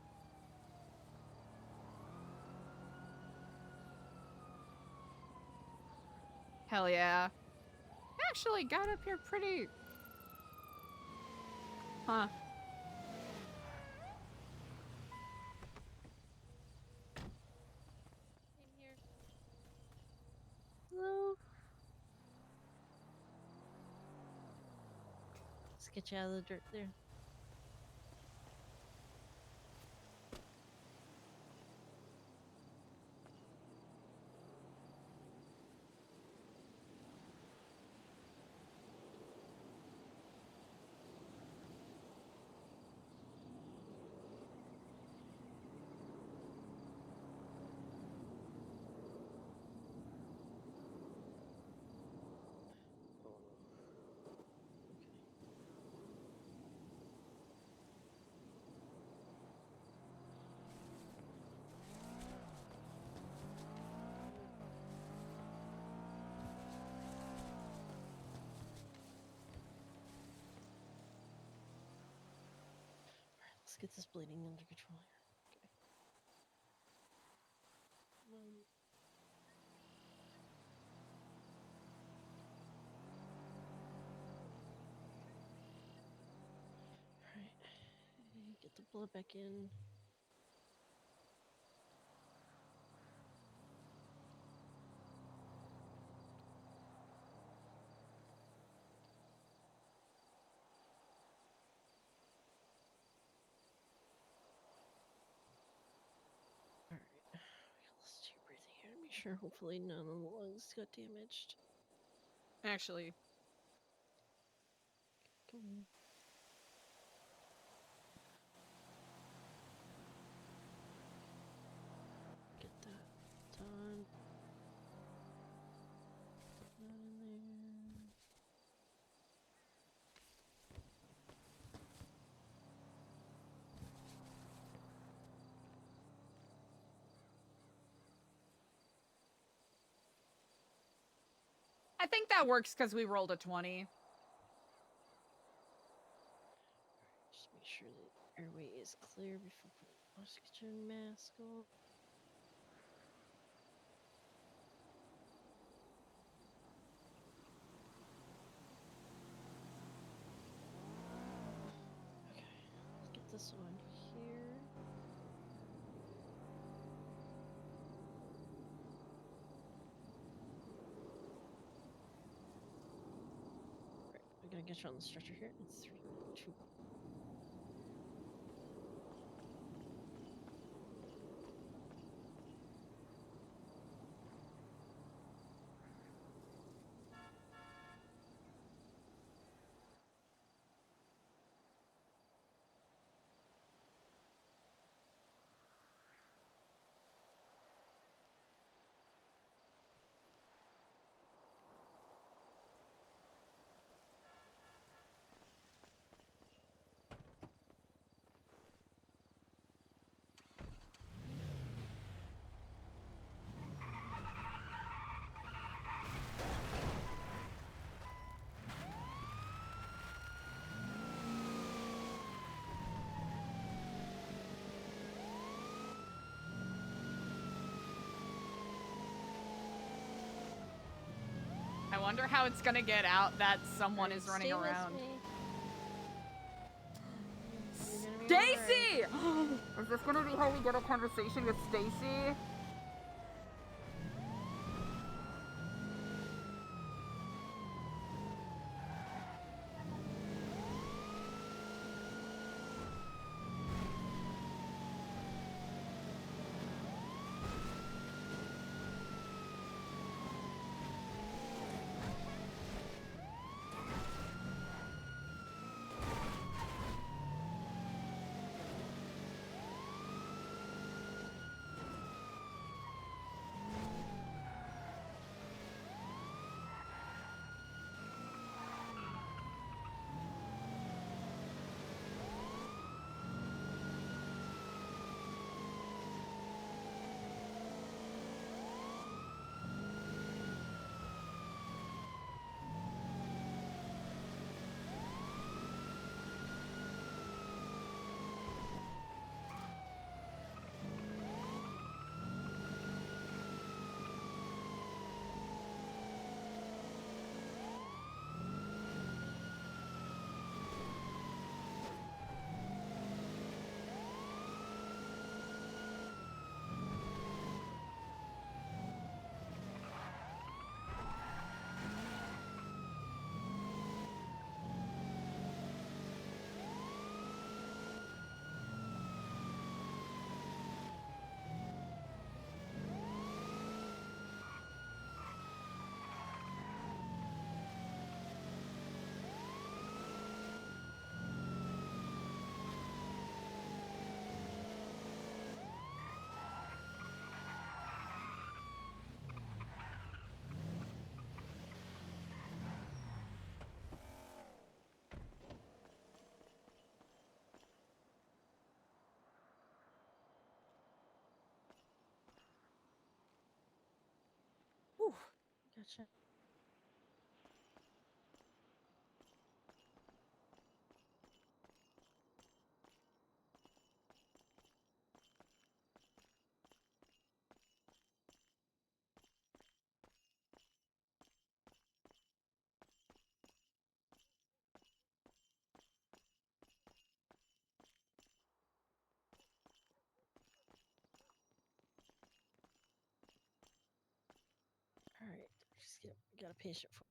Hell yeah. I actually got up here pretty... Huh. Hello. Let's get you out of the dirt there. Let's get this bleeding under control here. Okay. Alright. Get the blood back in. Let's do your breathing here to make sure hopefully none of the lungs got damaged. Actually. Come on. Get that done. Put that in there. I think that works because we rolled a 20. Just make sure the airway is clear before putting the oxygen mask on. Okay, let's get this on here. Right, we're gonna get you on the stretcher here. It's 3, 2, 1. I wonder how it's gonna get out that someone is running Stay with around. me. You're gonna be Stacy! Is this gonna be how we get a conversation with Stacy? Gotcha. All right, just got a patient for.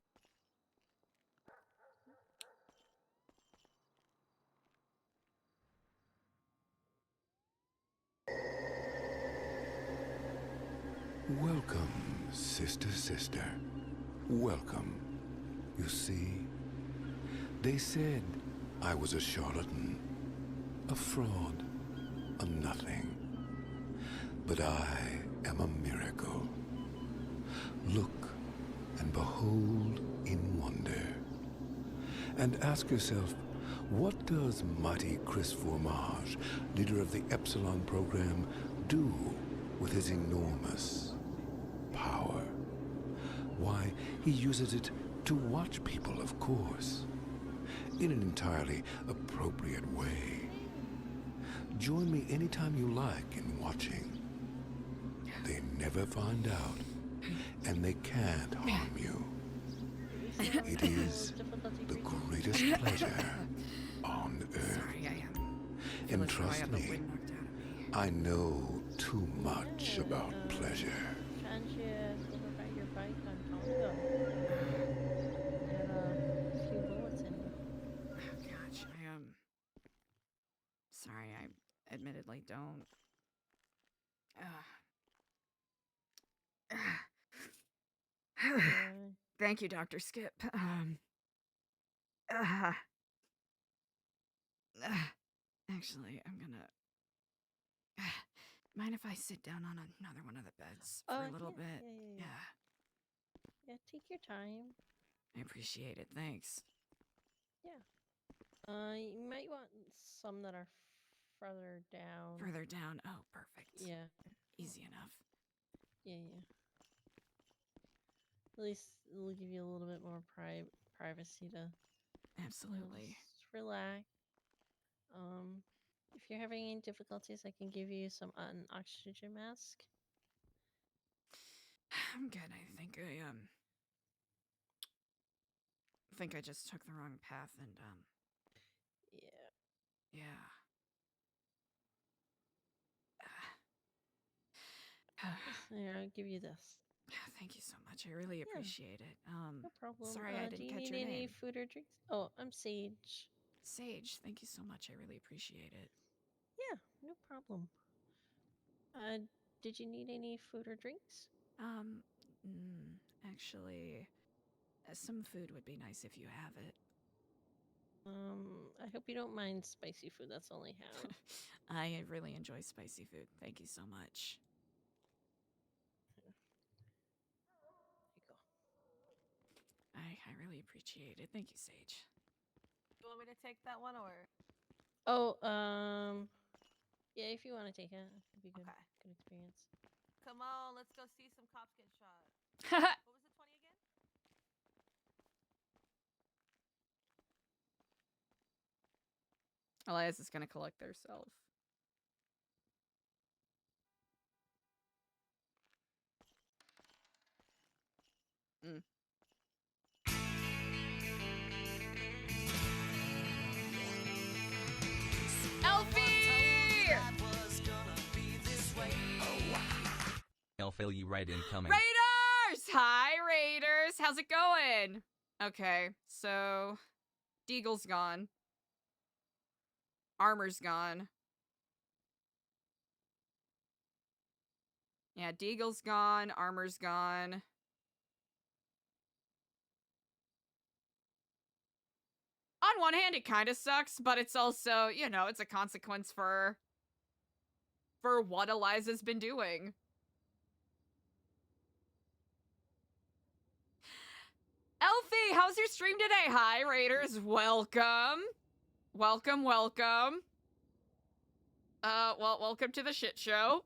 Welcome, sister. Welcome. You see, they said I was a charlatan, a fraud, a nothing. But I am a miracle. Look and behold in wonder. And ask yourself, what does mighty Chris Formage, leader of the Epsilon program, do with his enormous power? Why, he uses it to watch people, of course, in an entirely appropriate way. Join me anytime you like in watching. They never find out, and they can't harm you. It is the greatest pleasure on earth. Sorry, I And trust me, I know too much about pleasure. Can't you over by your bike on Congo? Had a few bullets in it. Oh gosh, sorry, I admittedly don't. Thank you, Dr. Skip. Actually, I'm gonna. Mind if I sit down on another one of the beds for a little bit? Yeah, take your time. I appreciate it. Thanks. Yeah. You might want some that are further down. Further down. Oh, perfect. Yeah. Easy enough. Yeah. At least it'll give you a little bit more privacy to Absolutely. just relax. If you're having any difficulties, I can give you an oxygen mask. I'm good. I think I just took the wrong path and yeah. Here, I'll give you this. Thank you so much. I really appreciate it. No problem. Sorry I didn't catch your Do you need any name. food or drinks? Oh, I'm Sage. Sage, thank you so much. I really appreciate it. Yeah, no problem. Did you need any food or drinks? Actually, some food would be nice if you have it. I hope you don't mind spicy food. That's all I have. I really enjoy spicy food. Thank you so much. Here you go. I really appreciate it. Thank you, Sage. You want me to take that one or? Oh, yeah, if you want to take it, it'd be good. Okay. Good experience. Come on, let's go see some cops get shot. What was the 20 again? Eliza's gonna collect their self. Elfie! I'll you right incoming. Raiders! Hi, Raiders! How's it going? Okay, so... Deagle's gone. Armor's gone. Yeah, Deagle's gone. Armor's gone. On one hand, it kind of sucks, but it's also, you know, it's a consequence for what Eliza's been doing. Elfie, how's your stream today? Hi, Raiders. Welcome. Welcome. Well, welcome to the shit show.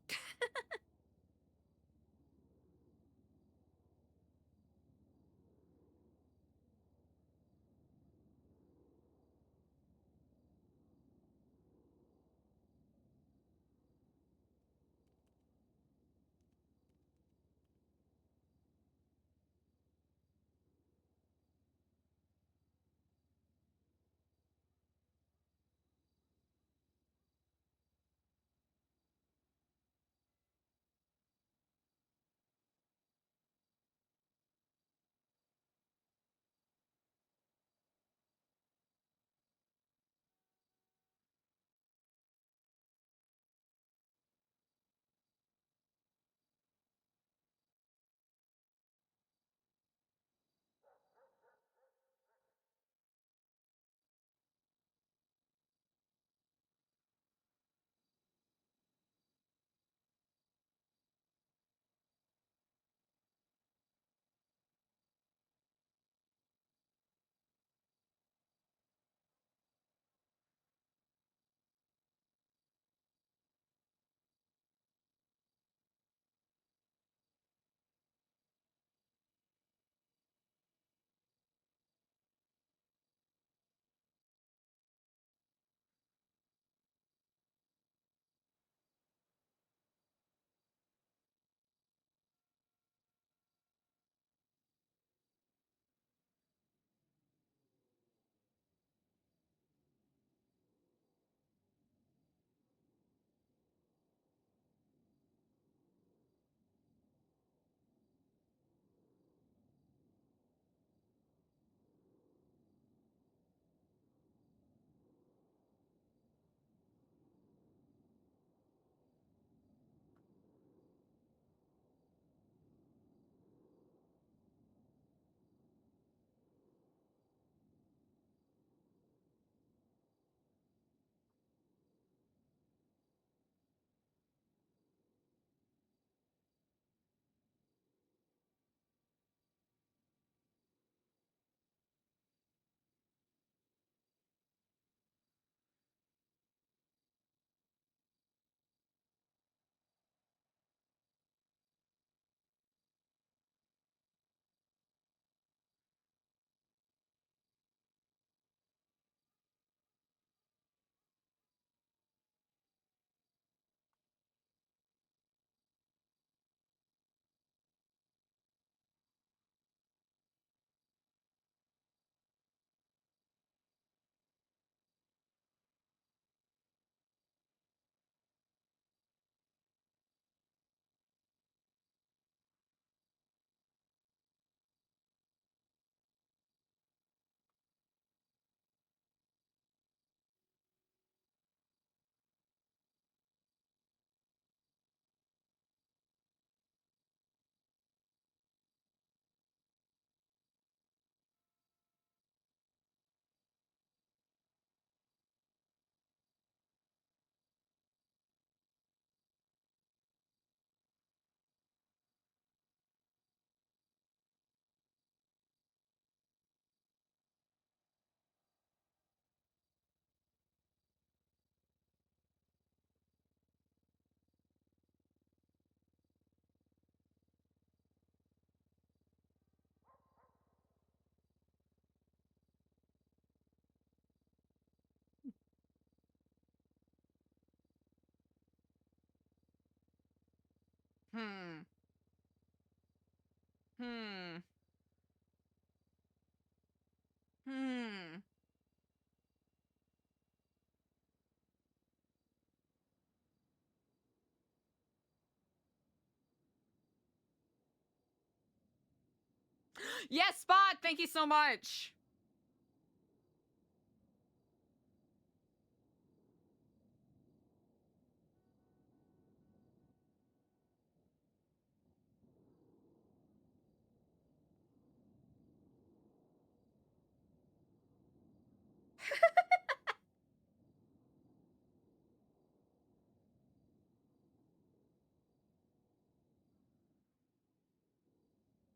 Yes, Spot. Thank you so much.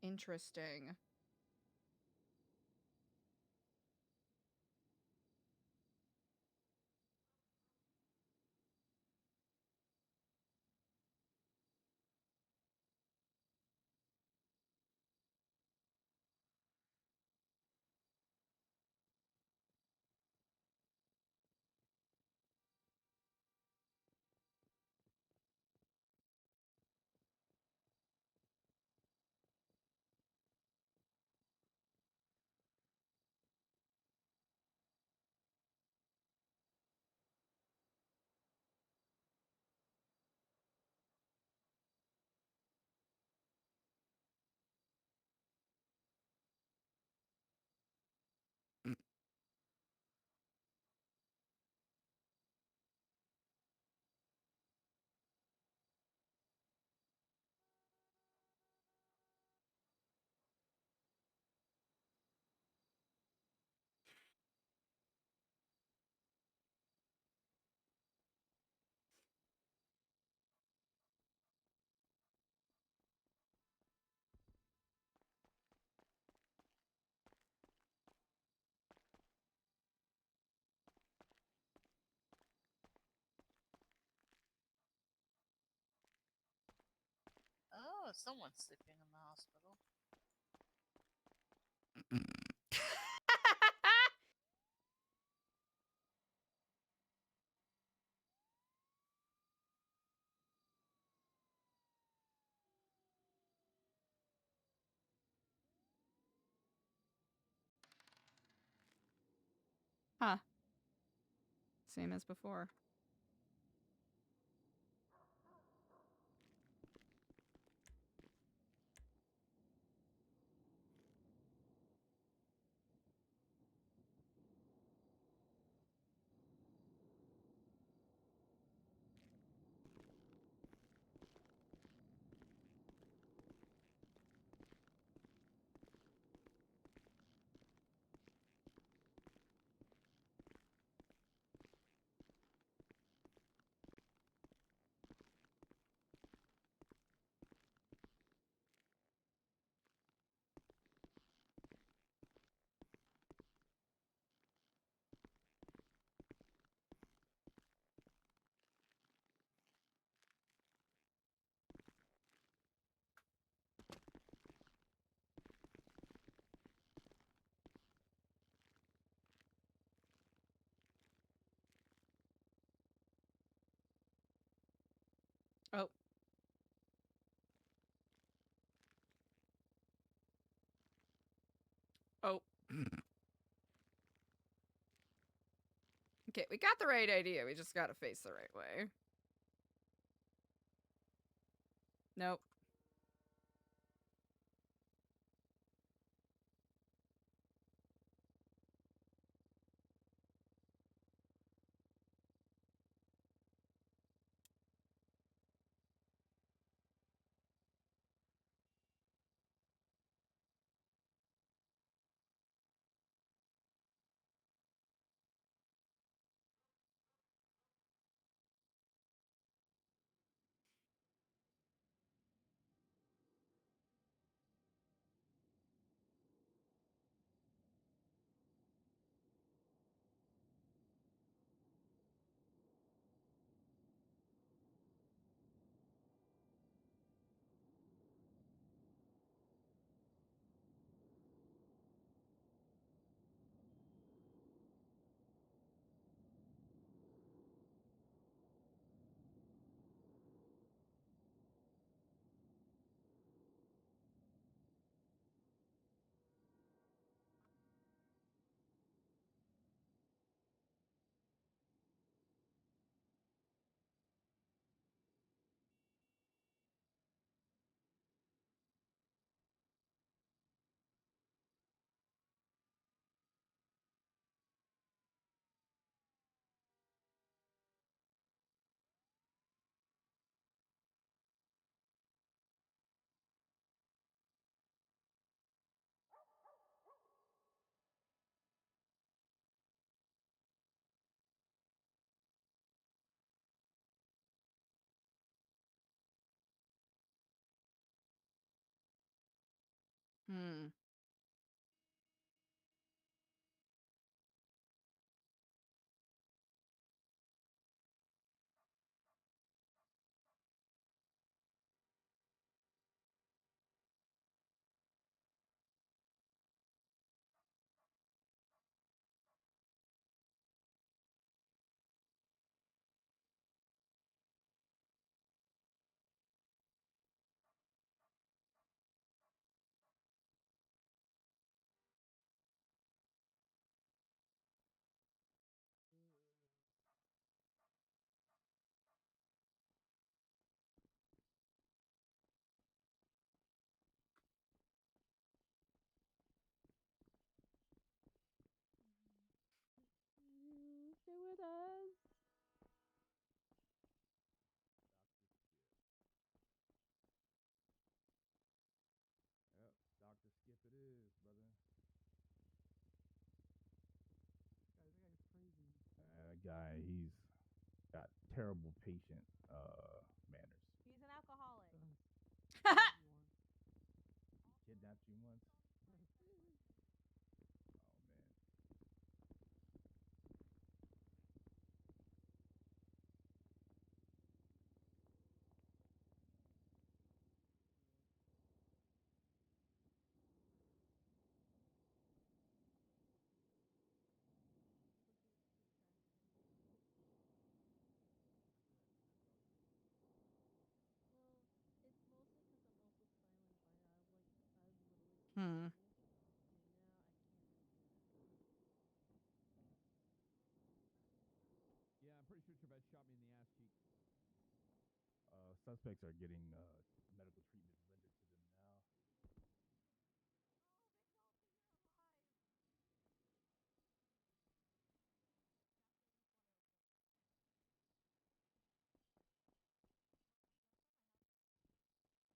Interesting. Oh, someone's sleeping in the hospital. Huh. Same as before. Oh. Oh. Okay, we got the right idea. We just gotta face the right way. Nope. Hmm. You stay with us. Yep, Dr. Skip it is, brother. Guys, that guy's crazy. That guy, he's got terrible patient manners. He's an alcoholic. He kidnapped you once? Oh, man. Well, it's mostly because I'm also silent. I've literally Hmm. and now I can't really do anything. Yeah, I'm pretty sure Trebet shot me in the ass cheek. Suspects are getting medical treatment rendered to them now. I need to wash my hands. Oh my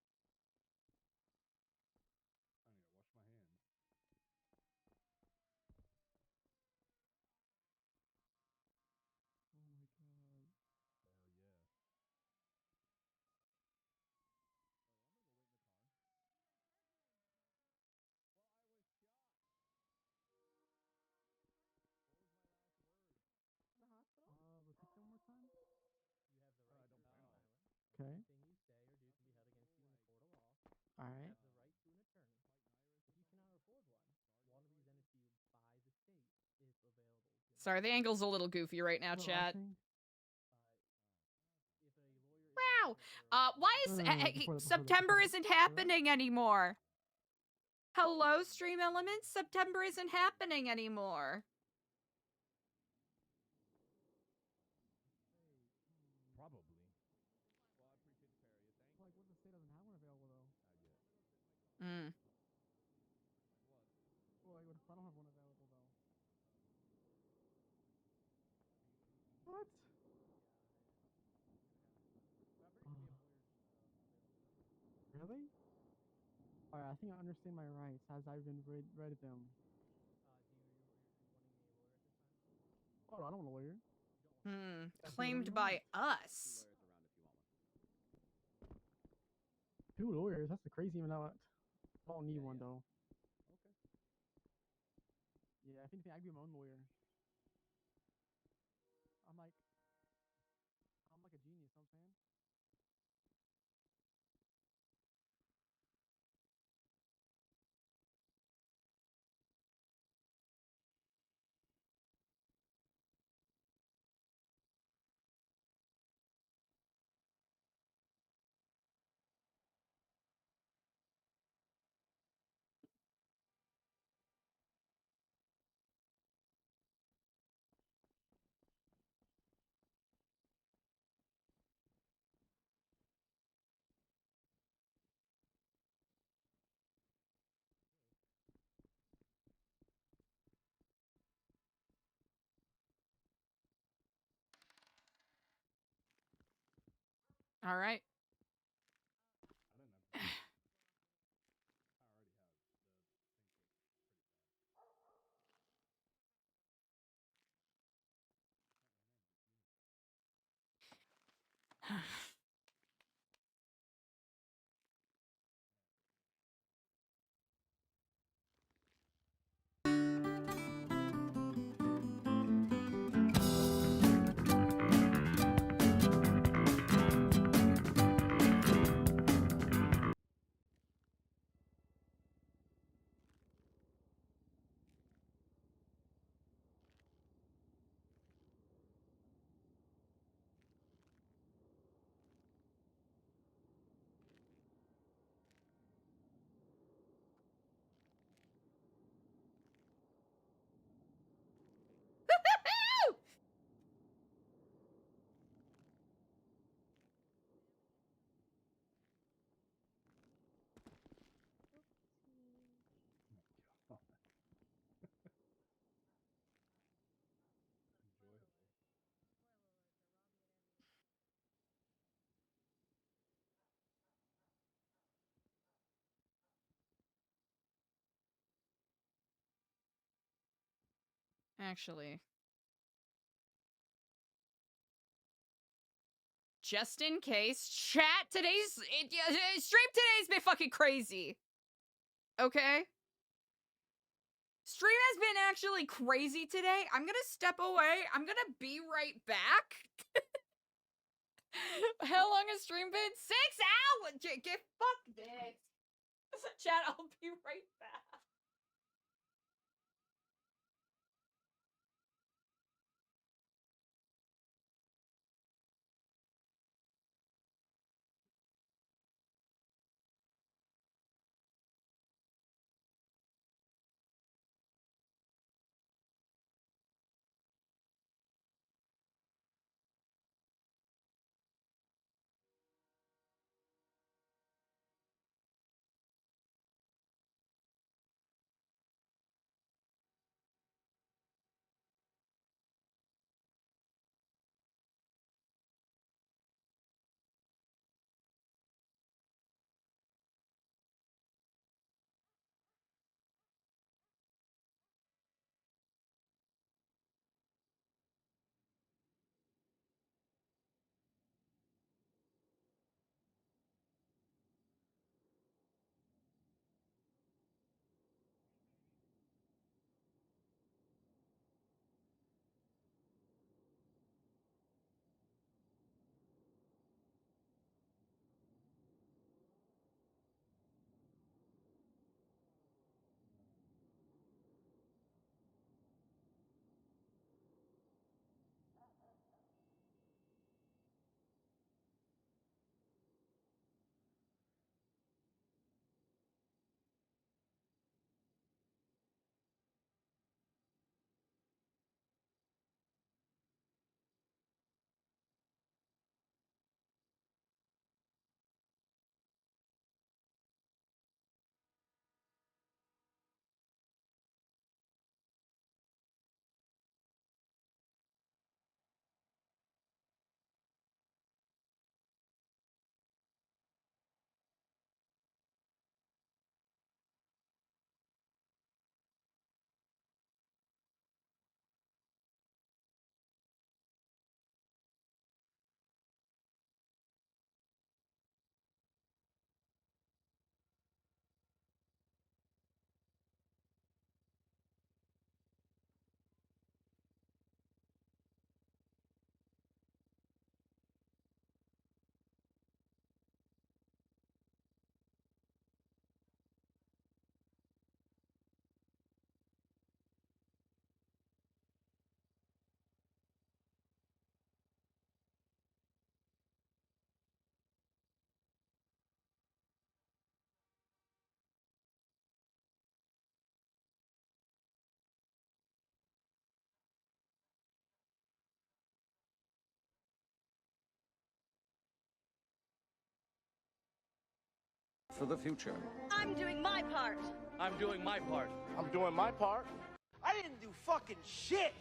god. Hell yeah. I'm gonna go wait in the car. Well, I was shot. What was my last words? In the hospital? Repeat that one more time. You have the right I to don't remain plan on it. silent. Okay. Anything you say or do can be held against you in the court of law. All You right. have the right to an attorney. If you cannot afford one will be presented to you by the state if available. Sorry, the angle's a little goofy right now, chat. If a lawyer Wow. Why is September isn't happening anymore? Hello, Stream Elements. September isn't happening anymore. Probably. Well, I appreciate the parody. Thanks. Like, what if the state doesn't have one available though? Not yet. Hmm. What? Well, like, what if I don't have one available though? What? Really? Alright, I think I understand my rights as I've been read them. Oh, I don't want a lawyer. Hmm. Yeah, Claimed by us. Two lawyers? That's the crazy amount. I don't need one though. Okay. Yeah, if anything, I'd be my own lawyer. I'm like a genius, you know what I'm saying? All right. I didn't have to. I already have. The thing was pretty bad. Actually. Just in case, chat, stream today's been fucking crazy. Okay? Stream has been actually crazy today. I'm gonna step away. I'm gonna be right back. How long has stream been? 6 hours! Get fuck this. Chat, I'll be right back. For the future. I'm doing my part. I'm doing my part. I'm doing my part. I didn't do fucking shit.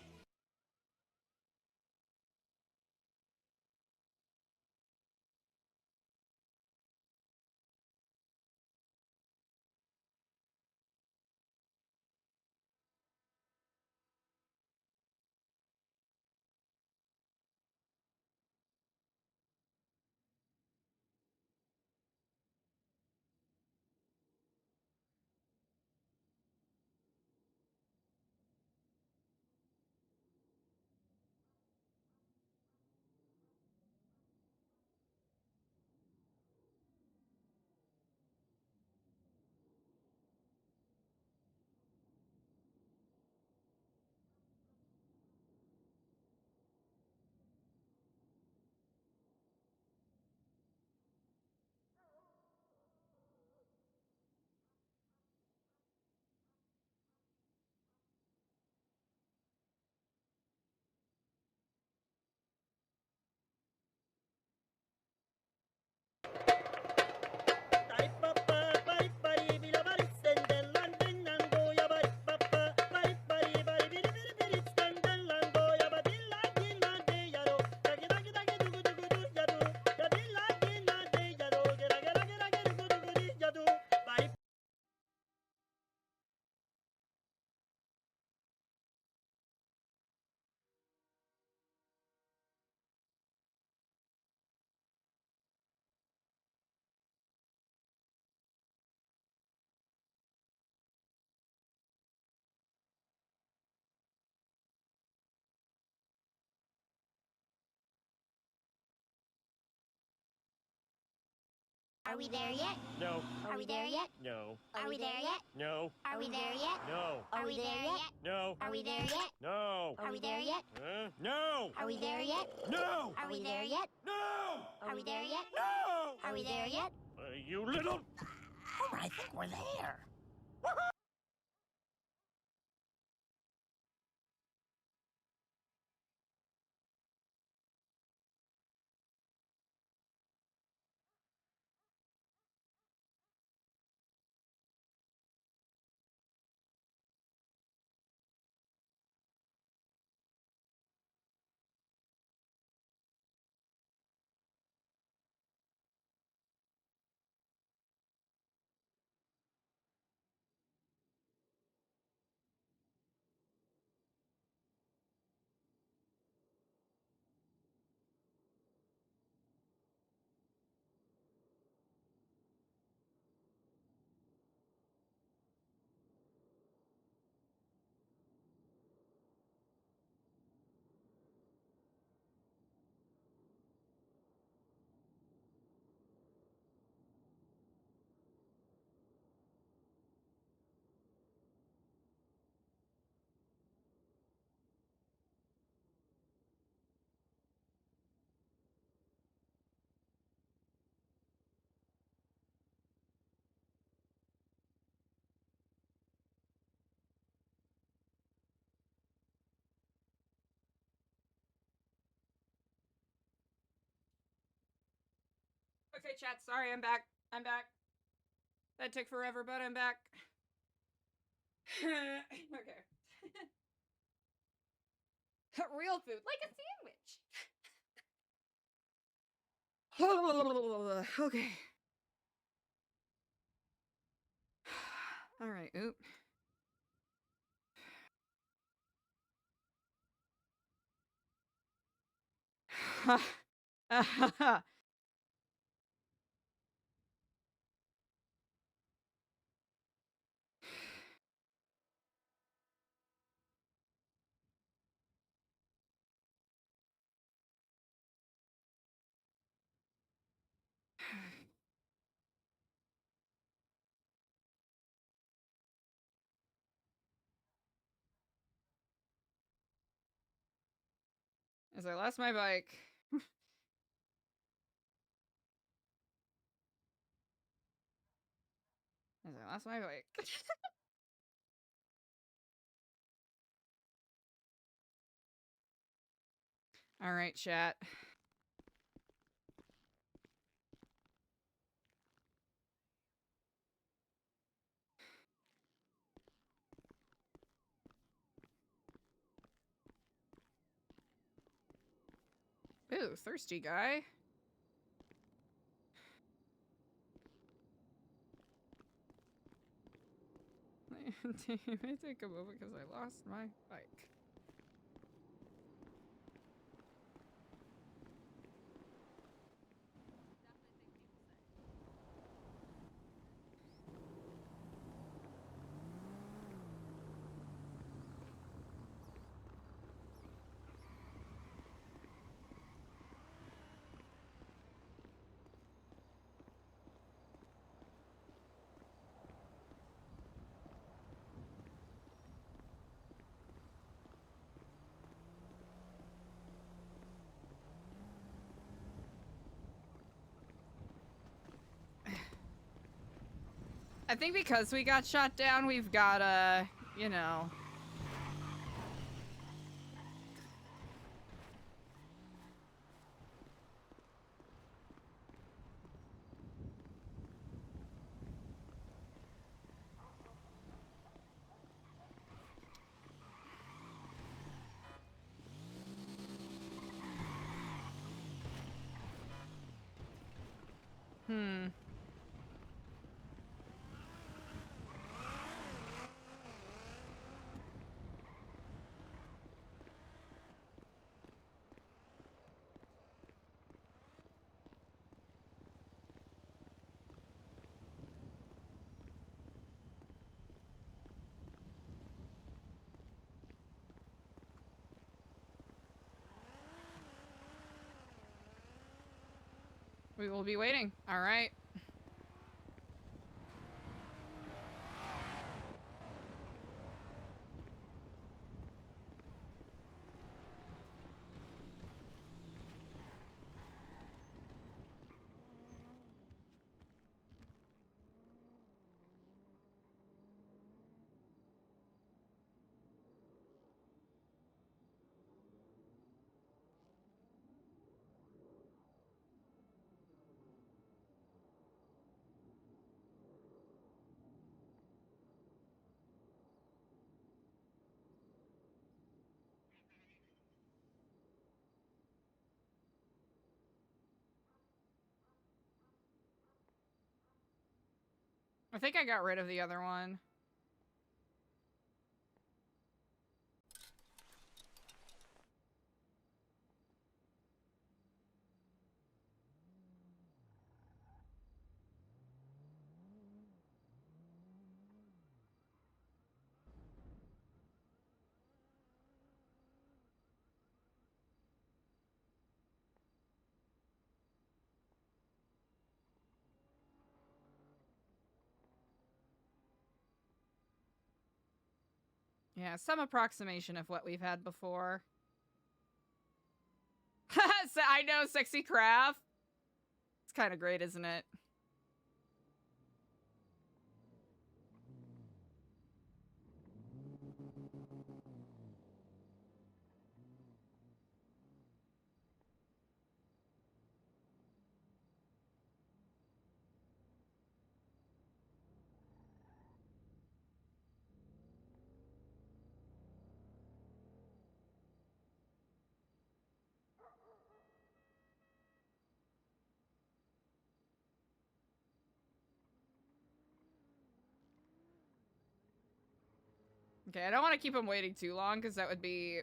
Are we there yet? No. Are we there yet? No. Are we there yet? No. Are we there yet? No. Are we there yet? No. Are we there yet? No. Are we there yet? No. Are we there yet? No. Are we there yet? No. Are we there yet? No. Are we there yet? You little. I think we're there. Okay, chat. Sorry, I'm back. I'm back. That took forever, but I'm back. Okay. Real food, like a sandwich. Okay. All right. Oop. As I lost my bike. As I lost my bike. All right, chat. Ooh, thirsty guy. It may take a moment because I lost my bike. I think because we got shot down, we've got, you know. Hmm. We will be waiting. All right. I think I got rid of the other one. Yeah, some approximation of what we've had before. So I know, sexy craft. It's kind of great, isn't it? Okay, I don't want to keep him waiting too long because that would be...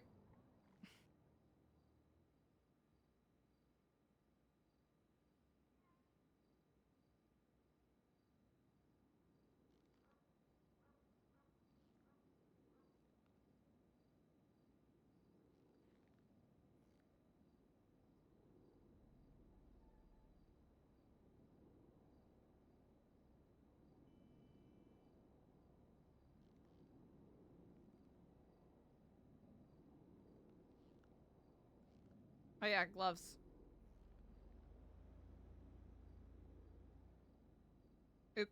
Oh yeah, gloves. Oop.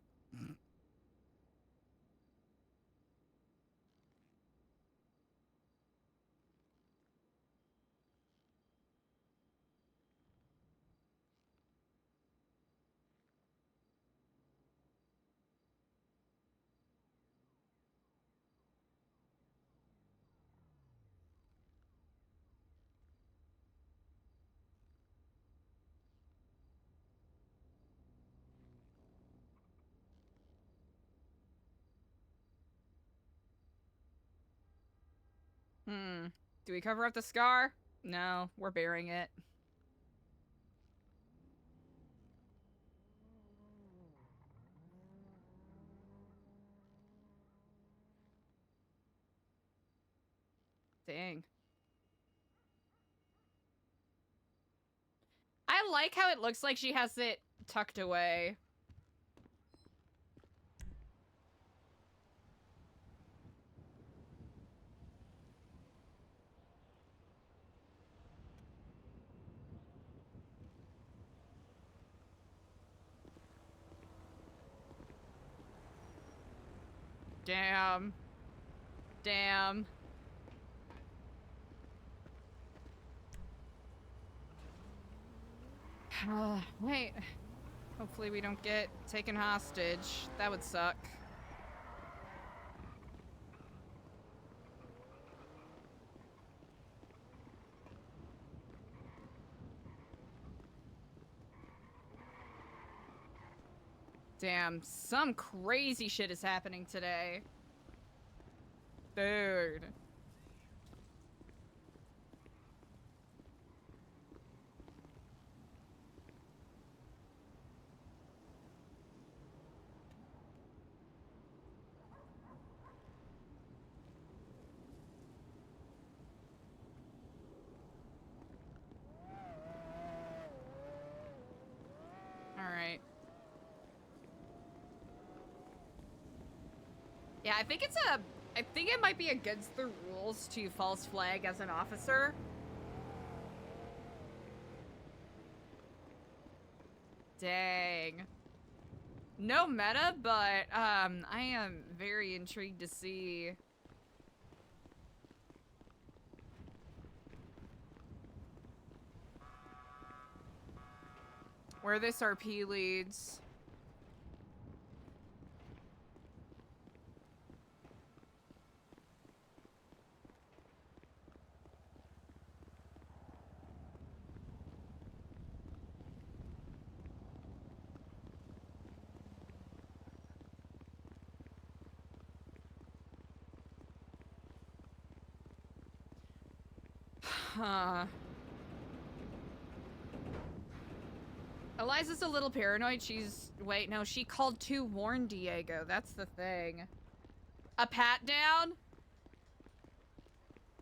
Do we cover up the scar? No, we're burying it. Dang. I like how it looks like she has it tucked away. Damn. Damn. Wait. Hopefully we don't get taken hostage. That would suck. Damn, some crazy shit is happening today. Dude. Alright. Yeah, I think it might be against the rules to false flag as an officer. Dang. No meta, but I am very intrigued to see where this RP leads. Huh. Eliza's a little paranoid. Wait, no, she called to warn Diego. That's the thing. A pat down?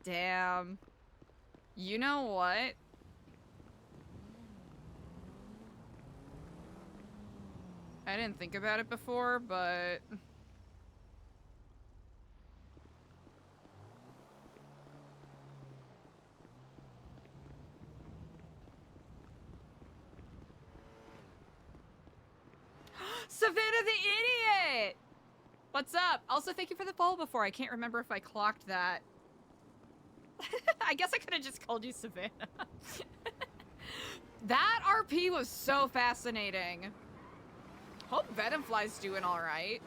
Damn. You know what? I didn't think about it before, but... Savannah the idiot! What's up? Also, thank you for the follow before. I can't remember if I clocked that. I guess I could have just called you Savannah. That RP was so fascinating. Hope Venomfly's doing alright.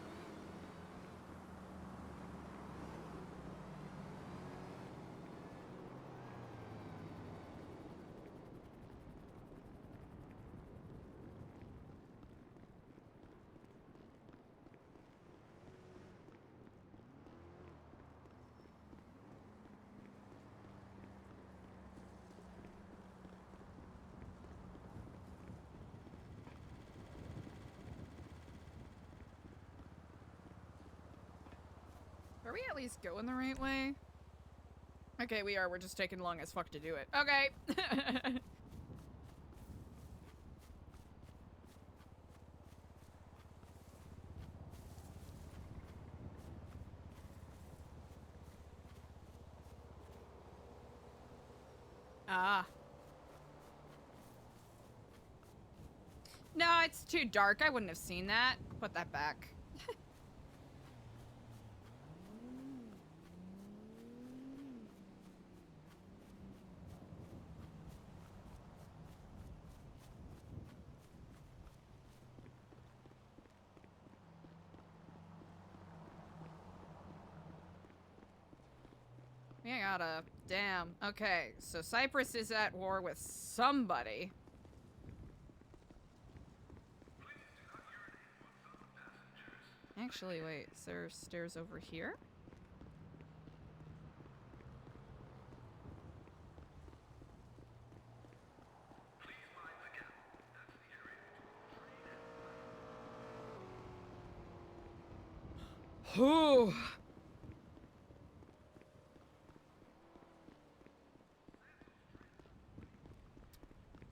Are we at least going the right way? Okay, we are. We're just taking long as fuck to do it. Okay. Ah. No, it's too dark. I wouldn't have seen that. Put that back. We gotta... Damn. Okay, so Cyprus is at war with somebody. Actually, wait. Is there stairs over here? Whew.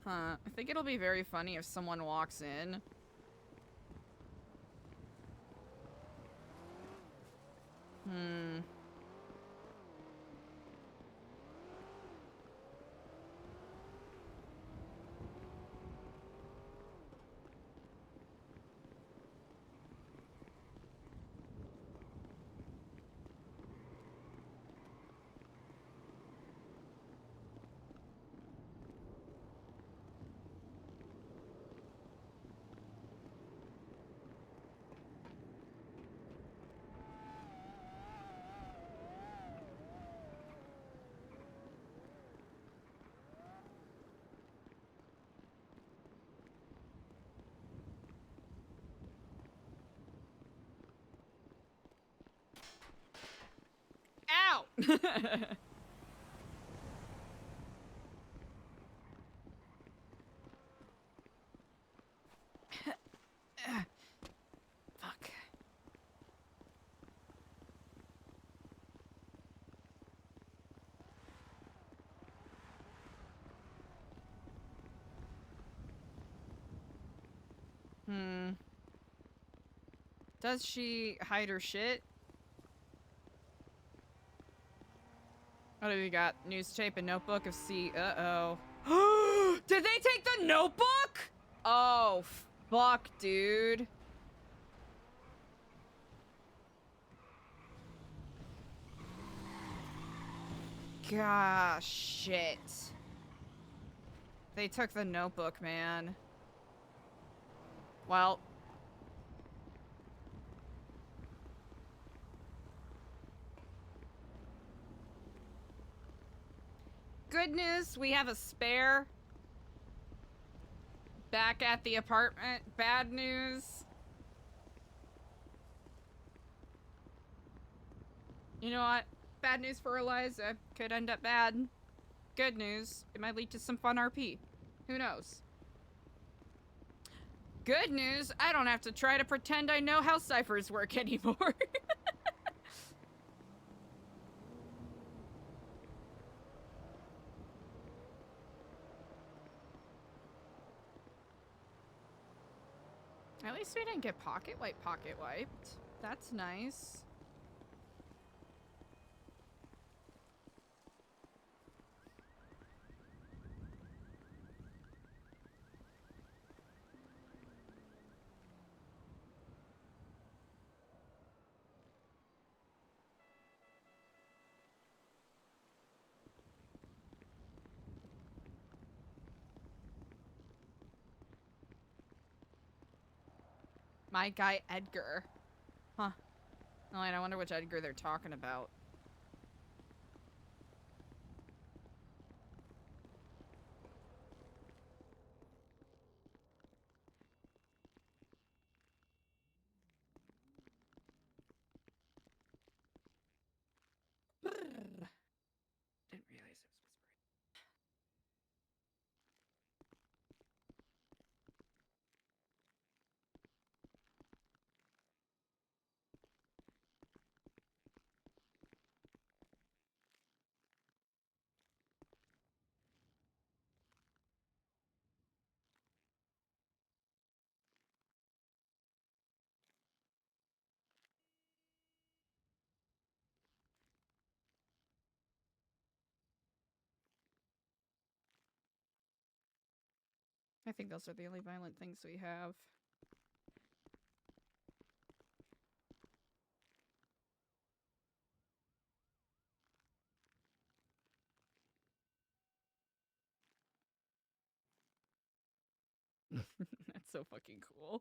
Huh. I think it'll be very funny if someone walks in. Hmm. Ow! Fuck. Hmm. Does she hide her shit? What have we got? News tape and notebook of C. Uh-oh. Did they take the notebook? Oh, fuck, dude. Gosh, shit. They took the notebook, man. Well. Good news, we have a spare. Back at the apartment. Bad news. You know what? Bad news for Eliza. Could end up bad. Good news. It might lead to some fun RP. Who knows? Good news. I don't have to try to pretend I know how ciphers work anymore. At least we didn't get pocket wiped. That's nice. My guy Edgar. Huh. Oh, and I wonder which Edgar they're talking about. Didn't realize it was whispering. I think those are the only violent things we have. That's so fucking cool.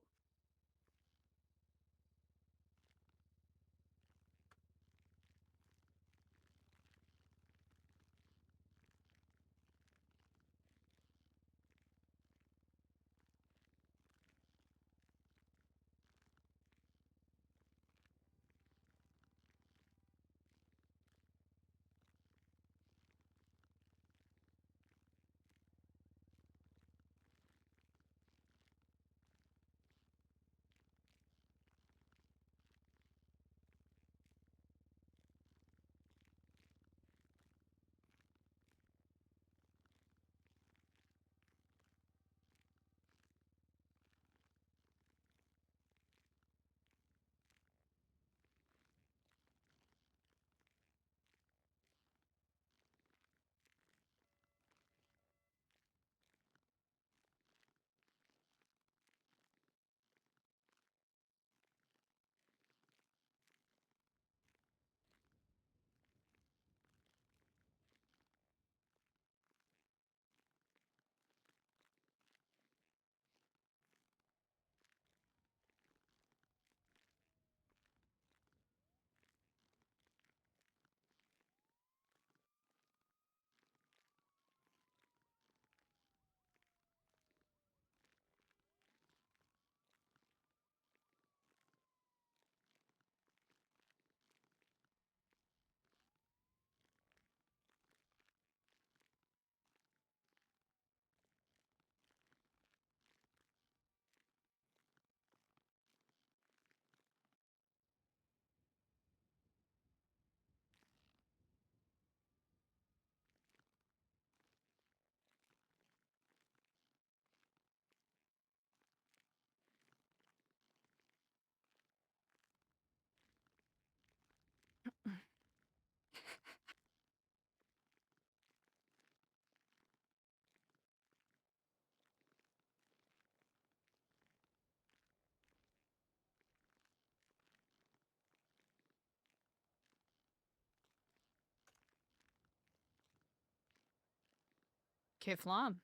Kiflam.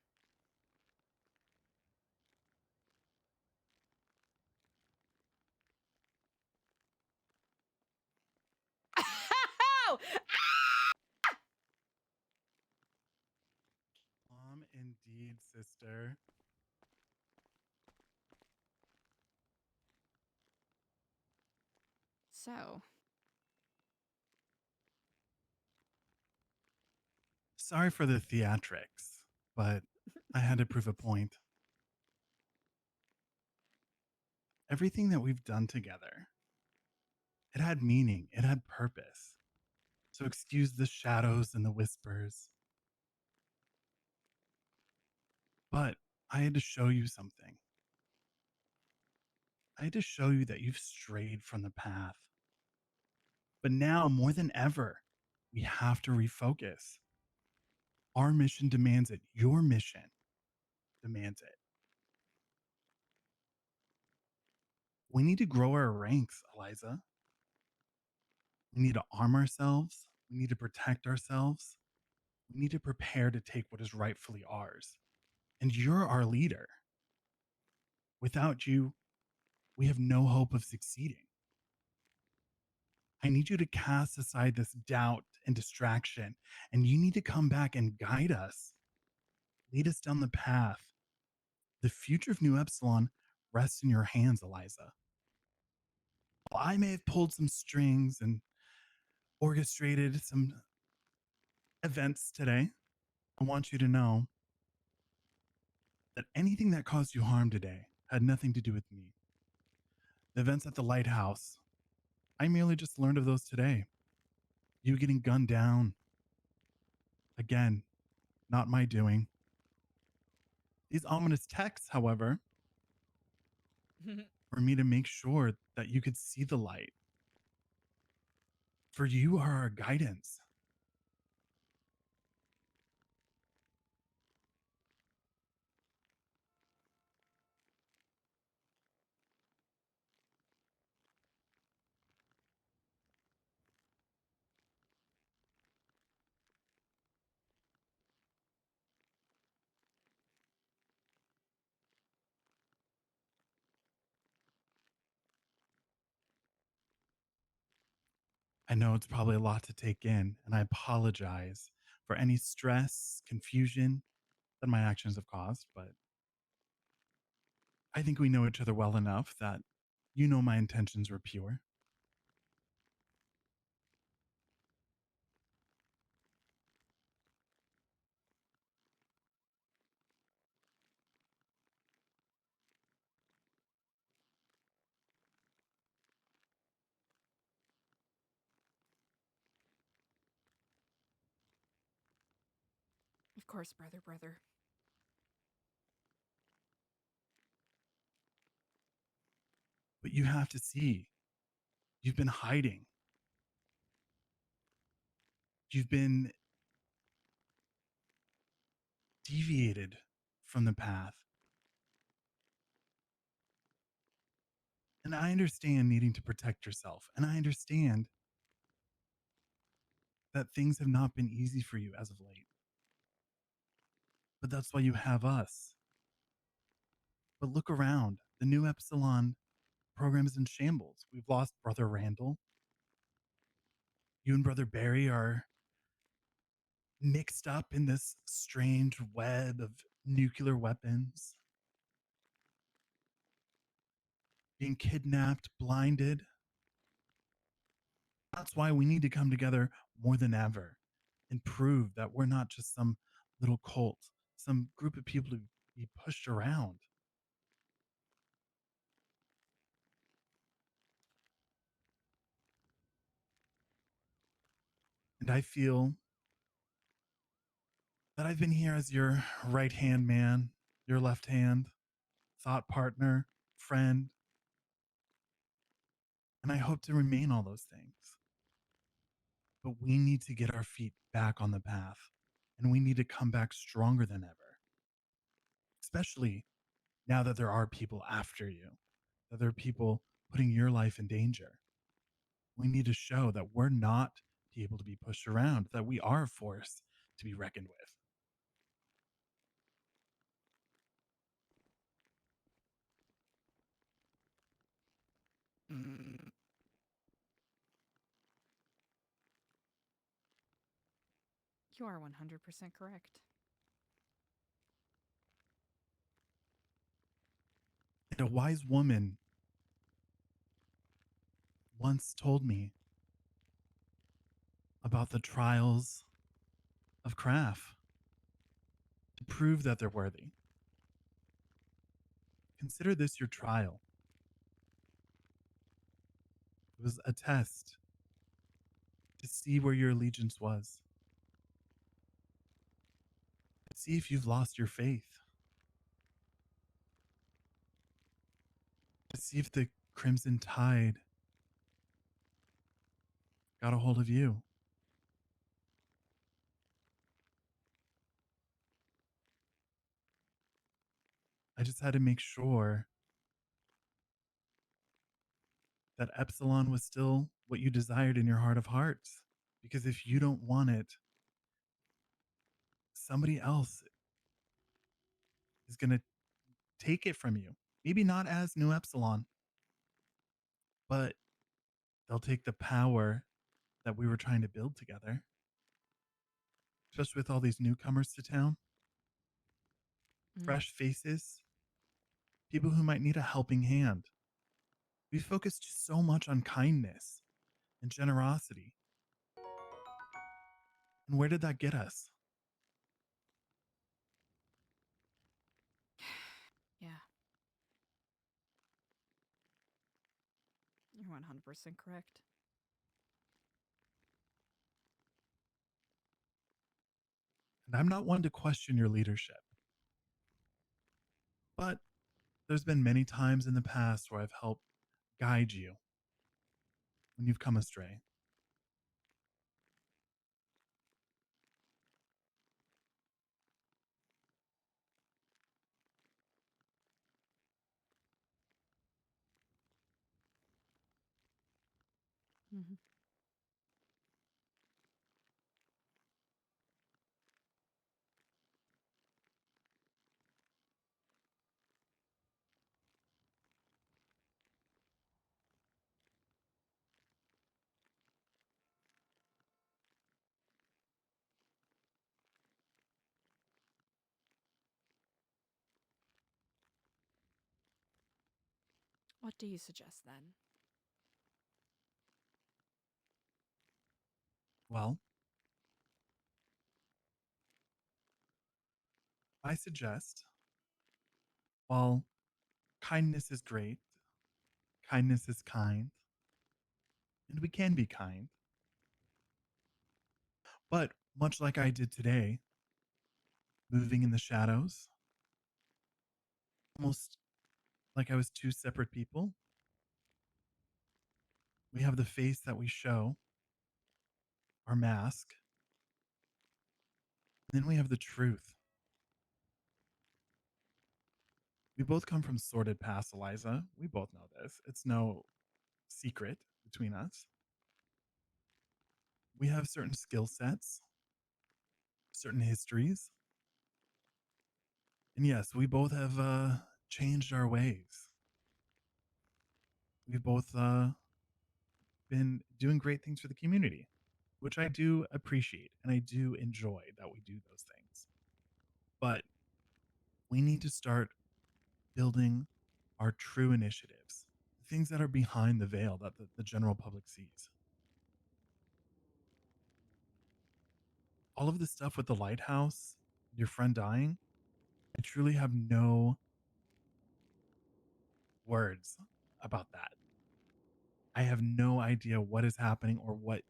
Ow! Indeed, sister. So. Sorry for the theatrics, but I had to prove a point. Everything that we've done together, it had meaning, it had purpose. So excuse the shadows and the whispers. But I had to show you something. I had to show you that you've strayed from the path. But now, more than ever, we have to refocus. Our mission demands it. Your mission demands it. We need to grow our ranks, Eliza. We need to arm ourselves. We need to protect ourselves. We need to prepare to take what is rightfully ours. And you're our leader. Without you, we have no hope of succeeding. I need you to cast aside this doubt and distraction, and you need to come back and guide us, lead us down the path. The future of NuEpsilon rests in your hands, Eliza. While I may have pulled some strings and orchestrated some events today, I want you to know that anything that caused you harm today had nothing to do with me. The events at the lighthouse, I merely just learned of those today. You getting gunned down. Again, not my doing. These ominous texts, however, for me to make sure that you could see the light. For you are our guidance. I know it's probably a lot to take in, and I apologize for any stress, confusion that my actions have caused, but I think we know each other well enough that you know my intentions were pure. Of course, brother. But you have to see, you've been hiding. You've been deviated from the path. And I understand needing to protect yourself. And I understand that things have not been easy for you as of late. But that's why you have us. But look around. The NuEpsilon program is in shambles. We've lost Brother Randall. You and Brother Barry are mixed up in this strange web of nuclear weapons, being kidnapped, blinded. That's why we need to come together more than ever and prove that we're not just some little cult, some group of people to be pushed around. And I feel that I've been here as your right hand man, your left hand, thought partner, friend. And I hope to remain all those things. But we need to get our feet back on the path, and we need to come back stronger than ever, especially now that there are people after you, that there are people putting your life in danger. We need to show that we're not people to be pushed around, that we are a force to be reckoned with. You are 100% correct. And a wise woman once told me about the trials of craft to prove that they're worthy. Consider this your trial. It was a test to see where your allegiance was, to see if you've lost your faith, to see if the crimson tide got a hold of you. I just had to make sure that Epsilon was still what you desired in your heart of hearts. Because if you don't want it, somebody else is going to take it from you. Maybe not as NuEpsilon, but they'll take the power that we were trying to build together. Especially with all these newcomers to town, fresh faces, people who might need a helping hand. We focused so much on kindness and generosity. And where did that get us? Yeah. You're 100% correct. And I'm not one to question your leadership. But there's been many times in the past where I've helped guide you when you've come astray. Mm-hmm. What do you suggest then? Well, I suggest while kindness is great, kindness is kind, and we can be kind. But much like I did today, moving in the shadows, almost like I was two separate people, we have the face that we show, our mask, and then we have the truth. We both come from sordid pasts, Eliza. We both know this. It's no secret between us. We have certain skill sets, certain histories. And yes, we both have changed our ways. We've both been doing great things for the community, which I do appreciate and I do enjoy that we do those things. But we need to start building our true initiatives, things that are behind the veil that the general public sees. All of the stuff with the lighthouse, your friend dying, I truly have no words about that. I have no idea what is happening or what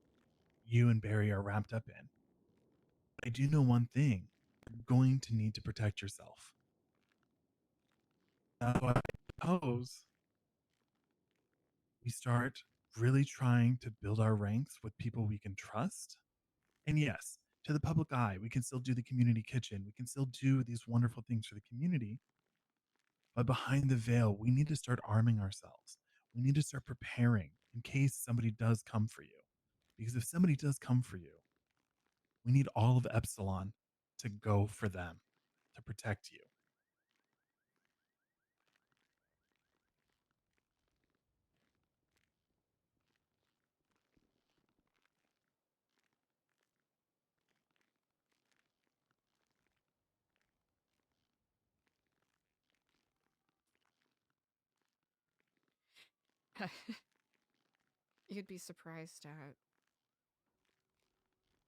you and Barry are wrapped up in. But I do know one thing. You're going to need to protect yourself. That's why I propose we start really trying to build our ranks with people we can trust. And yes, to the public eye, we can still do the community kitchen. We can still do these wonderful things for the community. But behind the veil, we need to start arming ourselves. We need to start preparing in case somebody does come for you. Because if somebody does come for you, we need all of Epsilon to go for them, to protect you. You'd be surprised at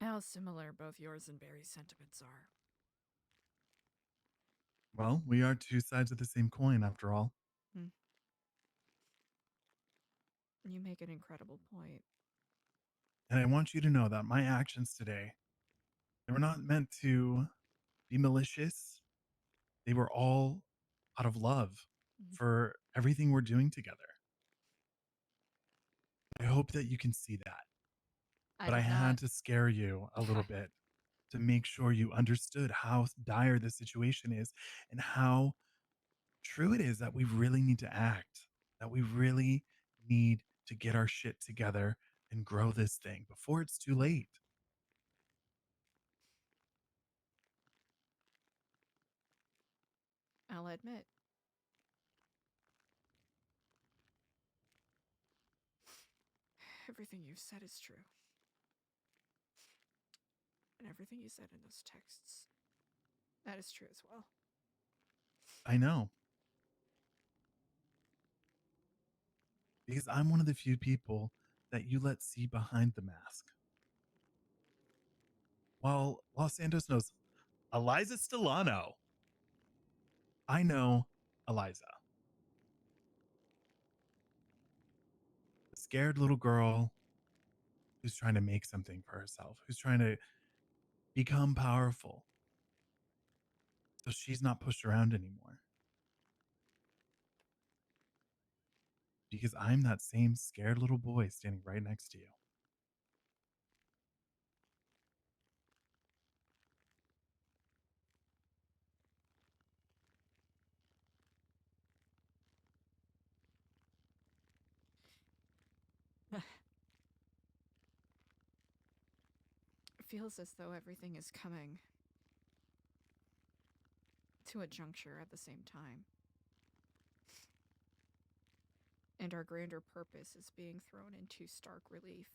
How similar both yours and Barry's sentiments are. Well, we are two sides of the same coin after all. You make an incredible point. And I want you to know that my actions today, they were not meant to be malicious. They were all out of love for everything we're doing together. I hope that you can see that. But I had to scare you a little bit to make sure you understood how dire the situation is and how true it is that we really need to act, that we really need to get our shit together and grow this thing before it's too late. I'll admit. Everything you've said is true. And everything you said in those texts, that is true as well. I know. Because I'm one of the few people that you let see behind the mask. While Los Santos knows Eliza Stellano, I know Eliza. The scared little girl who's trying to make something for herself, who's trying to become powerful so she's not pushed around anymore. Because I'm that same scared little boy standing right next to you. It feels as though everything is coming to a juncture at the same time. And our grander purpose is being thrown into stark relief.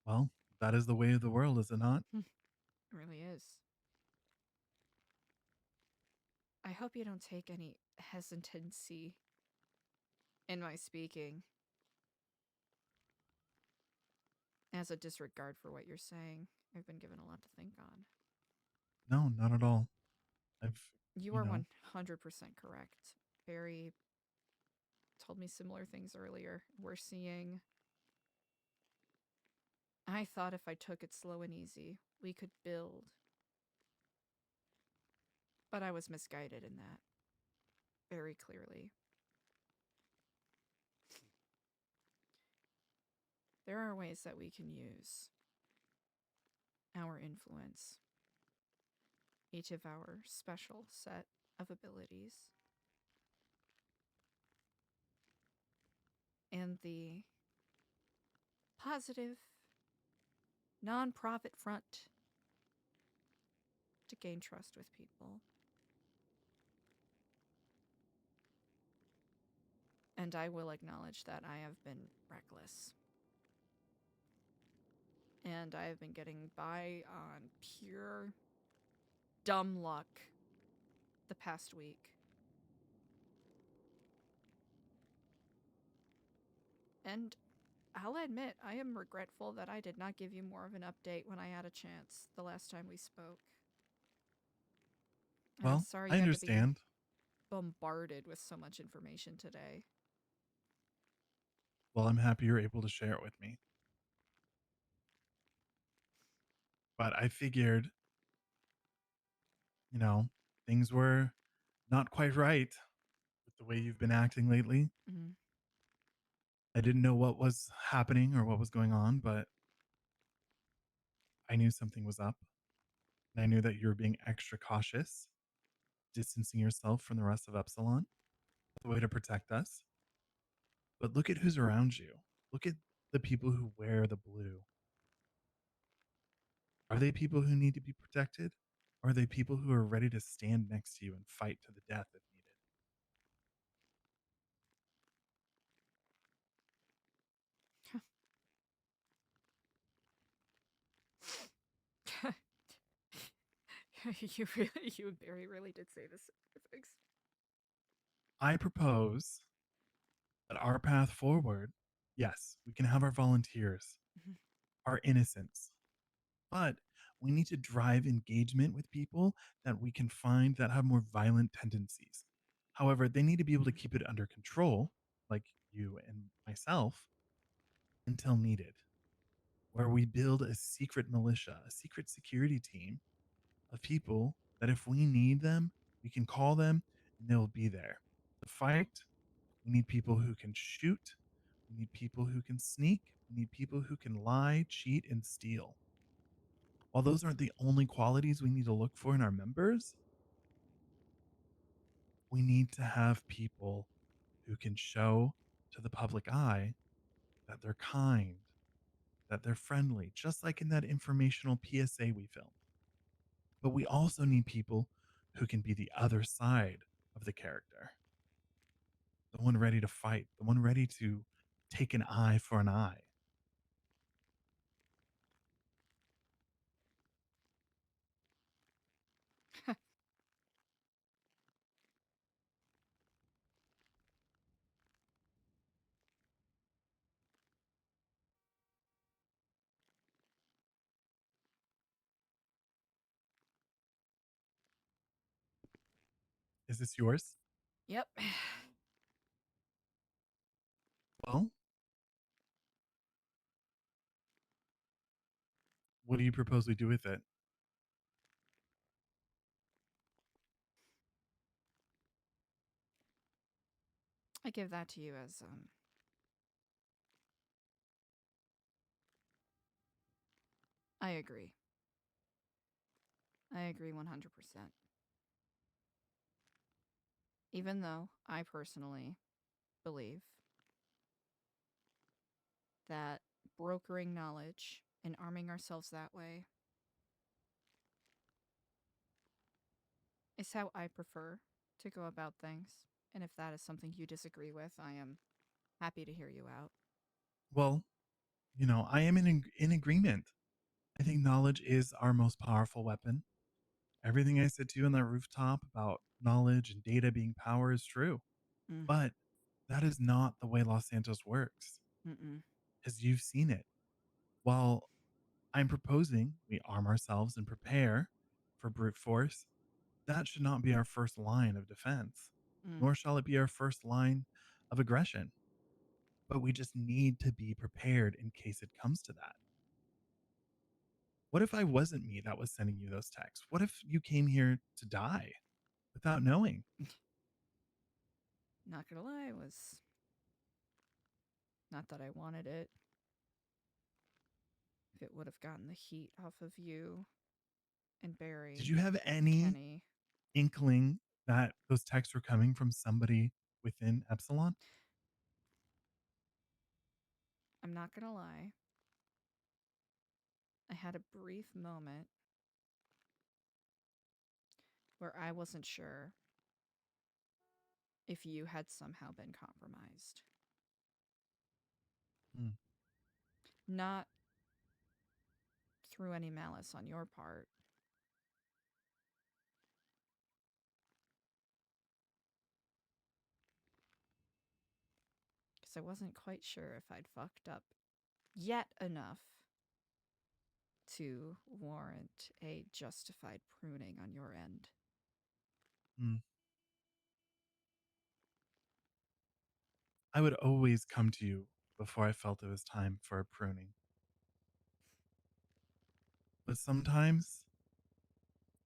Well, that is the way of the world, is it not? It really is. I hope you don't take any hesitancy in my speaking as a disregard for what you're saying. I've been given a lot to think on. No, not at all. You are 100% correct. Barry told me similar things earlier. We're seeing... I thought if I took it slow and easy, we could build. But I was misguided in that. Very clearly. There are ways that we can use our influence, each of our special set of abilities, and the positive, non-profit front to gain trust with people. And I will acknowledge that I have been reckless. And I have been getting by on pure dumb luck the past week. And I'll admit, I am regretful that I did not give you more of an update when I had a chance the last time we spoke. And I'm Well, sorry I you had to be understand. bombarded with so much information today. Well, I'm happy you're able to share it with me. But I figured, things were not quite right with the way you've been acting lately. Mm-hmm. I didn't know what was happening or what was going on, but I knew something was up. And I knew that you were being extra cautious, distancing yourself from the rest of Epsilon. The way to protect us. But look at who's around you. Look at the people who wear the blue. Are they people who need to be protected? Or are they people who are ready to stand next to you and fight to the death if You Barry really did say this. Thanks. I propose But our path forward, yes, we can have our volunteers, our innocence, but we need to drive engagement with people that we can find that have more violent tendencies. However, they need to be able to keep it under control, like you and myself, until needed, where we build a secret militia, a secret security team of people that if we need them, we can call them and they'll be there. To fight, we need people who can shoot. We need people who can sneak. We need people who can lie, cheat, and steal. While those aren't the only qualities we need to look for in our members, we need to have people who can show to the public eye that they're kind, that they're friendly, just like in that informational PSA we filmed. But we also need people who can be the other side of the character, the one ready to fight, the one ready to take an eye for an eye. Is this yours? Yep. Well, what do you propose we do with it? I give that to you as I agree. I agree 100%. Even though I personally believe that brokering knowledge and arming ourselves that way is how I prefer to go about things. And if that is something you disagree with, I am happy to hear you out. Well, I am in agreement. I think knowledge is our most powerful weapon. Everything I said to you on that rooftop about knowledge and data being power is true. Mm. But that is not the way Los Santos works, Mm-mm. as you've seen it. While I'm proposing we arm ourselves and prepare for brute force, that should not be our first line of defense, Mm. nor shall it be our first line of aggression. But we just need to be prepared in case it comes to that. What if I wasn't me that was sending you those texts? What if you came here to die without knowing? Not gonna lie, it was not that I wanted it. If it would have gotten the heat off of you and Barry. Did you have any Kenny. inkling that those texts were coming from somebody within Epsilon? I'm not gonna lie. I had a brief moment where I wasn't sure if you had somehow been compromised. Hmm. Not through any malice on your part. Because I wasn't quite sure if I'd fucked up yet enough to warrant a justified pruning on your end. Hmm. I would always come to you before I felt it was time for a pruning. But sometimes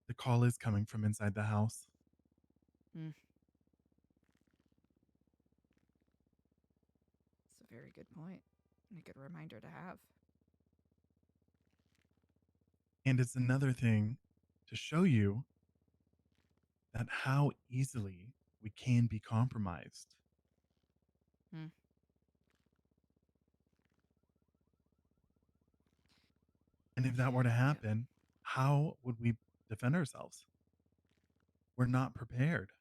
the call is coming from inside the house. Mm. It's a very good point and a good reminder to have. And it's another thing to show you that how easily we can be compromised. Hmm. And if that were to happen, how would we defend ourselves? We're not prepared.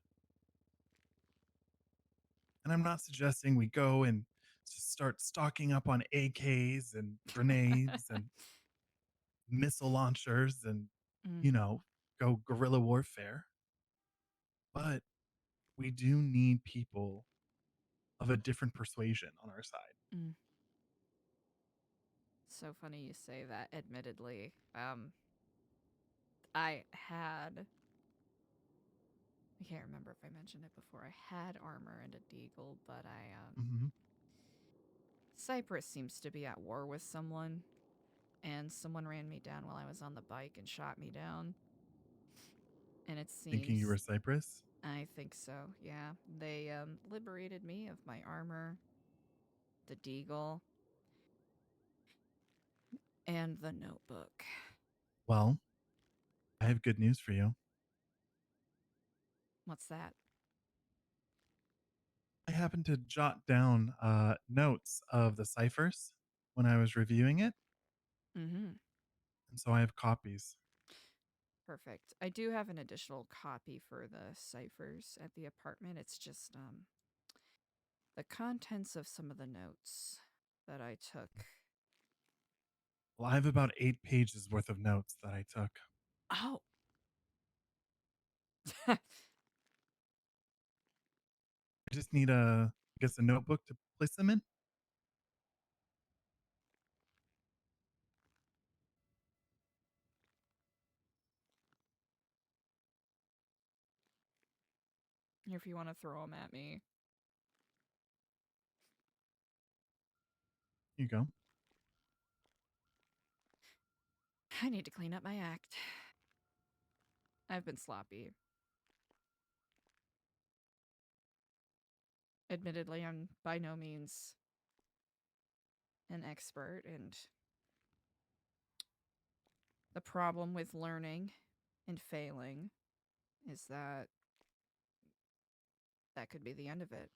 And I'm not suggesting we go and start stocking up on AKs and grenades and missile launchers and, go guerrilla warfare. But we do need people of a different persuasion on our side. Mm. So funny you say that, admittedly. I can't remember if I mentioned it before. I had armor and a deagle, but Mm-hmm. Cyprus seems to be at war with someone, and someone ran me down while I was on the bike and shot me down. And it Thinking you were seems Cyprus? I think so, yeah. They liberated me of my armor, the deagle, and the notebook. Well, I have good news for you. What's that? I happened to jot down notes of the ciphers when I was reviewing it, Mm-hmm. and so I have copies. Perfect. I do have an additional copy for the ciphers at the apartment. It's just the contents of some of the notes that I took. Well, I have about 8 pages worth of notes that I took. Oh. I just need I guess, a notebook to place them in. If you want to throw them at me. Here you go. I need to clean up my act. I've been sloppy. Admittedly, I'm by no means an expert, and the problem with learning and failing is that could be the end of it.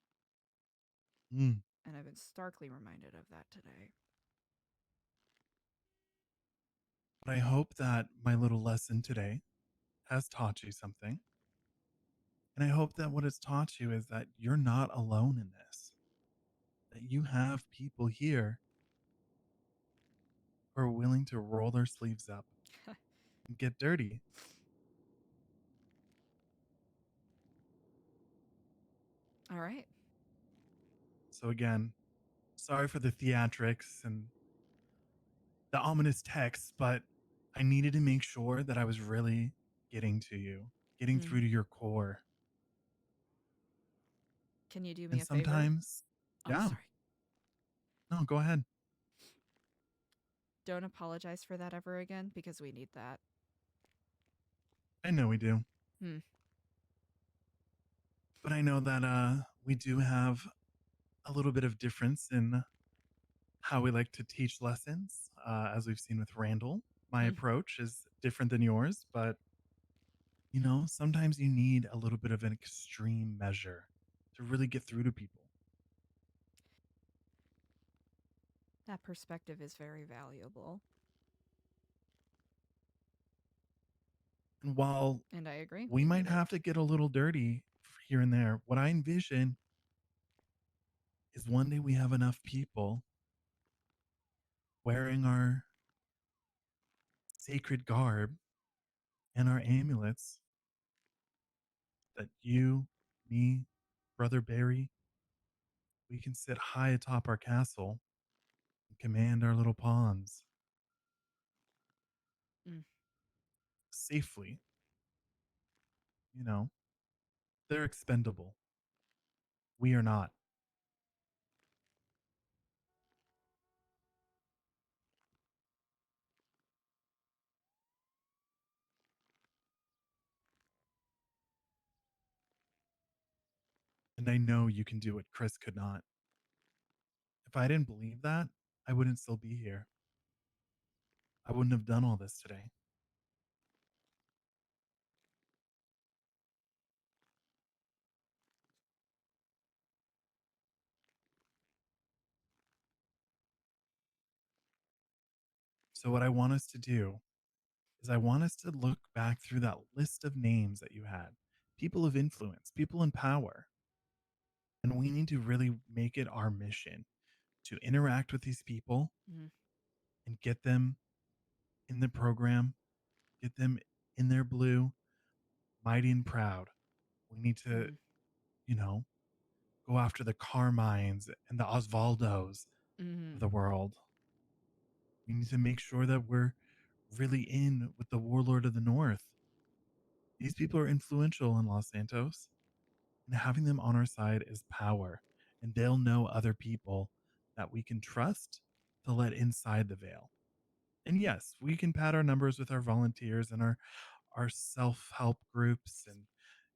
Mm. And I've been starkly reminded of that today. But I hope that my little lesson today has taught you something. And I hope that what it's taught you is that you're not alone in this. That you have people here who are willing to roll their sleeves up and get dirty. All right. So again, sorry for the theatrics and the ominous text, but I needed to make sure that I was really getting to you, getting through to your core. Can you do me And a favor? sometimes, Oh, yeah. sorry. No, go ahead. Don't apologize for that ever again, because we need that. I know we do. Hmm. But I know that we do have a little bit of difference in how we like to teach lessons. As we've seen with Randall, my approach is different than yours, but you know, sometimes you need a little bit of an extreme measure to really get through to people. That perspective is very valuable. And while And I agree. we might have to get a little dirty here and there, what I envision is one day we have enough people wearing our sacred garb and our amulets that you, me, Brother Barry, we can sit high atop our castle and command our little pawns safely. You know, they're expendable. We are not. And I know you can do what Chris could not. If I didn't believe that, I wouldn't still be here. I wouldn't have done all this today. So, what I want us to do is I want us to look back through that list of names that you had, people of influence, people in power. And we need to really make it our mission to interact with these people and get them in the program, get them in their blue, mighty and proud. We need to, you know, go after the Carmines and the Osvaldos of the world. We need to make sure that we're really in with the Warlord of the North. These people are influential in Los Santos, and having them on our side is power, and they'll know other people that we can trust to let inside the veil. And yes, we can pad our numbers with our volunteers and our self-help groups and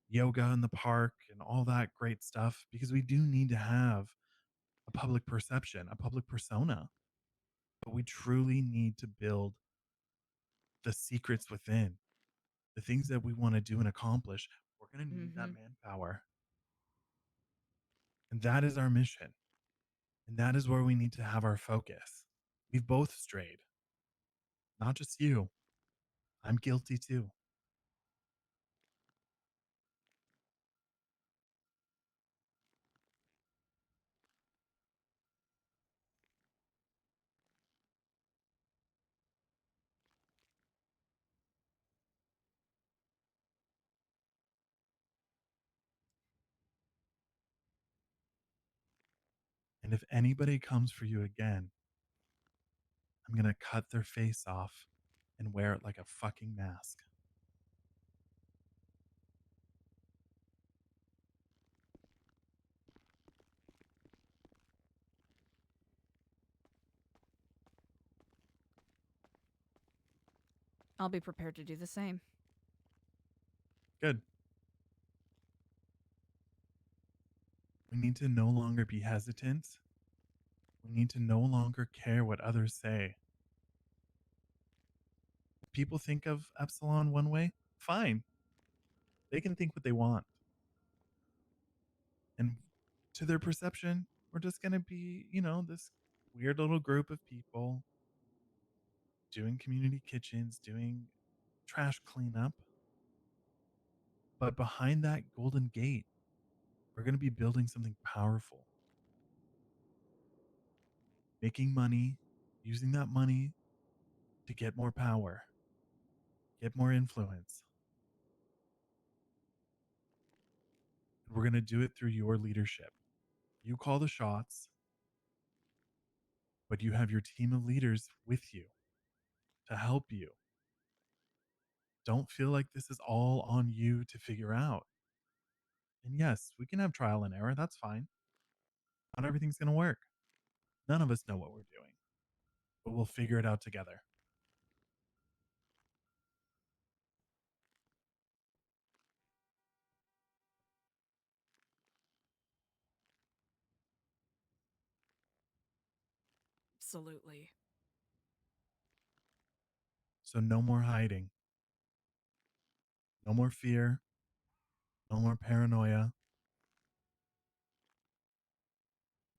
yoga in the park and all that great stuff, because we do need to have a public perception, a public persona. But we truly need to build the secrets within, the things that we want to do and accomplish. We're going to need that manpower. And that is our mission. And that is where we need to have our focus. We've both strayed. Not just you. I'm guilty too. And if anybody comes for you again, I'm going to cut their face off and wear it like a fucking mask. I'll be prepared to do the same. Good. We need to no longer be hesitant. We need to no longer care what others say. If people think of Epsilon one way, fine. They can think what they want. And to their perception, we're just going to be, this weird little group of people doing community kitchens, doing trash cleanup. But behind that golden gate, we're going to be building something powerful. Making money, using that money to get more power, get more influence. We're going to do it through your leadership. You call the shots, but you have your team of leaders with you to help you. Don't feel like this is all on you to figure out. And yes, we can have trial and error. That's fine. Not everything's going to work. None of us know what we're doing, but we'll figure it out together. Absolutely. So no more hiding. No more fear. No more paranoia.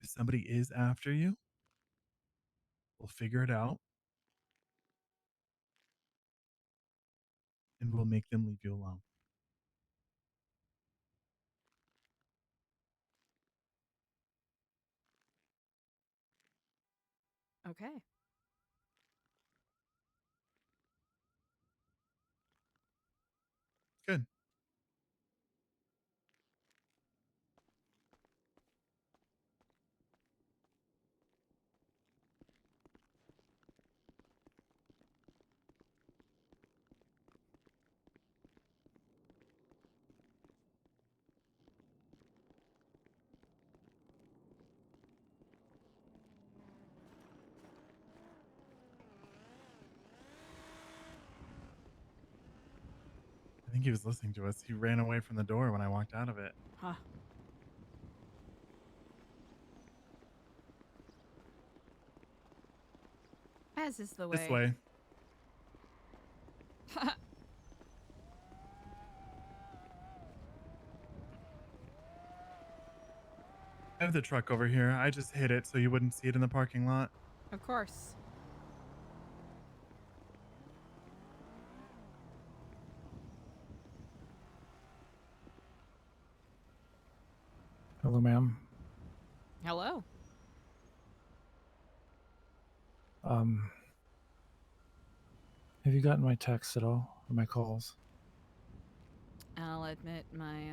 If somebody is after you, we'll figure it out. And we'll make them leave you alone. Okay. Good. I think he was listening to us. He ran away from the door when I walked out of it. Huh. As is the way. This way. I have the truck over here. I just hid it so you wouldn't see it in the parking lot. Of course. Hello, ma'am. Hello. Have you gotten my texts at all or my calls? I'll admit my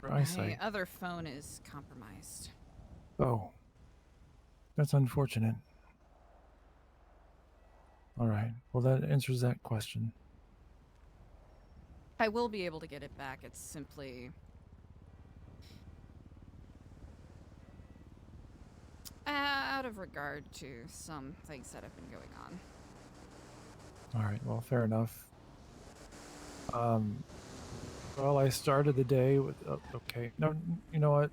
For My eyesight. other phone is compromised. Oh. That's unfortunate. Alright. Well, that answers that question. I will be able to get it back. It's simply... out of regard to some things that have been going on. Alright, well, fair enough. Well, I started the day with... Oh, okay. No, you know what?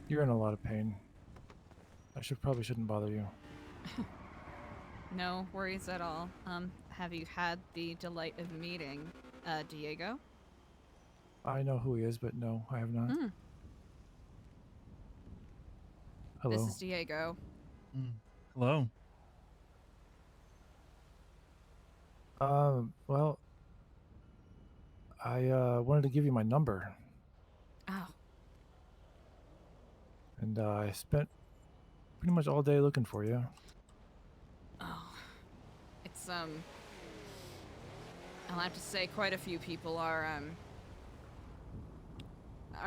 You're in a lot of pain. I probably shouldn't bother you. No worries at all. Have you had the delight of meeting, Diego? I know who he is, but no, I have not. Hmm. Hello. This is Diego. Hello. Well, I wanted to give you my number. Oh. And I spent pretty much all day looking for you. Oh. It's, I'll have to say quite a few people are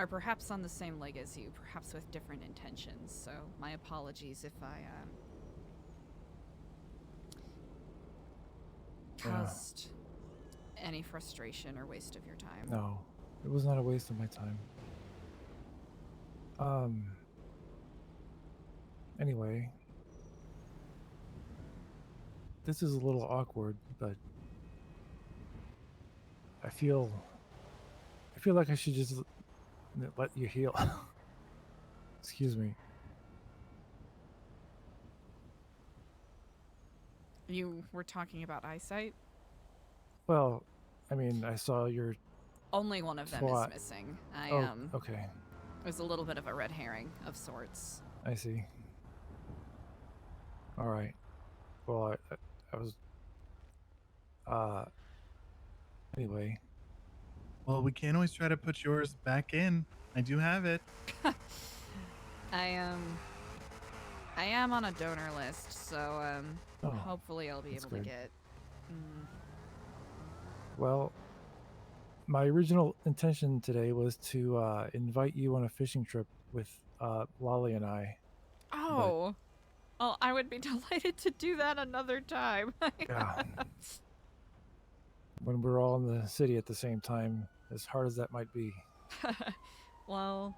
perhaps on the same leg as you, perhaps with different intentions, so my apologies if I, caused any frustration or waste of your time. No, it was not a waste of my time. Anyway, this is a little awkward, but I feel like I should just let you heal. Excuse me. You were talking about eyesight? Well, I mean, I saw your... Only one of them SWAT. is missing. Okay. It was a little bit of a red herring of sorts. I see. All right. Well, I was... Anyway. Well, we can always try to put yours back in. I do have it. I am on a donor list, so Oh, hopefully I'll be that's able good. to get. Well, my original intention today was to invite you on a fishing trip with Lolly and I. Oh, well, I would be delighted to do that another time. Yeah. When we're all in the city at the same time, as hard as that might be. Well,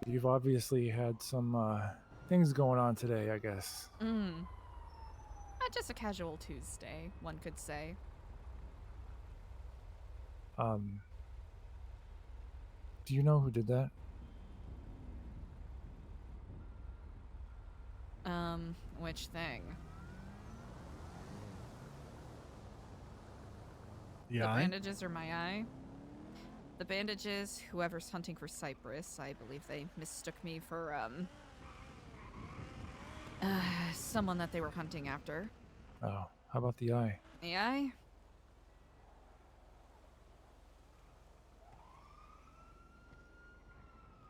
You've obviously had some things going on today, I guess. just a casual Tuesday, one could say. Do you know who did that? Which thing? The The eye? bandages or my eye? The bandages, whoever's hunting for Cypress, I believe they mistook me for, someone that they were hunting after. Oh, how about the eye? The eye?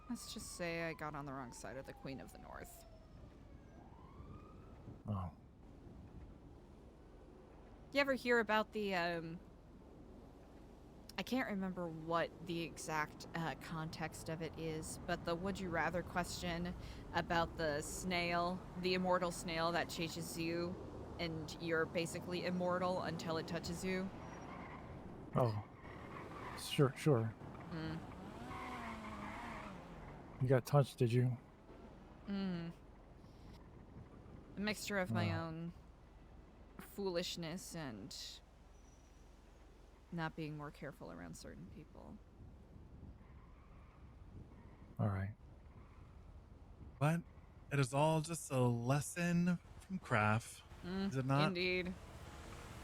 Let's just say I got on the wrong side of the Queen of the North. Oh. You ever hear about the, I can't remember what the exact context of it is, but the would you rather question about the snail, the immortal snail that chases you, and you're basically immortal until it touches you? Oh. Sure. You got touched, did you? A mixture of my own foolishness and not being more careful around certain people. All right. But it is all just a lesson from craft. Is it not?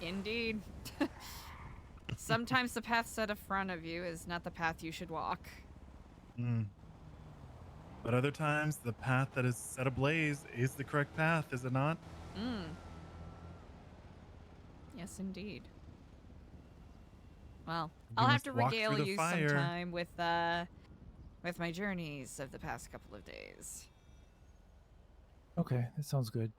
Indeed. Sometimes the path set in front of you is not the path you should walk. But other times, the path that is set ablaze is the correct path, is it not? Yes, indeed. Well, You I'll have must to walk regale through the you fire. sometime with my journeys of the past couple of days. Okay, that sounds good.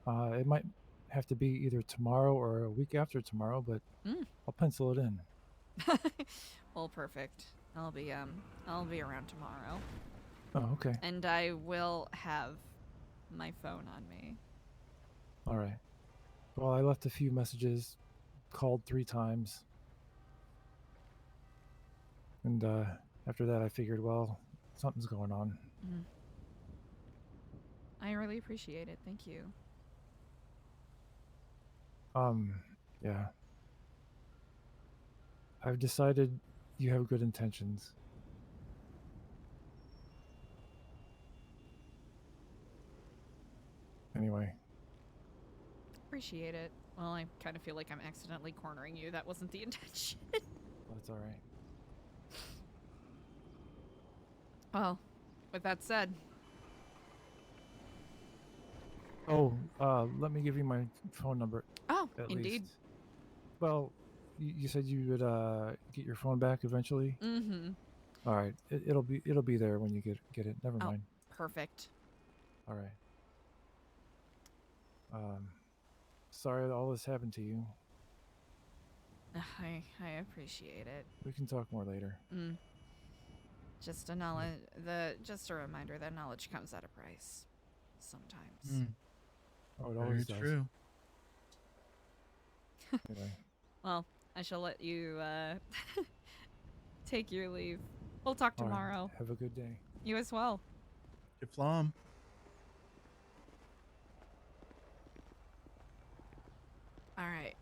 It might have to be either tomorrow or a week after tomorrow, but I'll pencil it in. Well, perfect. I'll be around tomorrow. Oh, okay. And I will have my phone on me. All right. Well, I left a few messages, called 3 times. And after that, I figured, well, something's going on. Mm. I really appreciate it. Thank you. Yeah. I've decided you have good intentions. Anyway. Appreciate it. Well, I kind of feel like I'm accidentally cornering you. That wasn't the intention. That's all right. Well, with that said. Oh, let me give you my phone number. Oh, at indeed. least. Well, you said you would get your phone back eventually. Mm-hmm. All right, it'll be there when you get it. Never mind. Perfect. All right. Sorry that all this happened to you. I appreciate it. We can talk more later. Just a reminder that knowledge comes at a price. Sometimes. Oh, it Very always does. true. Anyway. Well, I shall let you take your leave. We'll talk All right. tomorrow. Have a good day. You as well. Get flom. All right.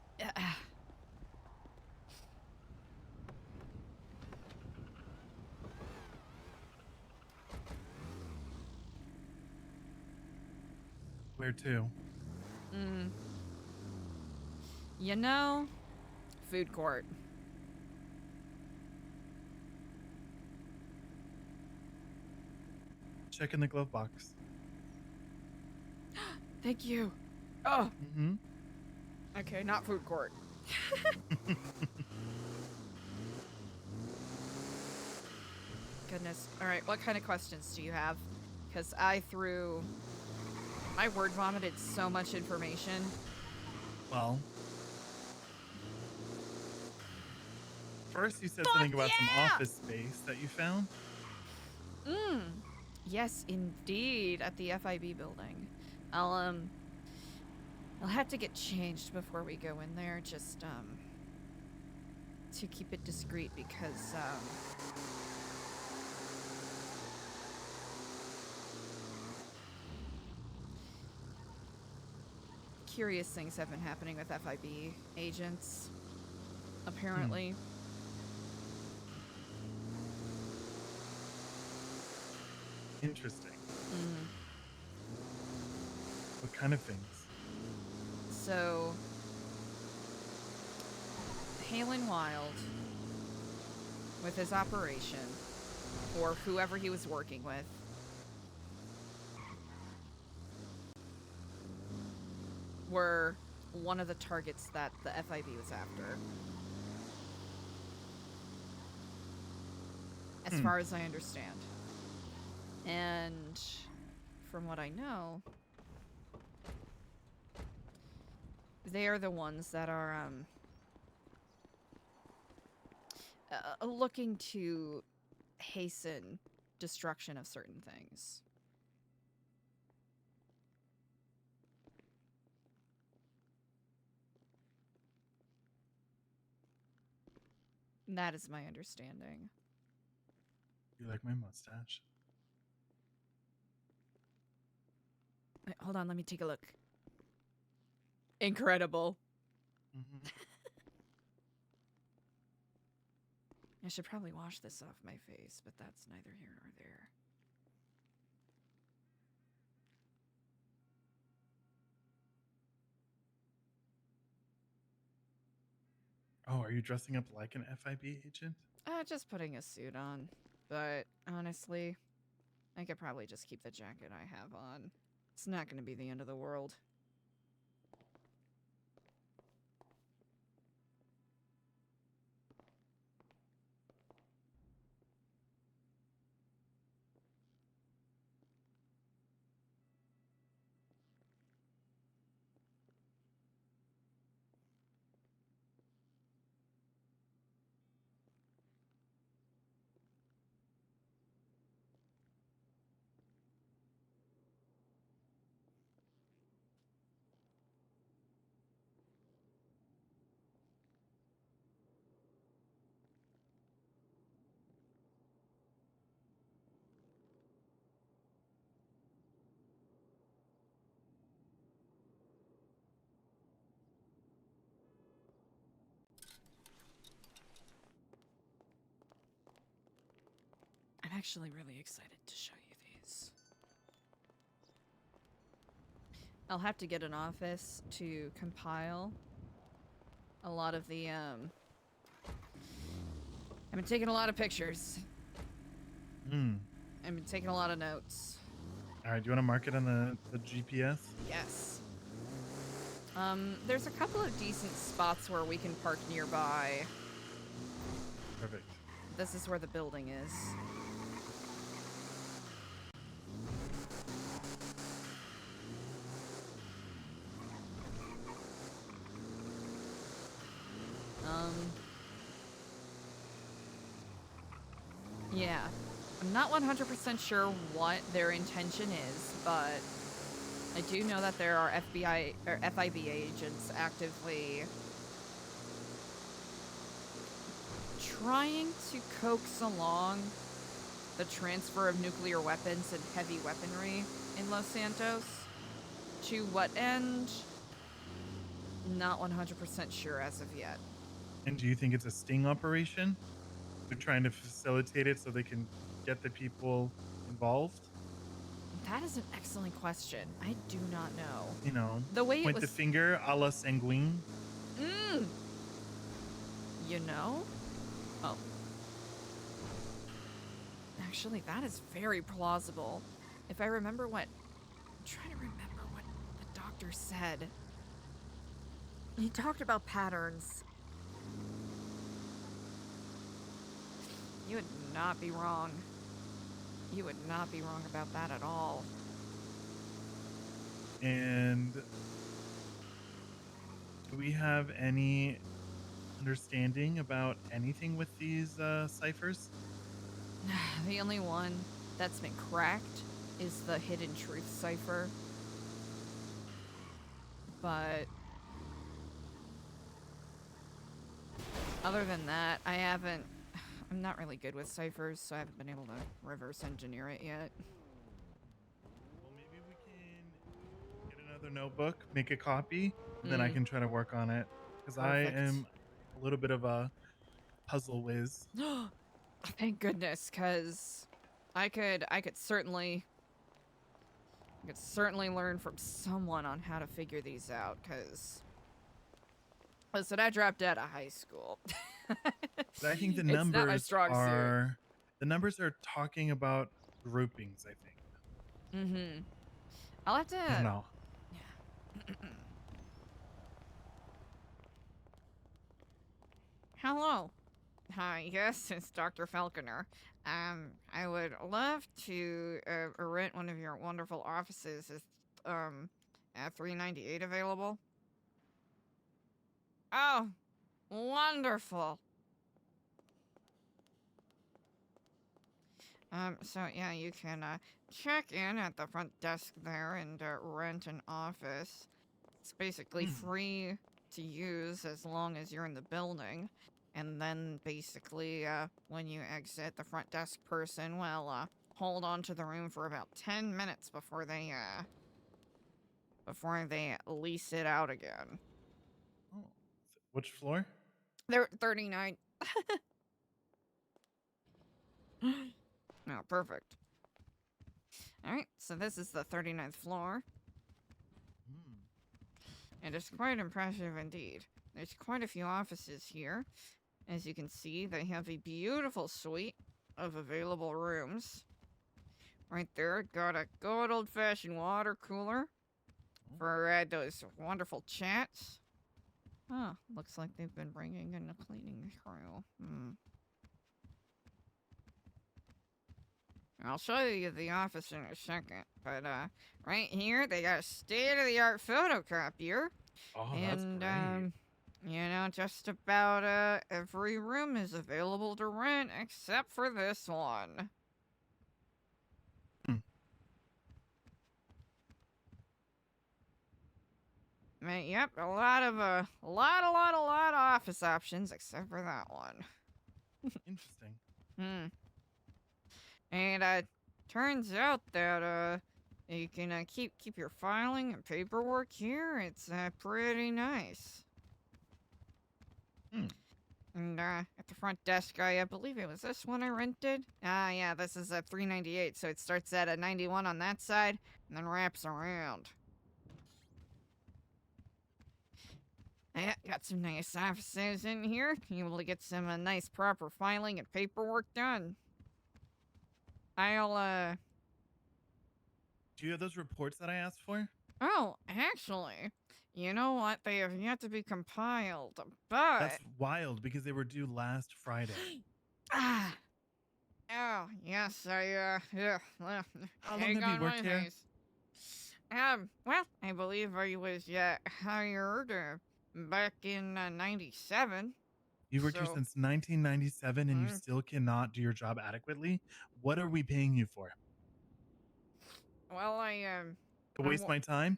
Where to? You know, food court. Check in the glove box. Thank you. Oh. Mm-hmm. Okay, not food court. Goodness. All right, what kind of questions do you have? Because I word vomited so much information. Well, first you said something about some office space that you found. Yes, indeed, at the FIB building. I'll have to get changed before we go in there, just to keep it discreet because curious things have been happening with FIB agents, apparently. Interesting. What kind of things? So, Halen Wild, with his operation, or whoever he was working with, were one of the targets that the FIB was after. As far as I understand. And from what I know, they are the ones that are looking to hasten destruction of certain things. That is my understanding. You like my mustache? Wait, hold on, let me take a look. Incredible. I should probably wash this off my face, but that's neither here nor there. Oh, are you dressing up like an FIB agent? Just putting a suit on. But honestly, I could probably just keep the jacket I have on. It's not going to be the end of the world. actually really excited to show you these. I'll have to get an office to compile a lot of the, I've been taking a lot of pictures. Hmm. I've been taking a lot of notes. All right, do you want to mark it on the GPS? Yes. There's a couple of decent spots where we can park nearby. Perfect. This is where the building is. Yeah. I'm not 100% sure what their intention is, but I do know that there are FBI or FIB agents actively trying to coax along the transfer of nuclear weapons and heavy weaponry in Los Santos. To what end? Not 100% sure as of yet. And do you think it's a sting operation? They're trying to facilitate it so they can get the people involved? That is an excellent question. I do not know. You know, The way point it the was... finger a la sanguine. You know? Oh. Actually, that is very plausible. If I remember what... I'm trying to remember what the doctor said. He talked about patterns. You would not be wrong. You would not be wrong about that at all. And do we have any understanding about anything with these ciphers? The only one that's been cracked is the Hidden Truth cipher. But other than that, I'm not really good with ciphers, so I haven't been able to reverse engineer it yet. Well, maybe we can get another notebook, make a copy, and then I can try to work on it. Because I am a little bit of a puzzle whiz. Thank goodness, because I could certainly learn from someone on how to figure these out, because listen, I dropped out of high school. But I think the It's not my numbers strong suit. are talking about groupings, I think. Mm-hmm. I'll have to... I don't know. Hello. Hi, yes, it's Dr. Falconer. I would love to rent one of your wonderful offices. Is at 398 available? Oh, wonderful. So yeah, you can check in at the front desk there and rent an office. It's basically free to use as long as you're in the building. And then basically, when you exit, the front desk person will hold on to the room for about 10 minutes before they lease it out again. Oh, which floor? They're 39. Oh, perfect. Alright, so this is the 39th floor. And it's quite impressive indeed. There's quite a few offices here. As you can see, they have a beautiful suite of available rooms. Right there, got a good old-fashioned water cooler for those wonderful chats. Oh, looks like they've been bringing in a cleaning crew. I'll show you the office in a second, but right here they got a state-of-the-art photocopier. Oh, and that's great. you know, just about every room is available to rent except for this one. Yep, a lot of office options except for that one. Interesting. And turns out that you can keep your filing and paperwork here. It's pretty nice. And at the front desk, I believe it was this one I rented. Ah, yeah, this is a 398, so it starts at a 91 on that side, and then wraps around. Yeah, got some nice offices in here. Able to get some nice proper filing and paperwork done. I'll, Do you have those reports that I asked for? Oh, actually, you know what? They have yet to be compiled, but... That's wild because they were due last Friday. Ah! Oh, yes, yeah, well, How long hang have you on worked my here? face. Well, I believe I was, hired, back in, 97. You worked here So- since 1997 and you Mm. still cannot do your job adequately? What are we paying you for? Well, To waste my time?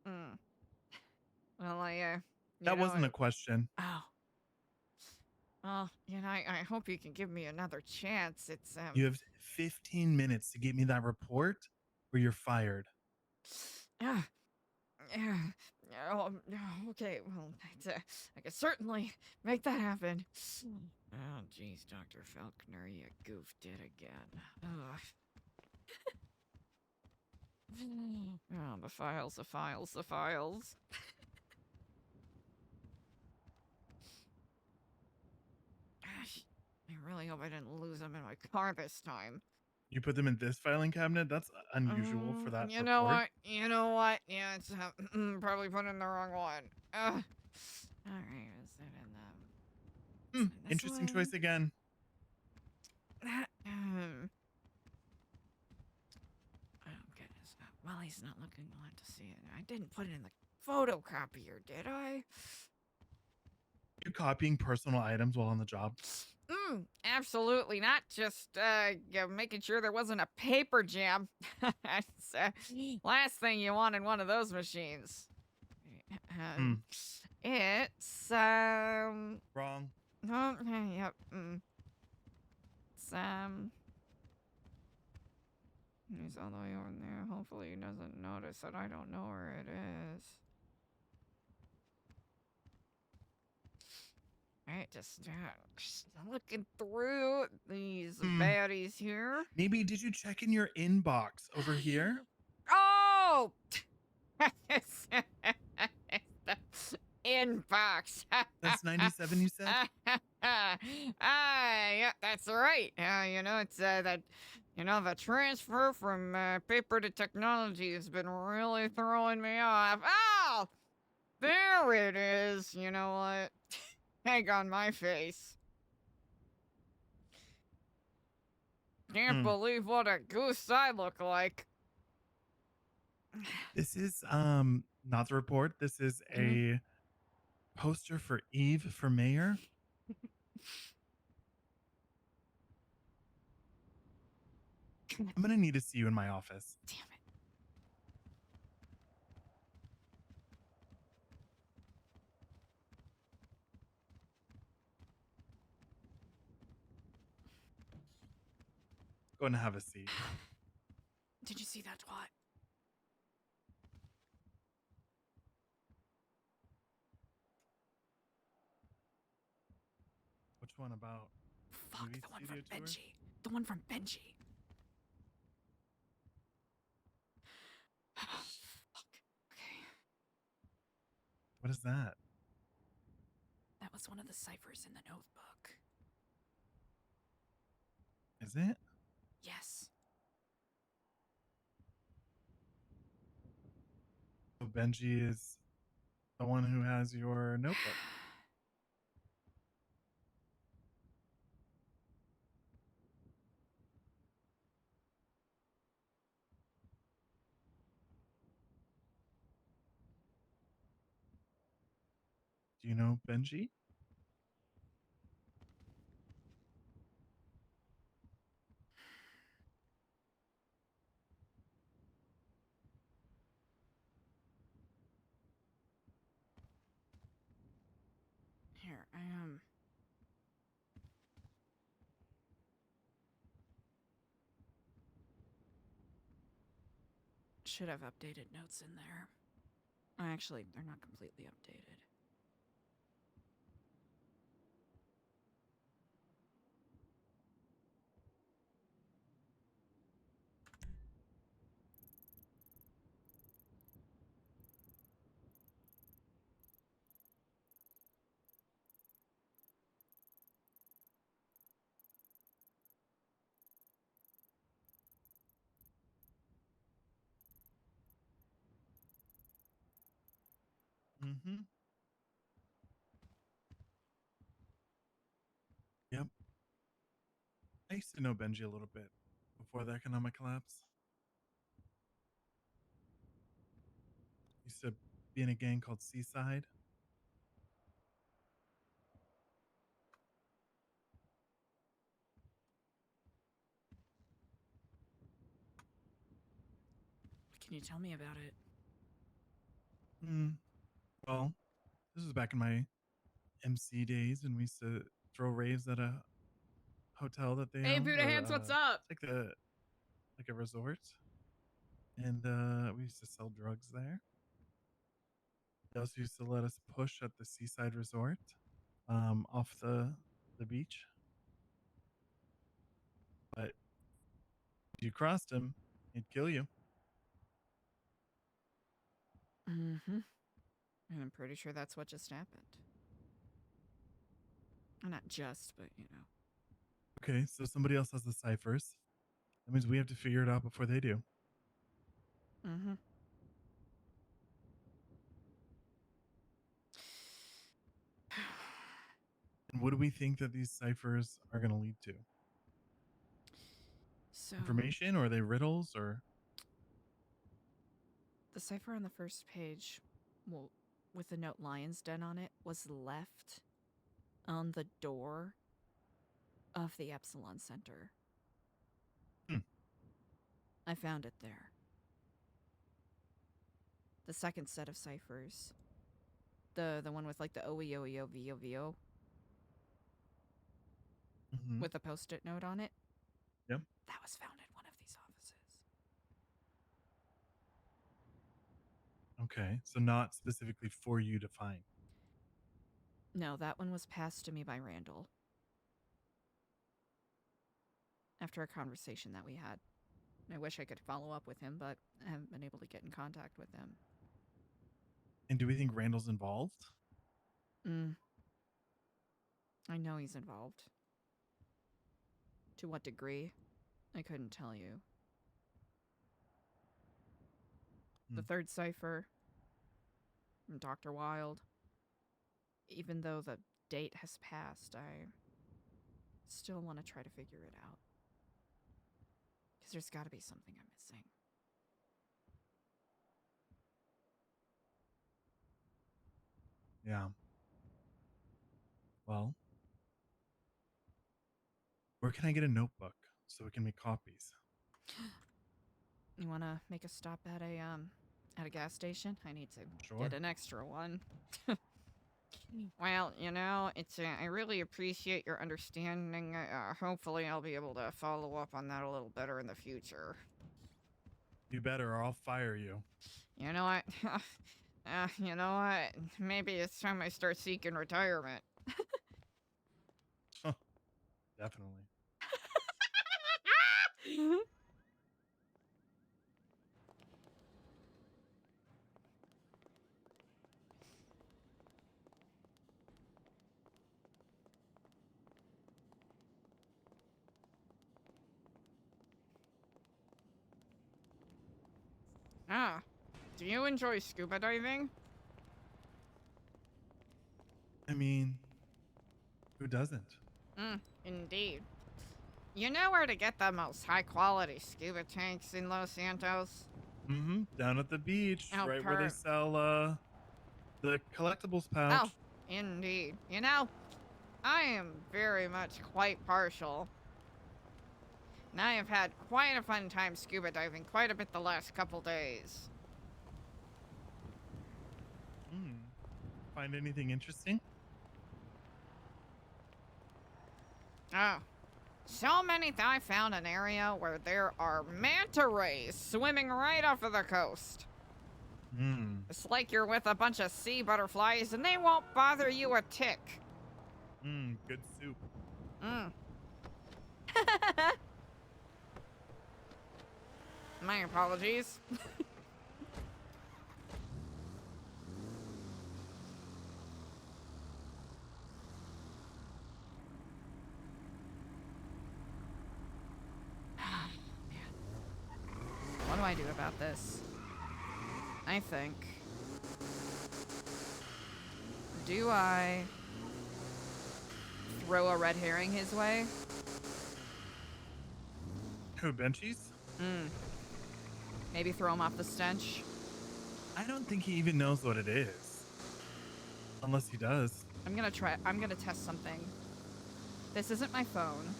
Mm. Well, That wasn't a question. Oh. Well, I hope you can give me another chance. It's, You have 15 minutes to get me that report or you're fired. Yeah. Oh, okay, well, I can certainly make that happen. Oh, jeez, Dr. Falconer, you goofed it again. Ugh. Oh, the files, the files, the files. Gosh, I really hope I didn't lose them in my car this time. You put them in this filing cabinet? That's unusual for that You report. know what? You know what? Yeah, it's probably put in the wrong one. All right, is it in the? Interesting choice again. Oh goodness. Well, he's not looking glad to see it. I didn't put it in the photocopier, did I? You're copying personal items while on the job. Absolutely not. Just making sure there wasn't a paper jam. That's last thing you want in one of those machines. It's wrong. Oh, yep. It's he's all the way over there. Hopefully he doesn't notice that I don't know where it is. Alright, just looking through these baddies here. Maybe did you check in your inbox over here? Oh! Inbox. That's 97 you said? Yeah, that's right. It's that, the transfer from paper to technology has been really throwing me off. Oh! There it is. You know what? Egg on my face. Can't believe what a goose I look like. This is not the report. This is a poster for Eve for mayor. I'm gonna need to see you in my office. Damn it. Go and have a seat. Did you see that twat? Which one about? Fuck, the one from Benji. The one from Benji. Fuck. Okay. What is that? That was one of the ciphers in the notebook. Is it? Yes. So Benji is the one who has your notebook. Do you know Benji? Here, I should have updated notes in there. Actually, they're not completely updated. Mm-hmm. Yep. I used to know Benji a little bit before the economic collapse. Used to be in a gang called Seaside. Can you tell me about it? Well, this was back in my MC days when we used to throw raves at a hotel that they Hey, owned. Buddha Hands, what's up? It's like a resort. And we used to sell drugs there. They also used to let us push at the Seaside Resort off the beach. But if you crossed him, he'd kill you. Mm-hmm. And I'm pretty sure that's what just happened. Not just, but you know. Okay, so somebody else has the ciphers. That means we have to figure it out before they do. Mm-hmm. And what do we think that these ciphers are going to lead to? So Information, or are they riddles, or? the cipher on the first page, well, with the note Lion's Den on it, was left on the door of the Epsilon Center. I found it there. The second set of ciphers, the one with like the OEOEOVOVO, with a post-it note on it. Yep. That was found in one of these offices. Okay, so not specifically for you to find. No, that one was passed to me by Randall. After a conversation that we had. I wish I could follow up with him, but I haven't been able to get in contact with him. And do we think Randall's involved? I know he's involved. To what degree? I couldn't tell you. The third cipher from Dr. Wilde. Even though the date has passed, I still want to try to figure it out. Because there's got to be something I'm missing. Yeah. Well, where can I get a notebook so we can make copies? You want to make a stop at a gas station? I need to get an extra one. Well, you know, it's I really appreciate your understanding. Hopefully I'll be able to follow up on that a little better in the future. You better, or I'll fire you. You know what? You know what? Maybe it's time I start seeking retirement. Definitely. Do you enjoy scuba diving? I mean, who doesn't? Indeed. You know where to get the most high-quality scuba tanks in Los Santos? Down at the beach, Oh, right where they sell the collectibles pouch. Oh, indeed. You know, I am very much quite partial. And I have had quite a fun time scuba diving quite a bit the last couple days. Find anything interesting? Oh. So many that I found an area where there are manta rays swimming right off of the coast. It's like you're with a bunch of sea butterflies and they won't bother you a tick. Good soup. My apologies. What do I do about this? I think Do I throw a red herring his way? Who, Benchies? Maybe throw him off the stench? I don't think he even knows what it is. Unless he does. I'm gonna test something. This isn't my phone.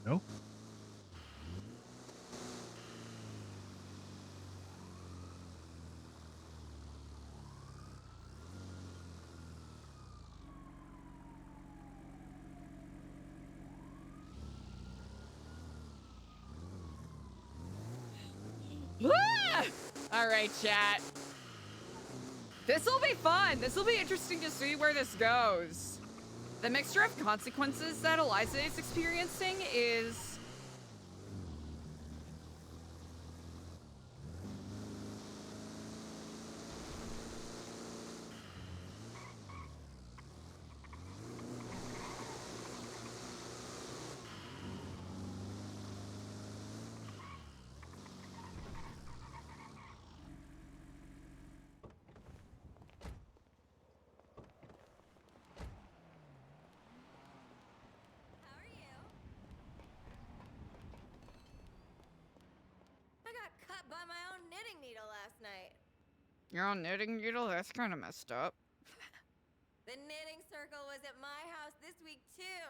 Nope. Ah! All right, chat. This'll be fun. This'll be interesting to see where this goes. The mixture of consequences that Eliza is experiencing is... I got cut by my own knitting needle last night. Your own knitting needle? That's kind of messed up. The knitting circle was at my house this week, too.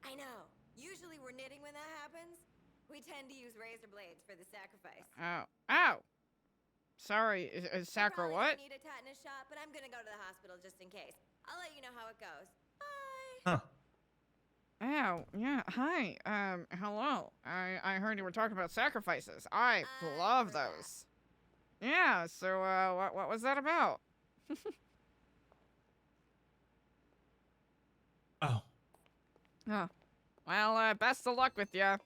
I know. Usually we're knitting when that happens. We tend to use razor blades for the sacrifice. Oh. Ow! Sorry, is sacra Probably what? don't need a tetanus shot, but I'm gonna go to the hospital just in case. I'll let you know how it goes. Huh. Ow, yeah, hi, hello. I heard you were talking about sacrifices. I love those. Yeah, so, what was that about? Oh. Oh. Well, best of luck with ya.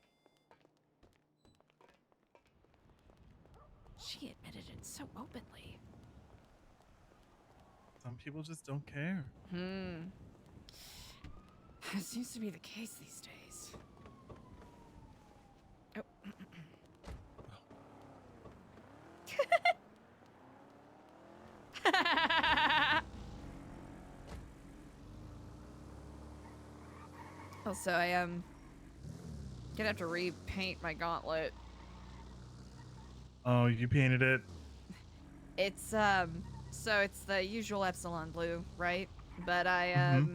She admitted it so openly. Some people just don't care. It seems to be the case these days. Oh. Also, I gonna have to repaint my gauntlet. Oh, you painted it? It's so it's the usual Epsilon blue, right? But I've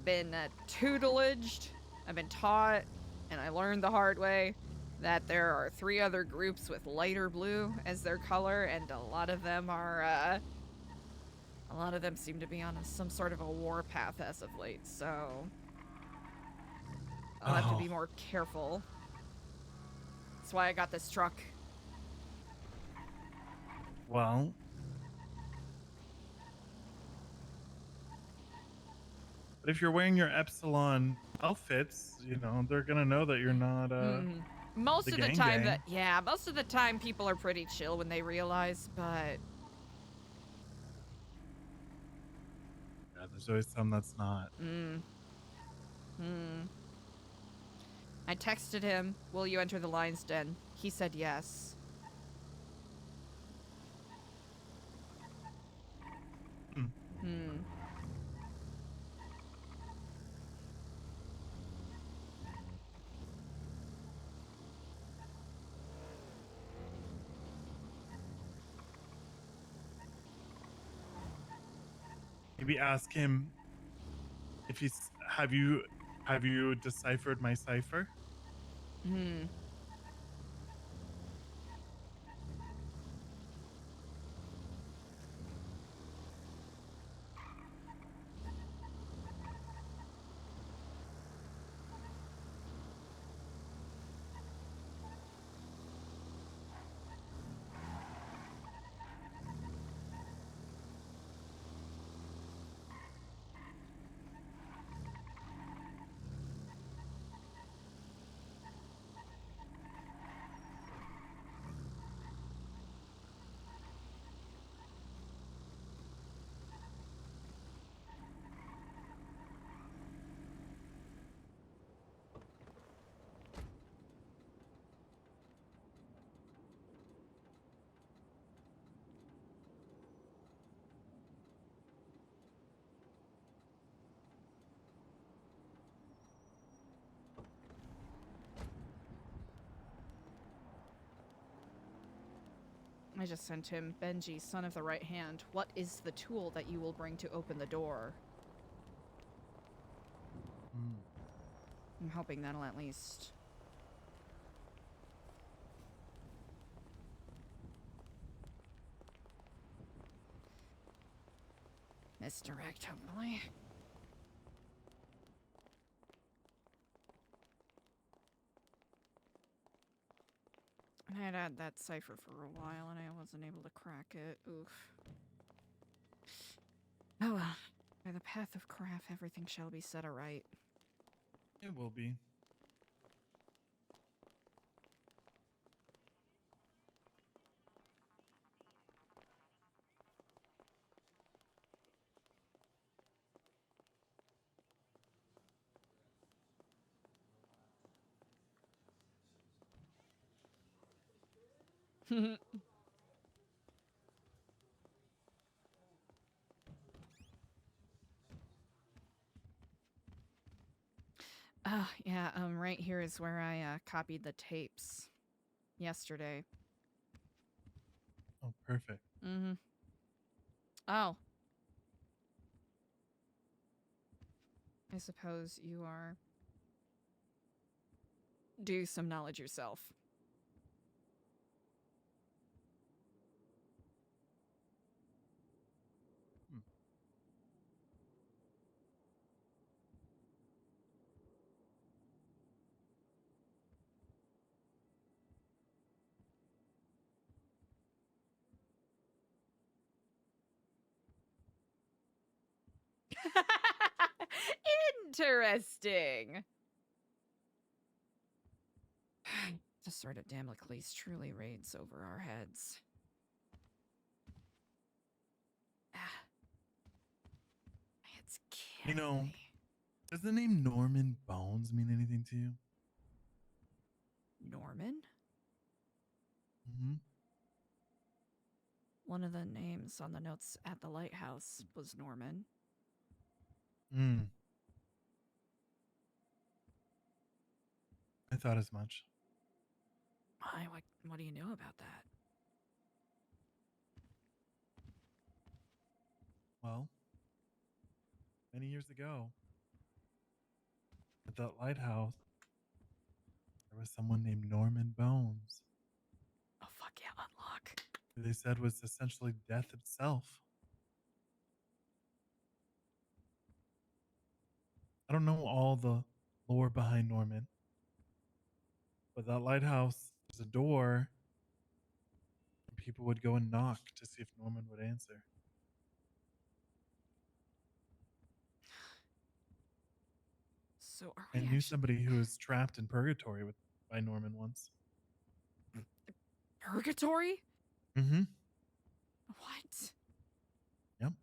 been tutelaged, I've been taught, and I learned the hard way that there are 3 other groups with lighter blue as their color, and a lot of them seem to be on some sort of a war path as of late, so I'll have to be more careful. That's why I got this truck. Well, but if you're wearing your Epsilon outfits, you know, they're gonna know that you're not Most of the gang time gang. most of the time people are pretty chill when they realize, but Yeah, there's always some that's not. I texted him, "Will you enter the lion's den?" He said yes. Maybe ask him if he's have you deciphered my cipher? I just sent him, Benji, son of the right hand. What is the tool that you will bring to open the door? I'm hoping that'll at least... misdirect, hopefully. I had had that cipher for a while and I wasn't able to crack it. Oof. Oh well. By the path of craft, everything shall be set aright. It will be. Oh, yeah, right here is where I copied the tapes yesterday. Oh, perfect. Mm-hmm. Oh. I suppose you are... do some knowledge yourself. Interesting. The sword of Damocles truly reigns over our heads. It's killing You know, me. does the name Norman Bones mean anything to you? Norman? Mm-hmm. One of the names on the notes at the lighthouse was Norman. Hmm. I thought as much. Why? What do you know about that? Well, many years ago, at that lighthouse, there was someone named Norman Bones, Oh, fuck yeah, unlock. who they said was essentially death itself. I don't know all the lore behind Norman, but that lighthouse, there's a door, and people would go and knock to see if Norman would answer. So are I we knew actually... somebody who was trapped in purgatory by Norman once. Purgatory? Mm-hmm. What? Yep.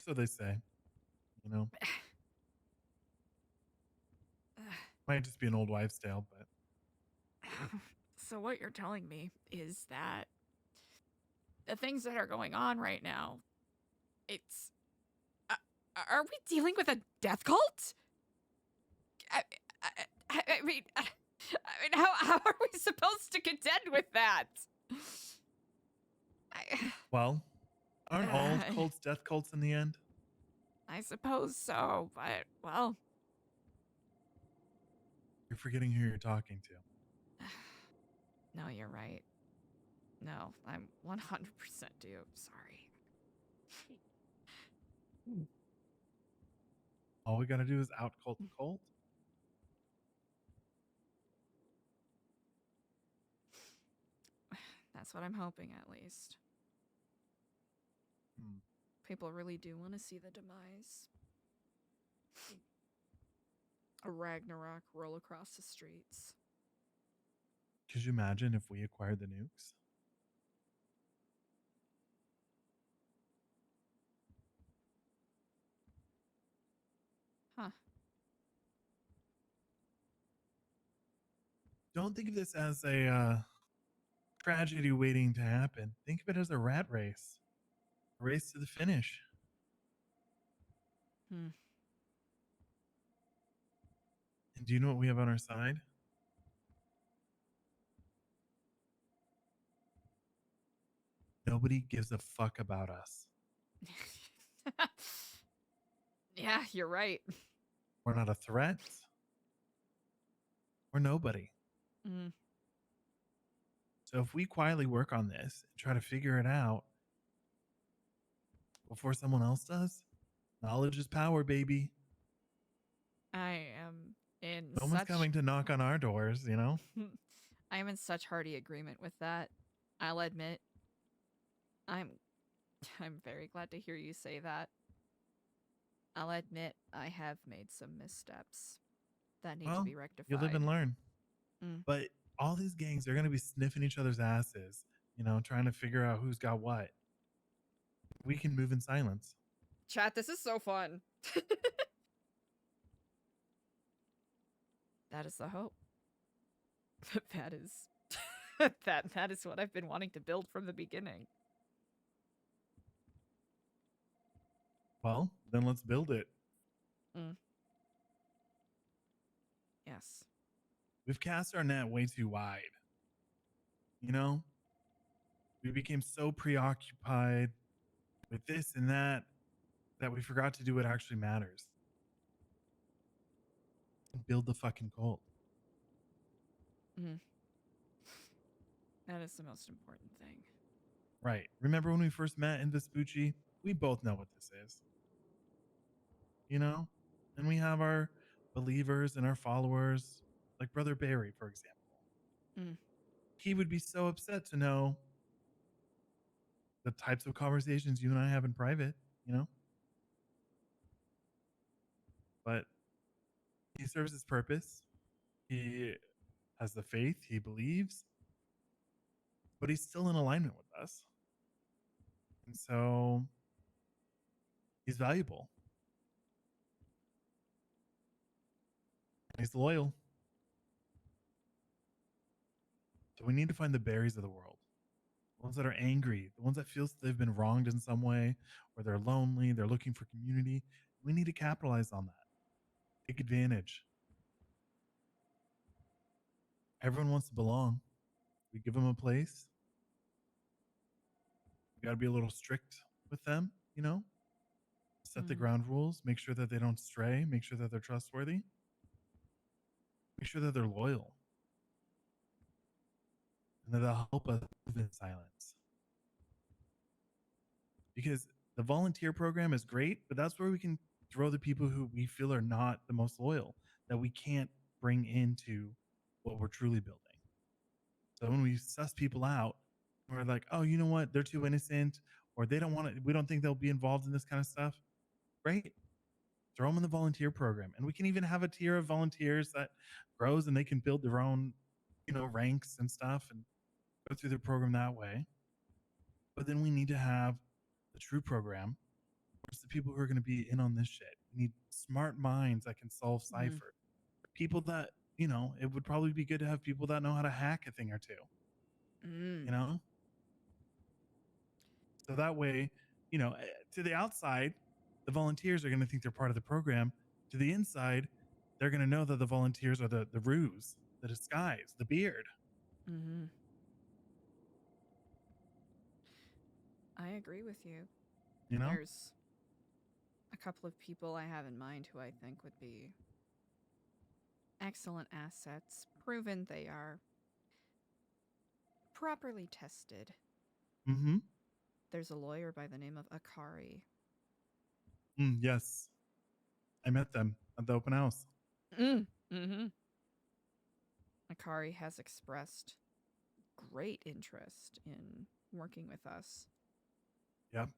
So they say. You know. Might just be an old wives' tale, but... So what you're telling me is that the things that are going on right now, it's... are we dealing with a death cult? I mean, how are we supposed to contend with that? Well, aren't all cults death cults in the end? I suppose so, but, well... You're forgetting who you're talking to. No, you're right. No, I'm 100% due. Sorry. All we gotta do is out cult the cult. That's what I'm hoping, at least. People really do want to see the demise. A Ragnarok roll across the streets. Could you imagine if we acquired the nukes? Huh. Don't think of this as a tragedy waiting to happen. Think of it as a rat race. A race to the finish. Hmm. And do you know what we have on our side? Nobody gives a fuck about us. Yeah, you're right. We're not a threat. We're nobody. Mm. So if we quietly work on this and try to figure it out before someone else does, knowledge is power, baby. I am in No one's coming to knock on our doors, you know? I am in such hearty agreement with that. I'll admit. I'm very glad to hear you say that. I'll admit I have made some missteps that need to be rectified. You live and learn. Mm. But all these gangs are going to be sniffing each other's asses, you know, trying to figure out who's got what. We can move in silence. Chat, this is so fun. That is the hope. That is that is what I've been wanting to build from the beginning. Well, then let's build it. Mm. Yes. We've cast our net way too wide. You know? We became so preoccupied with this and that we forgot to do what actually matters. Build the fucking cult. Mm. That is the most important thing. Right. Remember when we first met in Vespucci? We both know what this is. You know? And we have our believers and our followers, like Brother Barry, for example. Mm. He would be so upset to know the types of conversations you and I have in private, you know? But he serves his purpose. He has the faith, he believes, but he's still in alignment with us. And so he's valuable. And he's loyal. So we need to find the berries of the world. The ones that are angry, the ones that feel they've been wronged in some way, or they're lonely, they're looking for community. We need to capitalize on that. Take advantage. Everyone wants to belong. We give them a place. We got to be a little strict with them, you know? Set the ground rules, make sure that they don't stray, make sure that they're trustworthy, make sure that they're loyal, and that they'll help us live in silence. Because the volunteer program is great, but that's where we can throw the people who we feel are not the most loyal, that we can't bring into what we're truly building. So when we suss people out, we're like, oh, you know what? They're too innocent, or they don't want to, we don't think they'll be involved in this kind of stuff. Great. Throw them in the volunteer program. And we can even have a tier of volunteers that grows and they can build their own, you know, ranks and stuff and go through the program that way. But then we need to have the true program. Where's the people who are going to be in on this shit? We need smart minds that can solve cipher. People that, you know, it would probably be good to have people that know how to hack a thing or two. You know? So that way, you know, to the outside, the volunteers are going to think they're part of the program. To the inside, they're going to know that the volunteers are the ruse, the disguise, the beard. Mm-hmm. I agree with you. You know? There's a couple of people I have in mind who I think would be excellent assets, proven they are properly tested. Mm-hmm. There's a lawyer by the name of Akari. Yes. I met them at the open house. Mm-hmm. Akari has expressed great interest in working with us. Yep.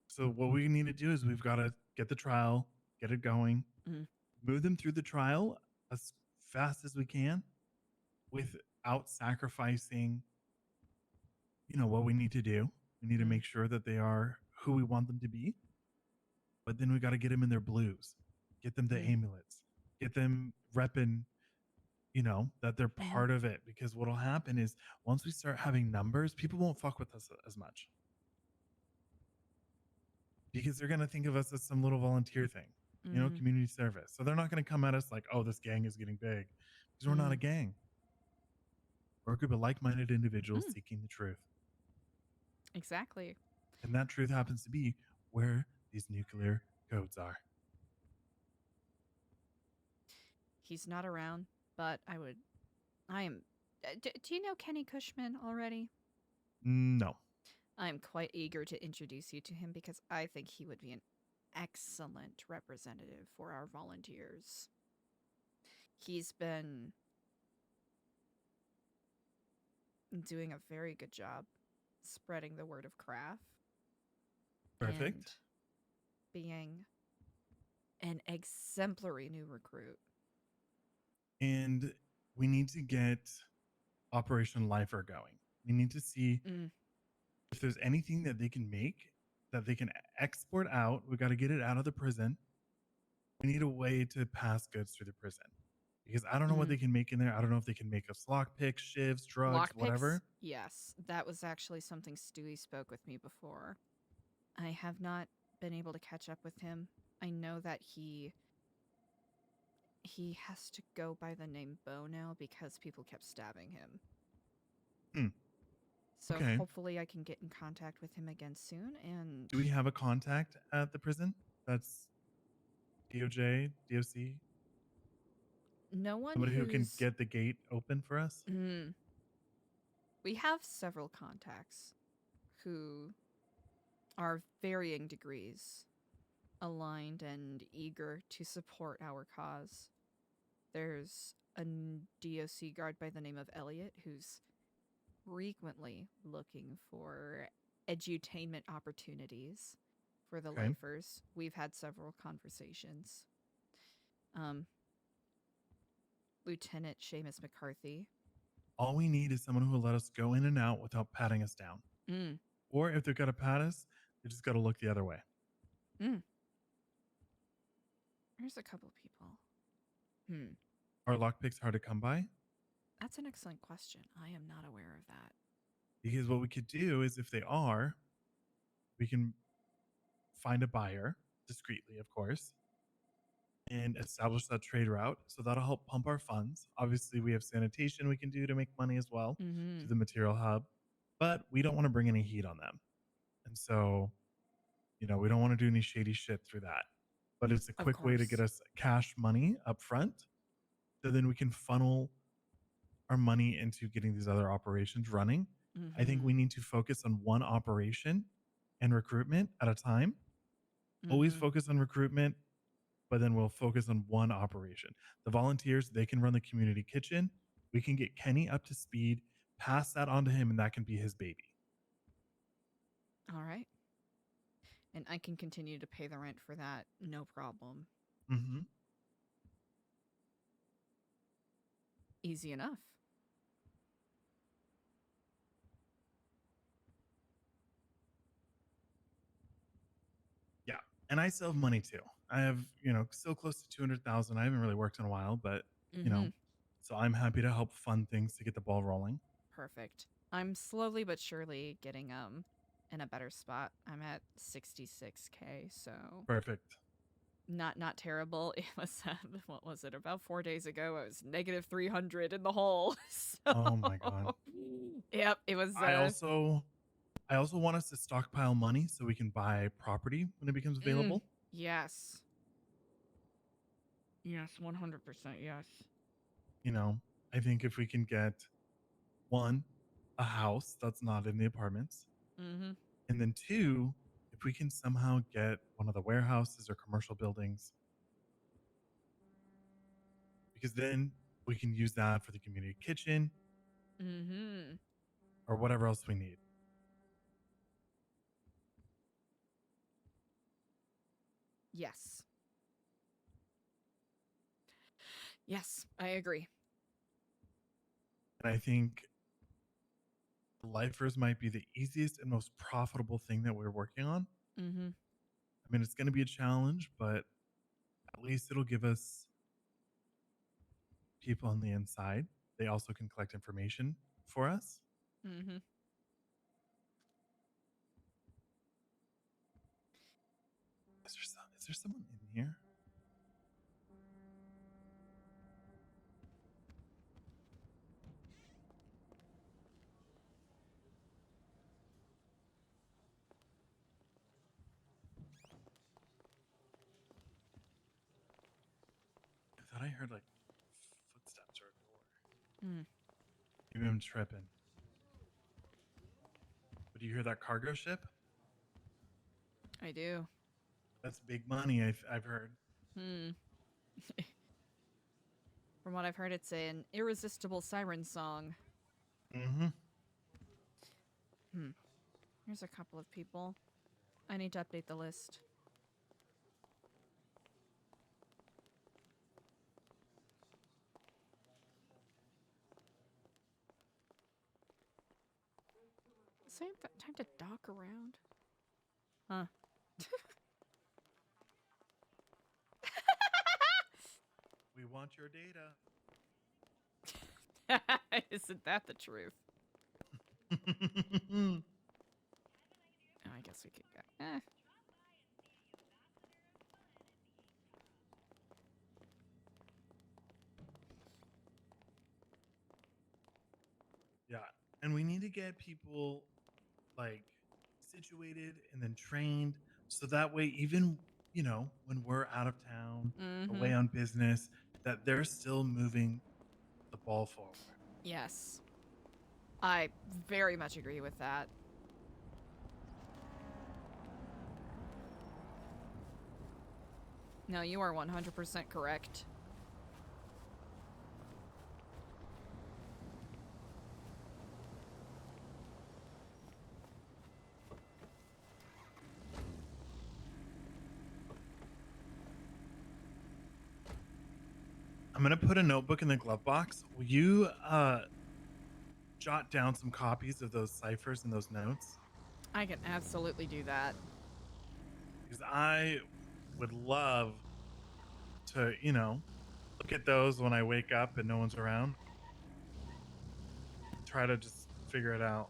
So what we need to do is we've got to get the trial, get it going, move them through the trial as fast as we can without sacrificing, you know, what we need to do. We need to make sure that they are who we want them to be. But then we got to get them in their blues, get them the amulets, get them repping, you know, that they're part of it. Because what'll happen is once we start having numbers, people won't fuck with us as much. Because they're going to think of us as some little volunteer thing, you know, community service. So they're not going to come at us like, oh, this gang is getting big. Because we're not a gang. We're a group of like-minded individuals seeking the truth. Exactly. And that truth happens to be where these nuclear codes are. He's not around, but I am. Do you know Kenny Cushman already? No. I am quite eager to introduce you to him because I think he would be an excellent representative for our volunteers. He's been doing a very good job spreading the word of craft. Perfect. And being an exemplary new recruit. And we need to get Operation Lifer going. We need to see if there's anything that they can make that they can export out. We got to get it out of the prison. We need a way to pass goods through the prison because I don't know what they can make in there. I don't know if they can make us lockpicks, shivs, drugs, whatever. Yes, that was actually something Stewie spoke with me before. I have not been able to catch up with him. I know that he has to go by the name Bo now because people kept stabbing him. So Okay. hopefully I can get in contact with him again soon. And do we have a contact at the prison? That's DOJ, DOC? No one Somebody who can who's- get the gate open for us? We have several contacts who are varying degrees aligned and eager to support our cause. There's a DOC guard by the name of Elliot who's frequently looking for edutainment opportunities for the Okay. lifers. We've had several conversations. Lieutenant Seamus McCarthy. All we need is someone who will let us go in and out without patting us down. Or if they've got to pat us, they just got to look the other way. There's a couple people. Are lockpicks hard to come by? That's an excellent question. I am not aware of that. Because what we could do is if they are, we can find a buyer, discreetly, of course, and establish that trade route. So that'll help pump our funds. Obviously, we have sanitation we can do to make money as well to the material hub, but we don't want to bring any heat on them. And so, we don't want to do any shady shit through that. But it's a quick way to get us cash money up front. So then we can funnel our money into getting these other operations running. I think we need to focus on one operation and recruitment at a time. Always focus on recruitment, but then we'll focus on one operation. The volunteers, they can run the community kitchen. We can get Kenny up to speed, pass that on to him, and that can be his baby. All right. And I can continue to pay the rent for that, no problem. Easy enough. Yeah. And I still have money too. I have, still close to 200,000. I haven't really worked in a while, but, so I'm happy to help fund things to get the ball rolling. Perfect. I'm slowly but surely getting in a better spot. I'm at 66K, so Perfect. Not terrible. It was what was it? About 4 days ago, I was negative 300 in the hole. So, oh my god. Yep, it was. I also want us to stockpile money so we can buy property when it becomes available. Yes. Yes, 100%. Yes. I think if we can get one, a house that's not in the apartments, and then two, if we can somehow get one of the warehouses or commercial buildings, because then we can use that for the community kitchen or whatever else we need. Yes. Yes, I agree. And I think lifers might be the easiest and most profitable thing that we're working on. I mean, it's going to be a challenge, but at least it'll give us people on the inside. They also can collect information for us. Is there someone in here? heard like footsteps or a door. Hmm. Maybe I'm tripping. But do you hear that cargo ship? I do. That's big money. I've heard. Hmm. From what I've heard, it's an irresistible siren song. Mm-hmm. Here's a couple of people. I need to update the list. Same time to dock around. Huh. We want your data. Isn't that the truth? Oh, I guess we could go. Yeah. And we need to get people like situated and then trained so that way even, when we're out of town, away on business, that they're still moving the ball forward. Yes. I very much agree with that. No, you are 100% correct. I'm going to put a notebook in the glove box. Will you jot down some copies of those ciphers and those notes? I can absolutely do that. Because I would love to, look at those when I wake up and no one's around. Try to just figure it out.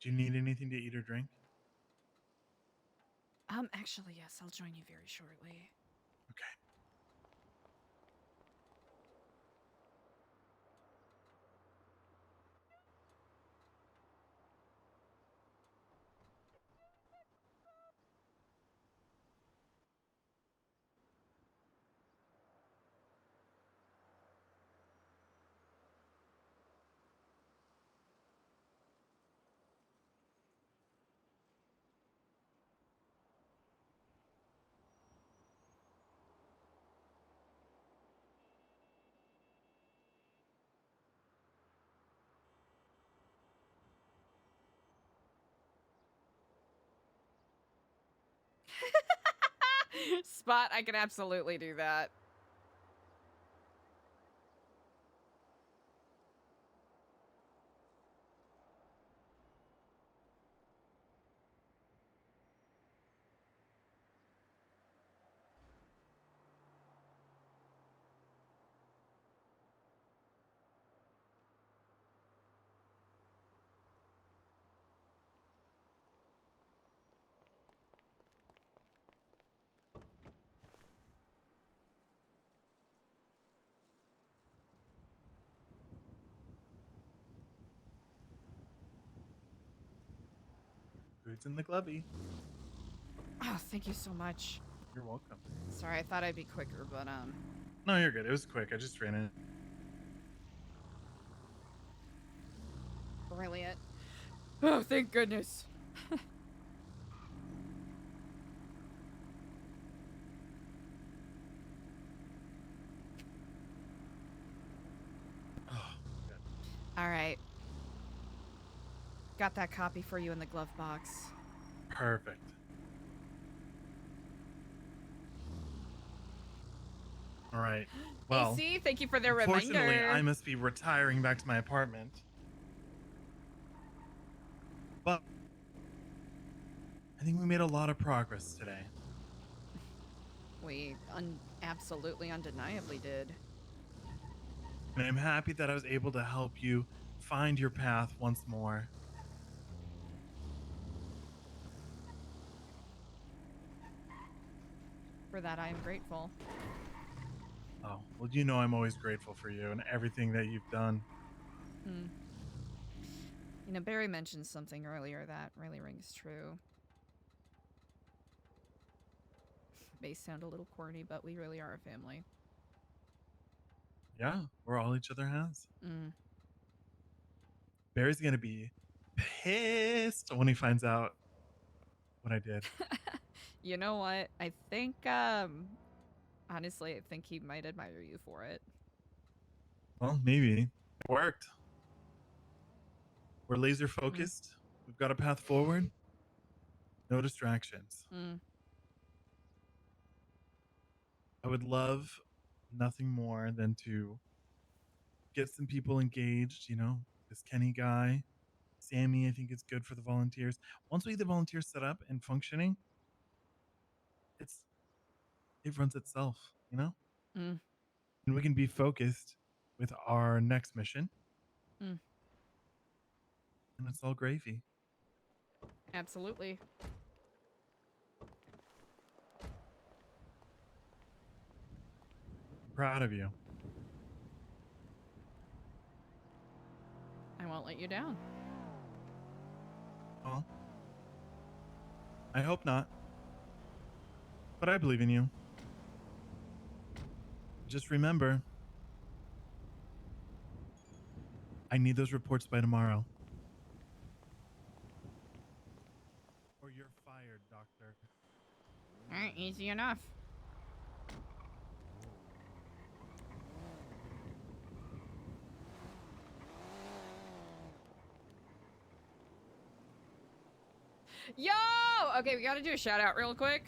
Do you need anything to eat or drink? Actually, yes, I'll join you very shortly. Okay. Spot, I can absolutely do that. Food's in the glovey. Oh, thank you so much. You're welcome. Sorry, I thought I'd be quicker, but No, you're good. It was quick. I just ran it. Brilliant. Oh, thank goodness. All right. Got that copy for you in the glove box. Perfect. All right. Well, AC, thank you for the unfortunately, reminder. I must be retiring back to my apartment. But I think we made a lot of progress today. We absolutely undeniably did. And I'm happy that I was able to help you find your path once more. For that, I am grateful. Oh, well, you know I'm always grateful for you and everything that you've done. Hmm. You know, Barry mentioned something earlier that really rings true. May sound a little corny, but we really are a family. Yeah, we're all each other has. Mm. Barry's going to be pissed when he finds out what I did. You know what? I think, honestly, I think he might admire you for it. Well, maybe. It worked. We're laser focused. We've got a path forward. No distractions. I would love nothing more than to get some people engaged, you know, this Kenny guy. Sammy, I think it's good for the volunteers. Once we get the volunteers set up and functioning, it runs itself, you know? Mm. And we can be focused with our next mission. Mm. And it's all gravy. Absolutely. I'm proud of you. I won't let you down. Oh. I hope not. But I believe in you. Just remember, I need those reports by tomorrow. Or you're fired, Doctor. Alright, easy enough. Yo! Okay, we gotta do a shout out real quick.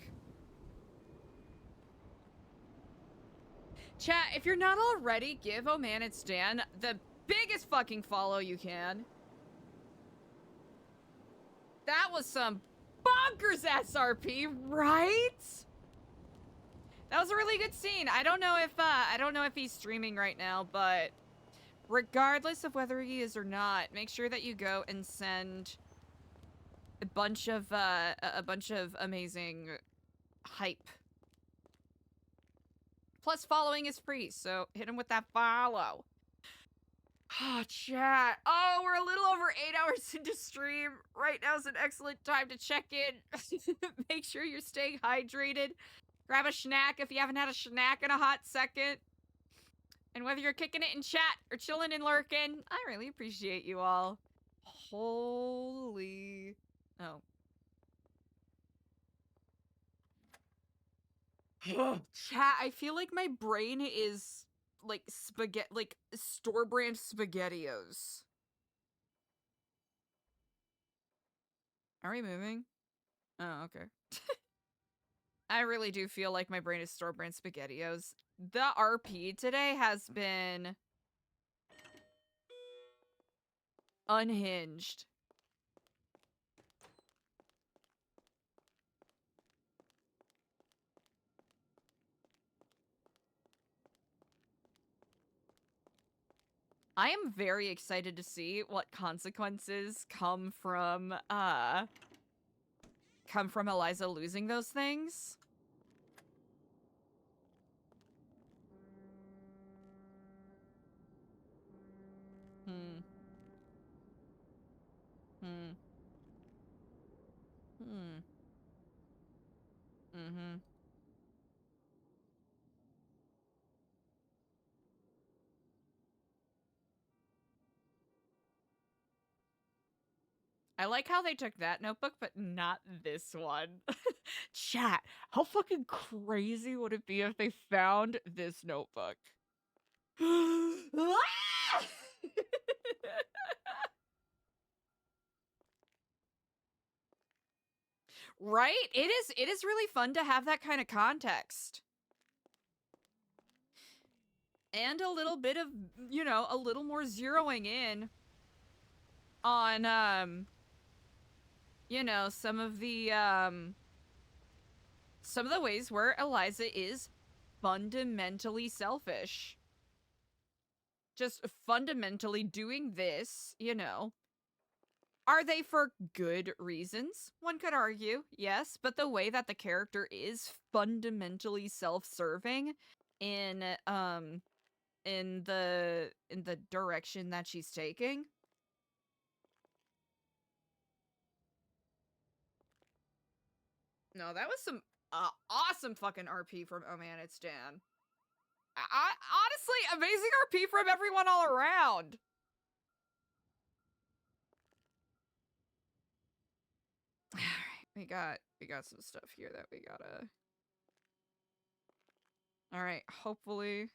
Chat, if you're not already, give Oh Man It's Dan the biggest fucking follow you can. That was some bonkers SRP, right? That was a really good scene. I don't know if he's streaming right now, but regardless of whether he is or not, make sure that you go and send a bunch of amazing hype. Plus, following is free, so hit him with that follow. Oh, chat. Oh, we're a little over 8 hours into stream. Right now is an excellent time to check in. Make sure you're staying hydrated. Grab a snack if you haven't had a snack in a hot second. And whether you're kicking it in chat or chilling and lurking, I really appreciate you all. Holy... Oh. Chat, I feel like my brain is like spaghetti, like store brand SpaghettiOs. Are we moving? Oh, okay. I really do feel like my brain is store brand SpaghettiOs. The RP today has been unhinged. I am very excited to see what consequences come from Eliza losing those things. Hmm. Mm-hmm. I like how they took that notebook, but not this one. Chat, how fucking crazy would it be if they found this notebook? Right? It is really fun to have that kind of context. And a little bit of, you know, a little more zeroing in on you know, some of the ways where Eliza is fundamentally selfish. Just fundamentally doing this, you know. Are they for good reasons? One could argue, yes, but the way that the character is fundamentally self-serving in the direction that she's taking. No, that was some awesome fucking RP from Oh Man, It's Dan. Honestly, amazing RP from everyone all around. Alright, we got some stuff here that we gotta... Alright, hopefully...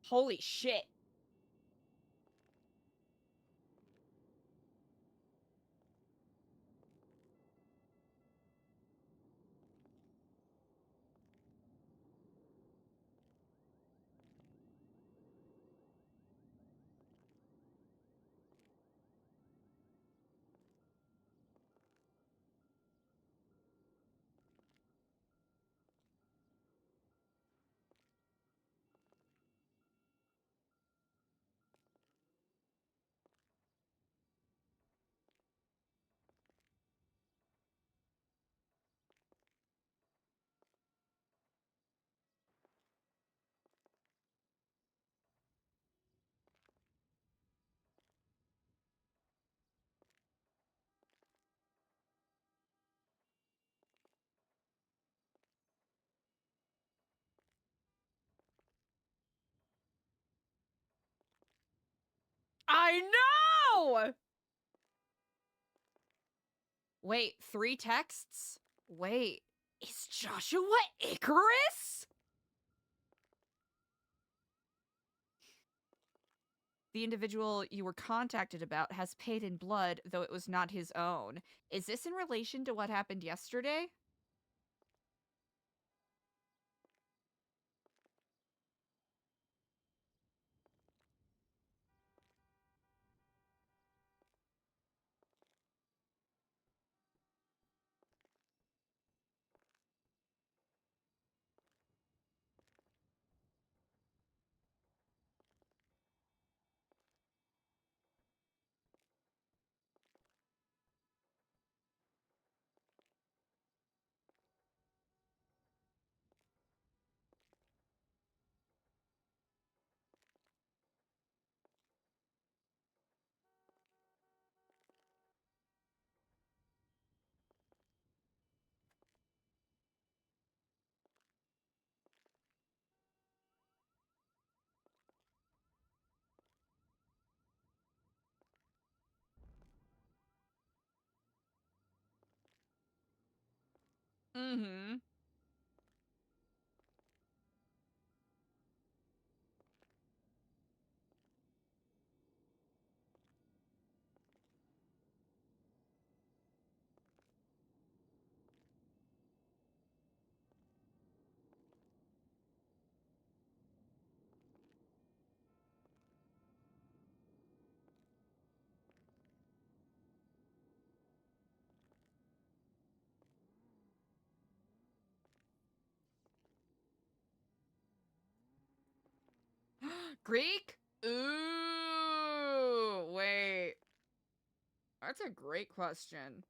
Holy shit. I know! Wait, 3 texts? Wait, is Joshua Icarus? The individual you were contacted about has paid in blood, though it was not his own. Is this in relation to what happened yesterday? Mm-hmm. Greek? Ooh, wait. That's a great question.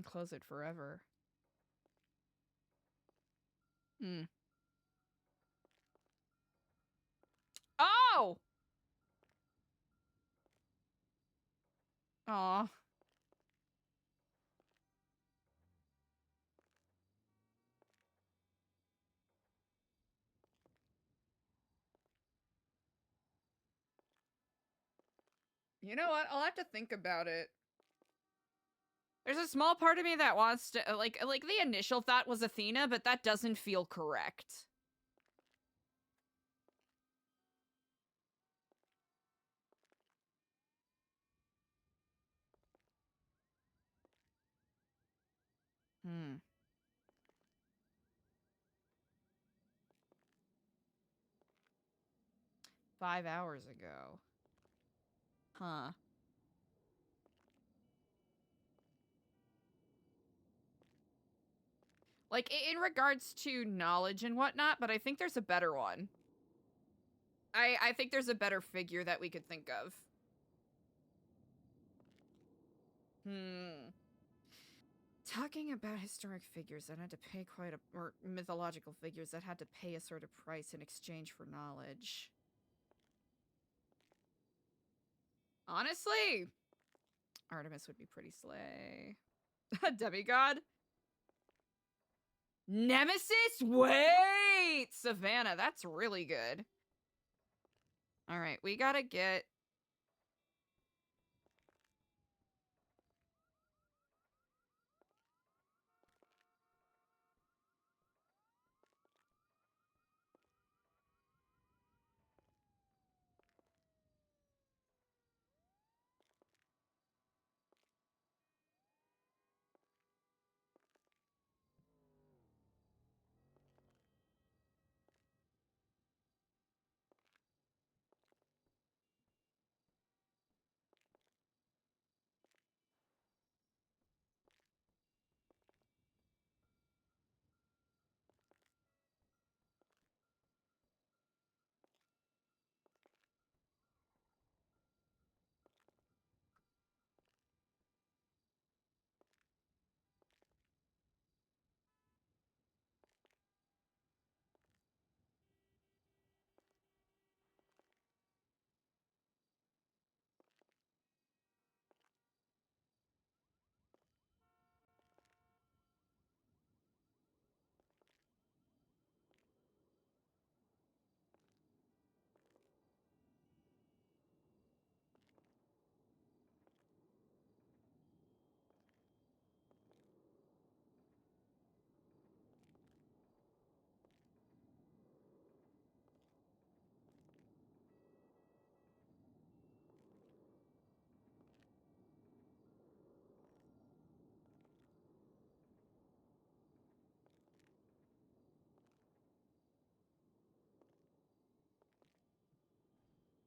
And close it forever. Hmm. Oh! Aw. You know what? I'll have to think about it. There's a small part of me that wants to, like the initial thought was Athena, but that doesn't feel correct. Hmm. "5 hours ago." Huh. Like, in regards to knowledge and whatnot, but I think there's a better one. I think there's a better figure that we could think of. Talking about historic figures that had to pay quite a... or mythological figures that had to pay a sort of price in exchange for knowledge. Honestly, Artemis would be pretty slay. A demigod? Nemesis? Wait! Savannah, that's really good. Alright, we gotta get...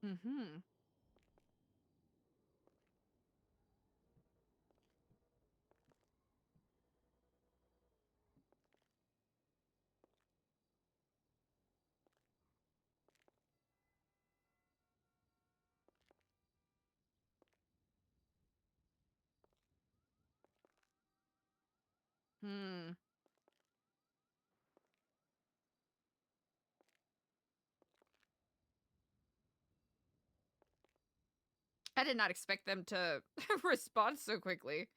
Mm-hmm. I did not expect them to respond so quickly.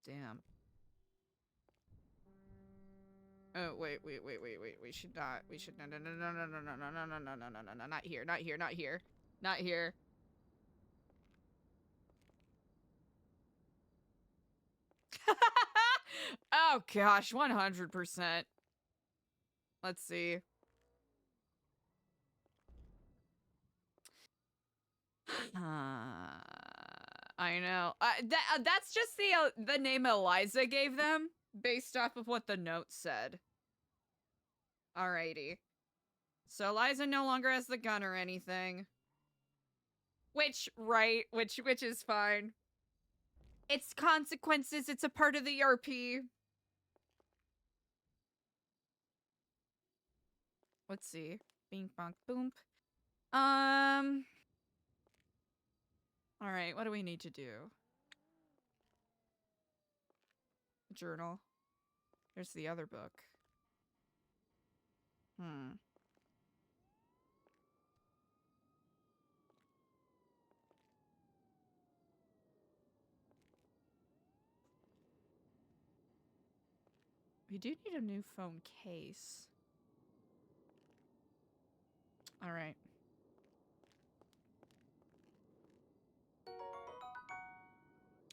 Damn. Oh, wait. We should not. We should... No, not here. Not here. Not here. Not here. Oh, gosh. 100%. Let's see. I know. That's just the name Eliza gave them, based off of what the note said. Alrighty. So Eliza no longer has the gun or anything. Which is fine. It's consequences. It's a part of the RP. Let's see. Bing, bonk, boom. All right, what do we need to do? Journal. There's the other book. We do need a new phone case. All right.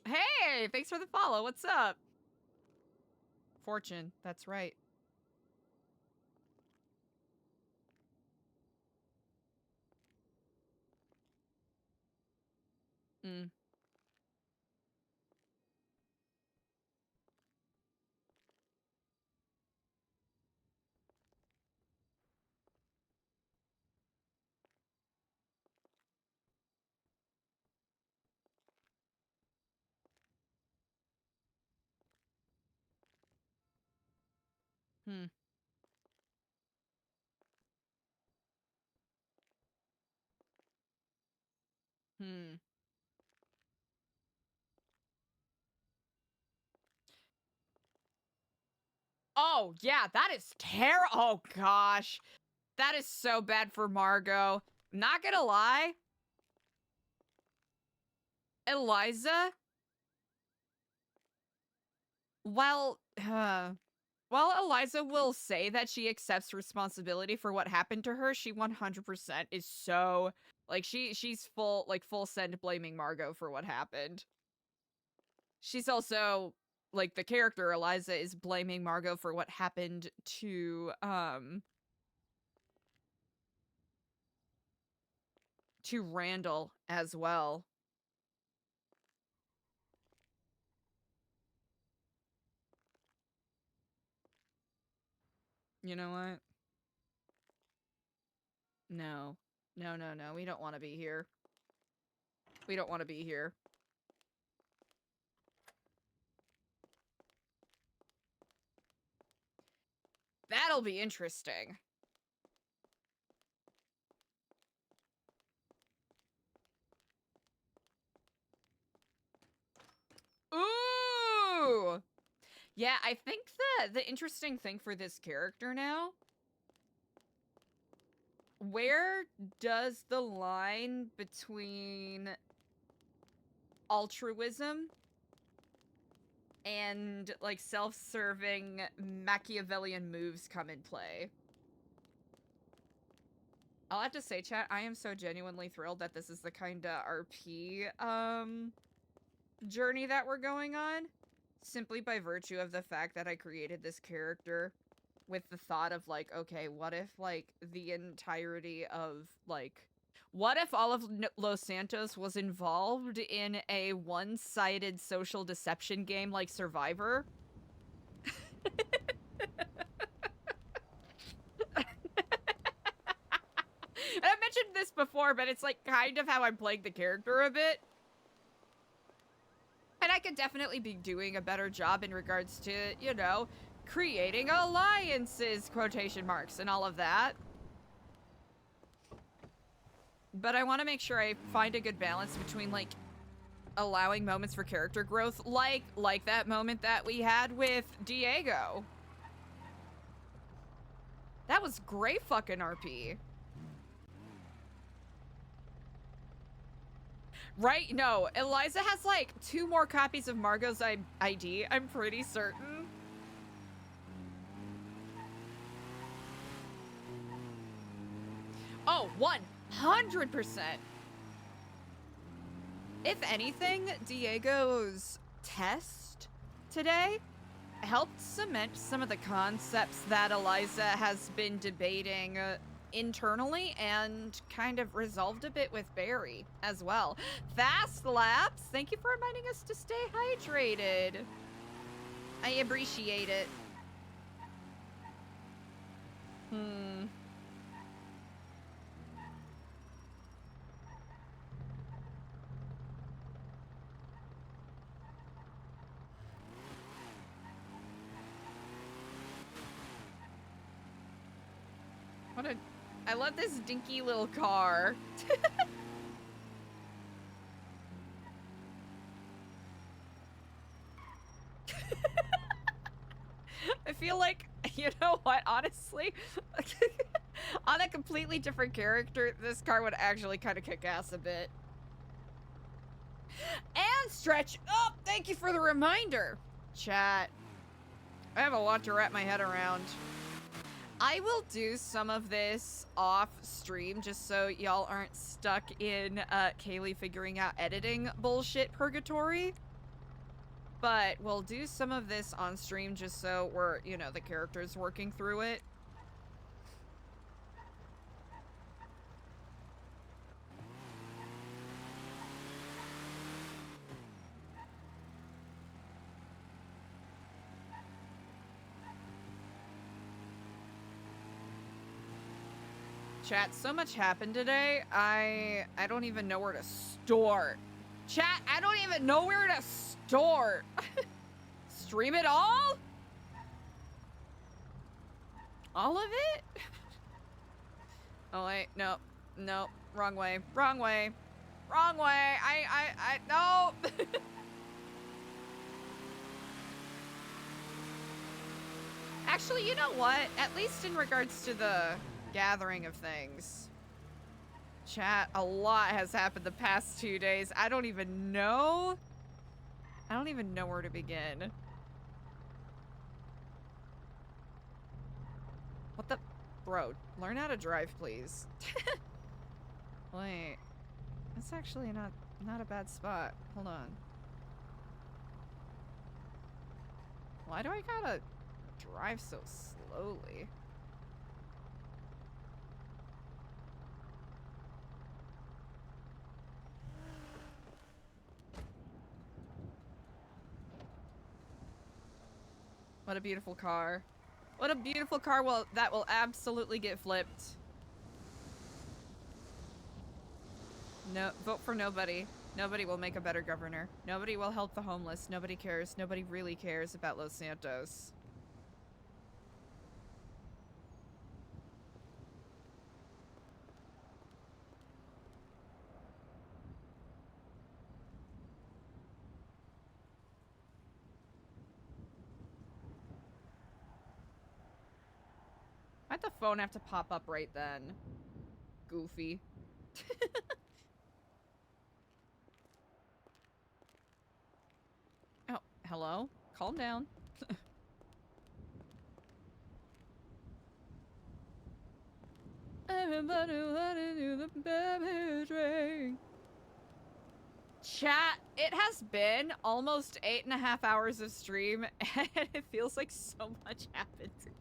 Hey, thanks for the follow. What's up? Fortune, that's right. Mm. Hmm. Hmm. Oh, yeah, that is terrible. Oh, gosh. That is so bad for Margot. Not gonna lie. Eliza? Well, while Eliza will say that she accepts responsibility for what happened to her, she 100% is so, like, she's full send blaming Margot for what happened. She's also, like, the character Eliza is blaming Margot for what happened to Randall as well. You know what? No. No, no, no. We don't want to be here. We don't want to be here. That'll be interesting. Ooh! Yeah, I think the interesting thing for this character now, where does the line between altruism and, like, self-serving Machiavellian moves come in play? I'll have to say, chat, I am so genuinely thrilled that this is the kind of RP, journey that we're going on, simply by virtue of the fact that I created this character with the thought of, like, okay, what if, like, the entirety of, like, what if all of Los Santos was involved in a one-sided social deception game like Survivor? And I've mentioned this before, but it's, like, kind of how I'm playing the character a bit. And I could definitely be doing a better job in regards to, you know, creating alliances, quotation marks, and all of that. But I want to make sure I find a good balance between, like, allowing moments for character growth, like that moment that we had with Diego. That was great fucking RP. Right? No, Eliza has, like, 2 more copies of Margot's ID, I'm pretty certain. Oh, 100%. If anything, Diego's test today helped cement some of the concepts that Eliza has been debating internally and kind of resolved a bit with Barry as well. Fast Laps, thank you for reminding us to stay hydrated. I appreciate it. What a... I love this dinky little car. I feel like, you know what, honestly? On a completely different character, this car would actually kind of kick ass a bit. And stretch up! Thank you for the reminder! Chat. I have a lot to wrap my head around. I will do some of this off stream just so y'all aren't stuck in Kaylee figuring out editing bullshit purgatory. But we'll do some of this on stream just so we're, you know, the character's working through it. Chat, so much happened today, I don't even know where to start. Chat, I don't even know where to start. Stream it all? All of it? Oh wait, no, no, wrong way, wrong way, wrong way. No. Actually, you know what? At least in regards to the gathering of things. Chat, a lot has happened the past 2 days. I don't even know where to begin. What the? Bro, learn how to drive, please. Wait. That's actually not a bad spot. Hold on. Why do I gotta drive so slowly? What a beautiful car. What a beautiful car that will absolutely get flipped. No, vote for nobody. Nobody will make a better governor. Nobody will help the homeless. Nobody cares. Nobody really cares about Los Santos. Why'd the phone have to pop up right then? Goofy. Oh, hello? Calm down. Everybody wanna do the baby drink. Chat, it has been almost 8.5 hours of stream, and it feels like so much happened today.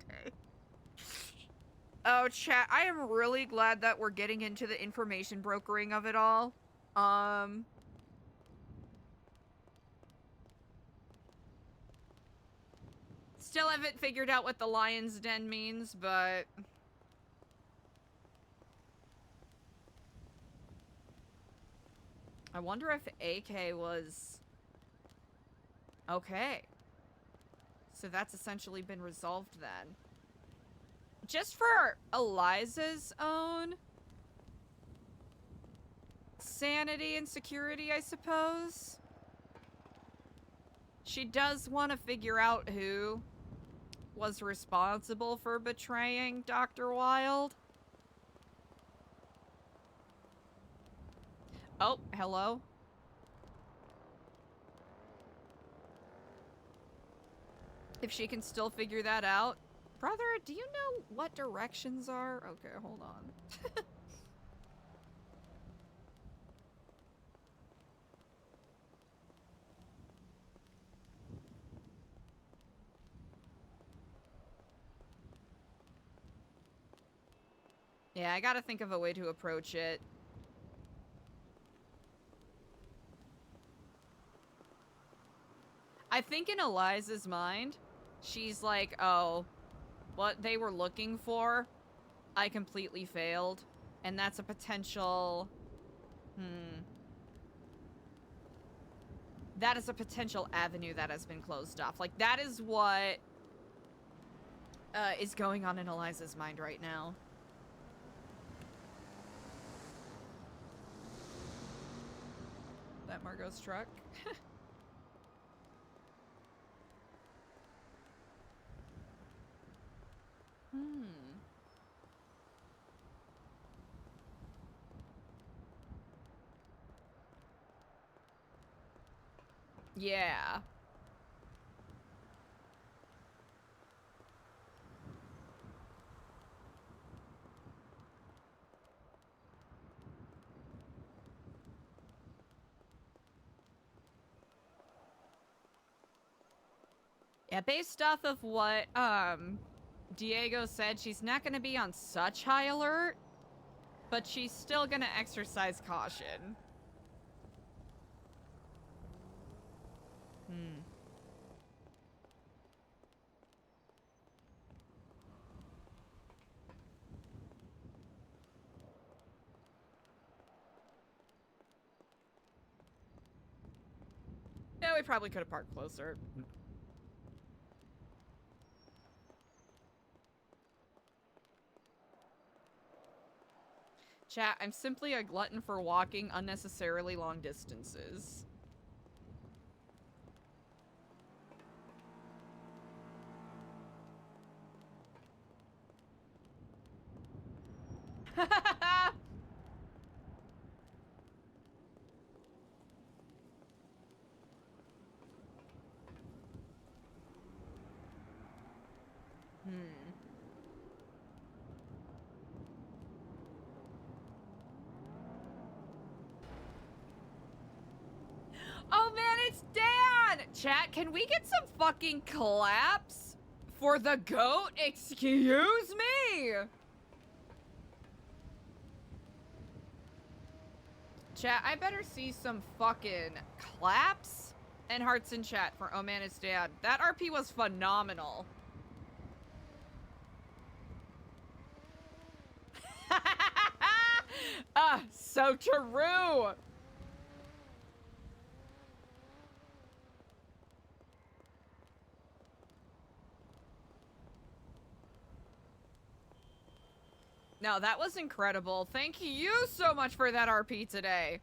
Oh, chat, I am really glad that we're getting into the information brokering of it all. Still haven't figured out what the Lion's Den means, but... I wonder if AK was... Okay. So that's essentially been resolved then. Just for Eliza's own sanity and security, I suppose. She does want to figure out who was responsible for betraying Dr. Wilde. Oh, hello. If she can still figure that out. Brother, do you know what directions are? Okay, hold on. Yeah, I gotta think of a way to approach it. I think in Eliza's mind, she's like, oh, what they were looking for, I completely failed. And that's a potential... That is a potential avenue that has been closed off. Like, that is what is going on in Eliza's mind right now. that Margot's truck. Yeah. Yeah, based off of what Diego said, she's not going to be on such high alert, but she's still going to exercise caution. Yeah, we probably could have parked closer. Chat, I'm simply a glutton for walking unnecessarily long distances. Oh man, it's Dan! Chat, can we get some fucking claps for the goat? Excuse me! Chat, I better see some fucking claps and hearts in chat for Oh man, it's Dan. That RP was phenomenal. So true! No, that was incredible. Thank you so much for that RP today.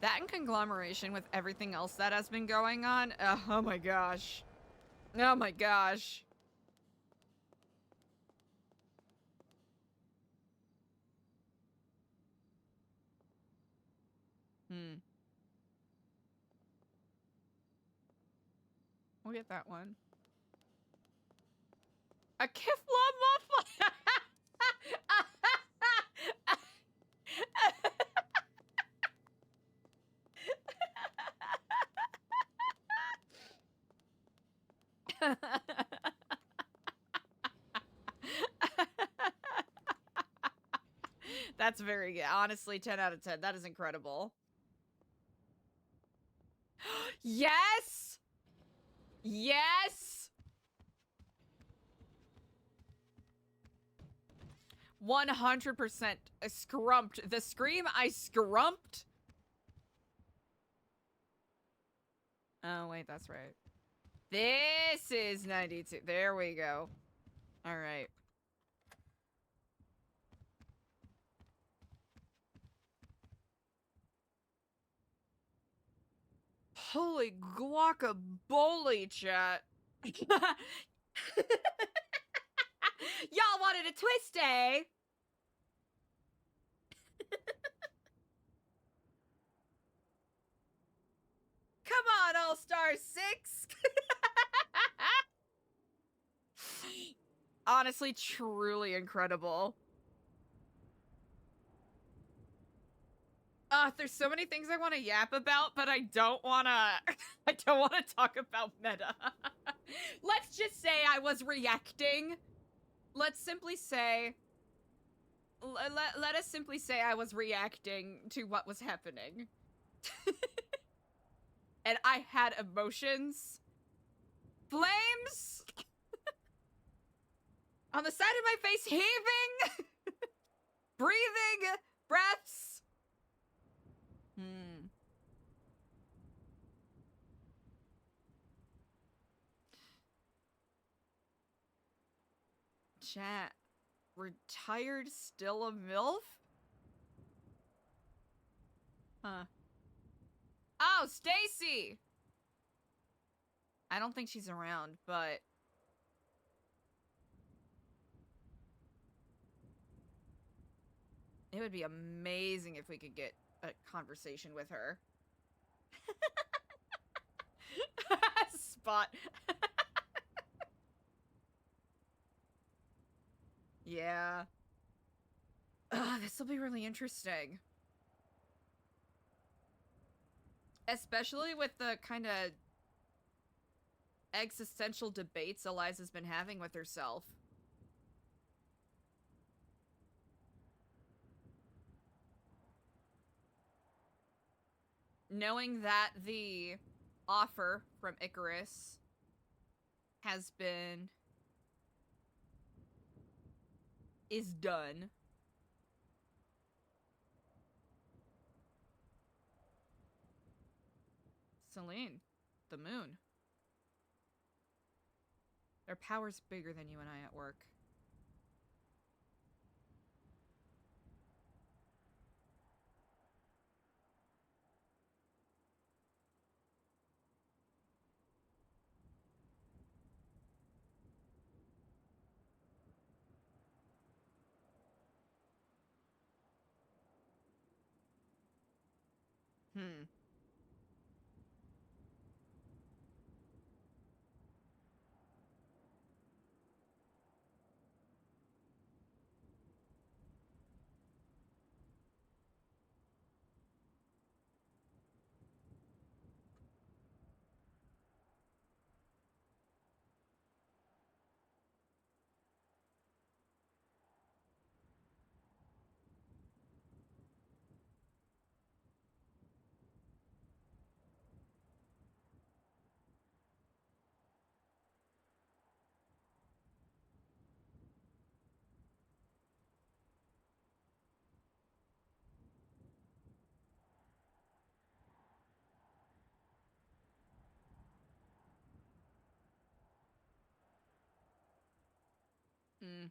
That in conglomeration with everything else that has been going on. Oh my gosh. Oh my gosh. We'll get that one. A Kifla muffler. That's very good. Honestly, 10 out of 10. That is incredible. Yes! Yes! 100% scrumped. The scream I scrumped. Oh, wait, that's right. This is 92. There we go. All right. Holy guacamole, chat. Y'all wanted a twist, eh? Come on, All-Star 6. Honestly, truly incredible. There's so many things I want to yap about, but I don't want to talk about meta. Let's just say I was reacting. Let's simply say let us simply say I was reacting to what was happening. And I had emotions. Flames on the side of my face, heaving, breathing, breaths. Chat. Retired, still a MILF? Huh. Oh, Stacy! I don't think she's around, but... It would be amazing if we could get a conversation with her. Spot. Yeah. This will be really interesting. Especially with the kind of existential debates Eliza's been having with herself. Knowing that the offer from Icarus is done. Celine, the moon. Their power's bigger than you and I at work. Hmm. Hmm.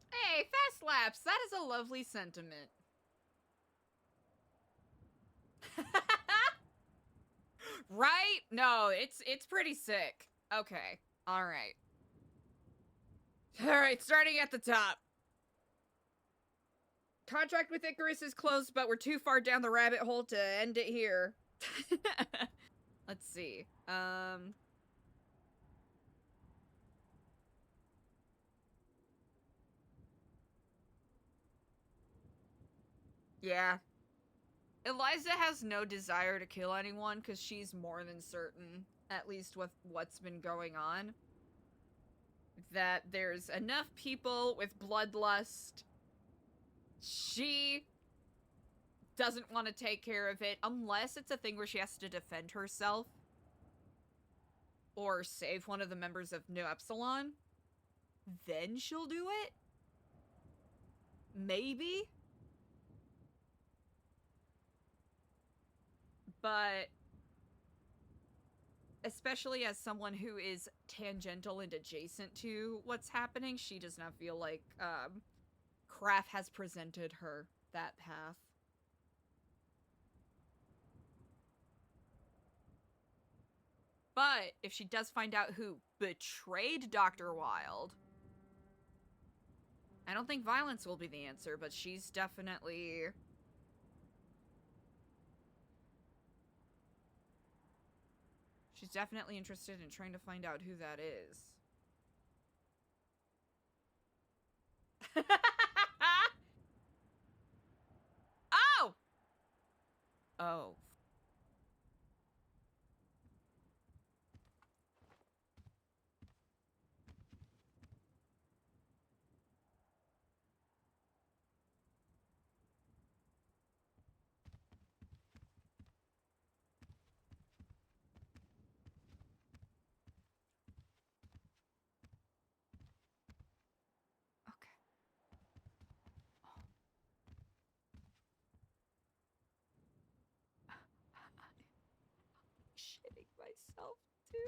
Hey, fast laps. That is a lovely sentiment. Right? No, it's pretty sick. Okay. All right. All right, starting at the top. Contract with Icarus is closed, but we're too far down the rabbit hole to end it here. Let's see. Yeah. Eliza has no desire to kill anyone because she's more than certain, at least with what's been going on, that there's enough people with bloodlust. She doesn't want to take care of it unless it's a thing where she has to defend herself or save one of the members of NuEpsilon. Then she'll do it? Maybe? But especially as someone who is tangential and adjacent to what's happening, she does not feel like Kraft has presented her that path. But if she does find out who betrayed Dr. Wilde, I don't think violence will be the answer, but she's definitely... She's definitely interested in trying to find out who that is. Oh! Oh. myself, dude.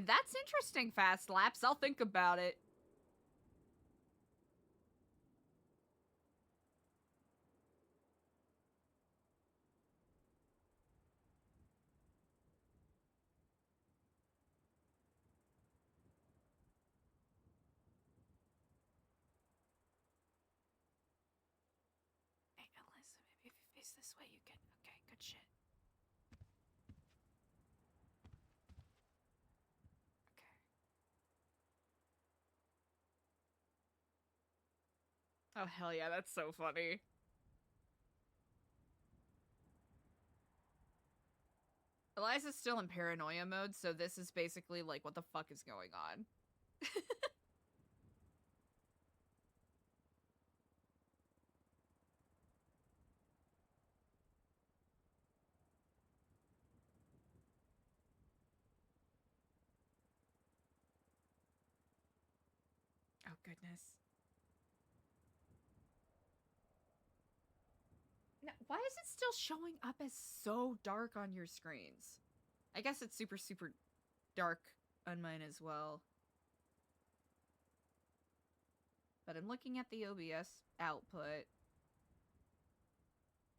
That's interesting, Fast Laps. I'll think about it. Hey, Eliza, maybe if you face this way, you can. Okay, good shit. Okay. Oh, hell yeah, that's so funny. Eliza's still in paranoia mode, so this is basically like, what the fuck is going on? Oh, goodness. Now, why is it still showing up as so dark on your screens? I guess it's super, super dark on mine as well. But I'm looking at the OBS output.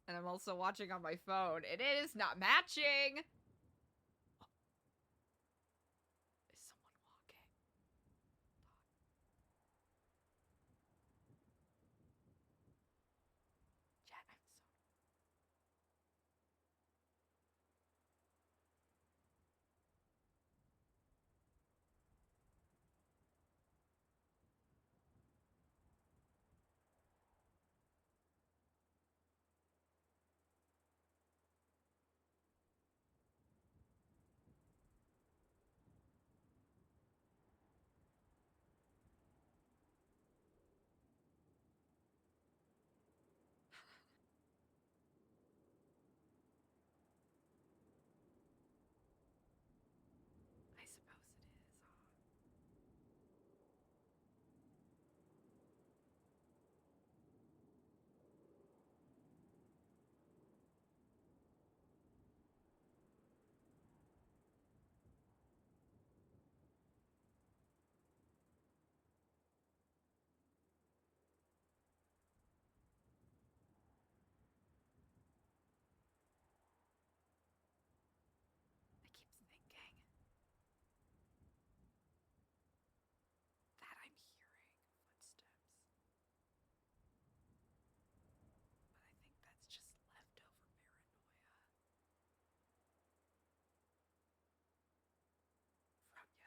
And I'm also watching on my phone, and it is not matching! Is someone walking? Chat, I'm so... I suppose it is, I keep thinking that I'm hearing footsteps. But I think that's just leftover paranoia from yesterday.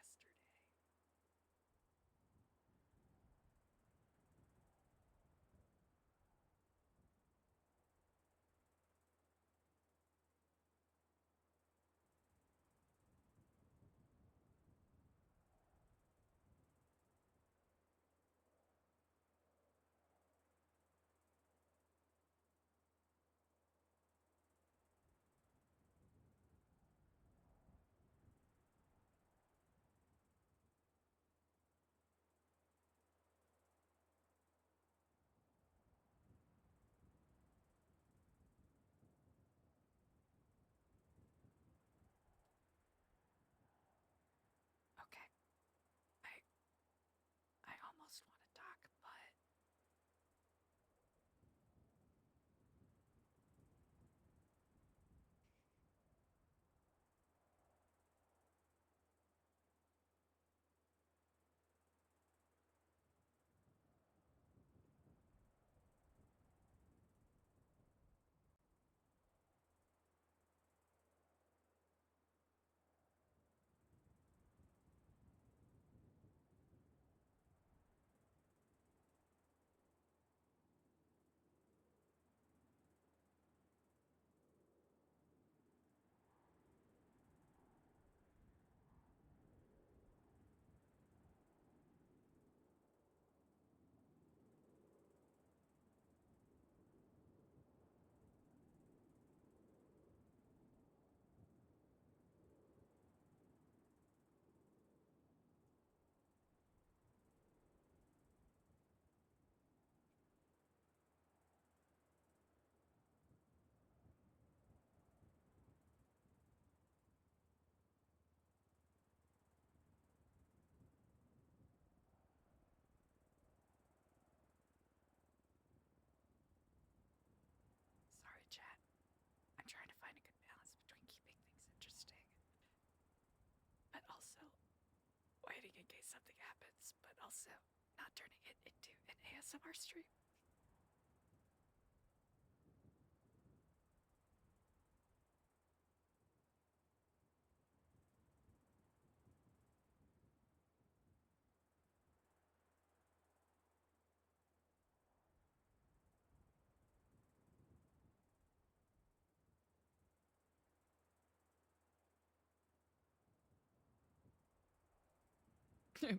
Okay. I almost want to talk, but... hiding in case something happens, but also not turning it into an ASMR stream.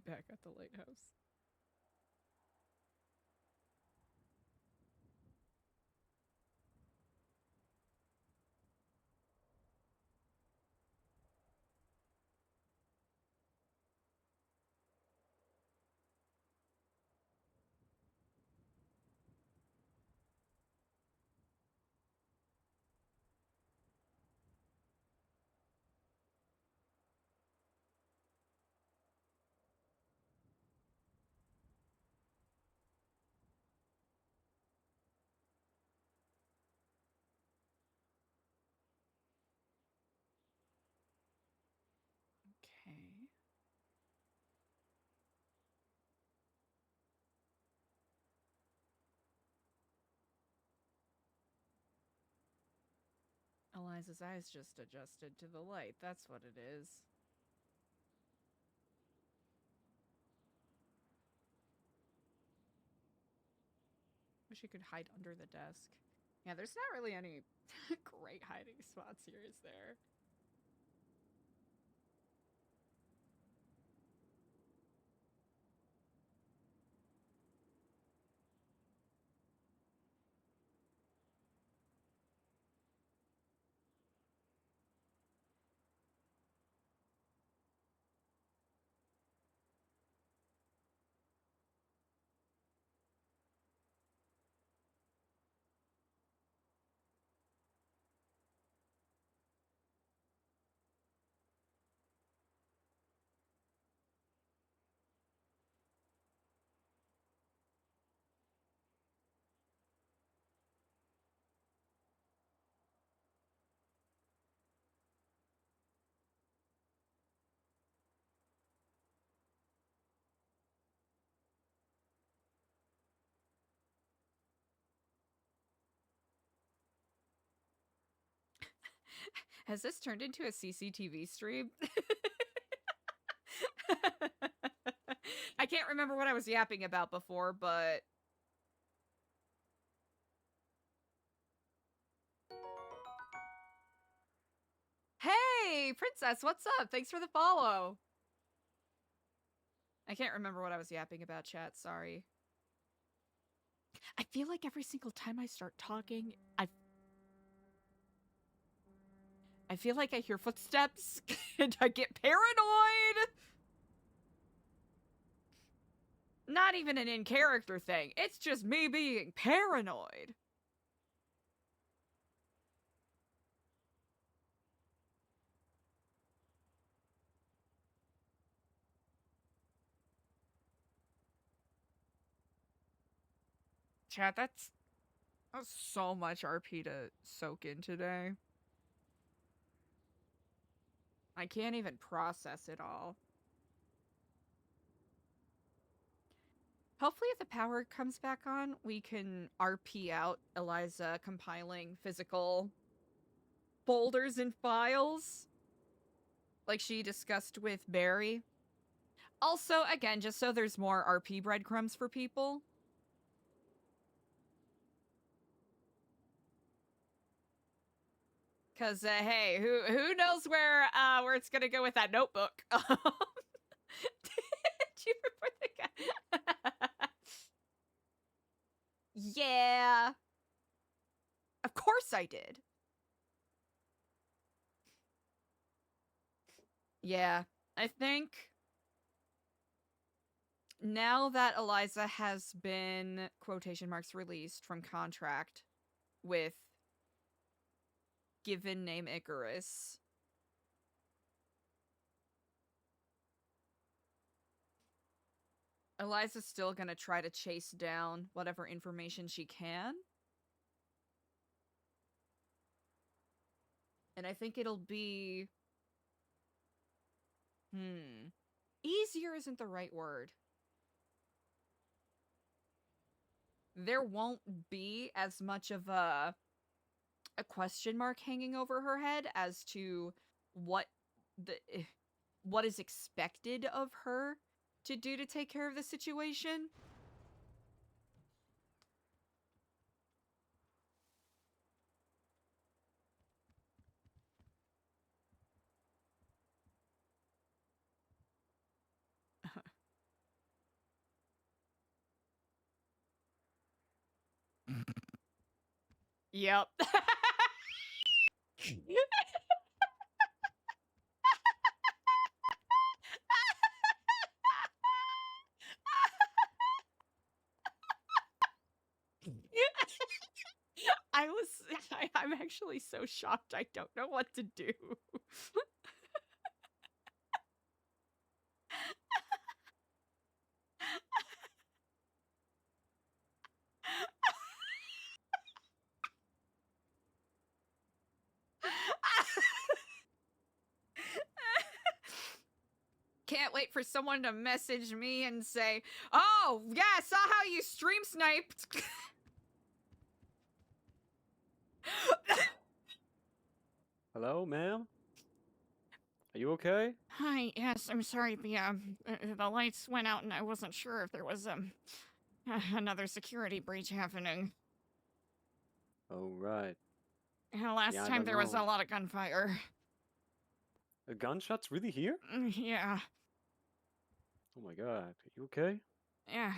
Back at the lighthouse. Okay. Eliza's eyes just adjusted to the light. That's what it is. Wish you could hide under the desk. Yeah, there's not really any great hiding spots here, is there? Has this turned into a CCTV stream? I can't remember what I was yapping about before, but... Hey, Princess, what's up? Thanks for the follow. I can't remember what I was yapping about, chat. Sorry. I feel like every single time I start talking, I feel like I hear footsteps and I get paranoid. Not even an in-character thing. It's just me being paranoid. Chat, that's so much RP to soak in today. I can't even process it all. Hopefully if the power comes back on, we can RP out Eliza compiling physical folders and files like she discussed with Barry. Also, again, just so there's more RP breadcrumbs for people. Cause hey, who knows where it's gonna go with that notebook? Did you report the guy? Yeah. Of course I did. Yeah, I think now that Eliza has been, quotation marks, released from contract with given name Icarus, Eliza's still gonna try to chase down whatever information she can. And I think it'll be... easier isn't the right word. There won't be as much of a question mark hanging over her head as to what is expected of her to do to take care of the situation. Yep. I'm actually so shocked. I don't know what to do. Can't wait for someone to message me and say, "Oh, yeah, I saw how you stream sniped." Hello, ma'am? Are you okay? Hi, yes, I'm sorry. The lights went out and I wasn't sure if there was another security breach happening. Oh, right. Last Yeah, I time don't there was a know. lot of gunfire. Gunshots really here? Yeah. Oh my god. Are you okay? Yeah.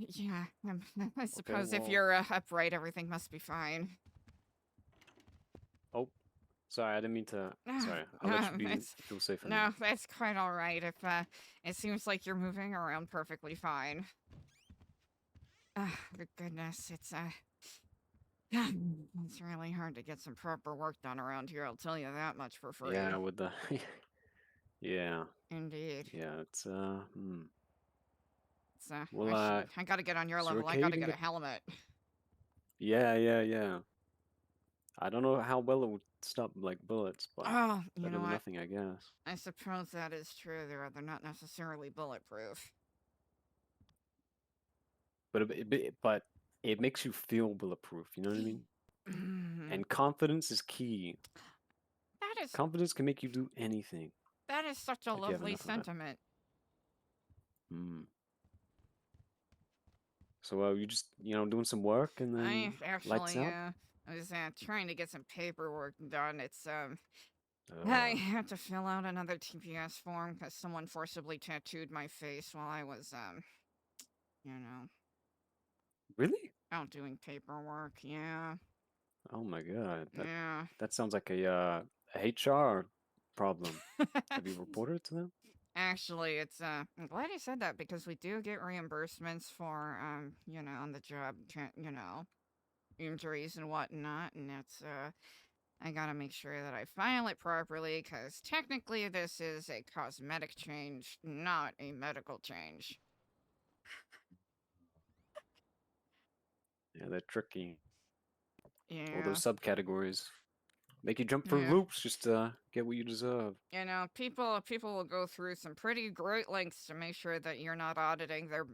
Yeah, I Okay, suppose if well... you're upright, everything must be fine. Oh, sorry, I didn't mean to... Sorry, I'll let you feel safe in there. No, that's quite all right. If it seems like you're moving around perfectly fine. Good goodness, it's it's really hard to get some proper work done around here. I'll tell you that much for free. Yeah, with the... yeah. Indeed. Yeah, it's, It's, well, I gotta get on your is there a level. I gotta cave you get a can helmet. Yeah. I don't know how well it would stop, like, bullets, but Oh, you better know than what? nothing, I guess. I suppose that is true. They're not necessarily bulletproof. But it makes you feel bulletproof, you know what I mean? And confidence is key. Confidence can make you do anything. That is such a if you have lovely enough of it. sentiment. So you just, doing some work and then I lights actually, out? I was trying to get some paperwork done. It's I had to fill out another TPS form because someone forcibly tattooed my face while I was Really? out doing paperwork. Yeah. Oh my god. Yeah. That sounds like a HR problem. Have you reported it to them? Actually, it's I'm glad you said that because we do get reimbursements for on the job, injuries and whatnot, and it's I gotta make sure that I file it properly because technically this is a cosmetic change, not a medical change. Yeah, they're tricky. All Yeah. those subcategories make you jump through Yeah. loops just to get what you deserve. You know, people will go through some pretty great lengths to make sure that you're not auditing their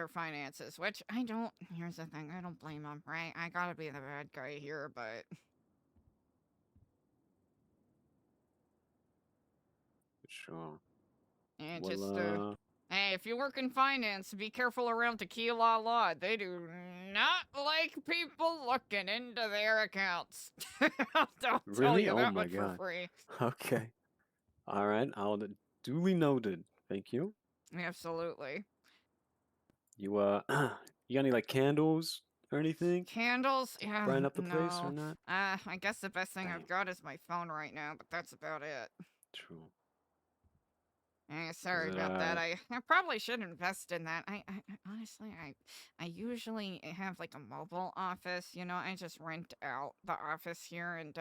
finances, which I don't. Here's the thing, I don't blame them, right? I gotta be the bad guy here, but Sure. and Well, just hey, if you work in finance, be careful around Tequila Law. They do not like people looking into their accounts. Don't tell really? you Oh that my much god. for free. Okay. All right. Duly noted. Thank you. Absolutely. You you got any like candles or anything? Candles? Yeah, Brighten up the place or no. not? I guess the best thing I've Damn. got is my phone right now, but that's about it. True. Sorry Is it, about that. I probably should invest in that. I honestly, I usually have like a mobile office. I just rent out the office here, and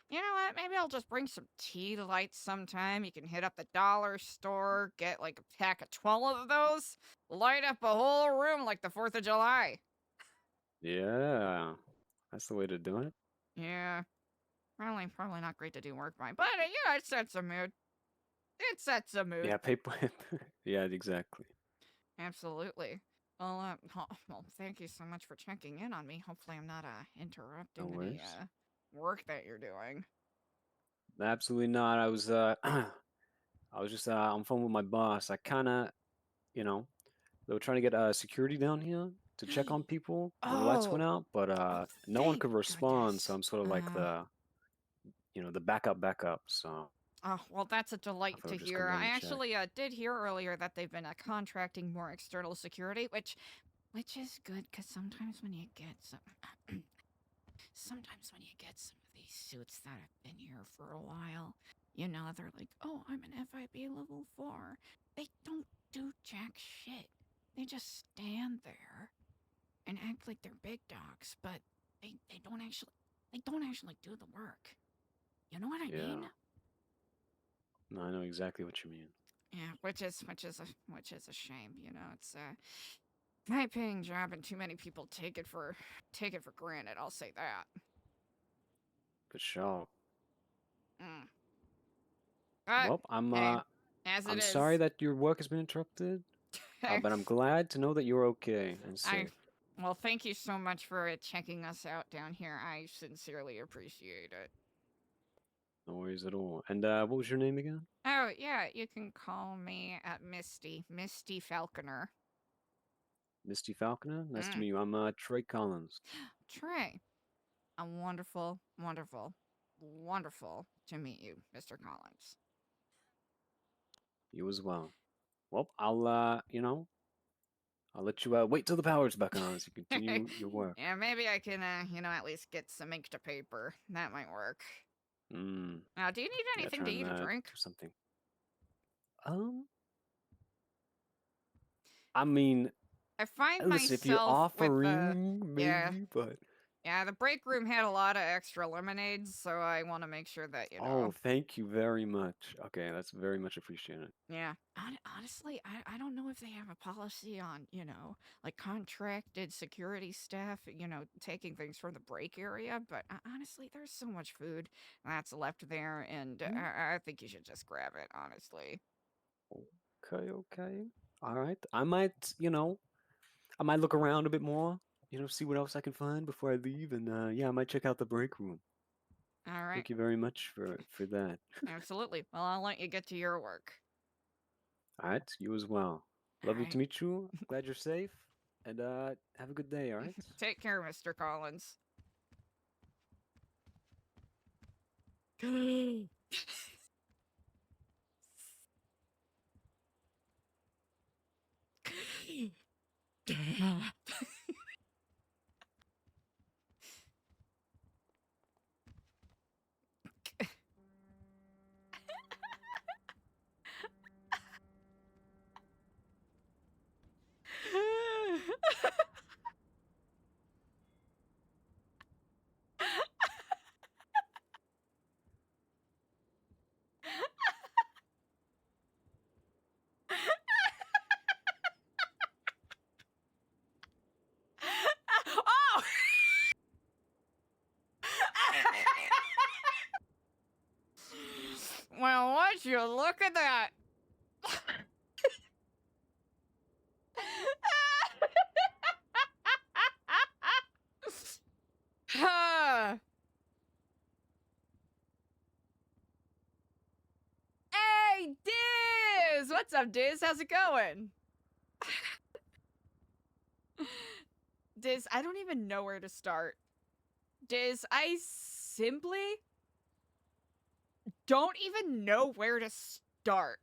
you know what? Maybe I'll just bring some tea lights sometime. You can hit up the dollar store, get like a pack of 12 of those, light up a whole room like the 4th of July. Yeah. That's the way to do it. Yeah, probably not great to do work by, but it sets a mood. It sets a mood. Yeah, paper. Yeah, exactly. Absolutely. Well, well, thank you so much for checking in on me. Hopefully, I'm not interrupting No any worries. work that you're doing. Absolutely not. I was I was just on phone with my boss. I kind of, you know, they were trying to get security down here to check on people when the lights went Oh, out, but no one thank could respond. So goodness. I'm sort of like the, you know, the backup. So Oh, well, that's a I delight thought to I'd just hear. come down I and check. actually did hear earlier that they've been contracting more external security, which is good because sometimes when you get some sometimes when you get some of these suits that have been here for a while, you know, they're like, oh, I'm an FIB level 4. They don't do jack shit. They just stand there and act like they're big dogs, but they don't actually do the work. You know what I mean? Yeah. No, I know exactly what you mean. Yeah, which is a shame. You know, it's a high-paying job, and too many people take it for granted. I'll say that. For sure. Mm. But Well, hey, as it I'm is, sorry that your work has been interrupted, but I'm glad to know that you're okay and safe. well, thank you so much for checking us out down here. I sincerely appreciate it. No worries at all. And what was your name again? Oh yeah, you can call me Misty Falconer. Misty Falconer. Nice to Mm. meet you. I'm Trey Collins. Trey, I'm wonderful to meet you, Mr. Collins. You as well. Well, I'll you know, I'll let you wait till the power's back on so you continue your work. Yeah, maybe I can, you know, at least get some ink to paper. That might work. Mm. Now, do you need Yeah, anything try to and eat or drink? do something. I mean, I find listen, if you're myself with the offering, yeah, maybe, but the break room had a lot of extra lemonades, so I want to make sure that you oh, know. thank you very much. Okay, that's very much appreciated. Yeah, honestly, I don't know if they have a policy on, you know, like contracted security staff, you know, taking things from the break area, but honestly, there's so much food that's left there, and I think you should just grab it, honestly. Okay. All right. I might, you know, I might look around a bit more, you know, see what else I can find before I leave, and yeah, I might check out the break room. All right. Thank you very much for that. Absolutely. Well, I'll let you get to your work. All right, you as well. All Lovely right. to meet you. Glad you're safe, and have a good day. All right. Take care, Mr. Collins. Oh! Well, would you look at that? Hey, Diz! What's up, Diz? How's it going? Diz, I don't even know where to start. Diz, I simply don't even know where to start.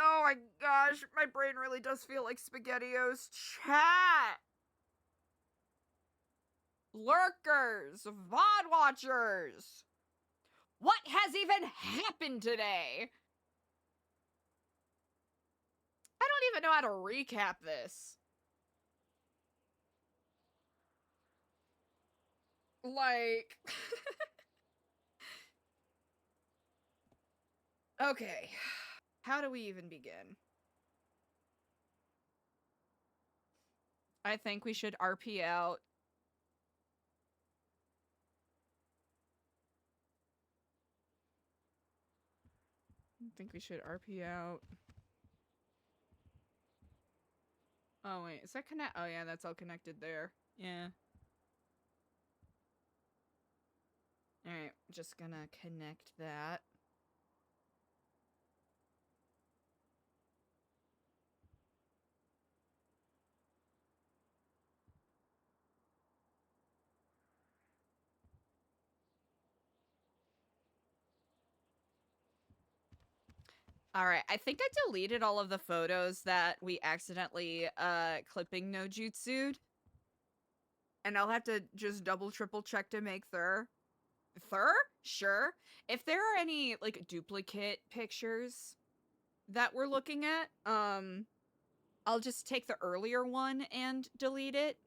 Oh my gosh, my brain really does feel like SpaghettiOs. Chat! Lurkers! VOD watchers! What has even happened today? I don't even know how to recap this. Like... Okay. How do we even begin? I think we should RP out. think we should RP out. Oh wait, is that connect? Oh yeah, that's all connected there. Yeah. All right, just gonna connect that. All right, I think I deleted all of the photos that we accidentally clipping no jutsu'd. And I'll have to just double triple check to make sure. If there are any like duplicate pictures that we're looking at, I'll just take the earlier one and delete it,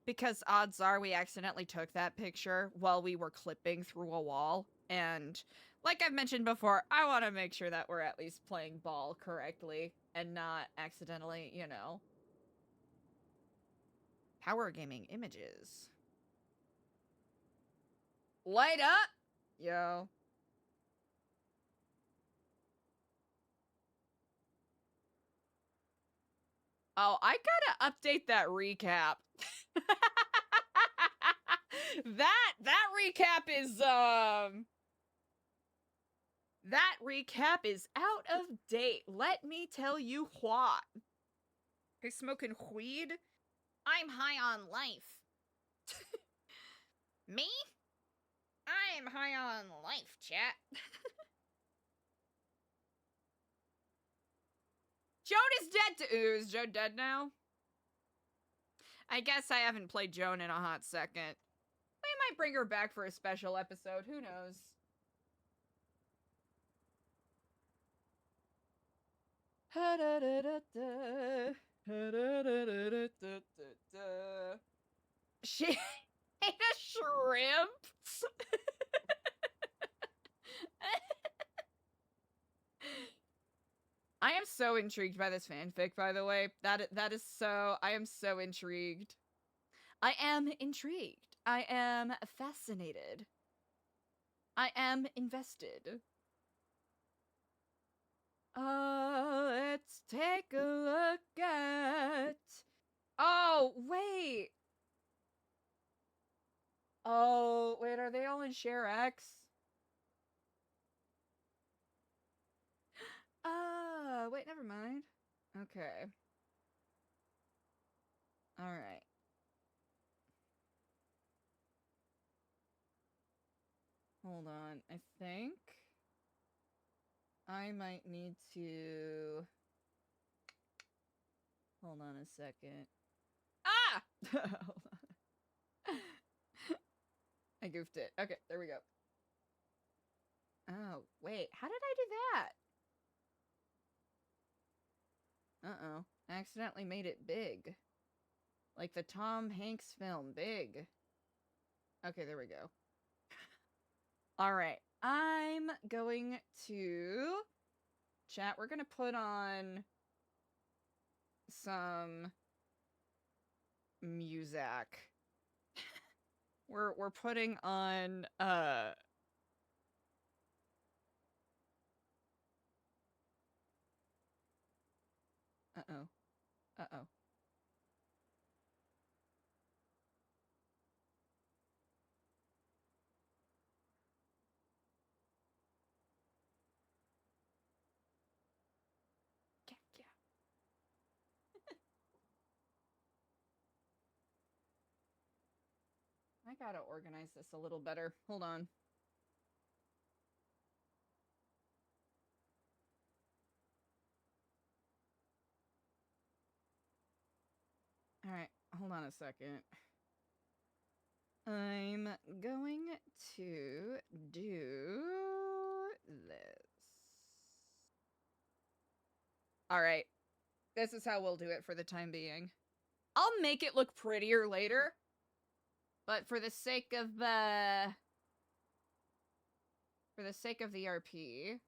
because odds are we accidentally took that picture while we were clipping through a wall. And like I've mentioned before, I want to make sure that we're at least playing ball correctly and not accidentally, you know. Power gaming images. Light up! Yo. Oh, I gotta update that recap. that recap is that recap is out of date. Let me tell you what. Are you smoking weed? I'm high on life. Me? I'm high on life, chat. Joan is dead. Ooh, is Joan dead now? I guess I haven't played Joan in a hot second. We might bring her back for a special episode. Who knows? She ate a shrimp? I am so intrigued by this fanfic, by the way. That is so... I am so intrigued. I am intrigued. I am fascinated. I am invested. Let's take a look at... Oh, wait. Oh, wait, are they all in Share X? Wait, never mind. Okay. Alright. Hold on. I think I might need to... Hold on a second. Ah! Hold on. I goofed it. Okay, there we go. Oh, wait. How did I do that? Uh-oh. I accidentally made it big. Like the Tom Hanks film, Big. Okay, there we go. Alright. I'm going to... Chat, we're gonna put on... some... music. We're putting on, Uh-oh. Uh-oh. Yeah. I gotta organize this a little better. Hold on. Alright, hold on a second. I'm going to do this. Alright. This is how we'll do it for the time being. I'll make it look prettier later. But for the sake of the RP...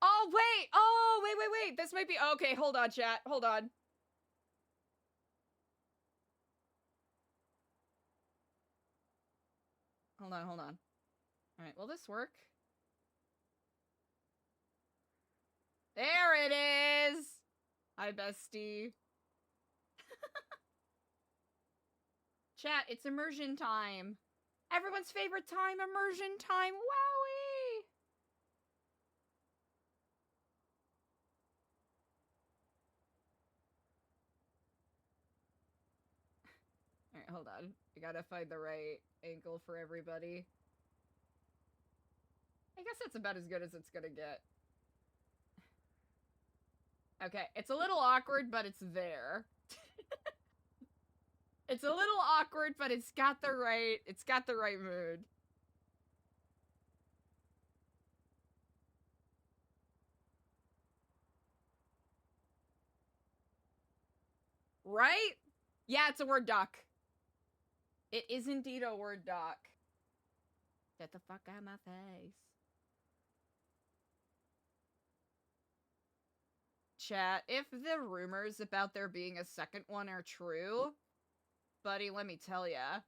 Oh, wait. Oh, wait. This might be... Okay, hold on, chat. Hold on. Hold on. All right, will this work? There it is! Hi, bestie. Chat, it's immersion time. Everyone's favorite time, immersion time. Wowie! Alright, hold on. I gotta find the right angle for everybody. I guess that's about as good as it's gonna get. Okay, it's a little awkward, but it's there. It's a little awkward, but it's got the right mood. Right? Yeah, it's a Word doc. It is indeed a Word doc. Get the fuck out of my face. Chat, if the rumors about there being a second one are true, buddy, let me tell ya.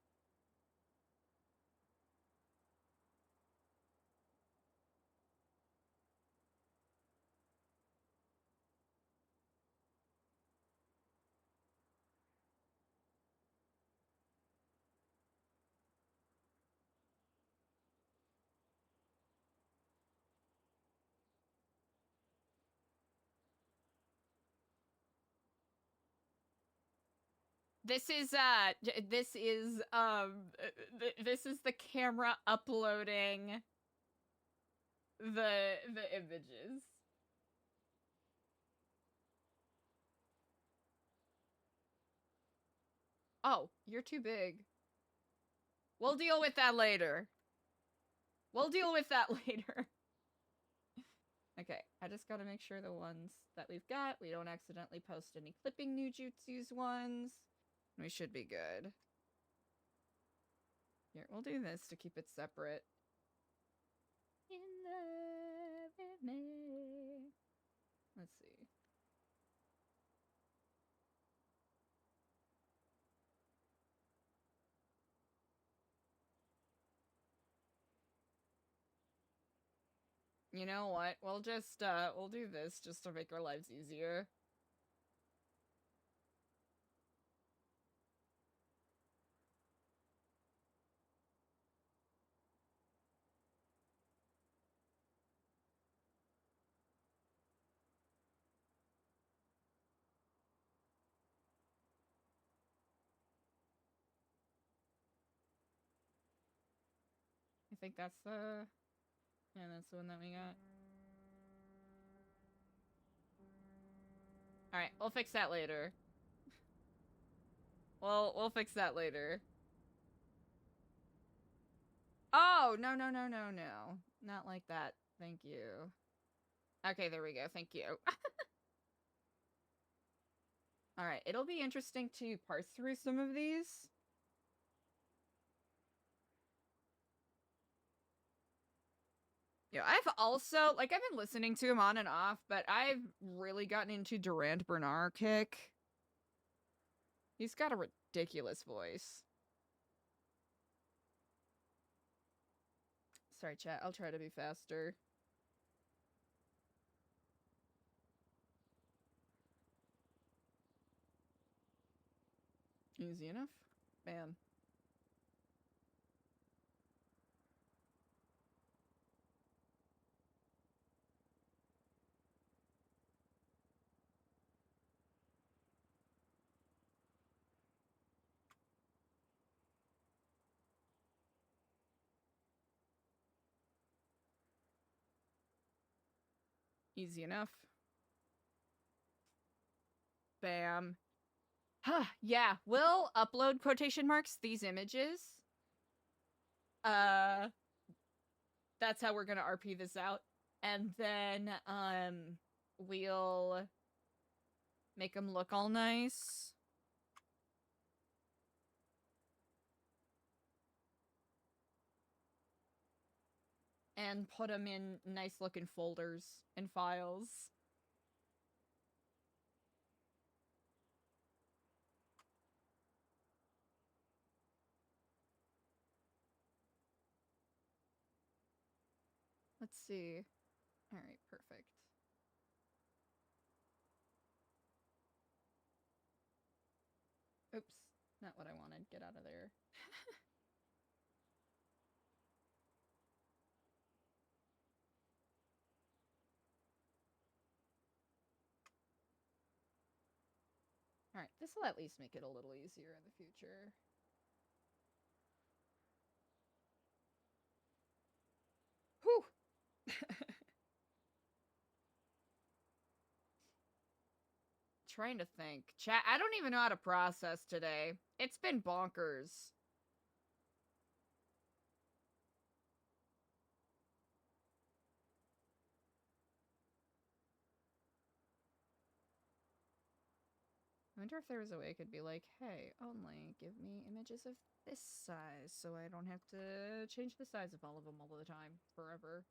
This is the camera uploading the images. Oh, you're too big. We'll deal with that later. Okay, I just gotta make sure the ones that we've got, we don't accidentally post any clipping Nujutsu's ones. We should be good. Here, we'll do this to keep it separate. In love with me. Let's see. You know what? We'll just, we'll do this just to make our lives easier. I think that's the... Yeah, that's the one that we got. Alright, we'll fix that later. We'll fix that later. Oh, no. Not like that. Thank you. Okay, there we go. Thank you. Alright, it'll be interesting to parse through some of these. Yeah, I've also, like, I've been listening to him on and off, but I've really gotten into Durand Bernard kick. He's got a ridiculous voice. Sorry, chat. I'll try to be faster. Easy enough? Bam. Easy enough. Bam. Huh, yeah, we'll upload quotation marks these images. That's how we're gonna RP this out. And then, we'll make them look all nice. and put them in nice looking folders and files. Let's see. All right, perfect. Oops, not what I wanted. Get out of there. Alright, this will at least make it a little easier in the future. Whew! Trying to think. Chat, I don't even know how to process today. It's been bonkers. I wonder if there was a way I could be like, hey, only give me images of this size so I don't have to change the size of all of them all the time, forever.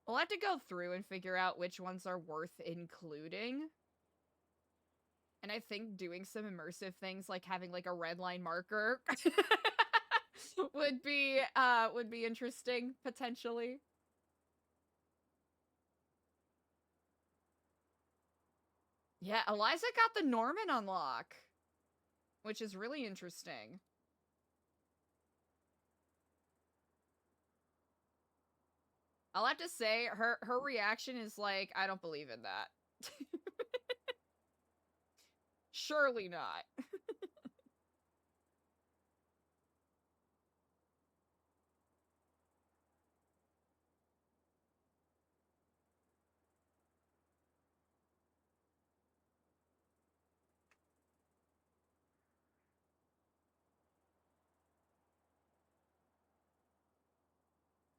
We'll have to go through and figure out which ones are worth including. And I think doing some immersive things like having like a red line marker would be interesting potentially. Yeah, Eliza got the Norman unlock, which is really interesting. I'll have to say her reaction is like, I don't believe in that. Surely not.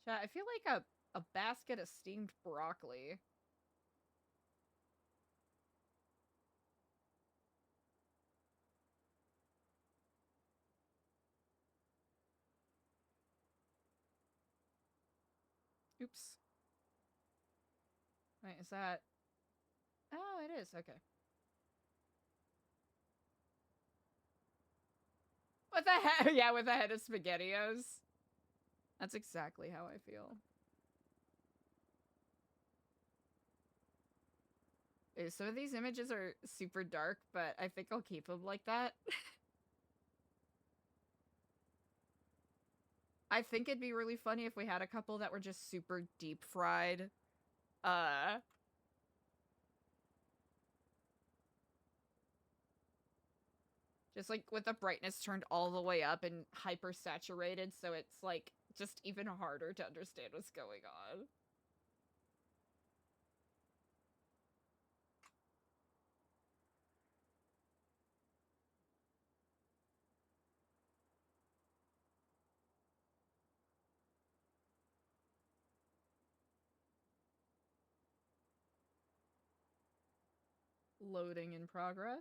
Chat, I feel like a basket of steamed broccoli. Oops. Wait, is that... Oh, it is. Okay. With a head... Yeah, with a head of SpaghettiOs. That's exactly how I feel. Ooh, some of these images are super dark, but I think I'll keep them like that. I think it'd be really funny if we had a couple that were just super deep fried. Just like with the brightness turned all the way up and hyper saturated, so it's like just even harder to understand what's going on. Loading in progress.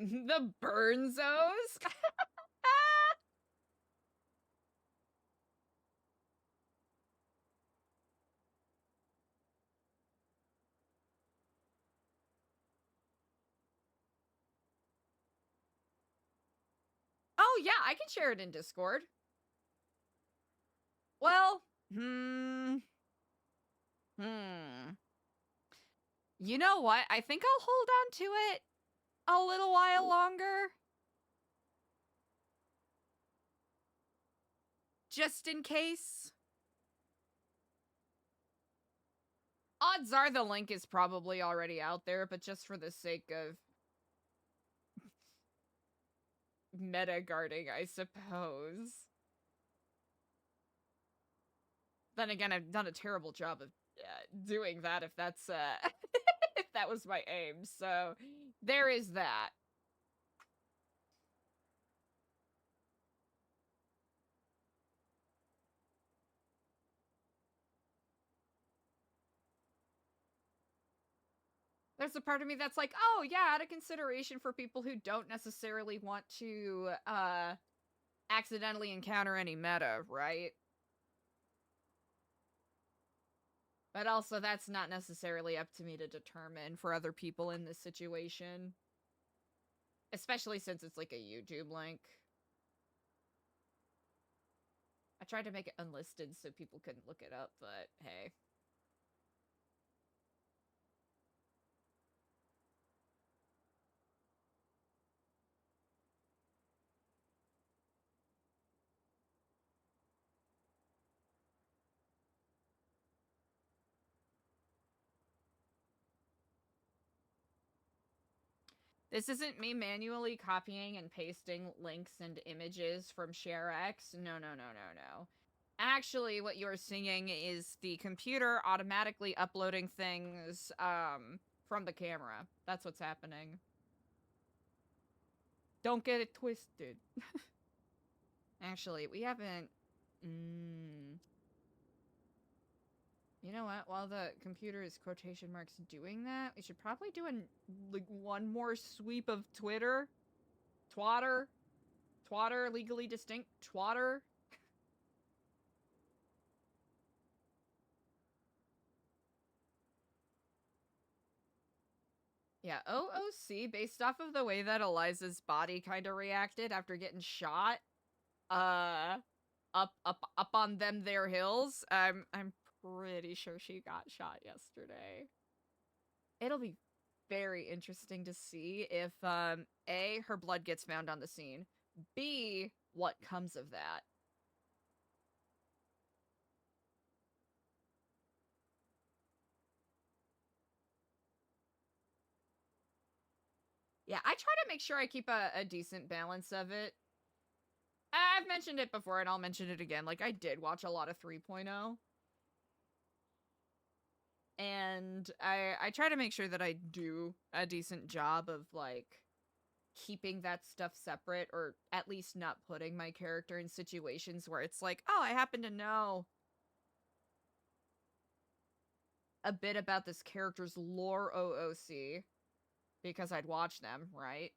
The Burnzos? Oh yeah, I can share it in Discord. Well, You know what? I think I'll hold on to it a little while longer. Just in case. Odds are the link is probably already out there, but just for the sake of meta guarding, I suppose. Then again, I've done a terrible job of doing that if that's if that was my aim. So there is that. There's a part of me that's like, oh yeah, out of consideration for people who don't necessarily want to accidentally encounter any meta, right? But also, that's not necessarily up to me to determine for other people in this situation. Especially since it's like a YouTube link. I tried to make it unlisted so people couldn't look it up, but hey. This isn't me manually copying and pasting links and images from ShareX. No, no, no, no, no. Actually, what you're seeing is the computer automatically uploading things from the camera. That's what's happening. Don't get it twisted. Actually, we haven't... You know what? While the computer is quotation marks doing that, we should probably do one more sweep of Twitter. Twatter. Twatter, legally distinct. Twatter. Yeah, OOC, based off of the way that Eliza's body kind of reacted after getting shot, up on them there hills, I'm pretty sure she got shot yesterday. It'll be very interesting to see if, A, her blood gets found on the scene, B, what comes of that. Yeah, I try to make sure I keep a decent balance of it. I've mentioned it before, and I'll mention it again. Like, I did watch a lot of 3.0. And I try to make sure that I do a decent job of, like, keeping that stuff separate, or at least not putting my character in situations where it's like, oh, I happen to know a bit about this character's lore OOC because I'd watch them, right?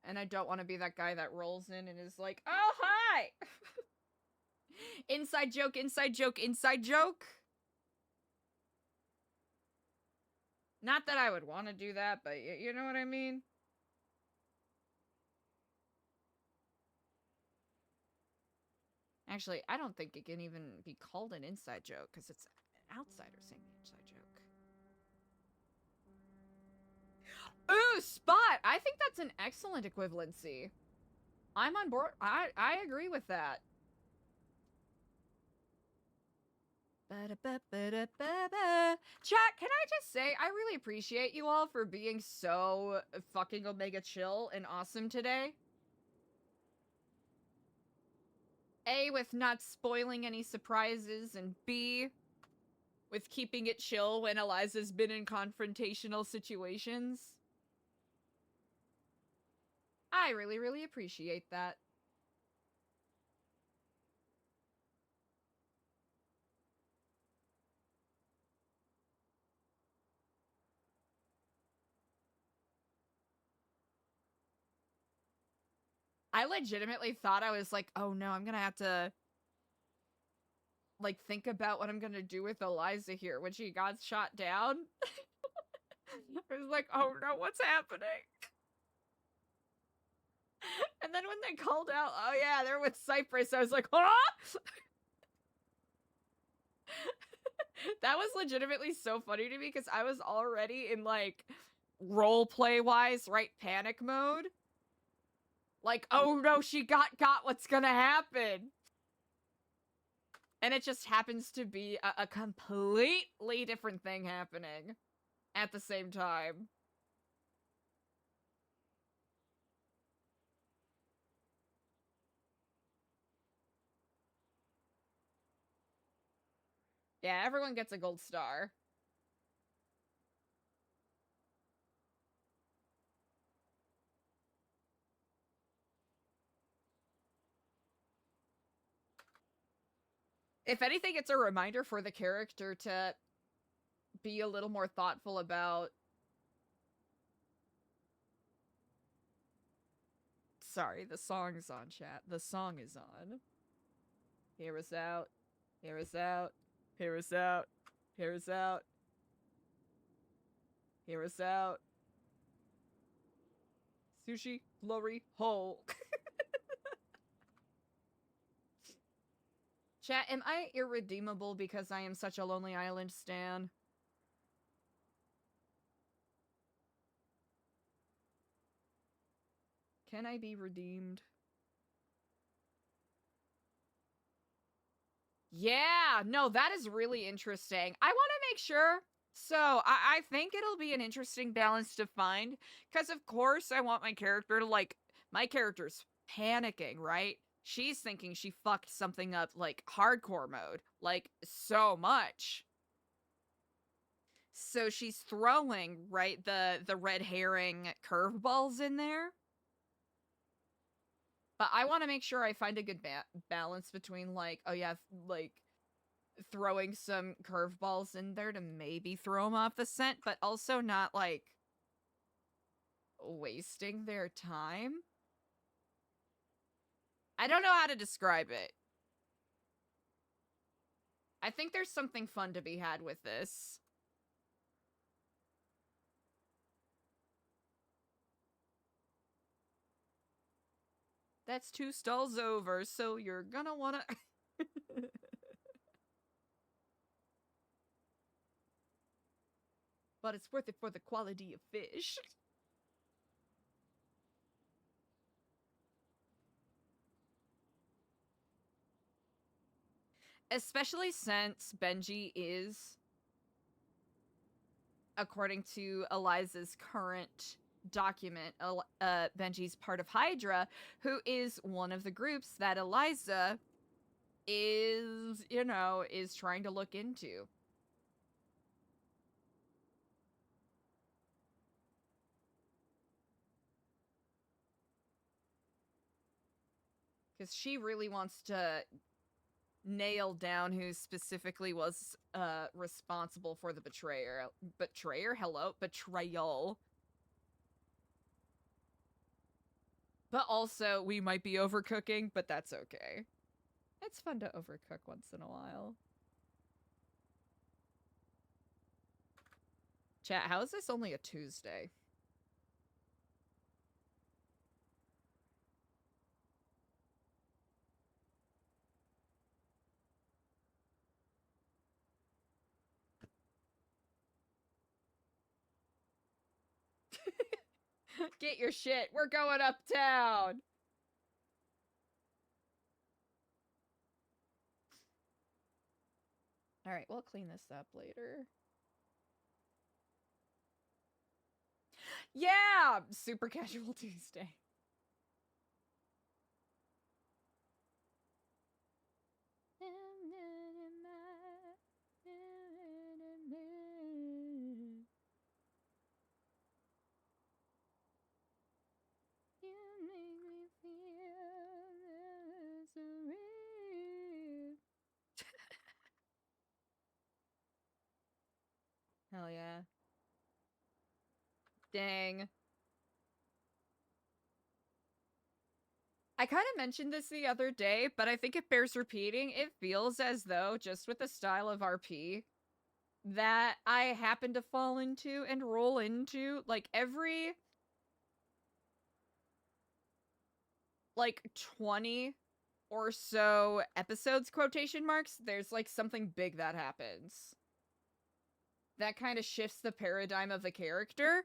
And I don't want to be that guy that rolls in and is like, oh, hi! Inside joke, inside joke, inside joke. Not that I would want to do that, but you know what I mean? Actually, I don't think it can even be called an inside joke, because it's an outsider saying the inside joke. Ooh, spot! I think that's an excellent equivalency. I'm on board. I agree with that. Chat, can I just say, I really appreciate you all for being so fucking Omega chill and awesome today. A, with not spoiling any surprises, and B, with keeping it chill when Eliza's been in confrontational situations. I really, really appreciate that. I legitimately thought I was like, oh no, I'm gonna have to, like, think about what I'm gonna do with Eliza here when she got shot down. I was like, oh no, what's happening? And then when they called out, oh yeah, they're with Cypress, I was like, huh? That was legitimately so funny to me because I was already in, like, roleplay-wise, right, panic mode. Like, oh no, she got what's gonna happen. And it just happens to be a completely different thing happening at the same time. Yeah, everyone gets a gold star. If anything, it's a reminder for the character to be a little more thoughtful about... Sorry, the song is on, chat. The song is on. Hear us out. Hear us out. Hear us out. Hear us out. Hear us out. Sushi, glory, hole. Chat, am I irredeemable because I am such a Lonely Island stan? Can I be redeemed? Yeah, no, that is really interesting. I want to make sure. So, I think it'll be an interesting balance to find. Because, of course, I want my character to, like, my character's panicking, right? She's thinking she fucked something up, like, hardcore mode. Like, so much. So she's throwing, right, the red herring curveballs in there. But I want to make sure I find a good balance between, like, oh yeah, like, throwing some curveballs in there to maybe throw them off the scent, but also not, like, wasting their time. I don't know how to describe it. I think there's something fun to be had with this. That's 2 stalls over, so you're gonna wanna... But it's worth it for the quality of fish. Especially since Benji is, according to Eliza's current document, Benji's part of Hydra, who is one of the groups that Eliza is, you know, is trying to look into. Because she really wants to nail down who specifically was responsible for the betrayer. Betrayer? Hello? Betrayal. But also, we might be overcooking, but that's okay. It's fun to overcook once in a while. Chat, how is this only a Tuesday? Get your shit. We're going uptown. All right, we'll clean this up later. Yeah, super casual Tuesday. Hell yeah. Dang. I kind of mentioned this the other day, but I think it bears repeating. It feels as though, just with the style of RP, that I happen to fall into and roll into, like, every, like, 20 or so episodes, quotation marks, there's, like, something big that happens. That kind of shifts the paradigm of the character.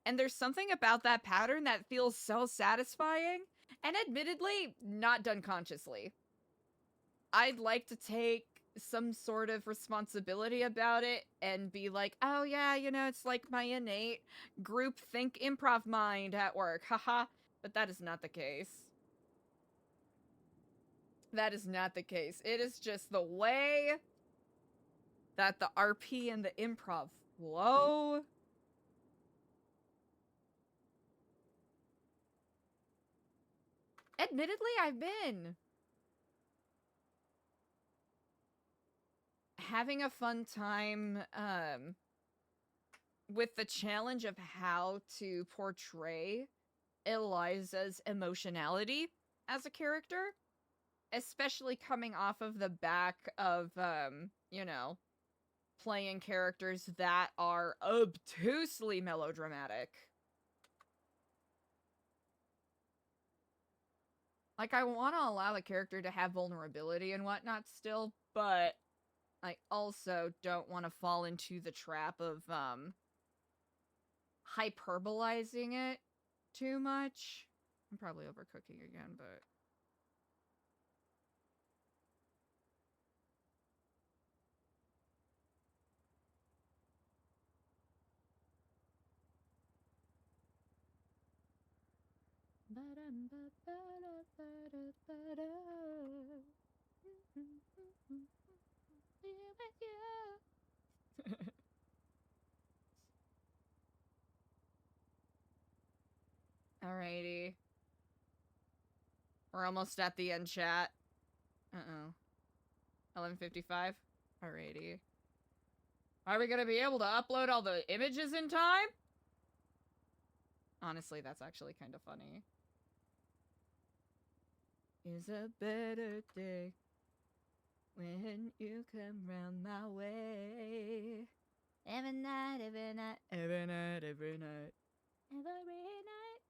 And there's something about that pattern that feels so satisfying, and admittedly, not done consciously. I'd like to take some sort of responsibility about it and be like, oh yeah, you know, it's like my innate group think improv mind at work, haha. But that is not the case. That is not the case. It is just the way that the RP and the improv flow. Admittedly, I've been having a fun time with the challenge of how to portray Eliza's emotionality as a character, especially coming off of the back of, you know, playing characters that are obtusely melodramatic. Like, I want to allow the character to have vulnerability and whatnot still, but I also don't want to fall into the trap of, hyperbolizing it too much. I'm probably overcooking again, but... Alrighty. We're almost at the end, chat. Uh-oh. 11:55? Alrighty. Are we gonna be able to upload all the images in time? Honestly, that's actually kind of funny. Is a better day when you come round my way. Every night, every night, every night, every night. Every night.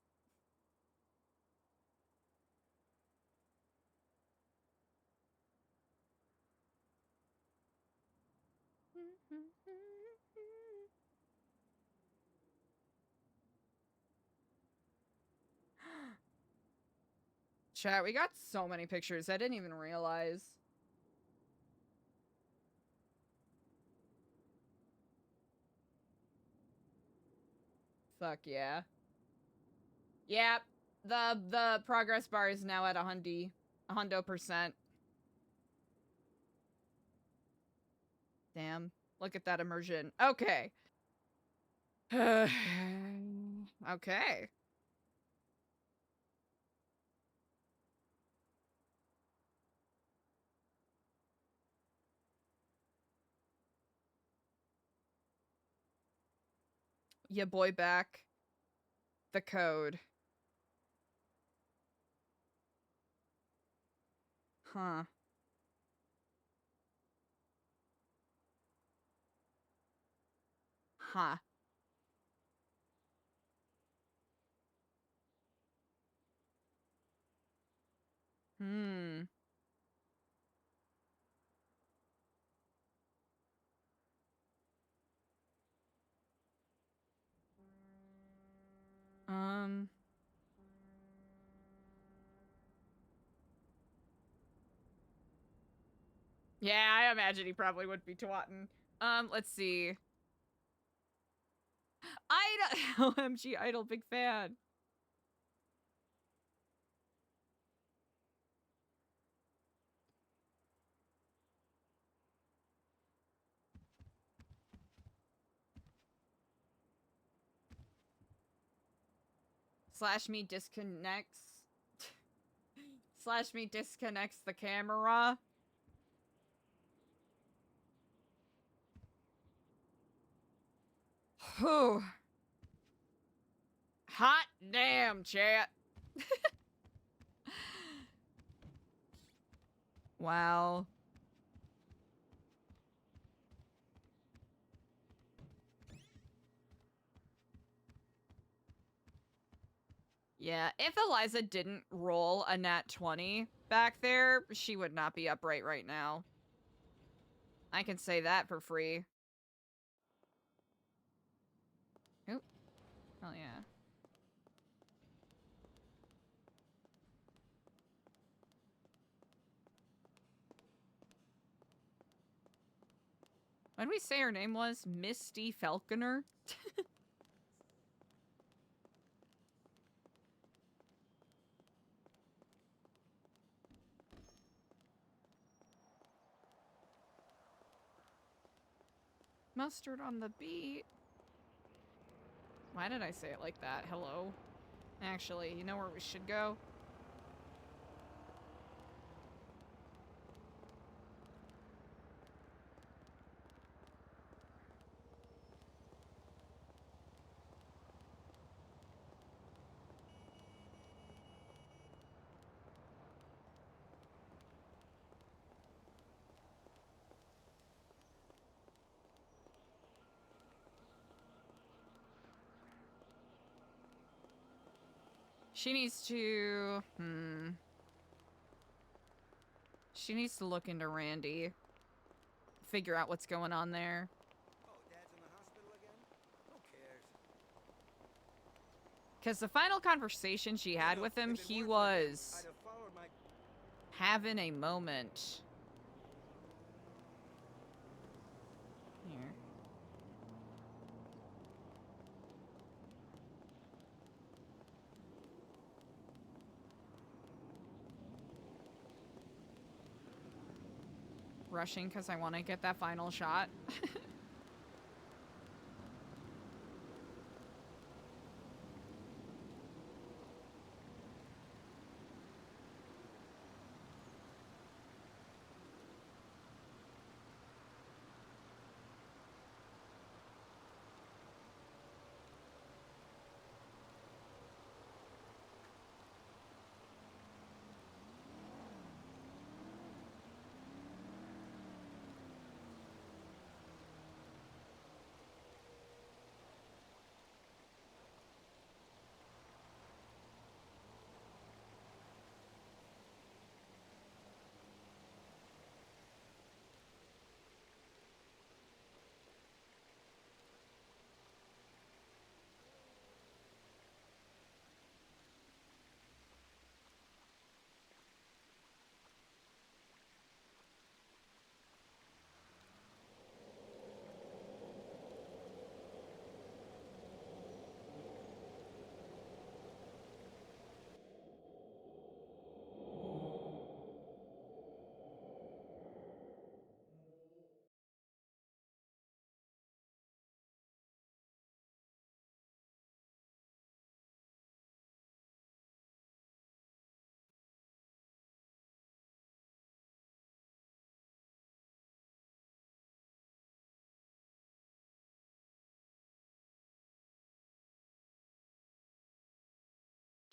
Chat, we got so many pictures. I didn't even realize. Fuck yeah. Yep. The progress bar is now at 100%. Damn. Look at that immersion. Okay. Okay. Ya boy back. The code. Huh. Huh. Hmm. Yeah, I imagine he probably would be twatting. Let's see. Idol! OMG, Idol, big fan. Slash me disconnects. Slash me disconnects the camera. Whew. Hot damn, chat. Wow. Yeah, if Eliza didn't roll a nat 20 back there, she would not be upright right now. I can say that for free. Oop. Oh, yeah. What did we say her name was? Misty Falconer? mustard on the beat. Why did I say it like that? Hello? Actually, you know where we should go? She needs to... She needs to look into Randy. Figure out what's going on there. Oh, Dad's in the hospital again? Who cares? Because the final conversation she had with him, he was I'd have followed my... having a moment. Here. Rushing because I want to get that final shot.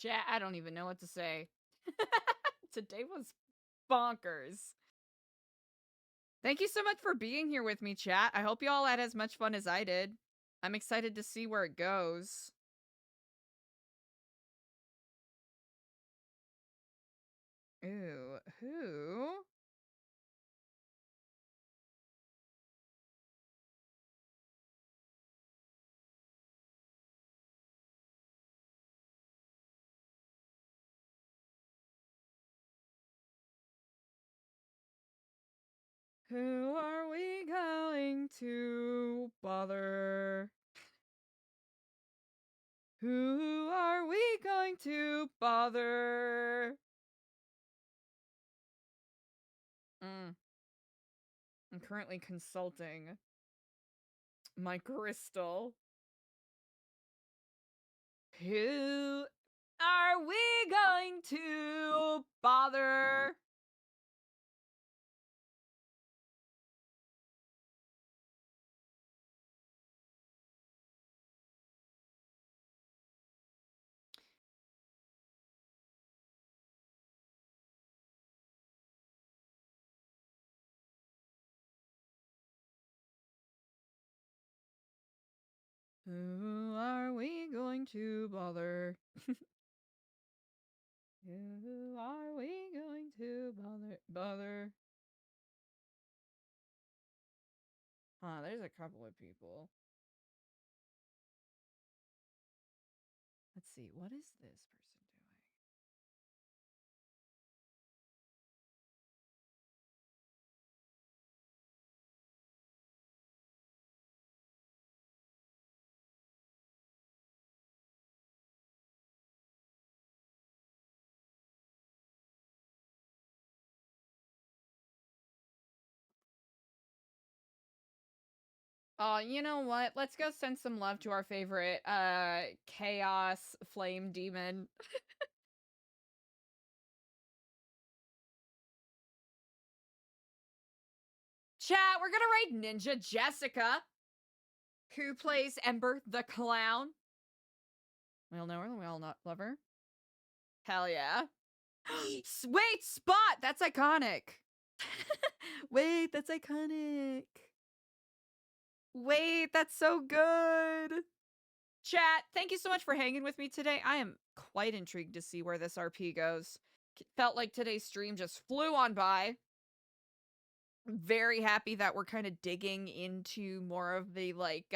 Chat, I don't even know what to say. Today was bonkers. Thank you so much for being here with me, chat. I hope you all had as much fun as I did. I'm excited to see where it goes. Ooh, who? Who are we going to bother? Who are we going to bother? I'm currently consulting my crystal. Who are we going to bother? Who are we going to bother? Who are we going to bother? There's a couple of people. Let's see, what is this person doing? Oh, you know what? Let's go send some love to our favorite chaos flame demon. Chat, we're gonna raid Ninja Jessica, who plays Ember the Clown. We all know her, we all not love her. Hell yeah. Wait, Spot! That's iconic. Wait, that's iconic. Wait, that's so good. Chat, thank you so much for hanging with me today. I am quite intrigued to see where this RP goes. Felt like today's stream just flew on by. I'm very happy that we're kind of digging into more of the, like,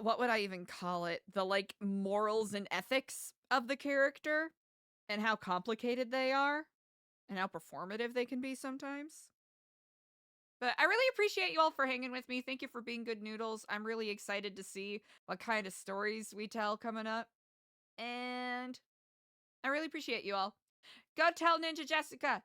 what would I even call it? The, like, morals and ethics of the character and how complicated they are and how performative they can be sometimes. But I really appreciate you all for hanging with me. Thank you for being good noodles. I'm really excited to see what kind of stories we tell coming up. And I really appreciate you all. Go tell Ninja Jessica